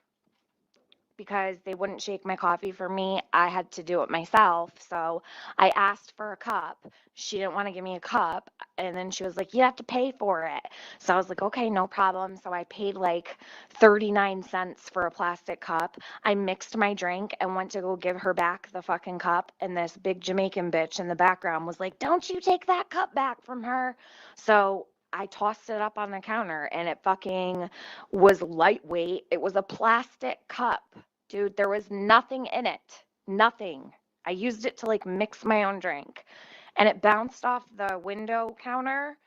E: because they wouldn't shake my coffee for me. I had to do it myself. So I asked for a cup. She didn't want to give me a cup. And then she was like, you have to pay for it. So I was like, okay, no problem. So I paid like 39 cents for a plastic cup. I mixed my drink and went to go give her back the fucking cup. And this big Jamaican bitch in the background was like, don't you take that cup back from her. So I tossed it up on the counter and it fucking was lightweight. It was a plastic cup. Dude, there was nothing in it. Nothing. I used it to like mix my own drink. And it bounced off the window counter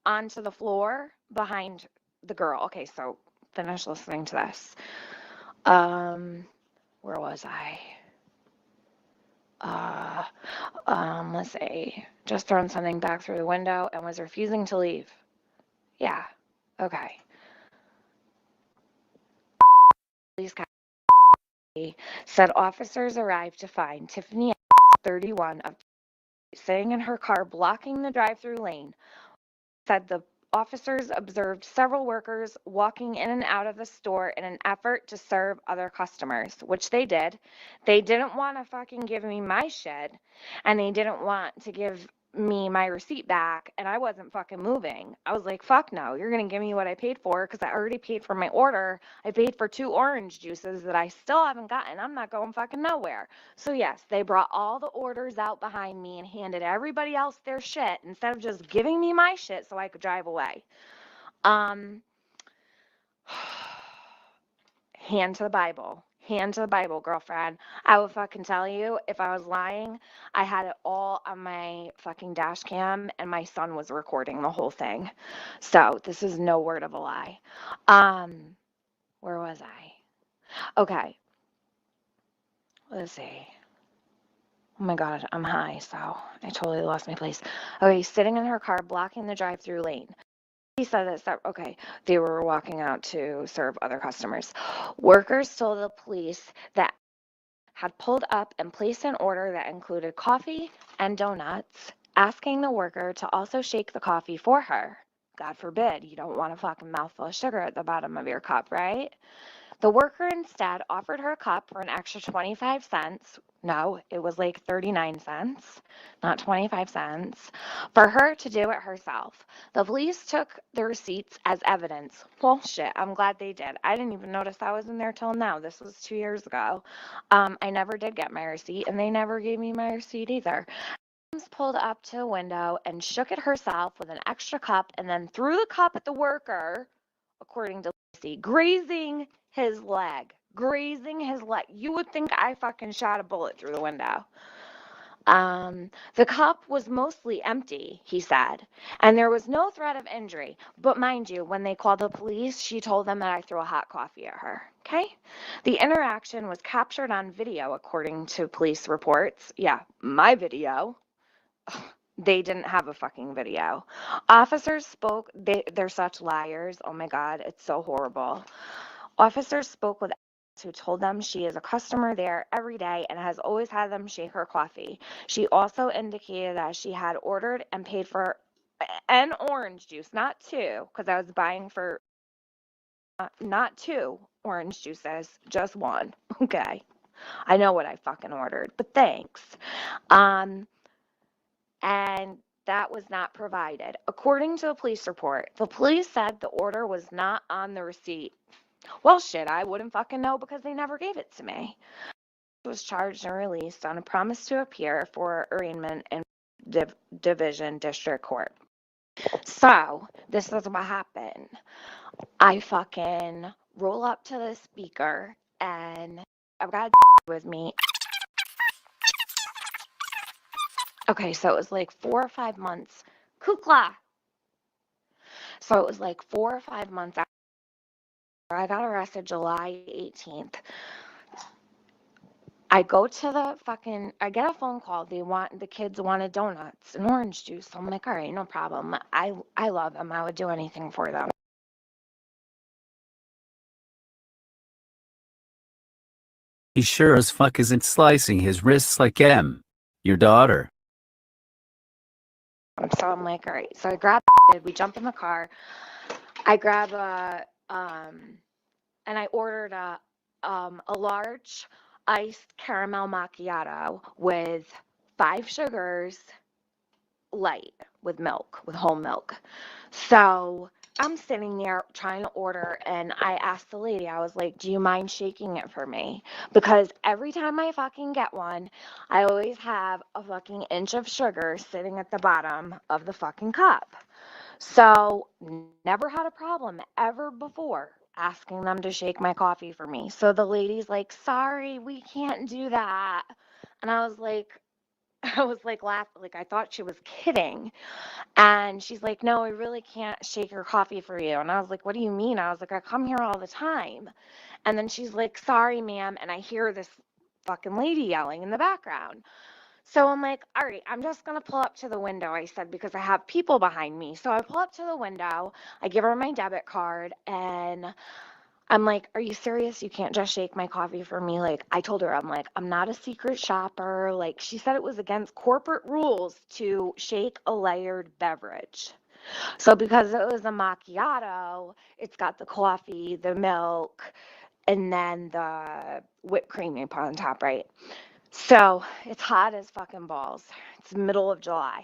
E: onto the floor behind the girl. Okay, so finish listening to this. Where was I? Let's see. Just thrown something back through the window and was refusing to leave. Yeah. Okay. Police said officers arrived to find Tiffany, 31, of sitting in her car blocking the drive-through lane. Said the officers observed several workers walking in and out of the store in an effort to serve other customers, which they did. They didn't want to fucking give me my shit, and they didn't want to give me my receipt back, and I wasn't fucking moving. I was like, fuck no, you're gonna give me what I paid for, because I already paid for my order. I paid for 2 orange juices that I still haven't gotten. I'm not going fucking nowhere. So yes, they brought all the orders out behind me and handed everybody else their shit instead of just giving me my shit so I could drive away. Hand to the Bible. Hand to the Bible, girlfriend. I would fucking tell you, if I was lying, I had it all on my fucking dash cam and my son was recording the whole thing. So this is no word of a lie. Where was I? Okay. Let's see. Oh my God, I'm high, so I totally lost my place. Okay, sitting in her car blocking the drive-through lane. He said that, okay, they were walking out to serve other customers. Workers told the police that had pulled up and placed an order that included coffee and donuts, asking the worker to also shake the coffee for her. God forbid, you don't want a fucking mouthful of sugar at the bottom of your cup, right? The worker instead offered her a cup for an extra 25 cents. No, it was like 39 cents, not 25 cents, for her to do it herself. The police took the receipts as evidence. Well, shit, I'm glad they did. I didn't even notice I was in there till now. This was 2 years ago. I never did get my receipt, and they never gave me my receipt either. Pulled up to a window and shook it herself with an extra cup and then threw the cup at the worker, according to Lacey, grazing his leg. You would think I fucking shot a bullet through the window. The cup was mostly empty, he said, and there was no threat of injury. But mind you, when they called the police, she told them that I threw a hot coffee at her. Okay? The interaction was captured on video, according to police reports. Yeah, my video. They didn't have a fucking video. Officers spoke, they're such liars. Oh my God, it's so horrible. Officers spoke with who told them she is a customer there every day and has always had them shake her coffee. She also indicated that she had ordered and paid for an orange juice, not two, because I was buying for not two orange juices, just one. Okay. I know what I fucking ordered, but thanks. Um, and that was not provided. According to the police report, the police said the order was not on the receipt. Well, shit, I wouldn't fucking know because they never gave it to me. Was charged and released on a promise to appear for arraignment in Division District Court. So, this is what happened. I fucking roll up to the speaker and I've got with me. Okay, so it was like 4 or 5 months. Kukla. So it was like 4 or 5 months after I got arrested, July 18th. I go to I get a phone call. The kids wanted donuts and orange juice. So I'm like, all right, no problem. I love them. I would do anything for them.
F: He sure as fuck isn't slicing his wrists like M, your daughter.
E: So I'm like, all right. So I grab it. We jump in the car. I grab and I ordered a large iced caramel macchiato with 5 sugars, light, with milk, with whole milk. So I'm sitting there trying to order, and I asked the lady, I was like, do you mind shaking it for me? Because every time I fucking get one, I always have a fucking inch of sugar sitting at the bottom of the fucking cup. So never had a problem ever before asking them to shake my coffee for me. So the lady's like, sorry, we can't do that. And I was like, laughing, like I thought she was kidding. And she's like, no, we really can't shake your coffee for you. And I was like, what do you mean? I was like, I come here all the time. And then she's like, sorry, ma'am. And I hear this fucking lady yelling in the background. So I'm like, all right, I'm just going to pull up to the window, I said, because I have people behind me. So I pull up to the window, I give her my debit card, and I'm like, are you serious? You can't just shake my coffee for me? Like, I told her, I'm like, I'm not a secret shopper. Like, she said it was against corporate rules to shake a layered beverage. So because it was a macchiato, it's got the coffee, the milk, and then the whipped cream you put on top, right? So it's hot as fucking balls. It's middle of July.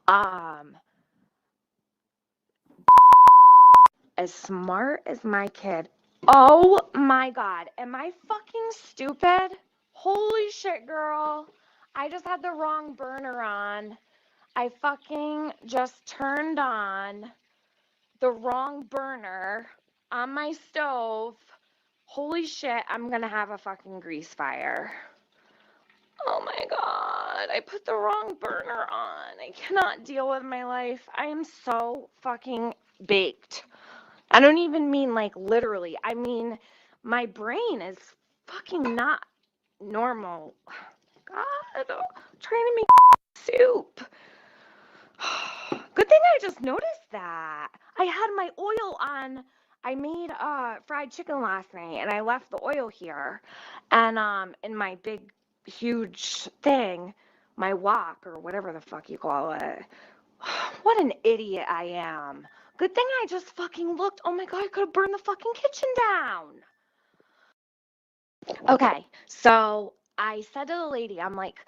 E: Um, as smart as my kid. Oh my God. Am I fucking stupid? Holy shit, girl. I just had the wrong burner on. I fucking just turned on the wrong burner on my stove. Holy shit, I'm gonna have a fucking grease fire. Oh my God, I put the wrong burner on. I cannot deal with my life. I am so fucking baked. I don't even mean like literally. I mean, my brain is fucking not normal. God, trying to make soup. Good thing I just noticed that. I had my oil on. I made fried chicken last night and I left the oil here. And in my big huge thing, my wok or whatever the fuck you call it. What an idiot I am. Good thing I just fucking looked. Oh my God, I could have burned the fucking kitchen down. Okay, so I said to the lady, I'm like,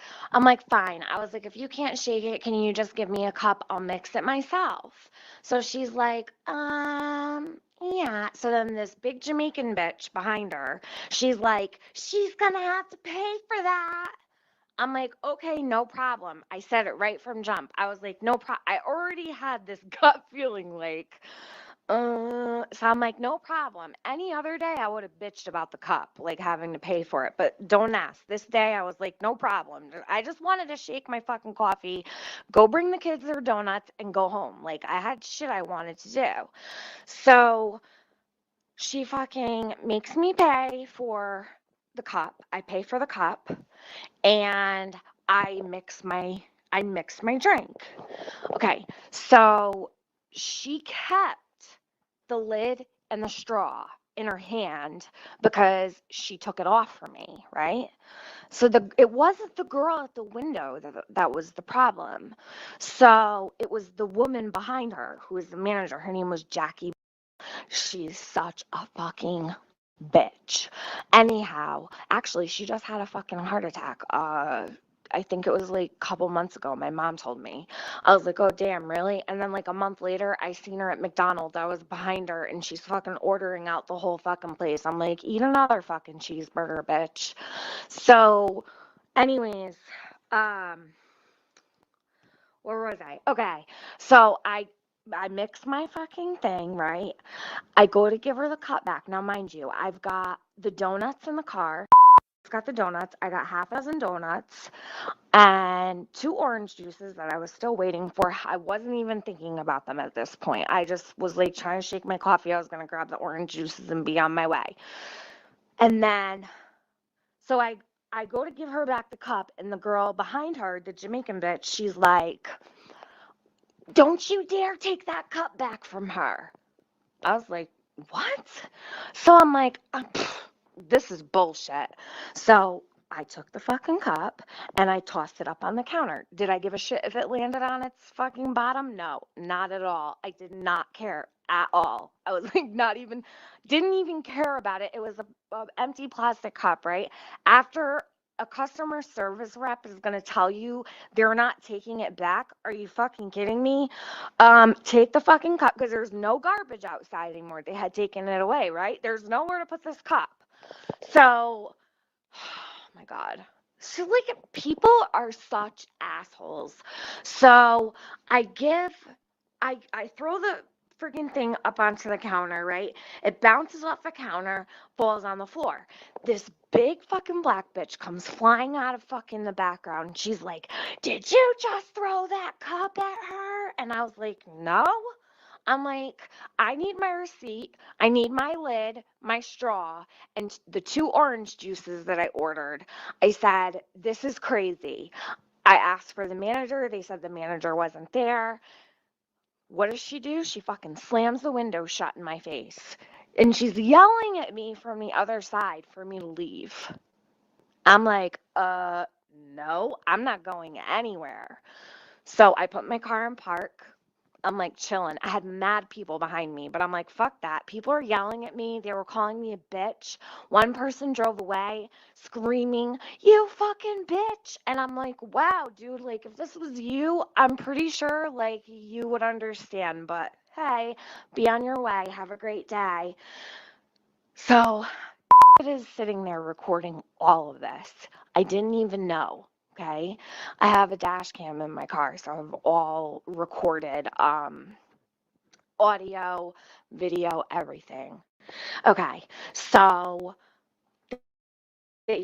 E: fine. I was like, if you can't shake it, can you just give me a cup? I'll mix it myself. So she's like, yeah. So then this big Jamaican bitch behind her, she's like, she's gonna have to pay for that. I'm like, okay, no problem. I said it right from jump. I was like, no problem. I already had this gut feeling like, so I'm like, no problem. Any other day, I would have bitched about the cup, like having to pay for it. But don't ask. This day, I was like, no problem. I just wanted to shake my fucking coffee, go bring the kids their donuts, and go home. Like, I had shit I wanted to do. So she fucking makes me pay for the cup. I pay for the cup, and I mix my drink. Okay, so she kept the lid and the straw in her hand because she took it off for me, right? So it wasn't the girl at the window that was the problem. So it was the woman behind her who was the manager. Her name was Jackie. She's such a fucking bitch. Anyhow, actually, she just had a fucking heart attack. I think it was like a couple months ago. My mom told me. I was like, oh, damn, really? And then, like, a month later, I seen her at McDonald's. I was behind her, and she's fucking ordering out the whole fucking place. I'm like, eat another fucking cheeseburger, bitch. So, anyways, where was I? Okay. So, I mix my fucking thing, right? I go to give her the cup back. Now, mind you, I've got the donuts in the car. I've got the donuts. I got half a dozen donuts and 2 orange juices that I was still waiting for. I wasn't even thinking about them at this point. I just was like trying to shake my coffee. I was going to grab the orange juices and be on my way. And then, so I go to give her back the cup, and the girl behind her, the Jamaican bitch, she's like, don't you dare take that cup back from her. I was like, what? So I'm like, this is bullshit. So I took the fucking cup and I tossed it up on the counter. Did I give a shit if it landed on its fucking bottom? No, not at all. I did not care at all. I was like, didn't even care about it. It was a empty plastic cup, right? After a customer service rep is going to tell you they're not taking it back. Are you fucking kidding me? Take the fucking cup, because there's no garbage outside anymore. They had taken it away, right? There's nowhere to put this cup. So, oh my God. So, like, people are such assholes. So, I throw the freaking thing up onto the counter, right? It bounces off the counter, falls on the floor. This big fucking black bitch comes flying out of fucking the background. She's like, did you just throw that cup at her? And I was like, no. I'm like, I need my receipt. I need my lid, my straw, and the 2 orange juices that I ordered. I said, this is crazy. I asked for the manager. They said the manager wasn't there. What does she do? She fucking slams the window shut in my face. And she's yelling at me from the other side for me to leave. I'm like, no, I'm not going anywhere. So I put my car in park. I'm like chilling. I had mad people behind me, but I'm like, fuck that. People are yelling at me. They were calling me a bitch. One person drove away screaming, you fucking bitch. And I'm like, wow, dude, like, if this was you, I'm pretty sure, like, you would understand. But hey, be on your way. Have a great day. So it is sitting there recording all of this. I didn't even know. Okay. I have a dash cam in my car, so I've all recorded audio, video, everything. Okay. So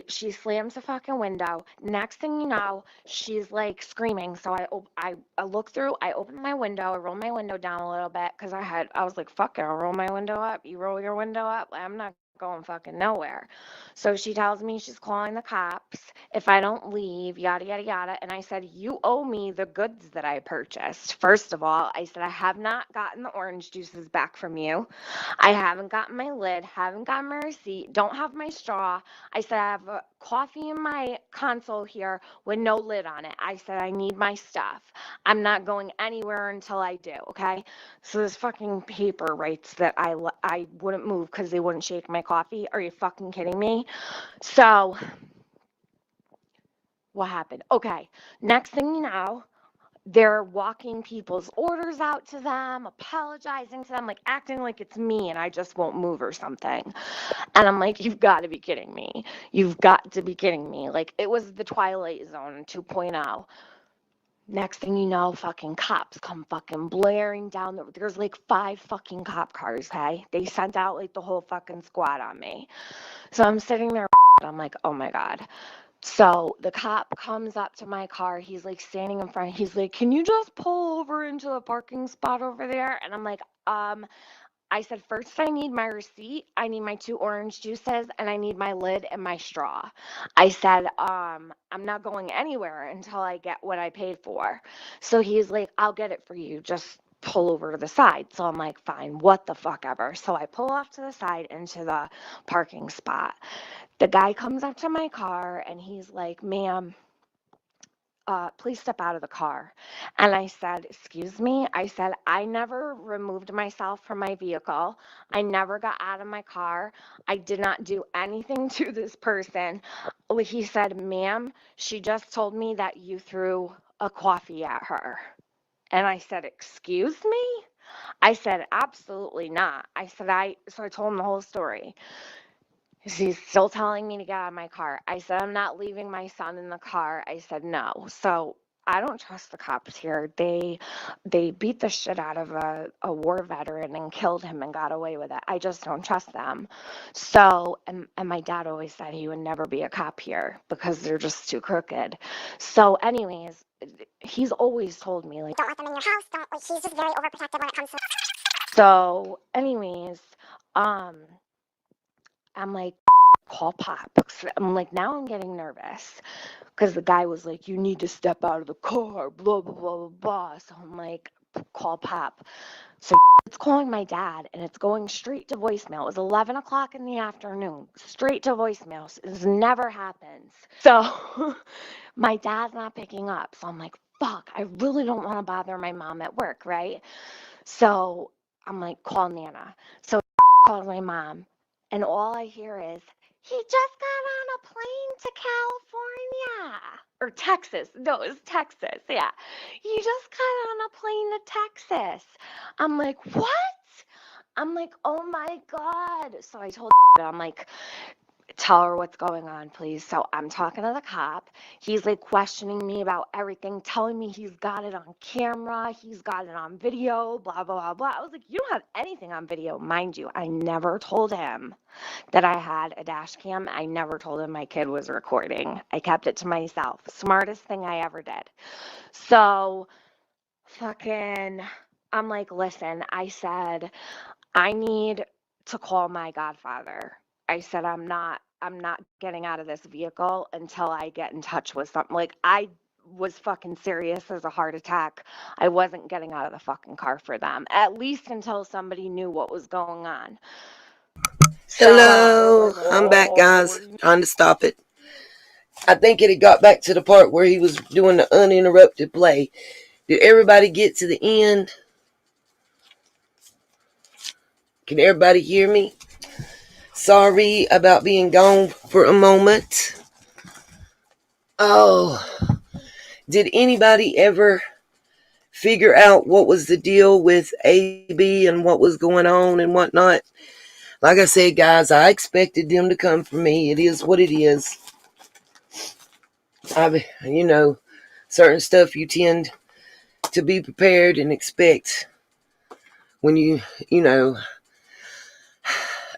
E: she slams the fucking window. Next thing you know, she's like screaming. So I look through, I open my window, I roll my window down a little bit because I was like, fuck it, I'll roll my window up. You roll your window up. I'm not going fucking nowhere. So she tells me she's calling the cops if I don't leave, yada, yada, yada. And I said, you owe me the goods that I purchased. First of all, I said, I have not gotten the orange juices back from you. I haven't gotten my lid, haven't gotten my receipt, don't have my straw. I said, I have a coffee in my console here with no lid on it. I said, I need my stuff. I'm not going anywhere until I do, okay? So this fucking paper writes that I wouldn't move because they wouldn't shake my coffee. Are you fucking kidding me? So what happened? Okay, next thing you know, they're walking people's orders out to them, apologizing to them, like acting like it's me and I just won't move or something. And I'm like, you've got to be kidding me. You've got to be kidding me. Like, it was the Twilight Zone 2.0. Next thing you know, fucking cops come fucking blaring down. There's like 5 fucking cop cars, hey? They sent out like the whole fucking squad on me. So I'm sitting there, I'm like, oh my God. So the cop comes up to my car. He's like standing in front. He's like, can you just pull over into the parking spot over there? And I'm like, I said, first, I need my receipt. I need my 2 orange juices, and I need my lid and my straw. I said, I'm not going anywhere until I get what I paid for. So he's like, I'll get it for you. Just pull over to the side. So I'm like, fine, what the fuck ever. So I pull off to the side into the parking spot. The guy comes up to my car and he's like, ma'am, please step out of the car. And I said, excuse me. I said, I never removed myself from my vehicle. I never got out of my car. I did not do anything to this person. He said, ma'am, she just told me that you threw a coffee at her. And I said, excuse me? I said, absolutely not. So I told him the whole story. She's still telling me to get out of my car. I said, I'm not leaving my son in the car. I said, no. So I don't trust the cops here. They beat the shit out of a war veteran and killed him and got away with it. I just don't trust them. So, and my dad always said he would never be a cop here because they're just too crooked. So anyways, he's always told me, like,
G: Don't let them in your house. Don't. Like, he's just very overprotective when it comes to.
E: so anyways, I'm like, call Pop. I'm like, now I'm getting nervous because the guy was like, you need to step out of the car, blah, blah, blah, blah, blah. So I'm like, call Pop. So it's calling my dad and it's going straight to voicemail. It was 11 o'clock in the afternoon, straight to voicemail. This never happens. So my dad's not picking up. So I'm like, fuck, I really don't want to bother my mom at work, right? So I'm like, call Nana. So calls my mom. And all I hear is, he just got on a plane to California. Or Texas. No, it was Texas. Yeah. He just got on a plane to Texas. I'm like, what? I'm like, oh my God. So I told I'm like, tell her what's going on, please. So I'm talking to the cop. He's like questioning me about everything, telling me he's got it on camera, he's got it on video, blah, blah, blah, blah. I was like, you don't have anything on video. Mind you, I never told him that I had a dash cam. I never told him my kid was recording. I kept it to myself. Smartest thing I ever did. So fucking, I'm like, listen, I said, I need to call my godfather. I said, I'm not getting out of this vehicle until I get in touch with something. Like, I was fucking serious as a heart attack. I wasn't getting out of the fucking car for them, at least until somebody knew what was going on.
A: Hello, I'm back, guys. Trying to stop it. I think it had got back to the part where he was doing the uninterrupted play. Did everybody get to the end? Can everybody hear me? Sorry about being gone for a moment. Oh, did anybody ever figure out what was the deal with AB and what was going on and whatnot? Like I said, guys, I expected them to come for me. It is what it is. Certain stuff you tend to be prepared and expect when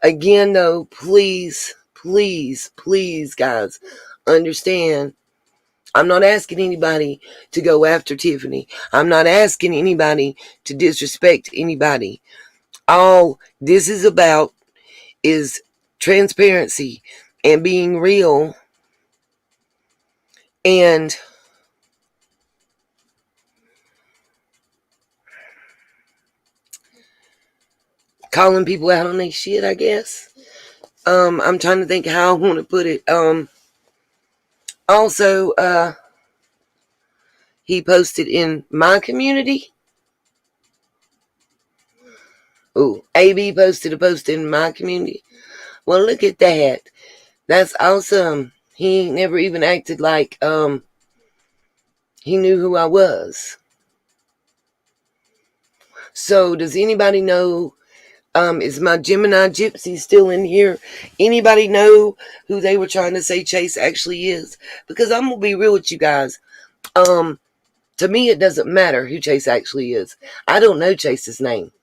A: again, though, please, please, please, guys, understand. I'm not asking anybody to go after Tiffany. I'm not asking anybody to disrespect anybody. All this is about is transparency and being real and calling people out on their shit, I guess. I'm trying to think how I want to put it. Also, he posted in my community. Oh, AB posted a post in my community. Well, look at that. That's awesome. He never even acted like he knew who I was. So does anybody know, is my Gemini Gypsy still in here? Anybody know who they were trying to say Chase actually is? Because I'm gonna be real with you guys. To me it doesn't matter who Chase actually is. I don't know Chase's name.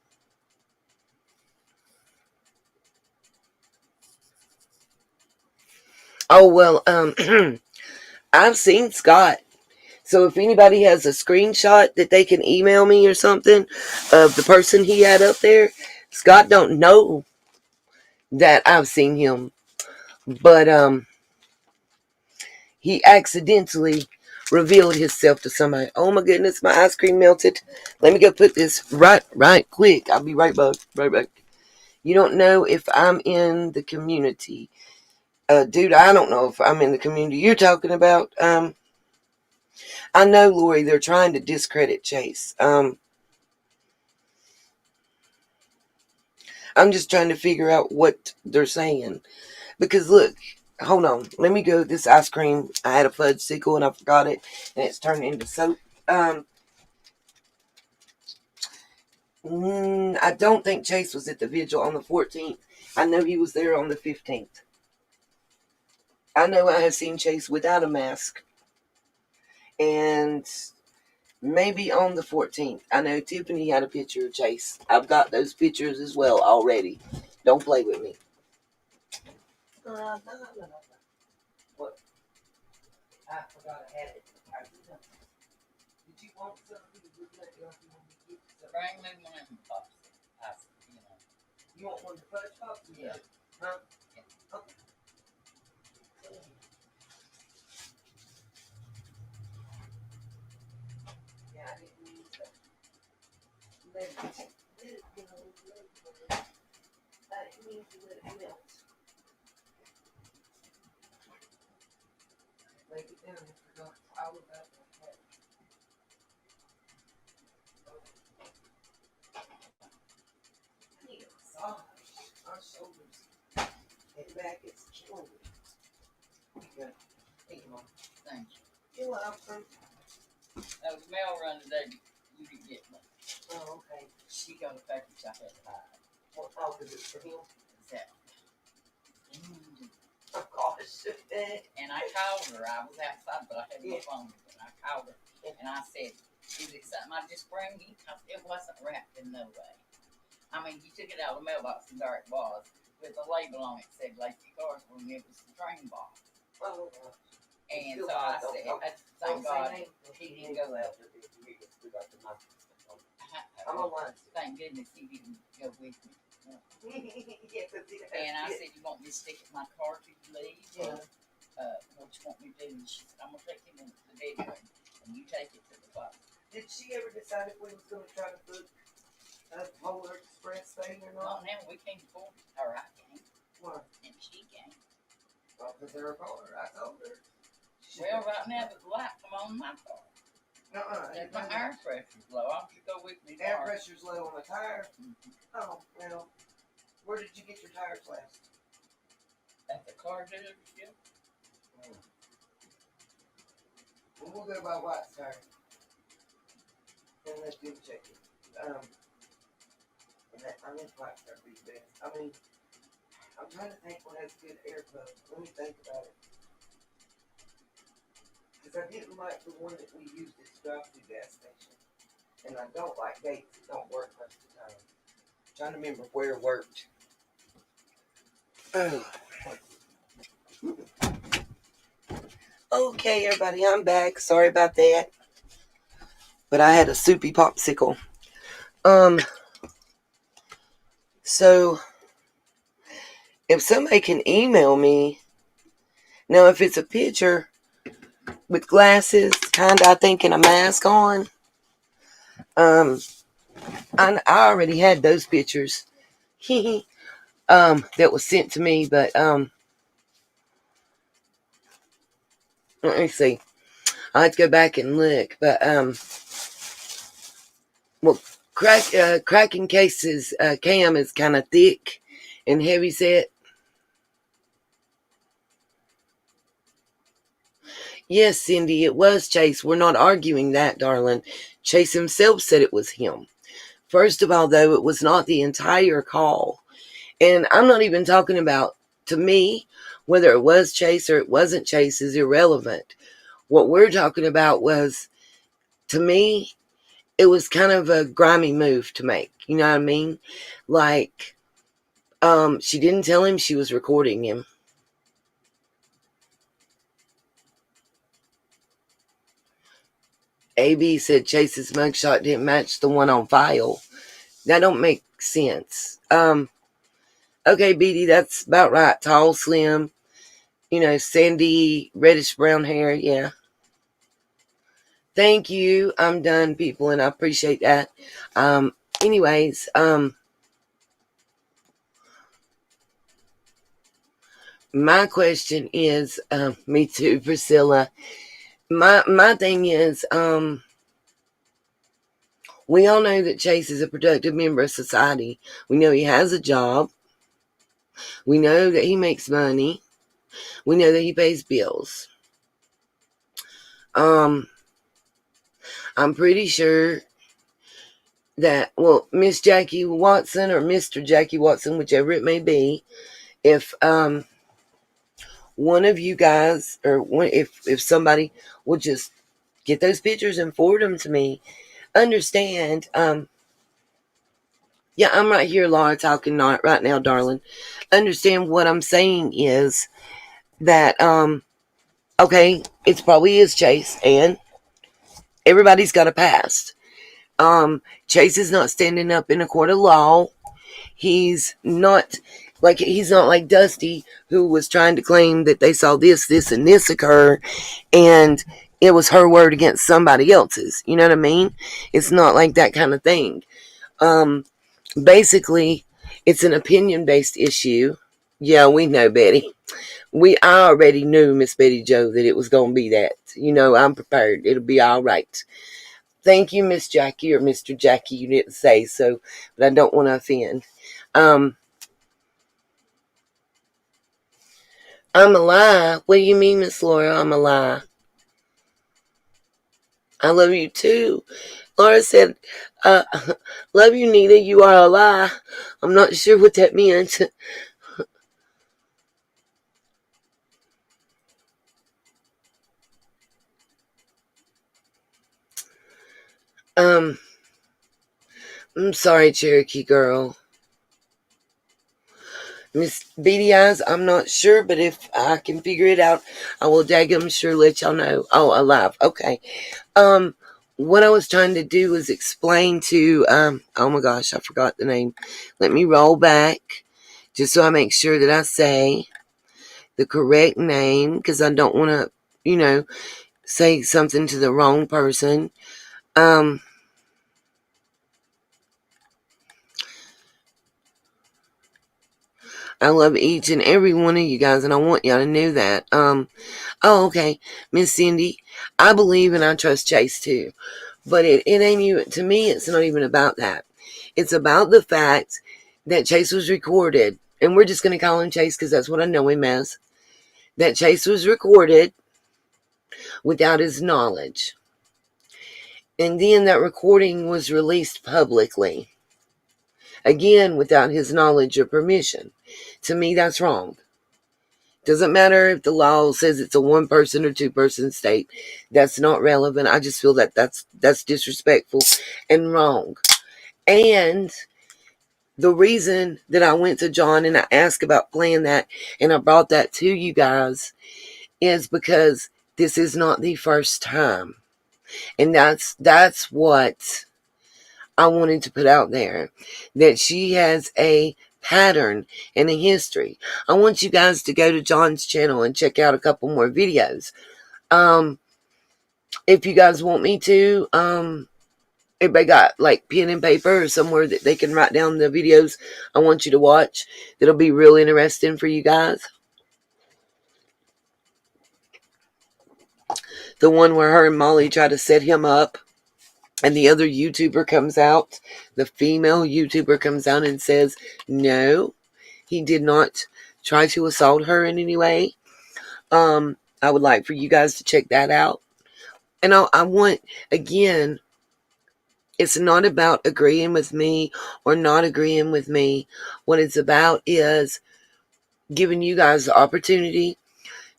A: Oh well, I've seen Scott. So if anybody has a screenshot that they can email me or something of the person he had up there, Scott don't know that I've seen him, but he accidentally revealed himself to somebody. Oh my goodness, my ice cream melted. Let me go put this right quick. I'll be right back. You don't know if I'm in the community. Dude, I don't know if I'm in the community you're talking about. I know, Lori, they're trying to discredit Chase. I'm just trying to figure out what they're saying. Because look, hold on. Let me go. This ice cream, I had a fudge sickle and I forgot it. And it's turned into soap. I don't think Chase was at the vigil on the 14th. I know he was there on the 15th. I know I have seen Chase without a mask. And maybe on the 14th. I know Tiffany had a picture of Chase. I've got those pictures as well already. Don't play with me. No. What? I forgot I had it. Did you want something?
H: Bring me one of them pops.
A: You want one of the fudge pops?
H: Yeah.
A: Huh? Okay. Yeah, I didn't mean to. I didn't mean to let it melt. Lay it down and forgot all about that. I need a massage. My shoulders and back is killing me. Here you go.
H: Thank you.
A: You're welcome.
H: That was mail run today. You could get one.
A: Oh, okay.
H: She got a package I had to hide.
A: Well, oh, because it's for him?
H: Exactly.
A: Oh, gosh.
H: And I called her. I was outside, but I had my phone. And I called her. And I said, is it something I just bring you? Because it wasn't wrapped in no way. I mean, you took it out of the mailbox and there it was. With a label on it said Lacey Cars when it was the train box.
A: Oh,
H: and so I said, thank God he didn't go out.
A: I'm on one.
H: Thank goodness he didn't go with me. And I said, you want me to stick it in my car till you leave?
A: Yeah.
H: What you want me to do? And she said, I'm going to take him into the bedroom and you take it to the closet.
A: Did she ever decide if we was going to try to book a Polar Express thing or
H: Well,
A: not?
H: now we can't afford it. Or I can't.
A: What?
H: And she can't.
A: Well, because they're a caller. I told her.
H: Well, right now the light come on in my car.
A: If
H: my air pressure's low, why don't you go with me?
A: Air pressure's low on the tire.
H: Mm-hmm.
A: Oh, well. Where did you get your tires last?
H: At the car dealership.
A: Well, we'll go by White's tire. And let them check it. And that, I mean, White's tire be the best. I mean, I'm trying to think what has good air flow. Let me think about it. Because I didn't like the one that we used at the drive-thru gas station. And I don't like gates that don't work most of the time. I'm trying to remember where it worked. Okay, everybody, I'm back. Sorry about that. But I had a soupy popsicle. So if somebody can email me, now if it's a picture with glasses, I think, and a mask on, I already had those pictures. That was sent to me, but let me see. I have to go back and look, but well, cracking cases, cam is kind of thick and heavy set. Yes, Cindy, it was Chase. We're not arguing that, darling. Chase himself said it was him. First of all, though, it was not the entire call. And I'm not even talking about, to me, whether it was Chase or it wasn't Chase is irrelevant. What we're talking about was, to me, it was kind of a grimy move to make. You know what I mean? Like, she didn't tell him she was recording him. AB said Chase's mugshot didn't match the one on file. That don't make sense. Okay, Beatty, that's about right. Tall, slim, sandy, reddish brown hair. Yeah. Thank you. I'm done, people, and I appreciate that. Anyways, my question is, me too, Priscilla. My thing is, we all know that Chase is a productive member of society. We know he has a job. We know that he makes money. We know that he pays bills. I'm pretty sure that, well, Miss Jackie Watson or Mr. Jackie Watson, whichever it may be, if one of you guys or if somebody would just get those pictures and forward them to me, understand. Yeah, I'm right here, Laura, talking not right now, darling. Understand what I'm saying is that okay, it's probably is Chase, and everybody's got a past. Chase is not standing up in a court of law. He's not like Dusty, who was trying to claim that they saw this, and this occur, and it was her word against somebody else's. You know what I mean? It's not like that kind of thing. Basically, it's an opinion-based issue. Yeah, we know, Betty. I already knew, Miss Betty Joe, that it was going to be that. I'm prepared. It'll be all right. Thank you, Miss Jackie, or Mr. Jackie. You didn't say so, but I don't want to offend. I'm a lie. What do you mean, Miss Laura? I'm a lie. I love you too. Laura said, love you, Nita. You are a lie. I'm not sure what that meant. I'm sorry, Cherokee girl. Miss Beady Eyes, I'm not sure, but if I can figure it out, I will daggum sure let y'all know. Oh, alive. Okay. What I was trying to do was explain to, oh my gosh, I forgot the name. Let me roll back just so I make sure that I say the correct name, because I don't want to, say something to the wrong person. I love each and every one of you guys, and I want y'all to know that. Okay, Miss Cindy, I believe and I trust Chase too, but it ain't even, to me, it's not even about that. It's about the fact that Chase was recorded, and we're just going to call him Chase because that's what I know him as, that Chase was recorded without his knowledge. And then that recording was released publicly, again, without his knowledge or permission. To me, that's wrong. Doesn't matter if the law says it's a one person or two person state. That's not relevant. I just feel that that's disrespectful and wrong. And the reason that I went to John and I asked about playing that and I brought that to you guys is because this is not the first time. And that's what I wanted to put out there. That she has a pattern and a history. I want you guys to go to John's channel and check out a couple more videos. If you guys want me to, everybody got like pen and paper or somewhere that they can write down the videos I want you to watch that'll be real interesting for you guys. The one where her and Molly try to set him up and the other YouTuber comes out, the female YouTuber comes out and says, no, he did not try to assault her in any way. I would like for you guys to check that out. And I want, again, it's not about agreeing with me or not agreeing with me. What it's about is giving you guys the opportunity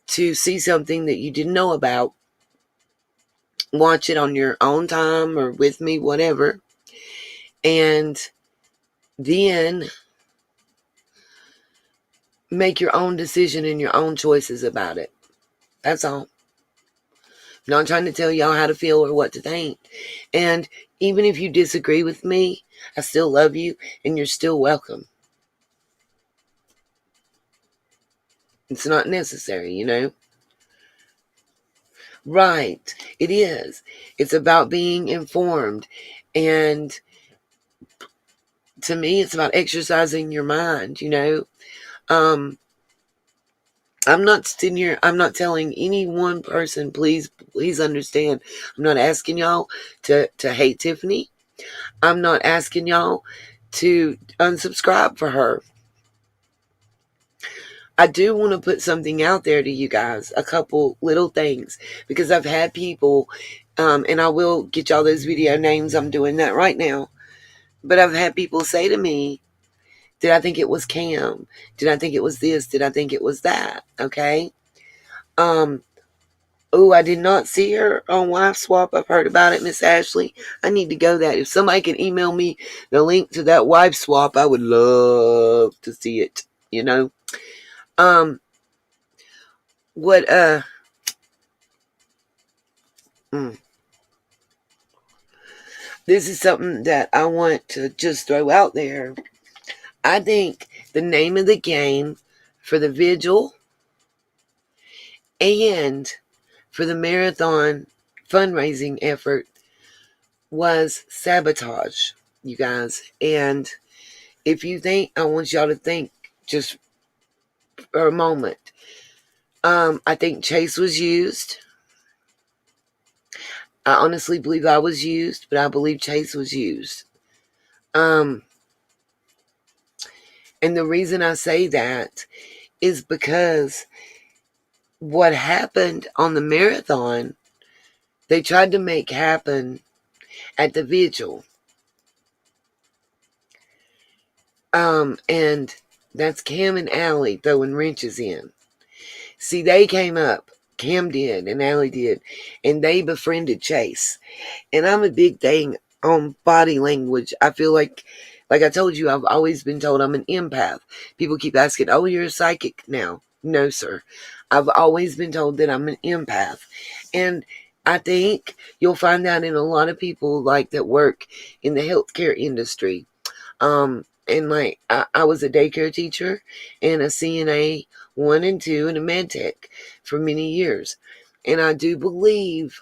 A: to see something that you didn't know about. Watch it on your own time or with me, whatever. And then make your own decision and your own choices about it. That's all. Not trying to tell y'all how to feel or what to think. And even if you disagree with me, I still love you and you're still welcome. It's not necessary, you know? Right. It is. It's about being informed. And to me, it's about exercising your mind, you know? I'm not sitting here, I'm not telling any one person, please understand. I'm not asking y'all to hate Tiffany. I'm not asking y'all to unsubscribe for her. I do want to put something out there to you guys, a couple little things, because I've had people, and I will get y'all those video names. I'm doing that right now. But I've had people say to me, did I think it was Cam? Did I think it was this? Did I think it was that? Okay. Oh, I did not see her on Wife Swap. I've heard about it, Miss Ashley. I need to go that. If somebody can email me the link to that Wife Swap, I would love to see it, you know. What this is something that I want to just throw out there. I think the name of the game for the vigil and for the marathon fundraising effort was sabotage, you guys. And if you think, I want y'all to think just for a moment. I think Chase was used. I honestly believe I was used, but I believe Chase was used. And the reason I say that is because what happened on the marathon, they tried to make happen at the vigil. And that's Cam and Allie throwing wrenches in. See, they came up. Cam did and Allie did. And they befriended Chase. And I'm a big thing on body language. I feel like I told you, I've always been told I'm an empath. People keep asking, oh, you're a psychic now. No, sir. I've always been told that I'm an empath. And I think you'll find that in a lot of people like that work in the healthcare industry. And like I was a daycare teacher and a CNA 1 and 2 and a med tech for many years. And I do believe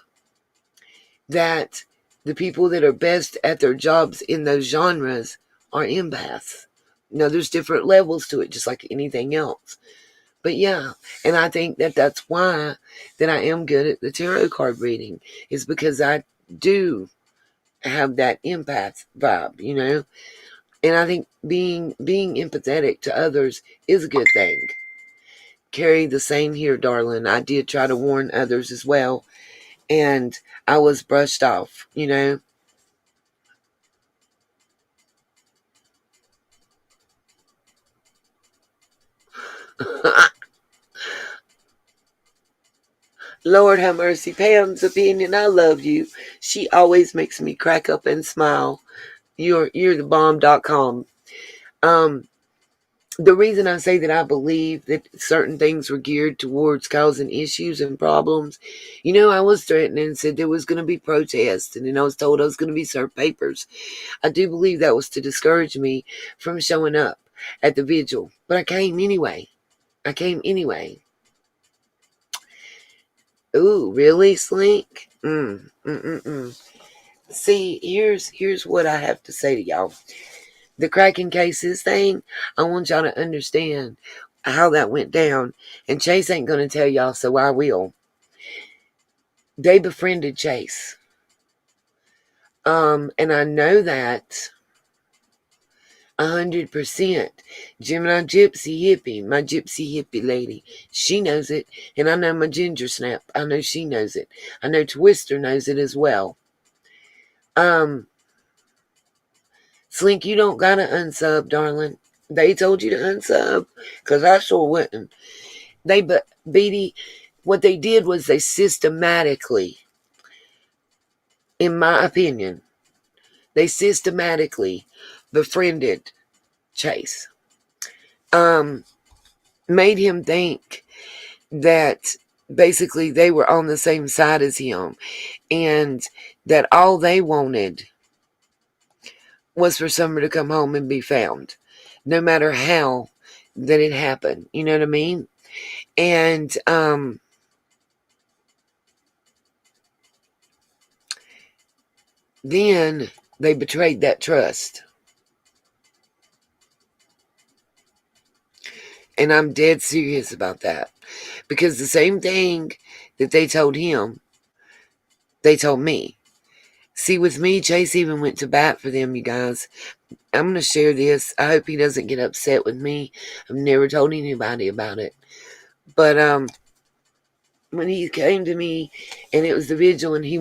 A: that the people that are best at their jobs in those genres are empaths. Now, there's different levels to it, just like anything else. But yeah, and I think that that's why that I am good at the tarot card reading, is because I do have that empath vibe, you know. And I think being empathetic to others is a good thing. Carrie, the same here, darling. I did try to warn others as well, and I was brushed off, you know. Lord have mercy. Pam's opinion, I love you. She always makes me crack up and smile. You're the bomb.com. The reason I say that I believe that certain things were geared towards causing issues and problems, you know, I was threatened and said there was going to be protests, and then I was told I was going to be served papers. I do believe that was to discourage me from showing up at the vigil, but I came anyway. Ooh, really, Slink? See, here's what I have to say to y'all. The cracking cases thing, I want y'all to understand how that went down. And Chase ain't going to tell y'all, so I will. They befriended Chase. And I know that 100%. Gemini Gypsy Hippie, my Gypsy Hippie lady, she knows it. And I know my Ginger Snap, I know she knows it. I know Twister knows it as well. Slink, you don't gotta unsub, darling. They told you to unsub, because I sure wouldn't. Beatty, what they did was they systematically, in my opinion, they systematically befriended Chase. Made him think that basically they were on the same side as him, and that all they wanted was for Summer to come home and be found, no matter how that it happened. You know what I mean? And then they betrayed that trust. And I'm dead serious about that. Because the same thing that they told him, they told me. See, with me, Chase even went to bat for them, you guys. I'm going to share this. I hope he doesn't get upset with me. I've never told anybody about it. But when he came to me and it was the vigil and he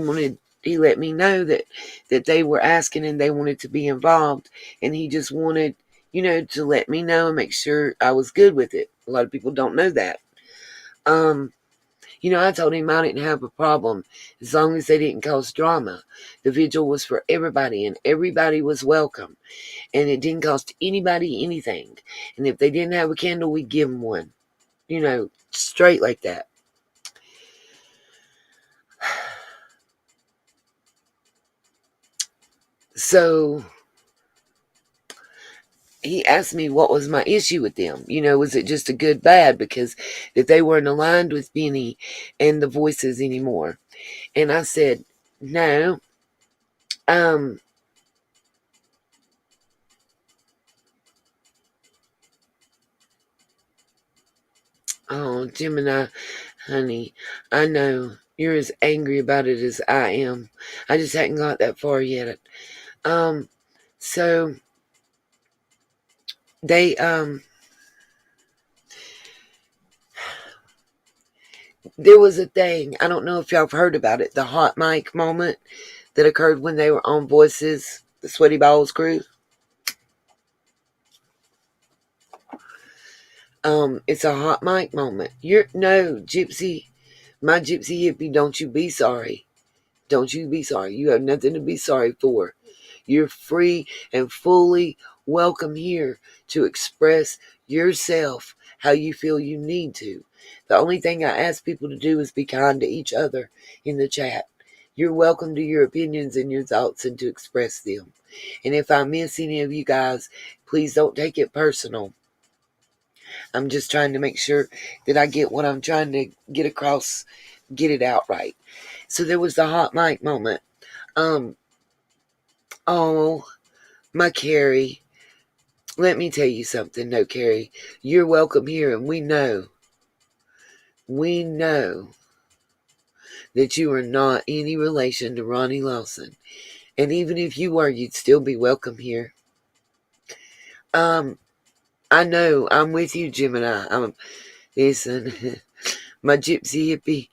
A: let me know that they were asking and they wanted to be involved, and he just wanted, to let me know and make sure I was good with it. A lot of people don't know that. I told him I didn't have a problem as long as they didn't cause drama. The vigil was for everybody and everybody was welcome, and it didn't cost anybody anything. And if they didn't have a candle, we'd give them one, straight like that. So he asked me what was my issue with them. Was it just a good bad because that they weren't aligned with Benny and the voices anymore? And I said, no. Oh, Gemini, honey, I know you're as angry about it as I am. I just hadn't got that far yet. So they, there was a thing, I don't know if y'all have heard about it, the hot mic moment that occurred when they were on Voices, the Sweaty Balls crew. It's a hot mic moment. No, Gypsy, my Gypsy hippie, don't you be sorry. Don't you be sorry. You have nothing to be sorry for. You're free and fully welcome here to express yourself how you feel you need to. The only thing I ask people to do is be kind to each other in the chat. You're welcome to your opinions and your thoughts and to express them. And if I miss any of you guys, please don't take it personal. I'm just trying to make sure that I get what I'm trying to get across, get it out right. So there was the hot mic moment. Oh, my Carrie, let me tell you something. No, Carrie, you're welcome here, and we know that you are not any relation to Ronnie Lawson. And even if you were, you'd still be welcome here. I know, I'm with you, Gemini. Listen, my gypsy hippie.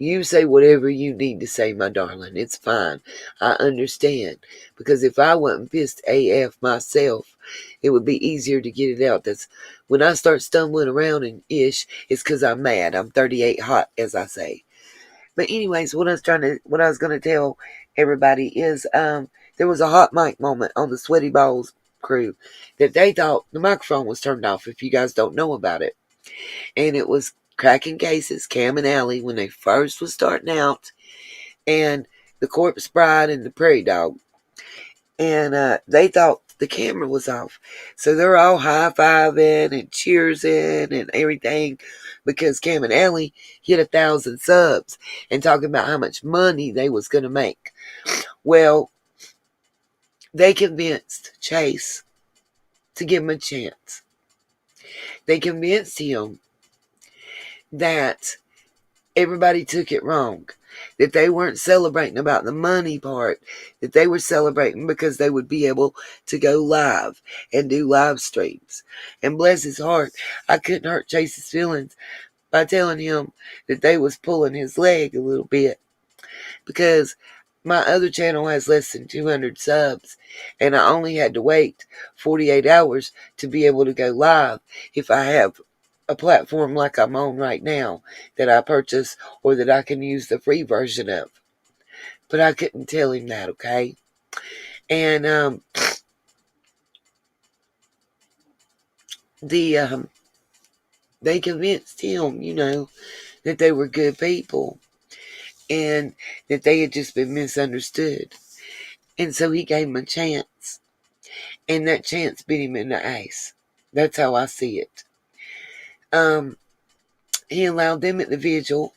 A: You say whatever you need to say, my darling. It's fine. I understand. Because if I wasn't pissed AF myself, it would be easier to get it out. That's when I start stumbling around and it's because I'm mad. I'm 38 hot, as I say. But anyways, what I was gonna tell everybody is there was a hot mic moment on the Sweaty Balls crew that they thought the microphone was turned off, if you guys don't know about it. And it was cracking cases, Cam and Allie, when they first was starting out, and the Corpse Bride and the Prairie Dog. And they thought the camera was off. So they're all high-fiving and cheersing and everything because Cam and Allie hit 1,000 subs and talking about how much money they was going to make. Well, they convinced Chase to give him a chance. They convinced him that everybody took it wrong, that they weren't celebrating about the money part, that they were celebrating because they would be able to go live and do live streams. And bless his heart, I couldn't hurt Chase's feelings by telling him that they was pulling his leg a little bit, because my other channel has less than 200 subs, and I only had to wait 48 hours to be able to go live if I have a platform like I'm on right now that I purchase or that I can use the free version of. But I couldn't tell him that, okay? And the they convinced him, that they were good people and that they had just been misunderstood. And so he gave them a chance. And that chance bit him in the ass. That's how I see it. He allowed them at the vigil,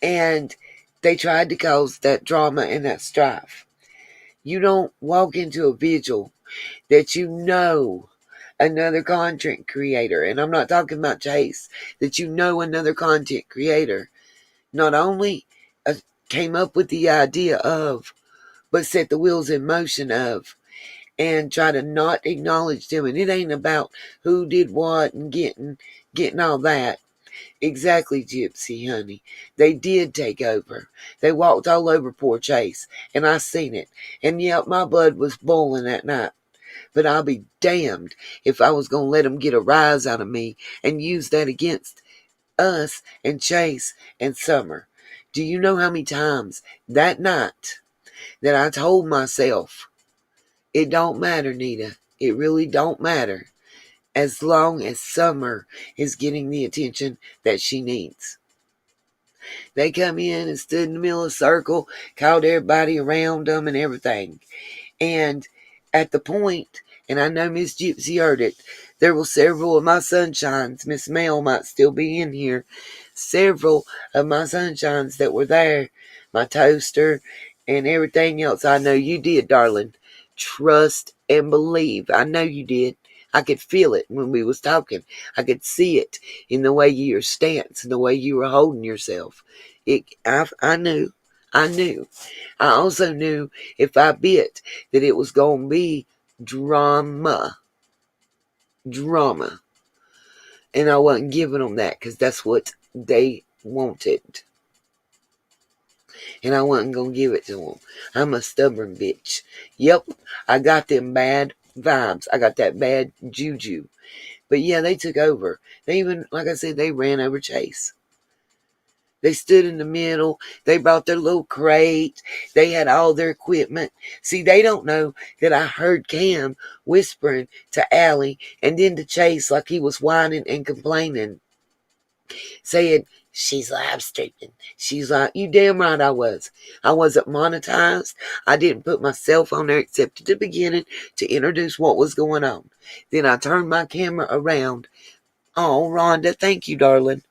A: and they tried to cause that drama and that strife. You don't walk into a vigil that another content creator, and I'm not talking about Chase, that another content creator not only came up with the idea of, but set the wheels in motion of, and try to not acknowledge them. And it ain't about who did what and getting all that. Exactly, Gypsy, honey. They did take over. They walked all over poor Chase, and I seen it. And yet my blood was boiling that night. But I'll be damned if I was going to let them get a rise out of me and use that against us and Chase and Summer. Do you know how many times that night that I told myself, it don't matter, Nita. It really don't matter as long as Summer is getting the attention that she needs. They come in and stood in the middle of the circle, called everybody around them and everything. And at the point, and I know Miss Gypsy heard it, there were several of my sunshines. Miss Mel might still be in here. Several of my sunshines that were there, my toaster and everything else. I know you did, darling. Trust and believe. I know you did. I could feel it when we was talking. I could see it in the way your stance and the way you were holding yourself. I knew. I knew. I also knew if I bit that it was going to be drama. Drama. And I wasn't giving them that because that's what they wanted. And I wasn't going to give it to them. I'm a stubborn bitch. Yep, I got them bad vibes. I got that bad juju. But yeah, they took over. They even, like I said, they ran over Chase. They stood in the middle. They brought their little crate. They had all their equipment. See, they don't know that I heard Cam whispering to Allie and then to Chase like he was whining and complaining, saying, she's live streaming. She's like, you damn right I was. I wasn't monetized. I didn't put myself on there except at the beginning to introduce what was going on. Then I turned my camera around. Oh, Rhonda, thank you, darling.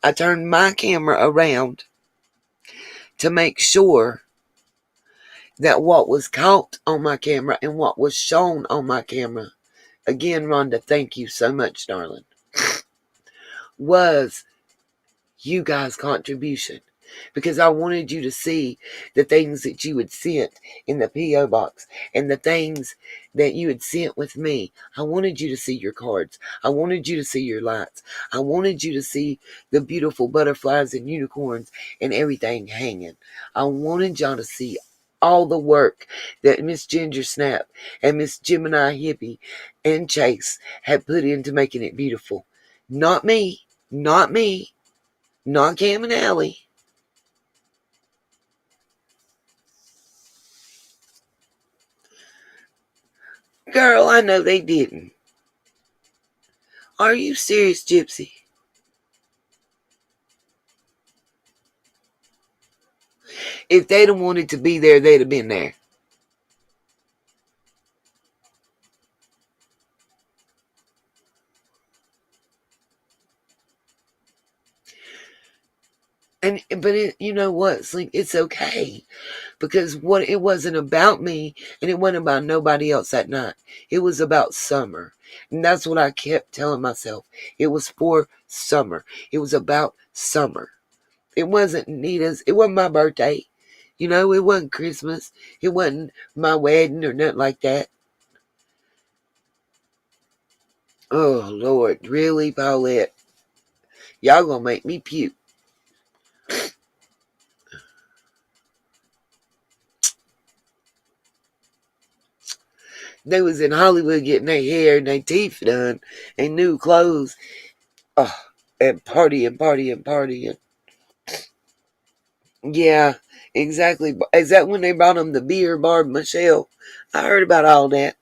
A: I turned my camera around to make sure that what was caught on my camera and what was shown on my camera, again, Rhonda, thank you so much, darling, was you guys' contribution. Because I wanted you to see the things that you had sent in the P.O. box and the things that you had sent with me. I wanted you to see your cards. I wanted you to see your lights. I wanted you to see the beautiful butterflies and unicorns and everything hanging. I wanted y'all to see all the work that Miss Ginger Snap and Miss Gemini Hippie and Chase had put into making it beautiful. Not me. Not me. Not Cam and Allie. Girl, I know they didn't. Are you serious, Gypsy? If they'd have wanted to be there, they'd have been there. You know what? It's like, it's okay. Because it wasn't about me and it wasn't about nobody else that night. It was about Summer. And that's what I kept telling myself. It was for Summer. It was about Summer. It wasn't Nita's. It wasn't my birthday. It wasn't Christmas. It wasn't my wedding or nothing like that. Oh, Lord. Really, Paulette? Y'all gonna make me puke. They was in Hollywood getting their hair and their teeth done and new clothes. Oh, and partying. Yeah, exactly. Is that when they brought them the beer, Barb Michelle? I heard about all that.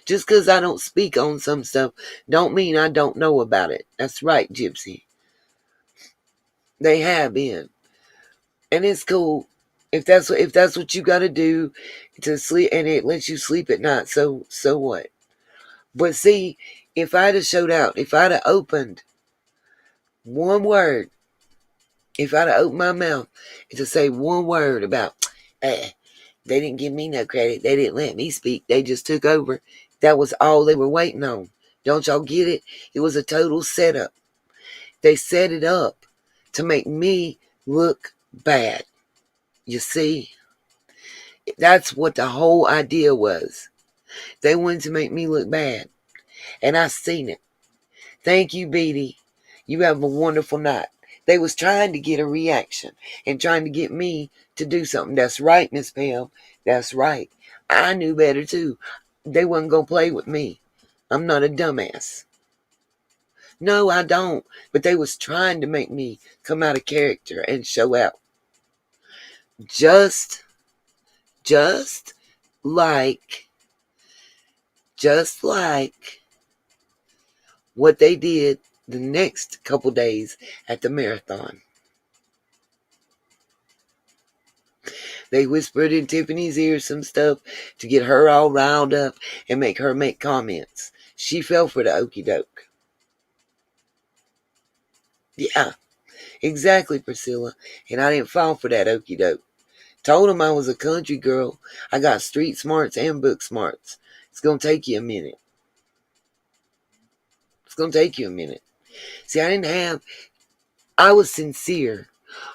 A: Just because I don't speak on some stuff don't mean I don't know about it. That's right, Gypsy. They have been. And it's cool. If that's what you gotta do to sleep, and it lets you sleep at night, so what? But see, if I'd have showed out, if I'd have opened one word, if I'd have opened my mouth to say one word about they didn't give me no credit, they didn't let me speak, they just took over. That was all they were waiting on. Don't y'all get it? It was a total setup. They set it up to make me look bad. You see? That's what the whole idea was. They wanted to make me look bad. And I seen it. Thank you, Beatty. You have a wonderful night. They was trying to get a reaction and trying to get me to do something. That's right, Miss Pam. That's right. I knew better too. They wasn't gonna play with me. I'm not a dumbass. No, I don't. But they was trying to make me come out of character and show out. Just like what they did the next couple days at the marathon. They whispered in Tiffany's ear some stuff to get her all riled up and make her make comments. She fell for the okey doke. Yeah, exactly, Priscilla. And I didn't fall for that okey doke. Told him I was a country girl. I got street smarts and book smarts. It's going to take you a minute. It's going to take you a minute. See, I was sincere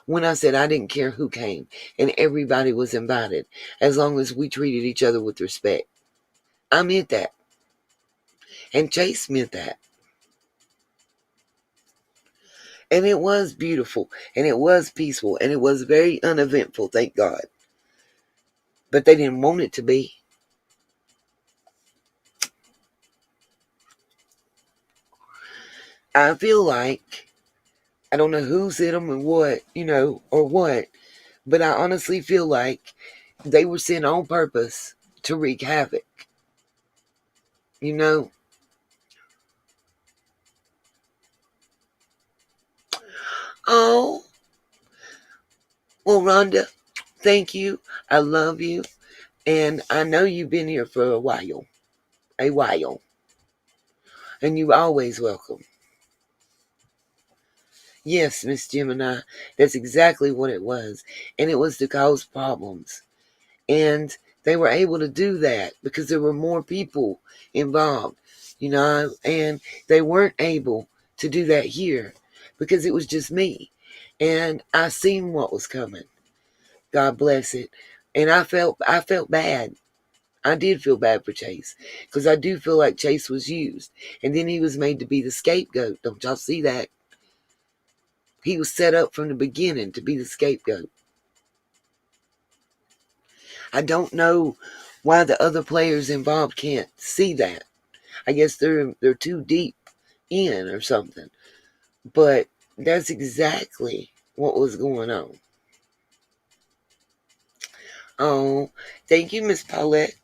A: when I said I didn't care who came and everybody was invited as long as we treated each other with respect. I meant that. And Chase meant that. And it was beautiful and it was peaceful and it was very uneventful, thank God. But they didn't want it to be. I feel like, I don't know who's in them and what, or what, but I honestly feel like they were sent on purpose to wreak havoc. You know? Oh, well, Rhonda, thank you. I love you. And I know you've been here for a while. And you're always welcome. Yes, Miss Gemini, that's exactly what it was. And it was to cause problems. And they were able to do that because there were more people involved, and they weren't able to do that here because it was just me. And I seen what was coming. God bless it. And I felt bad. I did feel bad for Chase because I do feel like Chase was used. And then he was made to be the scapegoat. Don't y'all see that? He was set up from the beginning to be the scapegoat. I don't know why the other players involved can't see that. I guess they're too deep in or something. But that's exactly what was going on. Oh, thank you, Miss Paulette.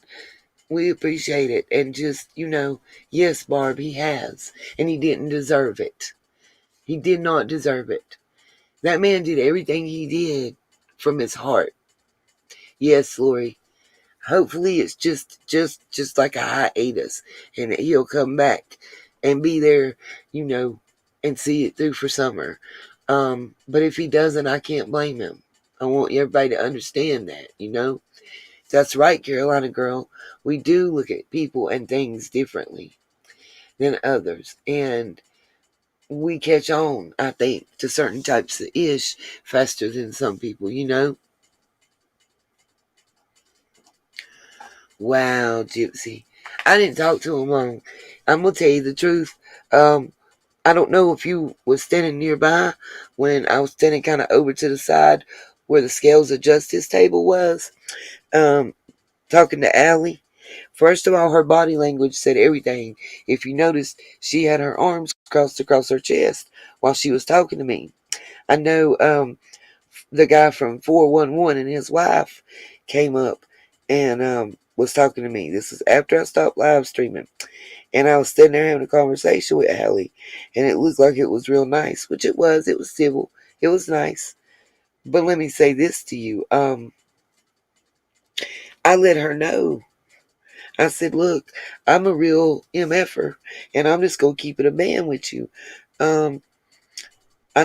A: We appreciate it. And just, yes, Barb, he has. And he didn't deserve it. He did not deserve it. That man did everything he did from his heart. Yes, Lori. Hopefully it's just like a hiatus and he'll come back and be there, and see it through for summer. But if he doesn't, I can't blame him. I want everybody to understand that. That's right, Carolina girl. We do look at people and things differently than others. And we catch on, I think, to certain types of ish faster than some people. Wow, Gypsy. I didn't talk to him long. I'm going to tell you the truth. I don't know if you were standing nearby when I was standing kind of over to the side where the scales of justice table was, talking to Allie. First of all, her body language said everything. If you noticed, she had her arms crossed across her chest while she was talking to me. I know the guy from 411 and his wife came up and was talking to me. This was after I stopped live streaming. And I was sitting there having a conversation with Allie. And it looked like it was real nice, which it was. It was civil. It was nice. But let me say this to you. I let her know. I said, look, I'm a real MFer. And I'm just going to keep it a man with you. I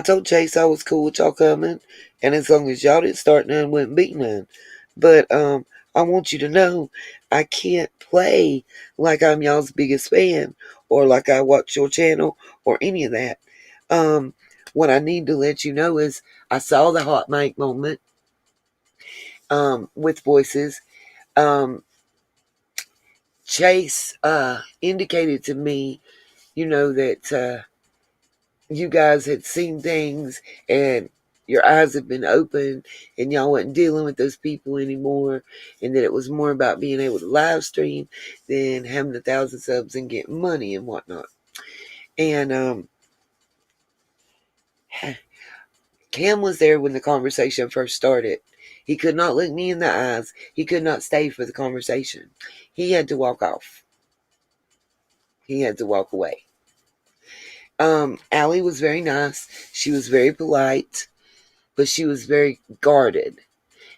A: told Chase I was cool with y'all coming. And as long as y'all didn't start none, wouldn't be none. But I want you to know I can't play like I'm y'all's biggest fan or like I watch your channel or any of that. What I need to let you know is I saw the hot mic moment with voices. Chase indicated to me, that you guys had seen things and your eyes have been open and y'all wasn't dealing with those people anymore, and that it was more about being able to live stream than having 1,000 subs and getting money and whatnot. And Cam was there when the conversation first started. He could not look me in the eyes. He could not stay for the conversation. He had to walk off. He had to walk away. Allie was very nice. She was very polite, but she was very guarded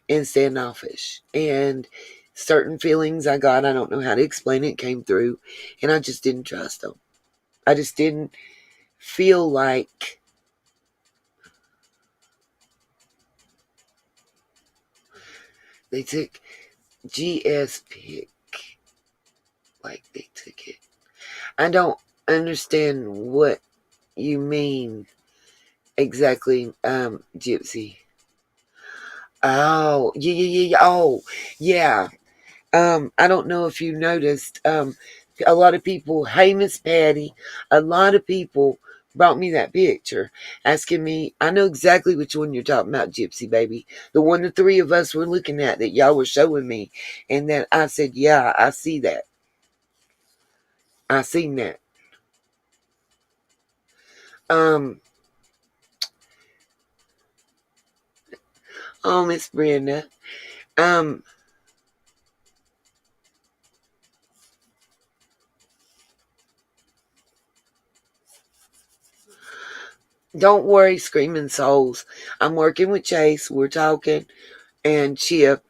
A: and standoffish. And certain feelings I got, I don't know how to explain it, came through, and I just didn't trust them. I just didn't feel like they took GS pick like they took it. I don't understand what you mean exactly, Gypsy. Oh, yeah. Oh, yeah. I don't know if you noticed, a lot of people, hey, Miss Patty, a lot of people brought me that picture asking me, I know exactly which one you're talking about, Gypsy baby. The one the three of us were looking at that y'all were showing me. And then I said, yeah, I see that. I seen that. Oh, Miss Brenda. Um, don't worry, Screaming Souls. I'm working with Chase. We're talking, and Chip.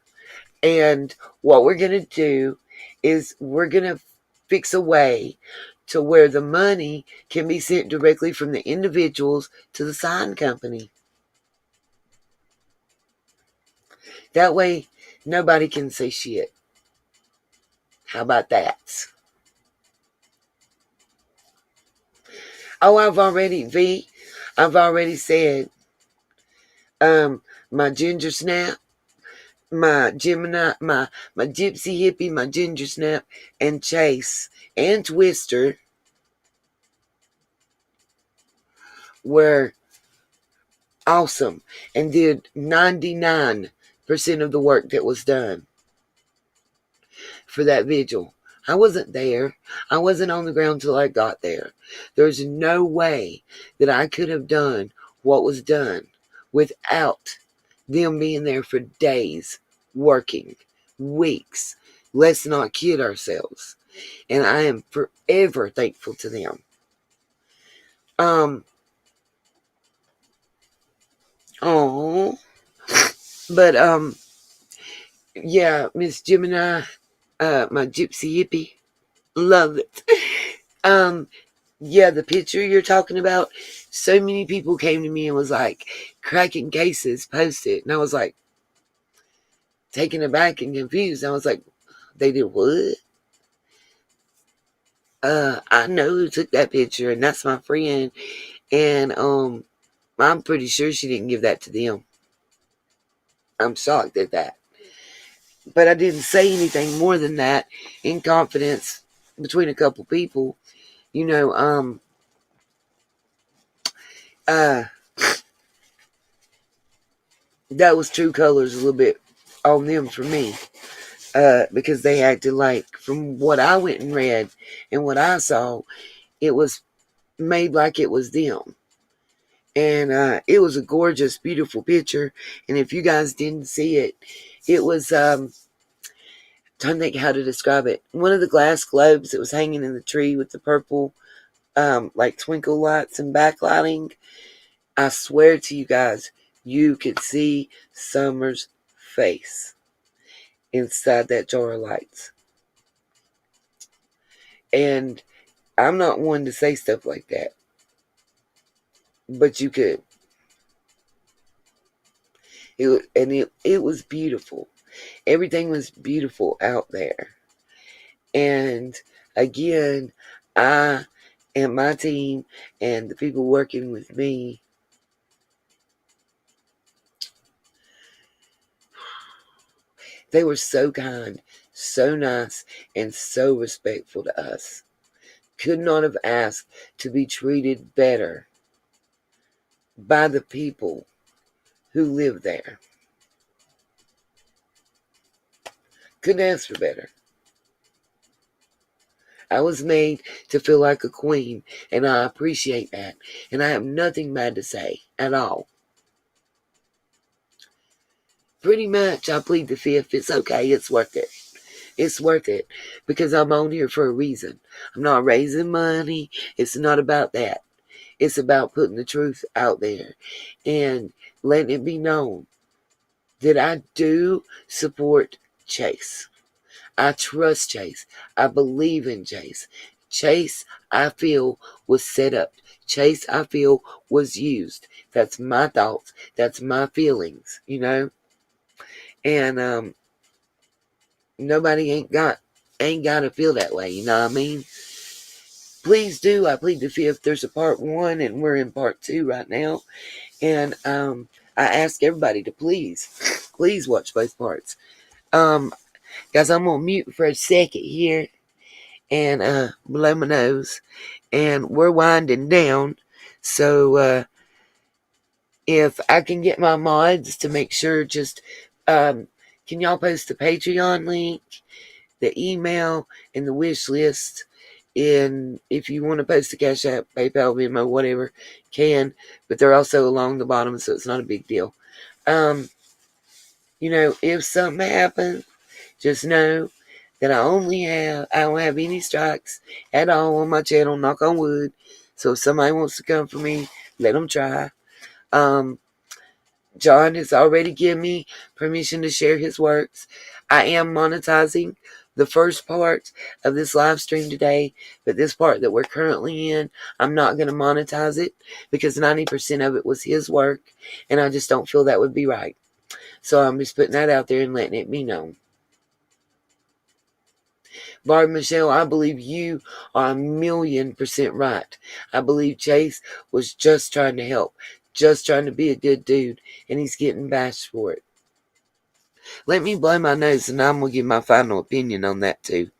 A: And what we're going to do is we're going to fix a way to where the money can be sent directly from the individuals to the sign company. That way, nobody can say shit. How about that? Oh, I've already said, my ginger snap, my Gemini, my gypsy hippie, my ginger snap, and Chase and Twister were awesome and did 99% of the work that was done for that vigil. I wasn't there. I wasn't on the ground till I got there. There's no way that I could have done what was done without them being there for days, working, weeks. Let's not kid ourselves. And I am forever thankful to them. Oh, but yeah, Miss Gemini, my gypsy hippie, love it. Um, yeah, the picture you're talking about, so many people came to me and was like, cracking cases, post it. And I was like, taken aback and confused. I was like, they did what? I know who took that picture, and that's my friend. And I'm pretty sure she didn't give that to them. I'm shocked at that. But I didn't say anything more than that in confidence between a couple people. You know, uh, that was true colors a little bit on them for me. Because they acted like, from what I went and read and what I saw, it was made like it was them. And it was a gorgeous, beautiful picture. And if you guys didn't see it, it was trying to think how to describe it. One of the glass globes that was hanging in the tree with the purple, like twinkle lights and backlighting. I swear to you guys, you could see Summer's face inside that jar of lights. And I'm not one to say stuff like that, but you could. It was beautiful. Everything was beautiful out there. And again, I and my team and the people working with me, they were so kind, so nice, and so respectful to us. Could not have asked to be treated better by the people who live there. Couldn't ask for better. I was made to feel like a queen, and I appreciate that. And I have nothing bad to say at all. Pretty much, I plead the fifth. It's okay. It's worth it. It's worth it because I'm on here for a reason. I'm not raising money. It's not about that. It's about putting the truth out there and letting it be known that I do support Chase. I trust Chase. I believe in Chase. Chase, I feel, was set up. Chase, I feel, was used. That's my thoughts. That's my feelings, you know? And nobody ain't got to feel that way, you know what I mean? Please do. I plead the fifth. There's a part 1 and we're in part 2 right now. And I ask everybody to please watch both parts. Guys, I'm gonna mute for a second here and blow my nose. And we're winding down. So if I can get my mods to make sure, just can y'all post the Patreon link, the email, and the wish list? And if you want to post the Cash App, PayPal, Venmo, whatever, can. But they're also along the bottom, so it's not a big deal. If something happens, just know that I don't have any strikes at all on my channel, knock on wood. So if somebody wants to come for me, let them try. John has already given me permission to share his works. I am monetizing the first part of this live stream today, but this part that we're currently in, I'm not going to monetize it because 90% of it was his work, and I just don't feel that would be right. So I'm just putting that out there and letting it be known. Barb Michelle, I believe you are 1,000,000% right. I believe Chase was just trying to help, just trying to be a good dude, and he's getting bashed for it. Let me blow my nose, and I'm going to give my final opinion on that too.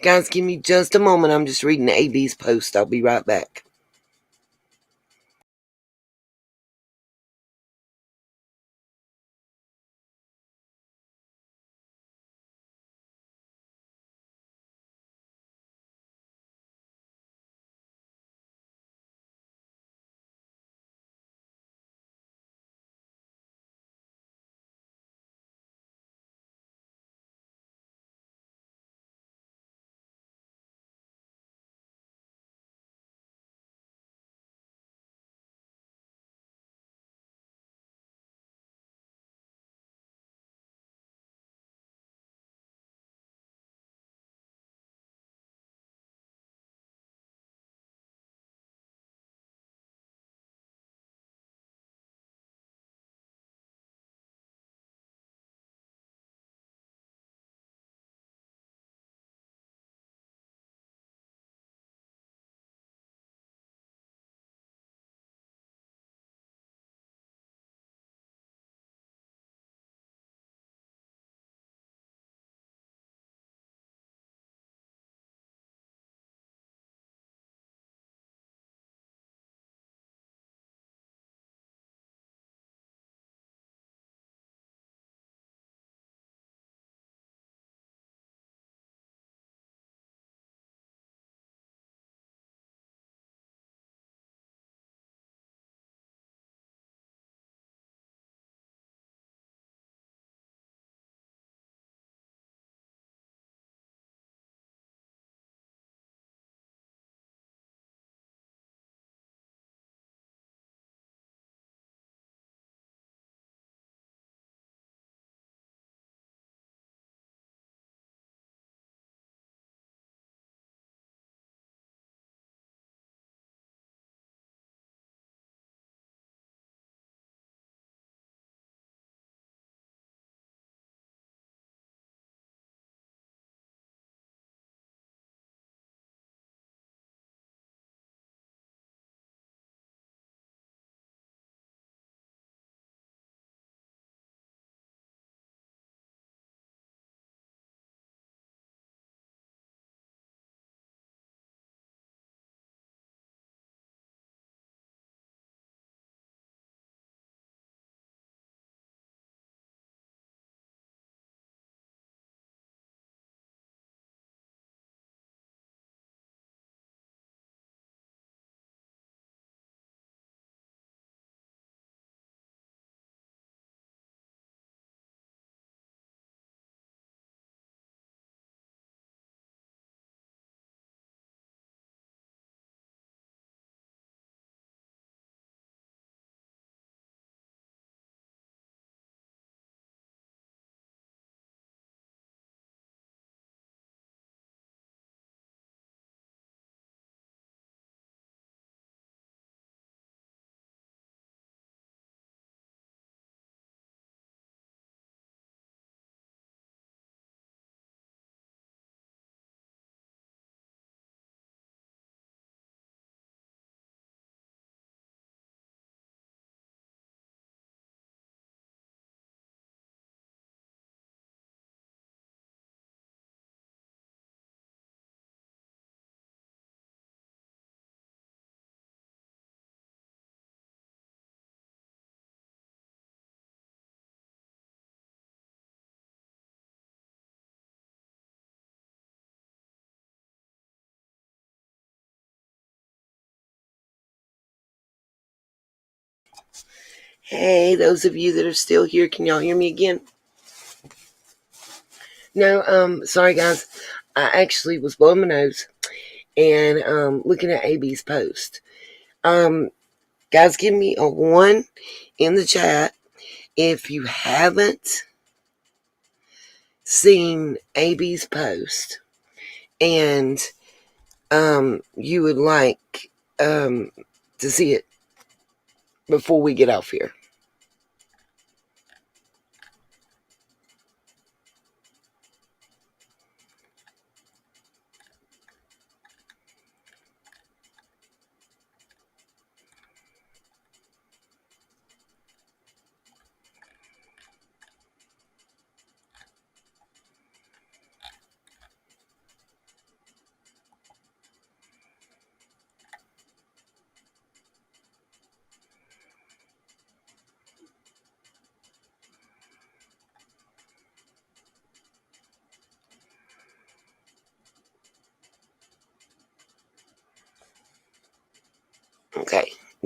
A: Guys, give me just a moment. I'm just reading AB's post. I'll be right back. Hey, those of you that are still here, can y'all hear me again? No, sorry guys. I actually was blowing my nose and looking at AB's post. Guys, give me a 1 in the chat if you haven't seen AB's post and you would like to see it before we get off here.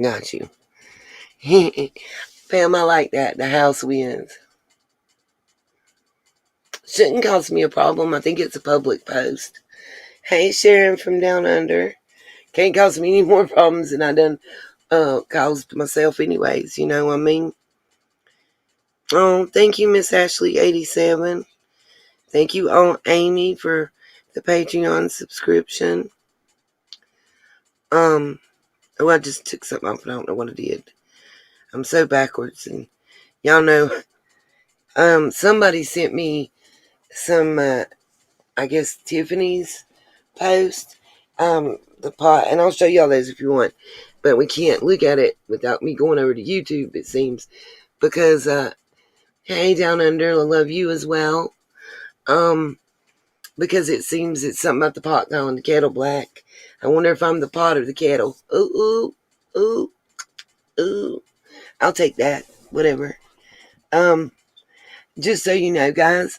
A: Got you. Pam, I like that. The house wins. Shouldn't cause me a problem. I think it's a public post. Hey, Sharon from Down Under. Can't cause me any more problems than I done caused myself anyways. You know what I mean? Oh, thank you, Miss Ashley 87. Thank you, Aunt Amy, for the Patreon subscription. Oh, I just took something off and I don't know what I did. I'm so backwards, and y'all know. Somebody sent me some, I guess Tiffany's post, the pot, and I'll show y'all those if you want. But we can't look at it without me going over to YouTube, it seems, because hey, Down Under, I love you as well. Because it seems it's something about the pot calling the kettle black. I wonder if I'm the pot or the kettle. Ooh, ooh, ooh, ooh. I'll take that. Whatever. Just so you know, guys,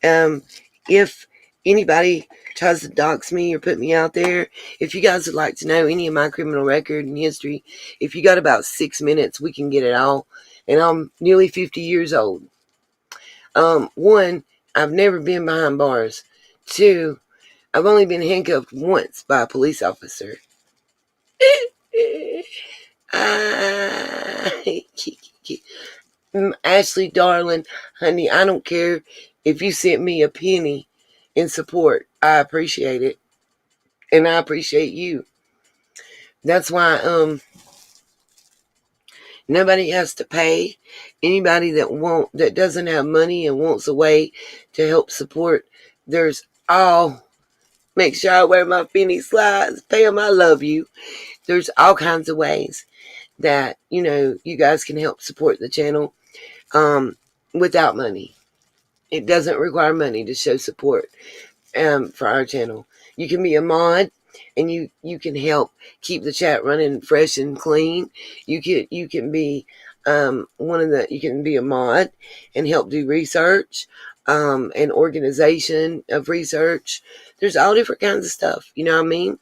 A: if anybody tries to dox me or put me out there, if you guys would like to know any of my criminal record and history, if you got about 6 minutes, we can get it all. And I'm nearly 50 years old. One, I've never been behind bars. Two, I've only been handcuffed once by a police officer. Ashley, darling, honey, I don't care if you sent me a penny in support. I appreciate it. And I appreciate you. That's why nobody has to pay. Anybody that doesn't have money and wants a way to help support, there's all, make sure I wear my penny slides. Pam, I love you. There's all kinds of ways that, you guys can help support the channel without money. It doesn't require money to show support for our channel. You can be a mod, and you can help keep the chat running fresh and clean. You can be you can be a mod and help do research, and organization of research. There's all different kinds of stuff. You know what I mean?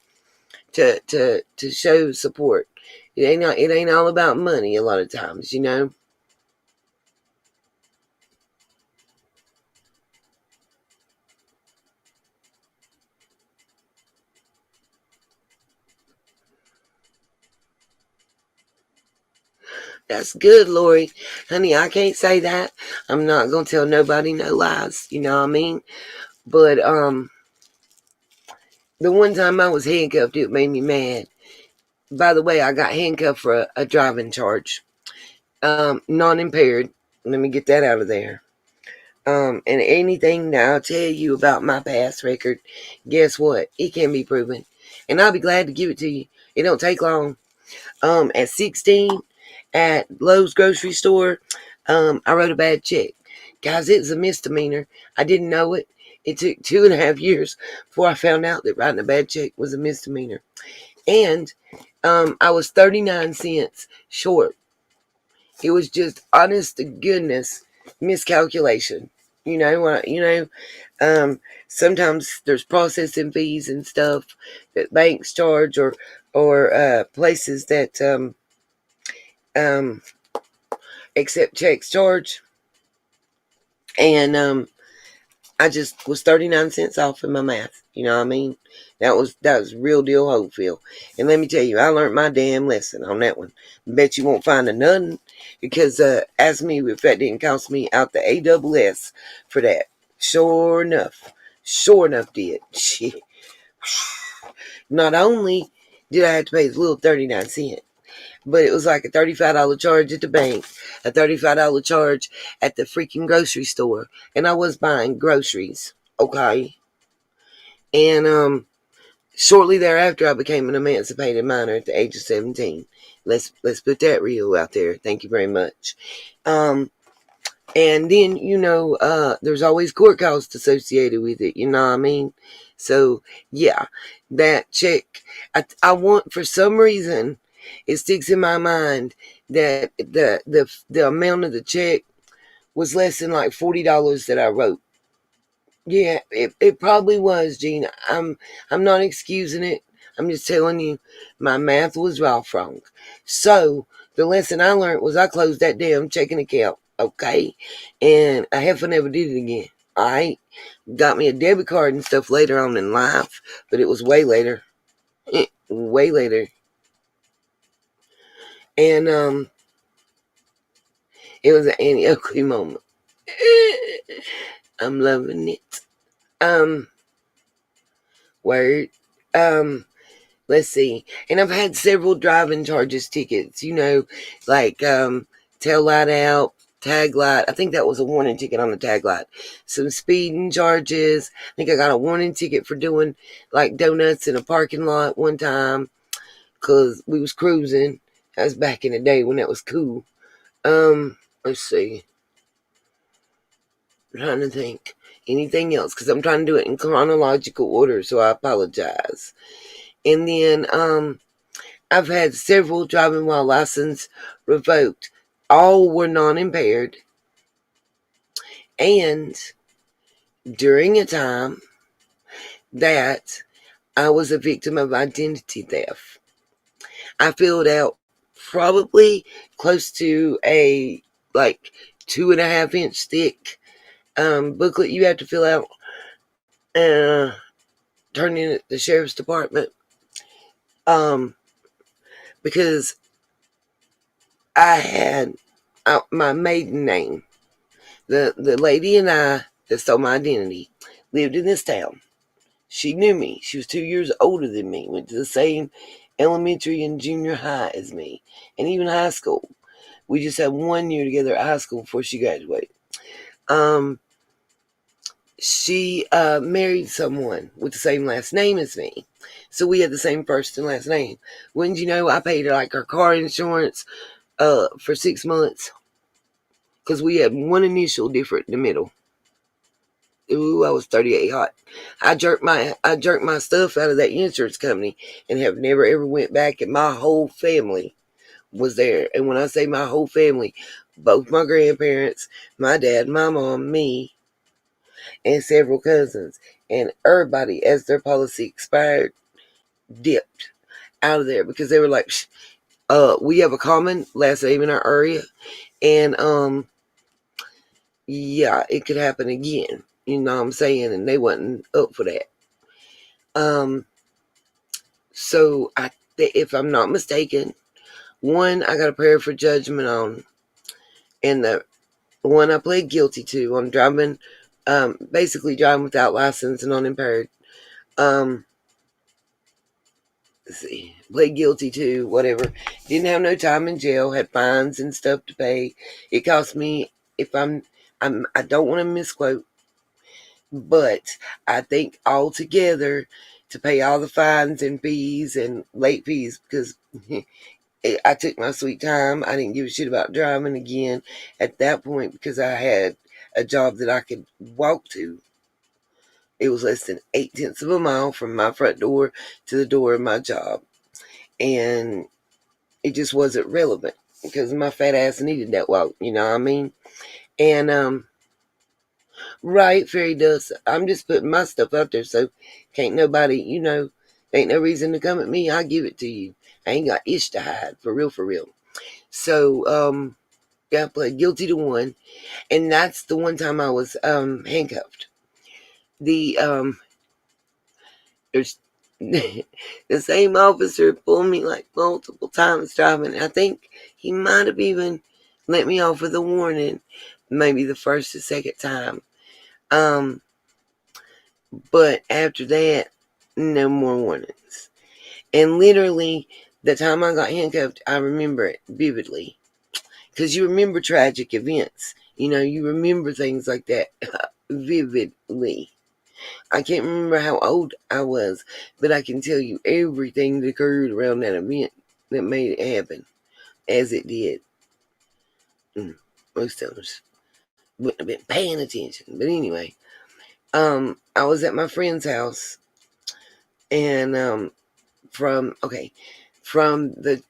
A: To show support. It ain't all about money a lot of times. That's good, Lori. Honey, I can't say that. I'm not gonna tell nobody no lies. You know what I mean? But the one time I was handcuffed, it made me mad. By the way, I got handcuffed for a driving charge. Non-impaired. Let me get that out of there. And anything that I'll tell you about my past record, guess what? It can be proven. And I'll be glad to give it to you. It don't take long. At 16, at Lowe's grocery store, I wrote a bad check. Guys, it was a misdemeanor. I didn't know it. It took 2.5 years before I found out that writing a bad check was a misdemeanor. And I was 39 cents short. It was just honest to goodness miscalculation. Sometimes there's processing fees and stuff that banks charge, or places that accept checks charge. And I just was 39 cents off in my math. You know what I mean? That was real deal Hopefield. And let me tell you, I learned my damn lesson on that one. Bet you won't find a nothing, because ask me if that didn't cost me out the ASS for that. Sure enough did. Shit. Not only did I have to pay this little 39 cents, but it was like a $35 charge at the bank, a $35 charge at the freaking grocery store. And I was buying groceries, okay? And shortly thereafter, I became an emancipated minor at the age of 17. Let's put that real out there. Thank you very much. And then, there's always court costs associated with it. You know what I mean? So, yeah, that check, I want, for some reason, it sticks in my mind that the amount of the check was less than like $40 that I wrote. Yeah, it probably was, Gene. I'm not excusing it. I'm just telling you, my math was off wrong. So the lesson I learned was I closed that damn checking account, okay? And I haven't ever did it again. Alright? Got me a debit card and stuff later on in life, but it was way later. Way later. And it was an Annie Oakley moment. I'm loving it. Word. Let's see. And I've had several driving charges tickets, like tail light out, tag light. I think that was a warning ticket on the tag light. Some speeding charges. I think I got a warning ticket for doing like donuts in a parking lot one time because we was cruising. That was back in the day when that was cool. Let's see. I'm trying to think. Anything else? Because I'm trying to do it in chronological order, so I apologize. And then I've had several driving while license revoked. All were non-impaired. And during a time that I was a victim of identity theft. I filled out probably close to a like 2.5 inch thick booklet you have to fill out and turn in at the sheriff's department. Because I had my maiden name. The lady and I that stole my identity lived in this town. She knew me. She was 2 years older than me. Went to the same elementary and junior high as me, and even high school. We just had 1 year together at high school before she graduated. She married someone with the same last name as me, so we had the same first and last name. Wouldn't you know? I paid her like her car insurance for 6 months because we had one initial different in the middle. Ooh, I was 38 hot. I jerked my stuff out of that insurance company and have never ever went back, and my whole family was there. And when I say my whole family, both my grandparents, my dad, my mom, me, and several cousins, and everybody, as their policy expired, dipped out of there because they were like, we have a common last name in our area, and yeah, it could happen again. You know what I'm saying? And they wasn't up for that. So if I'm not mistaken, one I got a prayer for judgment on, and the one I pled guilty to on driving, basically driving without license and unimpaired. Let's see, pled guilty to whatever. Didn't have no time in jail. Had fines and stuff to pay. It cost me, if I don't want to misquote, but I think altogether to pay all the fines and fees and late fees, because I took my sweet time. I didn't give a shit about driving again at that point because I had a job that I could walk to. It was less than 0.8 of a mile from my front door to the door of my job. And it just wasn't relevant because my fat ass needed that walk, you know what I mean? And right, fairy dust. I'm just putting my stuff out there, so can't nobody, ain't no reason to come at me. I'll give it to you. I ain't got ish to hide, for real, for real. So, yeah, I pled guilty to one, and that's the one time I was handcuffed. The there's the same officer pulled me like multiple times driving. I think he might have even let me off with a warning, maybe the first or second time. But after that, no more warnings. And literally, the time I got handcuffed, I remember it vividly. Because you remember tragic events. You remember things like that vividly. I can't remember how old I was, but I can tell you everything that occurred around that event that made it happen as it did. Most of us wouldn't have been paying attention. But anyway, I was at my friend's house, and from the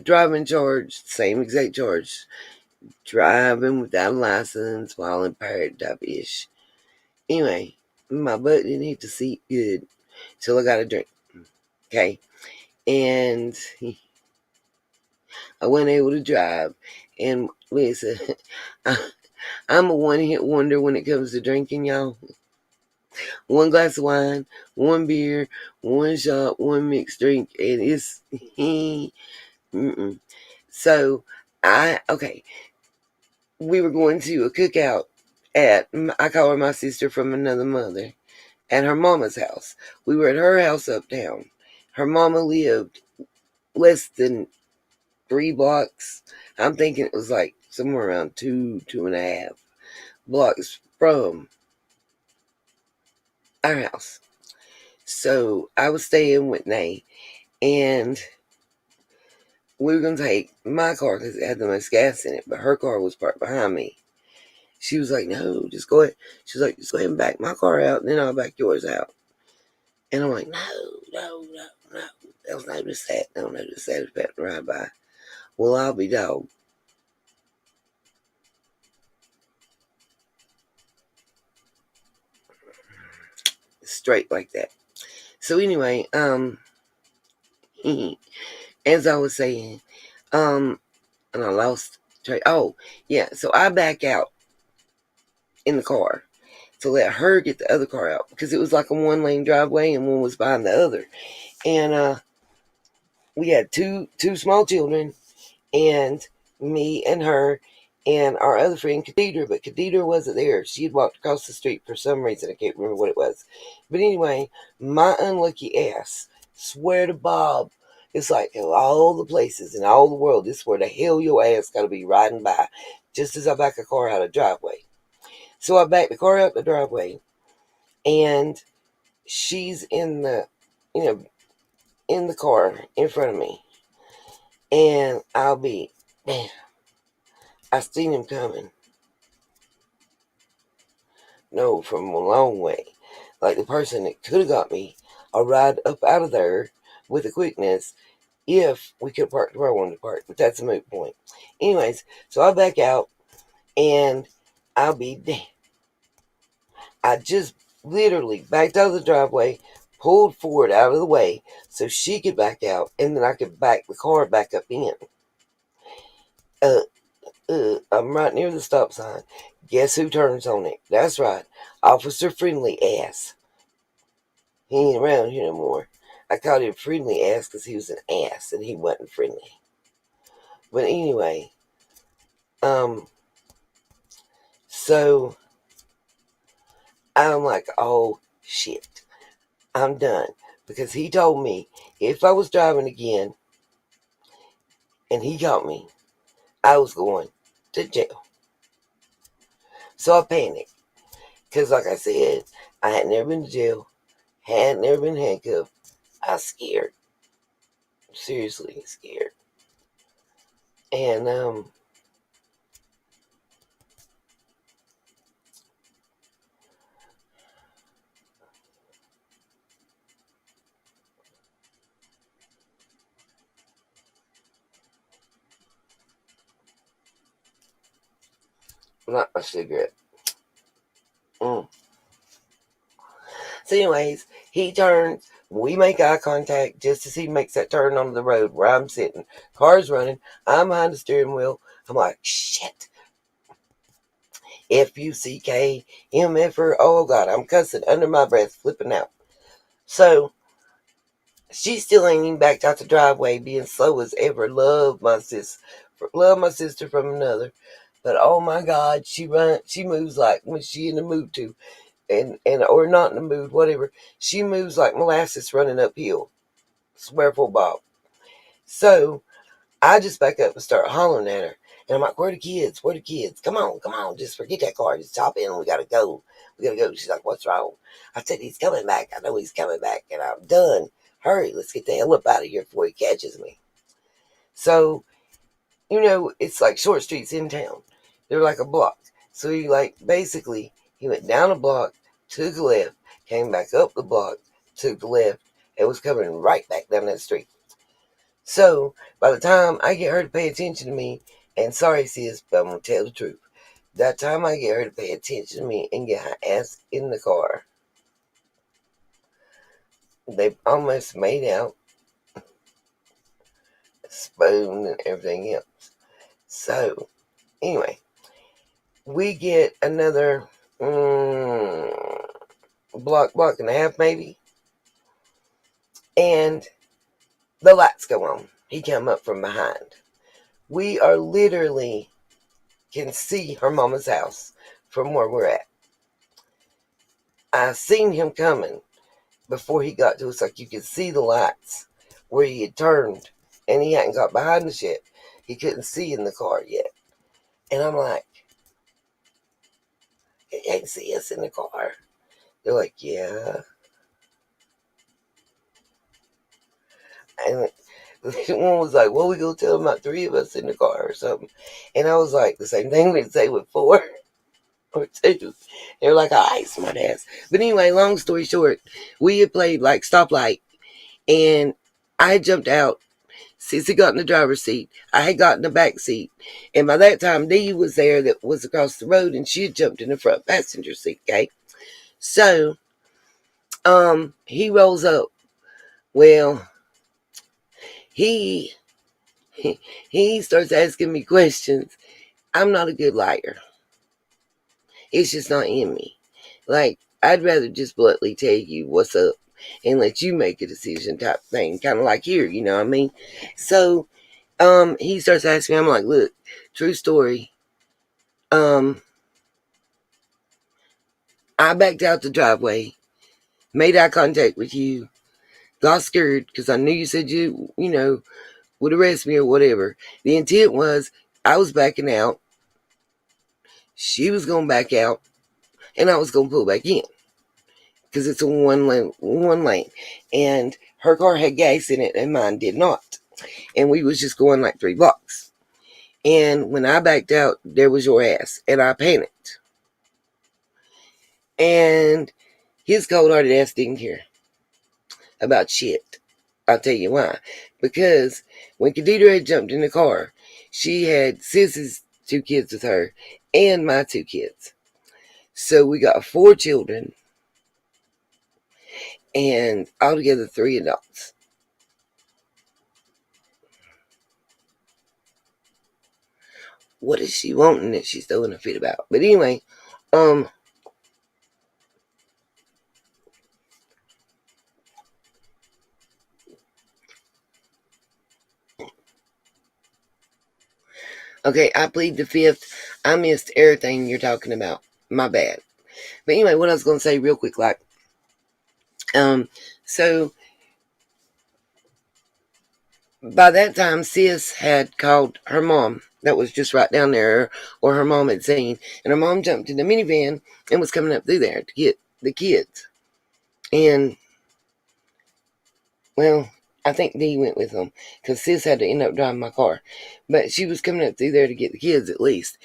A: driving charge, same exact charge, driving without a license while impaired type ish. Anyway, my butt didn't hit the seat good till I got a drink. Okay. And I wasn't able to drive. And listen, I'm a one-hit wonder when it comes to drinking, y'all. One glass of wine, one beer, one shot, one mixed drink, and it's mm-mm. So we were going to a cookout at, I call her my sister from another mother, at her mama's house. We were at her house uptown. Her mama lived less than 3 blocks. I'm thinking it was like somewhere around 2.5 blocks from our house. So I was staying with Nay, and we were going to take my car because it had the most gas in it, but her car was parked behind me. She was like, no, just go ahead. She was like, just go ahead and back my car out, and then I'll back yours out. And I'm like, no. They'll notice that. They'll notice that it's about to ride by. Well, I'll be dog. Straight like that. So anyway, as I was saying, and I lost track. Oh, yeah. So I back out in the car to let her get the other car out because it was like a 1-lane driveway and one was behind the other. And we had two small children, and me and her and our other friend Khadidra, but Khadidra wasn't there. She had walked across the street for some reason. I can't remember what it was. But anyway, my unlucky ass, swear to Bob, it's like of all the places in all the world, this is where the hell your ass gotta be riding by just as I back a car out of the driveway. So I backed the car out the driveway, and she's in the, in the car in front of me. And man, I seen him coming. No, from a long way. Like the person that could have got me a ride up out of there with a quickness if we could park where I wanted to park. But that's a moot point. Anyways, so I back out, and I'll be damned. I just literally backed out of the driveway, pulled Ford out of the way so she could back out, and then I could back the car back up in. I'm right near the stop sign. Guess who turns on it? That's right, Officer Friendly Ass. He ain't around here no more. I called him Friendly Ass because he was an ass and he wasn't friendly. But anyway, so I'm like, oh shit, I'm done. Because he told me if I was driving again and he caught me, I was going to jail. So I panicked. Because like I said, I had never been to jail, had never been handcuffed. I was scared. Seriously scared. And not a cigarette. So anyways, he turns. We make eye contact just as he makes that turn onto the road where I'm sitting. Car's running. I'm behind the steering wheel. I'm like, shit. F-U-C-K-M-F-R. Oh, God. I'm cussing under my breath, flipping out. So she still ain't even backed out the driveway, being slow as ever. Love my sister from another. But oh my God, she moves like when she in the mood to. And or not in the mood, whatever. She moves like molasses running uphill. Swear for Bob. So I just back up and start hollering at her. And I'm like, where the kids? Where the kids? Come on. Just forget that car. Just hop in. We gotta go. She's like, what's wrong? I said, he's coming back. I know he's coming back. And I'm done. Hurry, let's get the hell up out of here before he catches me. So, it's like short streets in town. They're like a block. So he went down a block, took a left, came back up the block, took the left, and was coming right back down that street. So by the time I get her to pay attention to me, and sorry sis, but I'm gonna tell the truth. That time I get her to pay attention to me and get her ass in the car, they almost made out spoon and everything else. So, anyway, we get another block and a half maybe, and the lights go on. He come up from behind. We are literally can see her mama's house from where we're at. I seen him coming before he got to us. Like, you could see the lights where he had turned, and he hadn't got behind us yet. He couldn't see in the car yet. And I'm like, he can't see us in the car. They're like, yeah. And one was like, well, we go tell them about 3 of us in the car or something. And I was like, the same thing we'd say with 4 or 2. They were like, all right, smart ass. But anyway, long story short, we had played like stoplight, and I jumped out. Sissy got in the driver's seat. I had got in the back seat. And by that time, Dee was there that was across the road, and she had jumped in the front passenger seat, okay? So, he rolls up. Well, he starts asking me questions. I'm not a good liar. It's just not in me. Like, I'd rather just bluntly tell you what's up and let you make a decision type thing. Kind of like here, you know what I mean? So, he starts asking me, I'm like, look, true story. I backed out the driveway, made eye contact with you, got scared because I knew you said you would arrest me or whatever. The intent was I was backing out, she was going to back out, and I was going to pull back in because it's a one lane. And her car had gas in it and mine did not. And we was just going like 3 blocks. And when I backed out, there was your ass. And I panicked. And his cold-hearted ass didn't care about shit. I'll tell you why. Because when Khadija had jumped in the car, she had Sis's 2 kids with her and my 2 kids. So we got 4 children and altogether 3 adults. What is she wanting that she's throwing a fit about? But anyway, okay, I plead the 5th. I missed everything you're talking about. My bad. But anyway, what I was going to say real quick, like, so by that time, Sis had called her mom that was just right down there, or her mom had seen, and her mom jumped in the minivan and was coming up through there to get the kids. And, well, I think Dee went with them because Sis had to end up driving my car. But she was coming up through there to get the kids at least.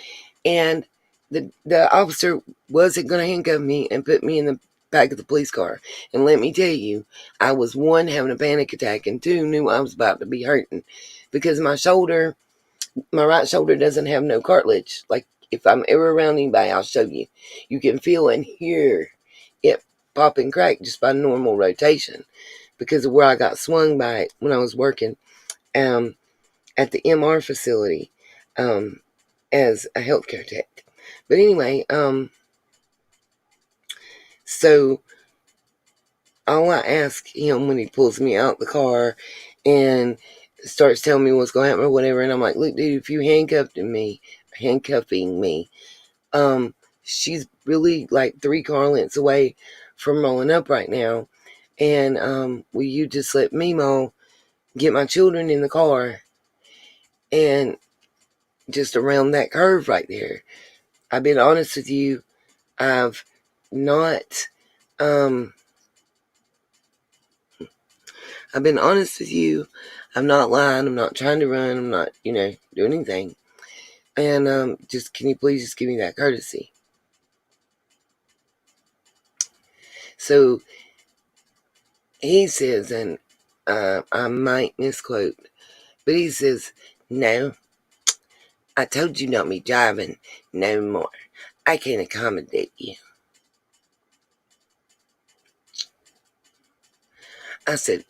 A: And the officer wasn't going to handcuff me and put me in the back of the police car. And let me tell you, I was 1, having a panic attack, and 2, knew I was about to be hurting because my right shoulder doesn't have no cartilage. Like, if I'm ever around anybody, I'll show you. You can feel and hear it pop and crack just by normal rotation because of where I got swung by it when I was working at the MR facility as a healthcare tech. But anyway, so all I ask him when he pulls me out the car and starts telling me what's going to happen or whatever, and I'm like, look, dude, if you handcuffing me, she's really like 3 car lengths away from rolling up right now, and will you just let Mimo get my children in the car and just around that curve right there? I've been honest with you. I've not I've been honest with you. I'm not lying. I'm not trying to run. I'm not, doing anything. And just, can you please just give me that courtesy? So he says, and I might misquote, but he says, no, I told you not me driving no more. I can't accommodate you. I said,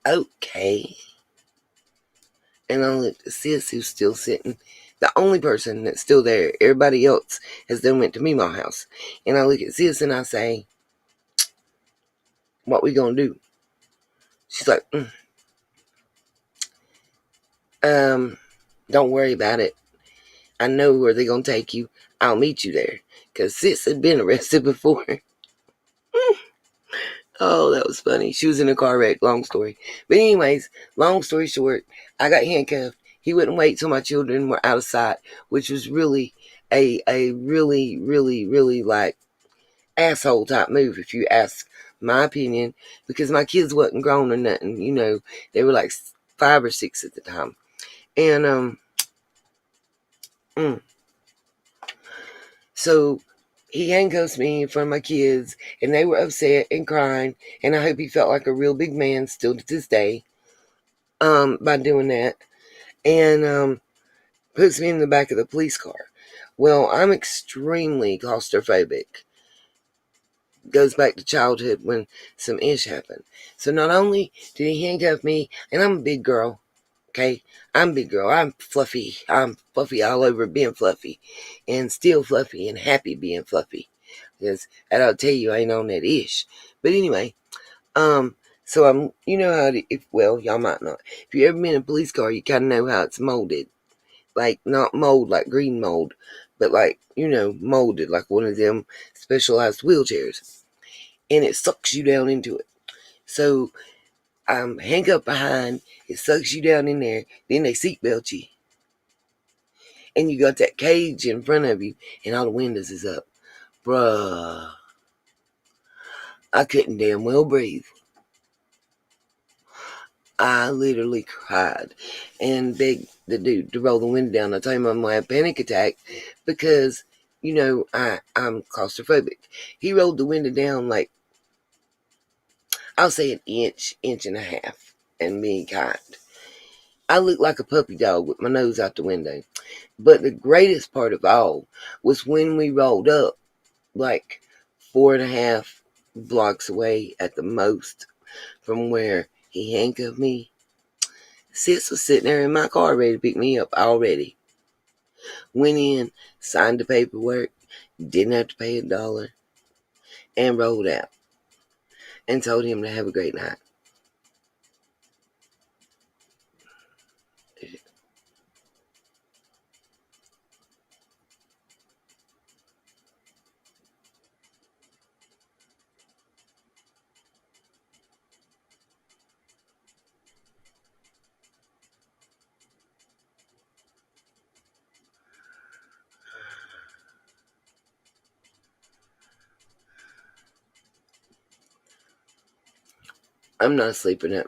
A: okay. And I looked at sis, who's still sitting. The only person that's still there. Everybody else has then went to Meemaw house. And I look at sis and I say, what we gonna do? She's like, don't worry about it. I know where they're gonna take you. I'll meet you there. Because sis had been arrested before. Oh, that was funny. She was in a car wreck. Long story. But anyways, long story short, I got handcuffed. He wouldn't wait till my children were out of sight, which was really a really, really, really like asshole type move, if you ask my opinion, because my kids wasn't grown or nothing. You know, they were like 5 or 6 at the time. And so he handcuffs me in front of my kids, and they were upset and crying, and I hope he felt like a real big man still to this day by doing that, and puts me in the back of the police car. Well, I'm extremely claustrophobic. Goes back to childhood when some ish happened. So not only did he handcuff me, and I'm a big girl, okay? I'm a big girl. I'm fluffy. I'm fluffy all over being fluffy, and still fluffy and happy being fluffy. Because I'll tell you, I ain't on that ish. But anyway, so I'm, you know how well, y'all might not. If you ever been in a police car, you kind of know how it's molded. Like, not mold like green mold, but like, you know, molded like one of them specialized wheelchairs. And it sucks you down into it. So I'm handcuffed behind, it sucks you down in there, then they seatbelt you. And you got that cage in front of you, and all the windows is up. Bruh. I couldn't damn well breathe. I literally cried and begged the dude to roll the window down. I told him I'm going to have a panic attack because, you know, I'm claustrophobic. He rolled the window down like, I'll say an inch and a half, and being kind. I looked like a puppy dog with my nose out the window. But the greatest part of all was when we rolled up, like 4.5 blocks away at the most from where he handcuffed me. Sis was sitting there in my car ready to pick me up already. Went in, signed the paperwork, didn't have to pay $1, and rolled out. And told him to have a great night. I'm not sleeping up.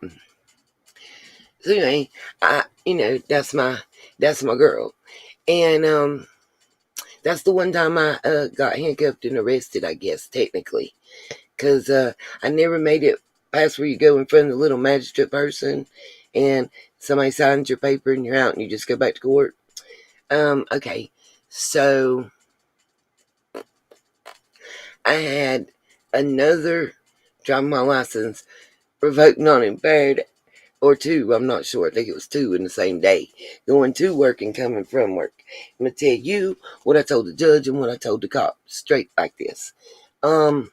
A: So anyway, that's my girl. And that's the one time I got handcuffed and arrested, I guess, technically. Because I never made it past where you go in front of the little magistrate person and somebody signs your paper and you're out and you just go back to court. Okay. So I had another driving my license revoked non impaired, or 2, I'm not sure. I think it was 2 in the same day. Going to work and coming from work. I'm going to tell you what I told the judge and what I told the cop. Straight like this. I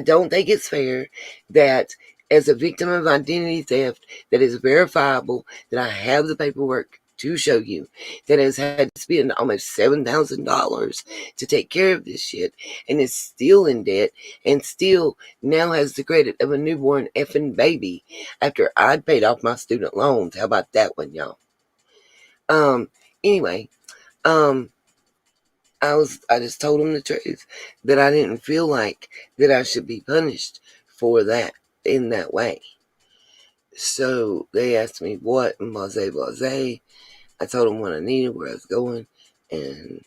A: don't think it's fair that as a victim of identity theft that is verifiable, that I have the paperwork to show you, that has had to spend almost $7,000 to take care of this shit and is still in debt and still now has the credit of a newborn effing baby after I'd paid off my student loans. How about that one, y'all? Anyway, I just told them the truth, that I didn't feel like that I should be punished for that in that way. So they asked me what, and blase. I told them what I needed, where I was going, and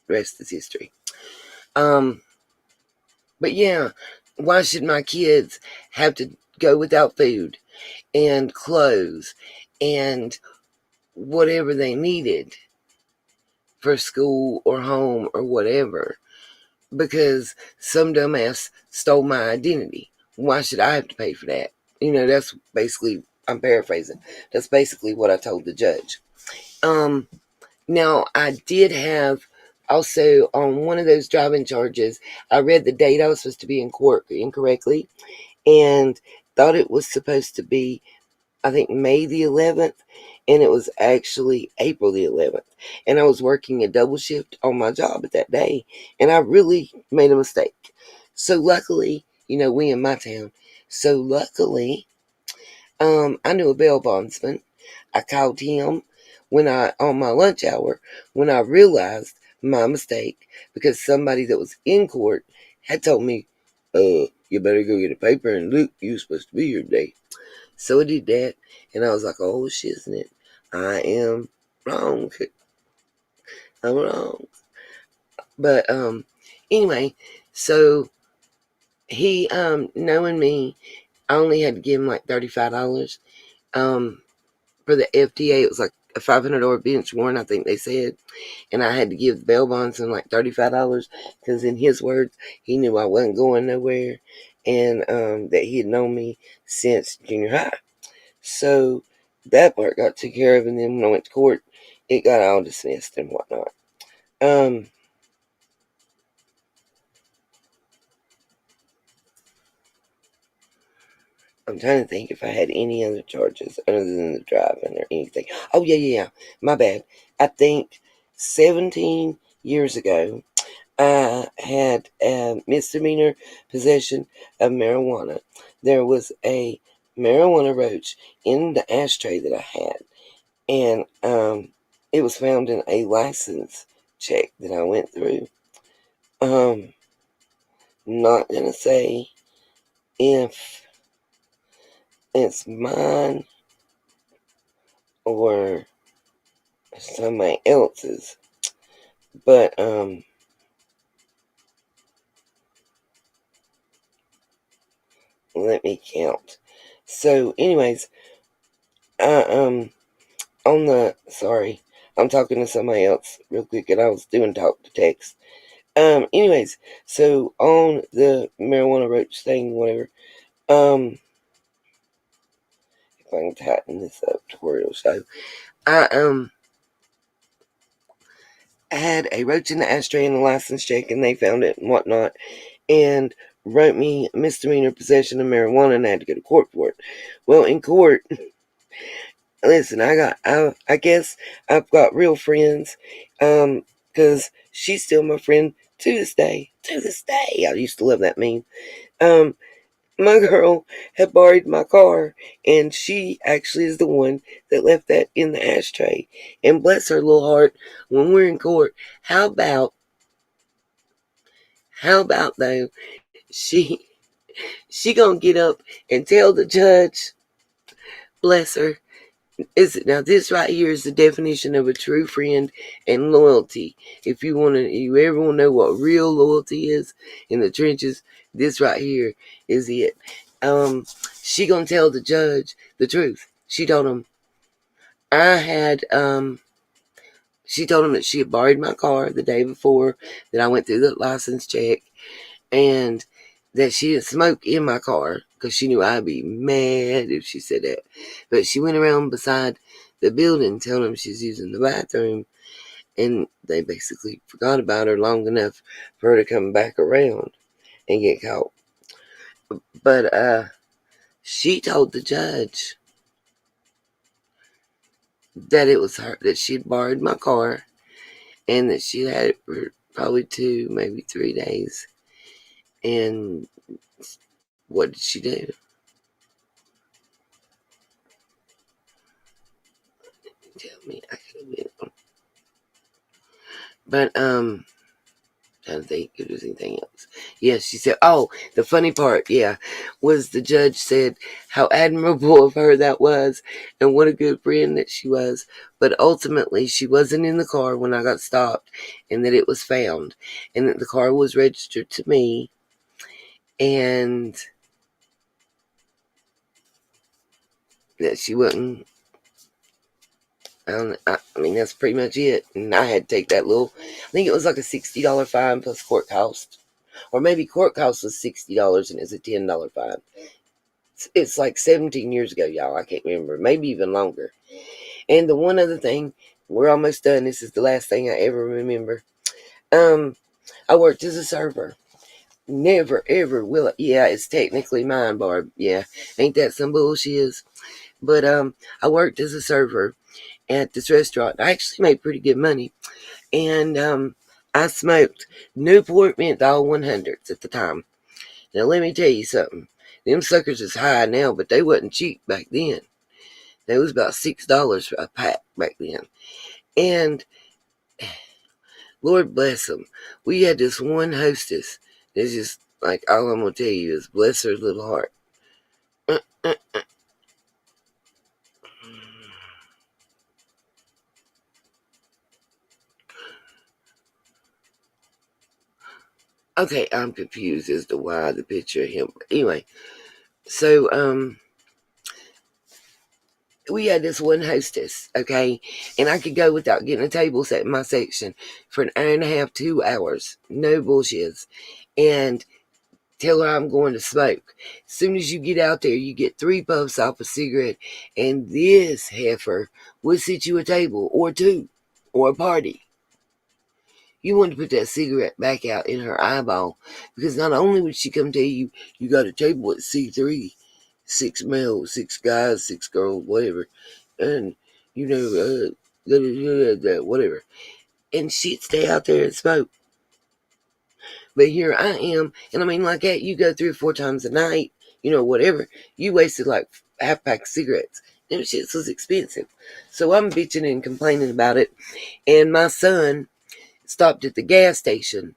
A: the rest is history. But yeah, why should my kids have to go without food and clothes and whatever they needed for school or home or whatever? Because some dumbass stole my identity. Why should I have to pay for that? You know, that's basically I'm paraphrasing. That's basically what I told the judge. Now I did have also on one of those driving charges, I read the date I was supposed to be in court incorrectly and thought it was supposed to be, I think, May the 11th, and it was actually April the 11th. And I was working a double shift on my job at that day, and I really made a mistake. So luckily, we in my town. So luckily, I knew a bail bondsman. I called him on my lunch hour, when I realized my mistake, because somebody that was in court had told me, you better go get a paper and look, you're supposed to be here today. So I did that, and I was like, oh, shiznit, I am wrong. I'm wrong. But, anyway, so he, knowing me, I only had to give him like $35. For the FTA, it was like a $500 bench warrant, I think they said. And I had to give the bail bondsman like $35 because, in his words, he knew I wasn't going nowhere, and that he had known me since junior high. So that part got taken care of, and then when I went to court, it got all dismissed and whatnot. I'm trying to think if I had any other charges other than the driving or anything. Oh, yeah. My bad. I think 17 years ago, I had a misdemeanor possession of marijuana. There was a marijuana roach in the ashtray that I had, and it was found in a license check that I went through. Not gonna say if it's mine or somebody else's, but let me count. So, anyways, I sorry, I'm talking to somebody else real quick, and I was doing talk to text. Anyways, so on the marijuana roach thing, whatever, if I can tighten this up to where it'll show, I had a roach in the ashtray in the license check, and they found it and whatnot, and wrote me misdemeanor possession of marijuana, and I had to go to court for it. Well, in court, listen, I guess I've got real friends, because she's still my friend to this day. To this day, I used to love that meme. My girl had borrowed my car, and she actually is the one that left that in the ashtray. And bless her little heart, when we're in court, how about though, she gonna get up and tell the judge, bless her, now this right here is the definition of a true friend and loyalty. If you ever want to know what real loyalty is in the trenches, this right here is it. She gonna tell the judge the truth. She told him she told him that she had borrowed my car the day before that I went through the license check, and that she didn't smoke in my car because she knew I'd be mad if she said that. But she went around beside the building telling them she's using the bathroom, and they basically forgot about her long enough for her to come back around and get caught. But she told the judge that it was her, that she'd borrowed my car, and that she had it for probably 2, maybe 3 days. And what did she do? Tell me, I could have been. But trying to think if there's anything else. Yes, she said, oh, the funny part, was the judge said how admirable of her that was, and what a good friend that she was. But ultimately, she wasn't in the car when I got stopped, and that it was found, and that the car was registered to me, and that she wasn't. I mean, that's pretty much it. And I had to take that I think it was like a $60 fine plus court cost. Or maybe court cost was $60 and it's a $10 fine. It's like 17 years ago, y'all. I can't remember. Maybe even longer. And the one other thing, we're almost done. This is the last thing I ever remember. I worked as a server. Never, ever will. Yeah, it's technically mine, Barb. Yeah, ain't that some bullshit? But I worked as a server at this restaurant. I actually made pretty good money, and I smoked Newport Menthol 100s at the time. Now let me tell you something. Them suckers is high now, but they wasn't cheap back then. They was about $6 for a pack back then. And Lord bless them, we had this one hostess. It's just like all I'm gonna tell you is bless her little heart. Okay, I'm confused as to why the picture of him. Anyway, so we had this one hostess, okay, and I could go without getting a table set in my section for an hour and a half, 2 hours, no bullshits, and tell her I'm going to smoke. As soon as you get out there, you get 3 puffs off a cigarette, and this heifer will sit you a table or 2 or a party. You want to put that cigarette back out in her eyeball, because not only would she come tell you, you got a table at C3, 6 males, 6 guys, 6 girls, whatever, and, you know, whatever, and she'd stay out there and smoke. But here I am, and I mean, like that, you go 3 or 4 times a night, you know, whatever, you wasted like half pack of cigarettes. Them shits was expensive. So I'm bitching and complaining about it, and my son stopped at the gas station.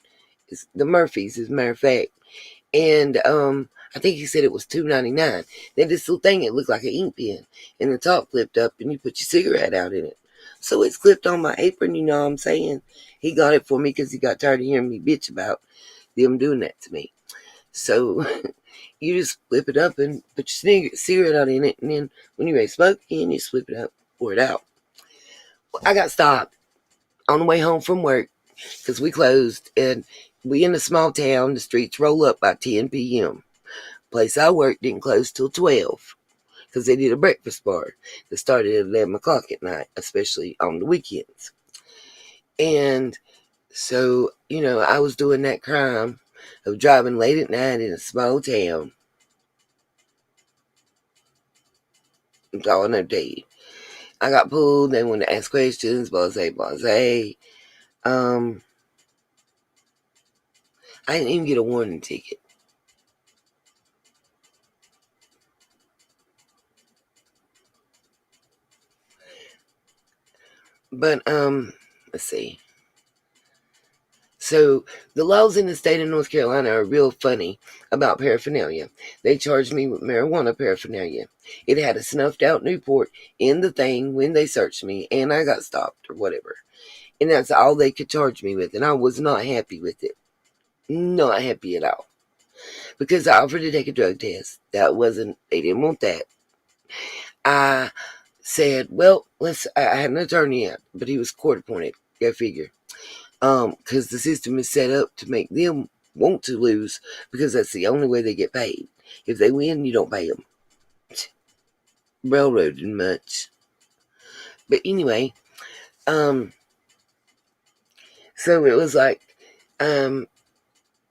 A: It's the Murphys, as a matter of fact. And I think he said it was $2.99. Then this little thing, it looked like an ink pen, and the top flipped up, and you put your cigarette out in it. So it's clipped on my apron, you know what I'm saying? He got it for me because he got tired of hearing me bitch about them doing that to me. So you just flip it up and put your cigarette out in it, and then when you're ready to smoke again, you flip it up, pour it out. I got stopped on the way home from work because we closed, and we in a small town. The streets roll up by 10 p.m. Place I worked didn't close till 12 because they did a breakfast bar that started at 11 o'clock at night, especially on the weekends. And so, you know, I was doing that crime of driving late at night in a small town. That's all I know to tell you. I got pulled. They wanted to ask questions. Blase, blase. I didn't even get a warning ticket. But, let's see. So, the laws in the state of North Carolina are real funny about paraphernalia. They charged me with marijuana paraphernalia. It had a snuffed out Newport in the thing when they searched me, and I got stopped or whatever. And that's all they could charge me with, and I was not happy with it. Not happy at all. Because I offered to take a drug test. They didn't want that. I said, well, I had an attorney yet, but he was court appointed. Go figure. Because the system is set up to make them want to lose, because that's the only way they get paid. If they win, you don't pay them. Railroading much. But anyway, so it was like,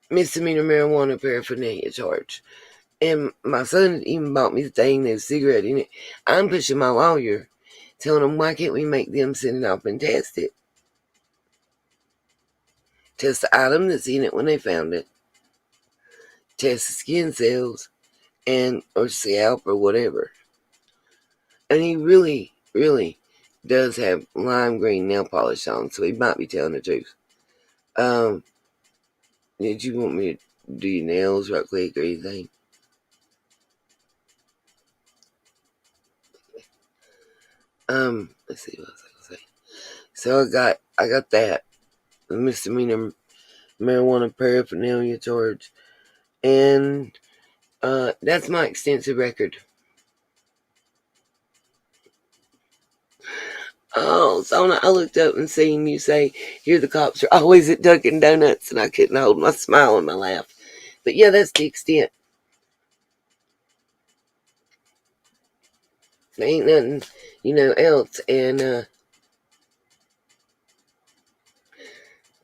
A: misdemeanor marijuana paraphernalia charge. And my son even bought me the thing, there's a cigarette in it. I'm pushing my lawyer, telling him, why can't we make them send it off and test it? Test the item that's in it when they found it. Test the skin cells and or scalp or whatever. And he really, really does have lime green nail polish on, so he might be telling the truth. Did you want me to do your nails right quick or anything? Let's see what else I can say. So I got that. The misdemeanor marijuana paraphernalia charge. And that's my extensive record. Oh, so I looked up and seen you say, here the cops are always at Dunkin' Donuts, and I couldn't hold my smile and my laugh. But yeah, that's the extent. There ain't nothing, else. And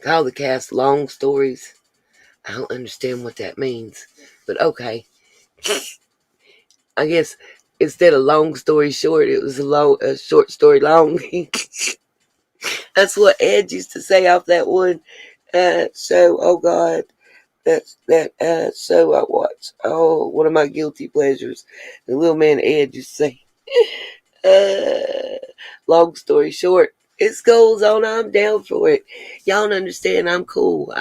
A: call the cast long stories. I don't understand what that means, but okay. I guess instead of long story short, it was a short story long. That's what Ed used to say off that one show. Oh God, that show I watched. Oh, one of my guilty pleasures. The little man Ed used to say, long story short, it goes on. I'm down for it. Y'all don't understand. I'm cool.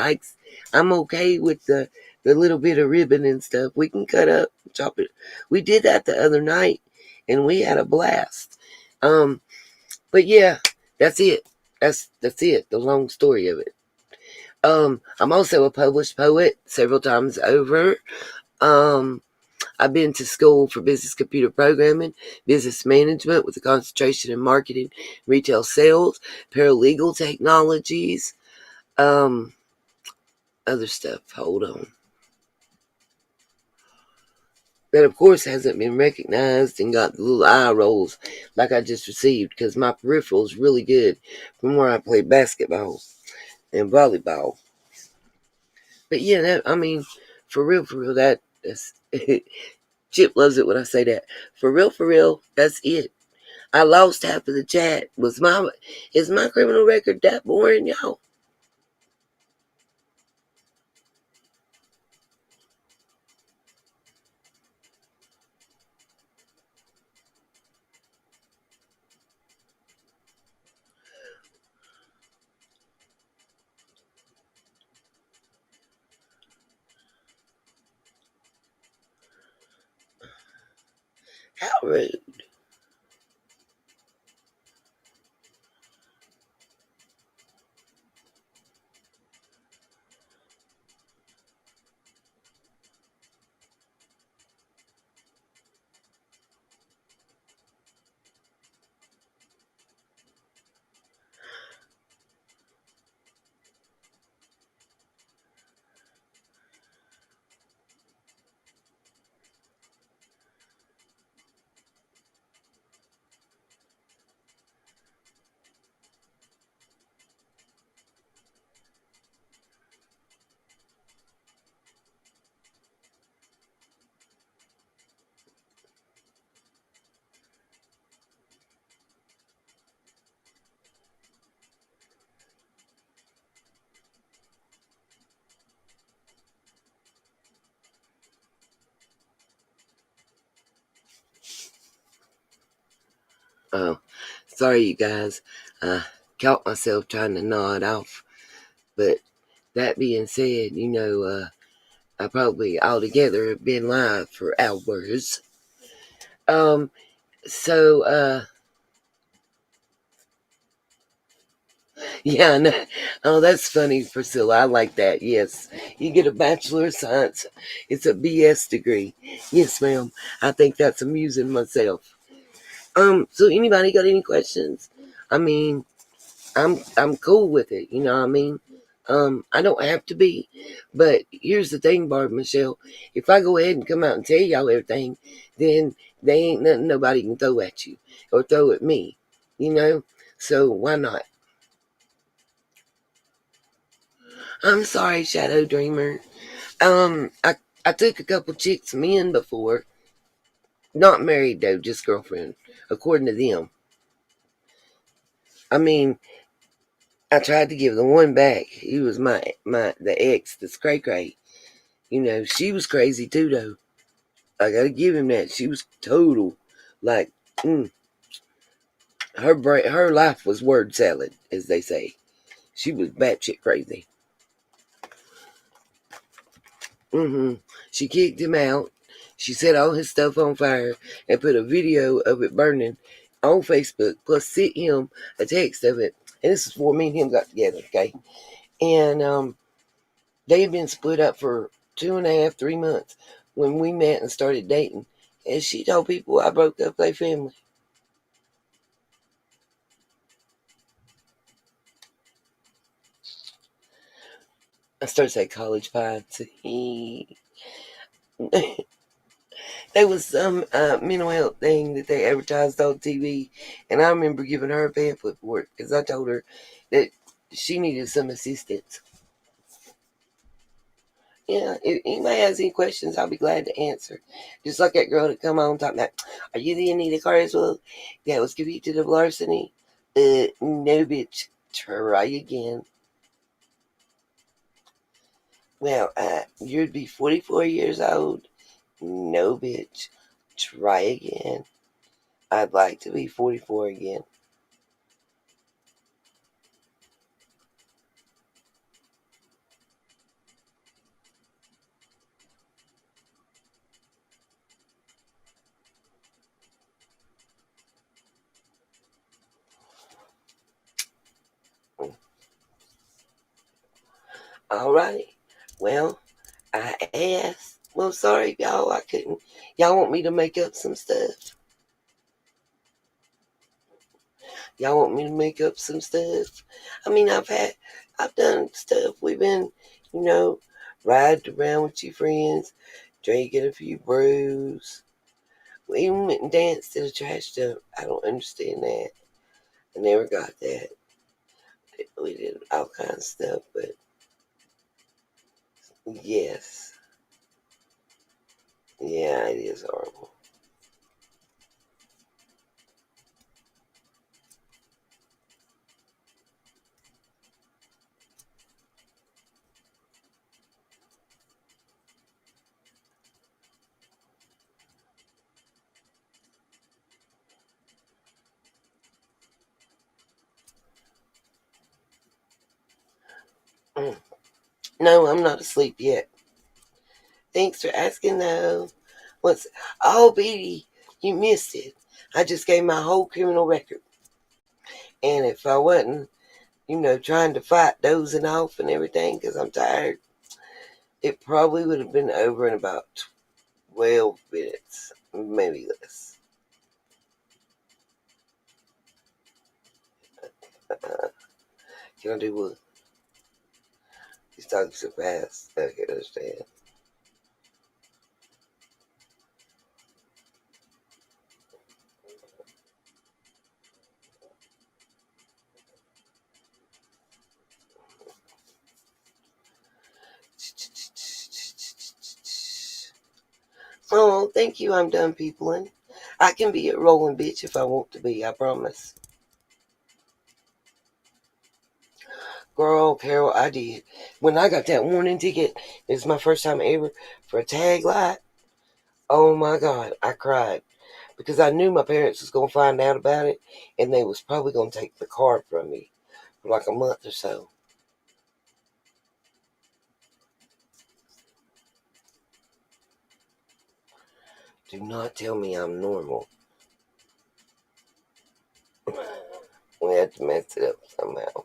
A: I'm okay with the little bit of ribbon and stuff. We can cut up, chop it. We did that the other night, and we had a blast. But yeah, that's it. That's it. The long story of it. I'm also a published poet several times over. Um, I've been to school for business computer programming, business management with a concentration in marketing, retail sales, paralegal technologies, other stuff. Hold on. That, of course, hasn't been recognized and got the little eye rolls like I just received because my peripheral is really good from where I play basketball and volleyball. But yeah, for real, that's Chip loves it when I say that. For real, that's it. I lost half of the chat. Is my criminal record that boring, y'all? How rude. Oh, sorry, you guys. I caught myself trying to nod off. But that being said, I probably altogether have been live for hours. Um, so, yeah, no. Oh, that's funny, Priscilla. I like that. Yes. You get a Bachelor of Science. It's a BS degree. Yes, ma'am. I think that's amusing myself. So anybody got any questions? I mean, I'm cool with it, you know what I mean? I don't have to be. But here's the thing, Barb Michelle. If I go ahead and come out and tell y'all everything, then they ain't nothing nobody can throw at you or throw at me. You know? So why not? I'm sorry, Shadow Dreamer. I took a couple chicks men before. Not married though, just girlfriend, according to them. I mean, I tried to give the one back. He was the ex, that's cray cray. She was crazy too though. I gotta give him that. She was total, like, her life was word salad, as they say. She was batshit crazy. She kicked him out. She set all his stuff on fire and put a video of it burning on Facebook, plus sent him a text of it. And this is before me and him got together, okay? And they had been split up for 2.5, 3 months when we met and started dating. And she told people I broke up their family. I started saying college pie. There was some mental health thing that they advertised on TV, and I remember giving her a pamphlet for it because I told her that she needed some assistance. Yeah, if anybody has any questions, I'll be glad to answer. Just like that girl that come on talking about, are you the Anita Carswell that was convicted of larceny? No, bitch. Try again. Well, you'd be 44 years old. No, bitch. Try again. I'd like to be 44 again. All right. Well, I asked. Well, sorry, y'all. I couldn't. Y'all want me to make up some stuff? Y'all want me to make up some stuff? I mean, I've done stuff. We've been, you know, riding around with your friends, drinking a few brews. We even went and danced to the trash dump. I don't understand that. I never got that. We did all kinds of stuff, but yes. Yeah, it is horrible. Mm. No, I'm not asleep yet. Thanks for asking, though. What's oh, Beatty, you missed it. I just gave my whole criminal record, and if I wasn't, trying to fight dozing off and everything because I'm tired, it probably would have been over in about 12 minutes, maybe less. Can I do what? He's talking so fast. I can't understand. Oh, thank you. I'm done peopling. I can be a rolling bitch if I want to be. I promise. Girl, Carol, I did. When I got that warning ticket, it was my first time ever for a tag light. Oh my God, I cried because I knew my parents was gonna find out about it, and they was probably gonna take the car from me for like a month or so. Do not tell me I'm normal. We had to mess it up somehow.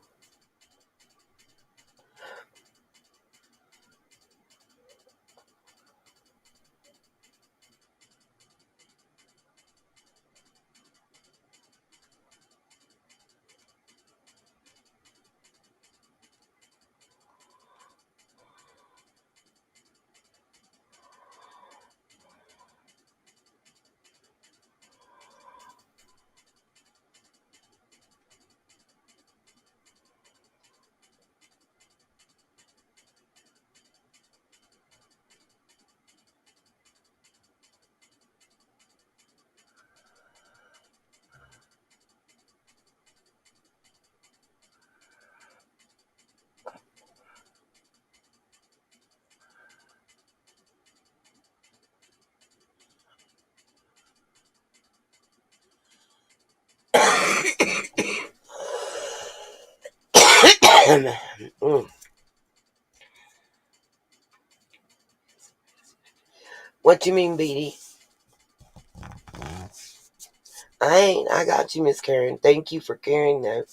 A: Mm. What you mean, Beatty? I ain't. I got you, Miss Karen. Thank you for caring, though.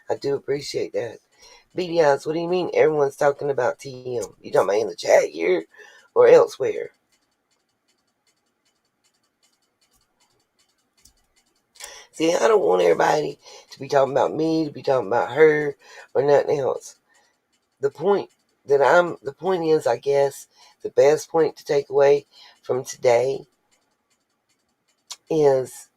A: I do appreciate that. Beatty Eyes, what do you mean everyone's talking about TM? You talking about in the chat here or elsewhere? See, I don't want everybody to be talking about me, to be talking about her, or nothing else. The point the point is, I guess, the best point to take away from today is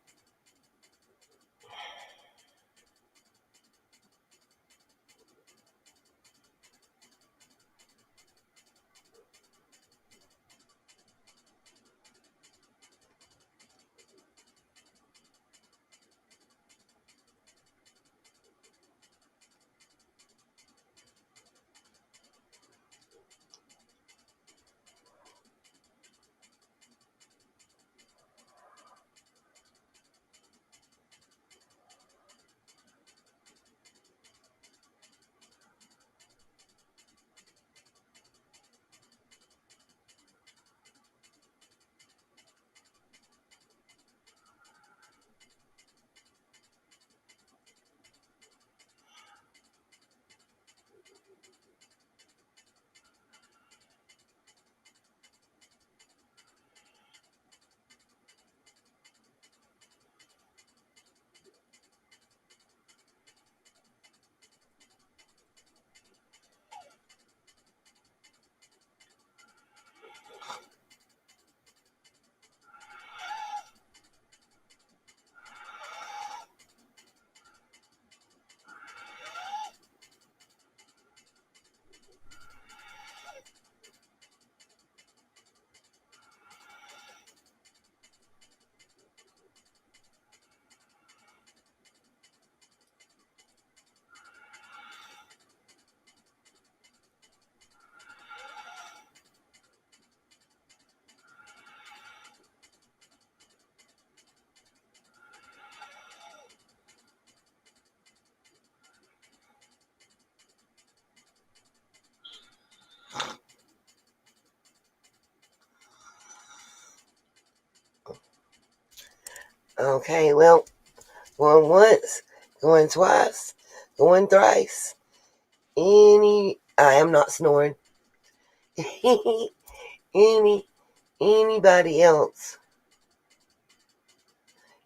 A: okay. Well, going once, going twice, going thrice. I am not snoring. Anybody else?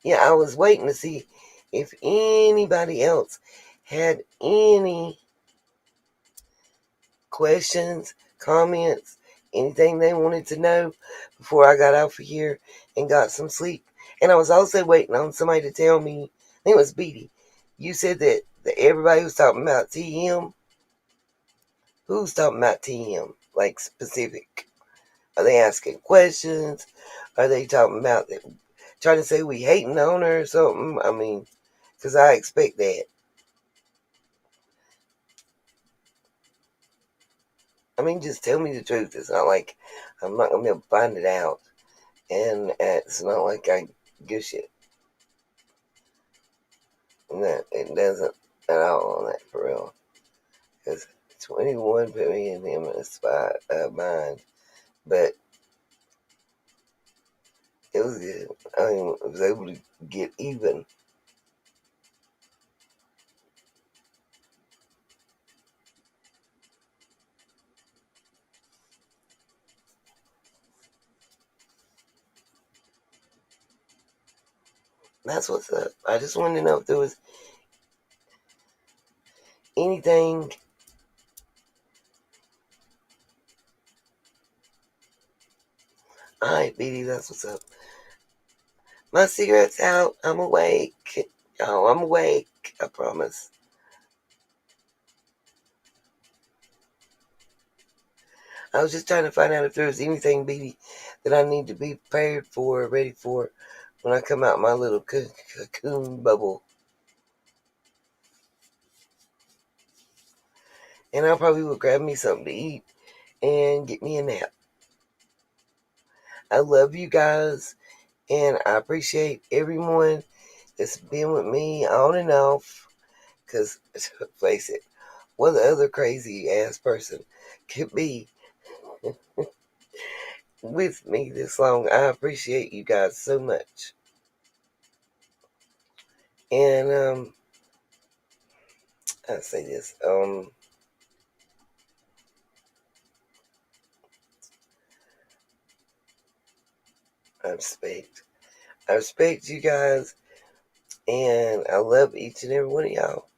A: Yeah, I was waiting to see if anybody else had any questions, comments, anything they wanted to know before I got out of here and got some sleep. And I was also waiting on somebody to tell me, I think it was Beatty, you said that everybody was talking about TM. Who's talking about TM? Like specific? Are they asking questions? Are they talking about trying to say we hating on her or something? I mean, because I expect that. I mean, just tell me the truth. It's not like I'm not going to be able to find it out. And it's not like I give a shit. No, it doesn't at all on that, for real. Because 21 put me and him in a spot of mind. But it was good. I mean, I was able to get even. That's what's up. I just wanted to know if there was anything. Alright, BD, that's what's up. My cigarette's out. I'm awake. Oh, I'm awake. I promise. I was just trying to find out if there was anything, BD, that I need to be prepared for, ready for, when I come out my little cocoon bubble. And I probably will grab me something to eat and get me a nap. I love you guys, and I appreciate everyone that's been with me on and off. Because, face it, what the other crazy ass person could be with me this long. I appreciate you guys so much. And I say this, I respect you guys, and I love each and every one of y'all.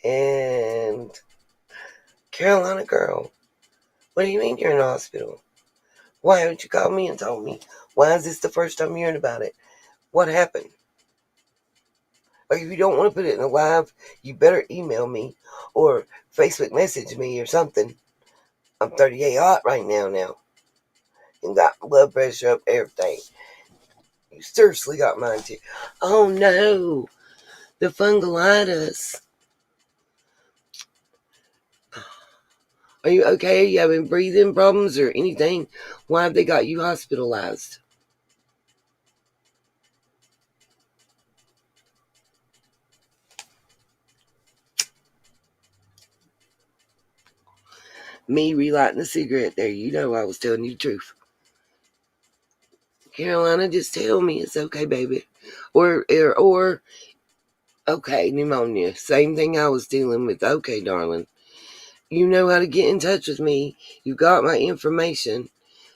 A: And Carolina girl, what do you mean you're in the hospital? Why haven't you called me and told me? Why is this the first time hearing about it? What happened? Or if you don't want to put it in a live, you better email me or Facebook message me or something. I'm 38 hot right now. And got blood pressure up, everything. You seriously got mine too. Oh no, the fungolitis. Are you okay? Are you having breathing problems or anything? Why have they got you hospitalized? Me relighting a cigarette there. You know I was telling you the truth. Carolina, just tell me it's okay, baby. Or okay, pneumonia. Same thing I was dealing with. Okay, darling. You know how to get in touch with me. You got my information.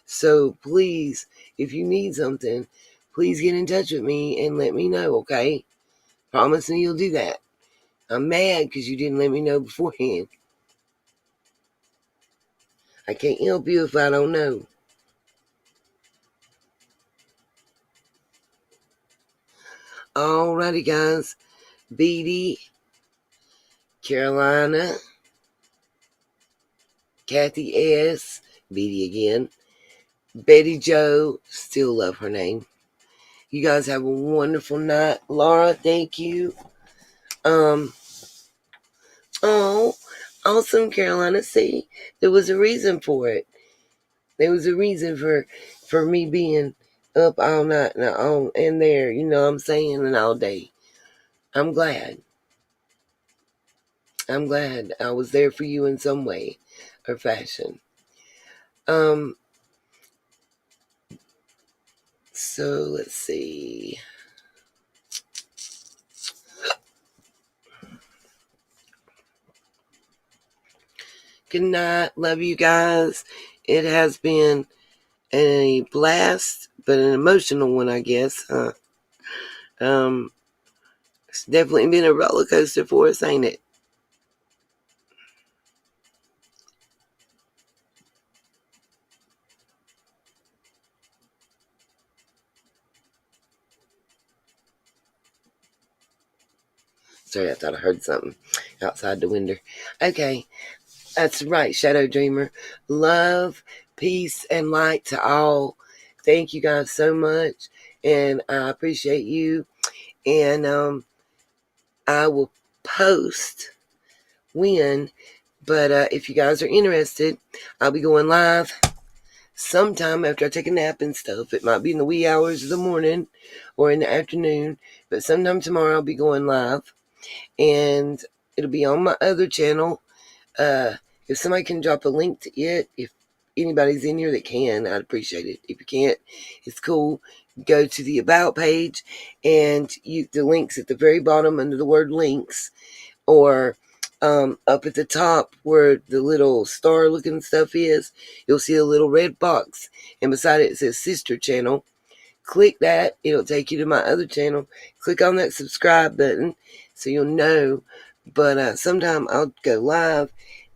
A: So please, if you need something, please get in touch with me and let me know, okay? Promise me you'll do that. I'm mad because you didn't let me know beforehand. I can't help you if I don't know. Alrighty, guys. Beatty, Carolina, Kathy S., Beatty again, Betty Joe, still love her name. You guys have a wonderful night. Laura, thank you. Oh, awesome, Carolina. See, there was a reason for it. There was a reason for me being up all night and there, you know what I'm saying, and all day. I'm glad. I'm glad I was there for you in some way or fashion. So let's see. Good night. Love you guys. It has been a blast, but an emotional one, I guess. It's definitely been a roller coaster for us, ain't it? Sorry, I thought I heard something outside the window. Okay, that's right, Shadow Dreamer. Love, peace, and light to all. Thank you guys so much, and I appreciate you. And I will post when, but if you guys are interested, I'll be going live sometime after I take a nap and stuff. It might be in the wee hours of the morning or in the afternoon, but sometime tomorrow I'll be going live, and it'll be on my other channel. If somebody can drop a link to it, if anybody's in here that can, I'd appreciate it. If you can't, it's cool. Go to the About page, and the link's at the very bottom under the word links, or up at the top where the little star looking stuff is, you'll see a little red box, and beside it says Sister Channel. Click that, it'll take you to my other channel. Click on that subscribe button so you'll know. But sometime I'll go live,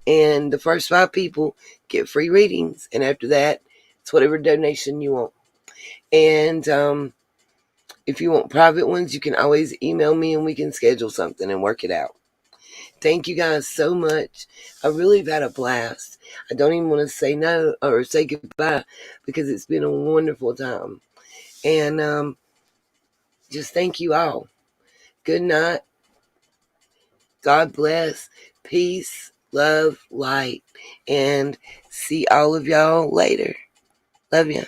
A: and the first 5 people get free readings, and after that, it's whatever donation you want. And if you want private ones, you can always email me and we can schedule something and work it out. Thank you guys so much. I really have had a blast. I don't even want to say no or say goodbye because it's been a wonderful time. And just thank you all. Good night. God bless. Peace, love, light. And see all of y'all later. Love ya.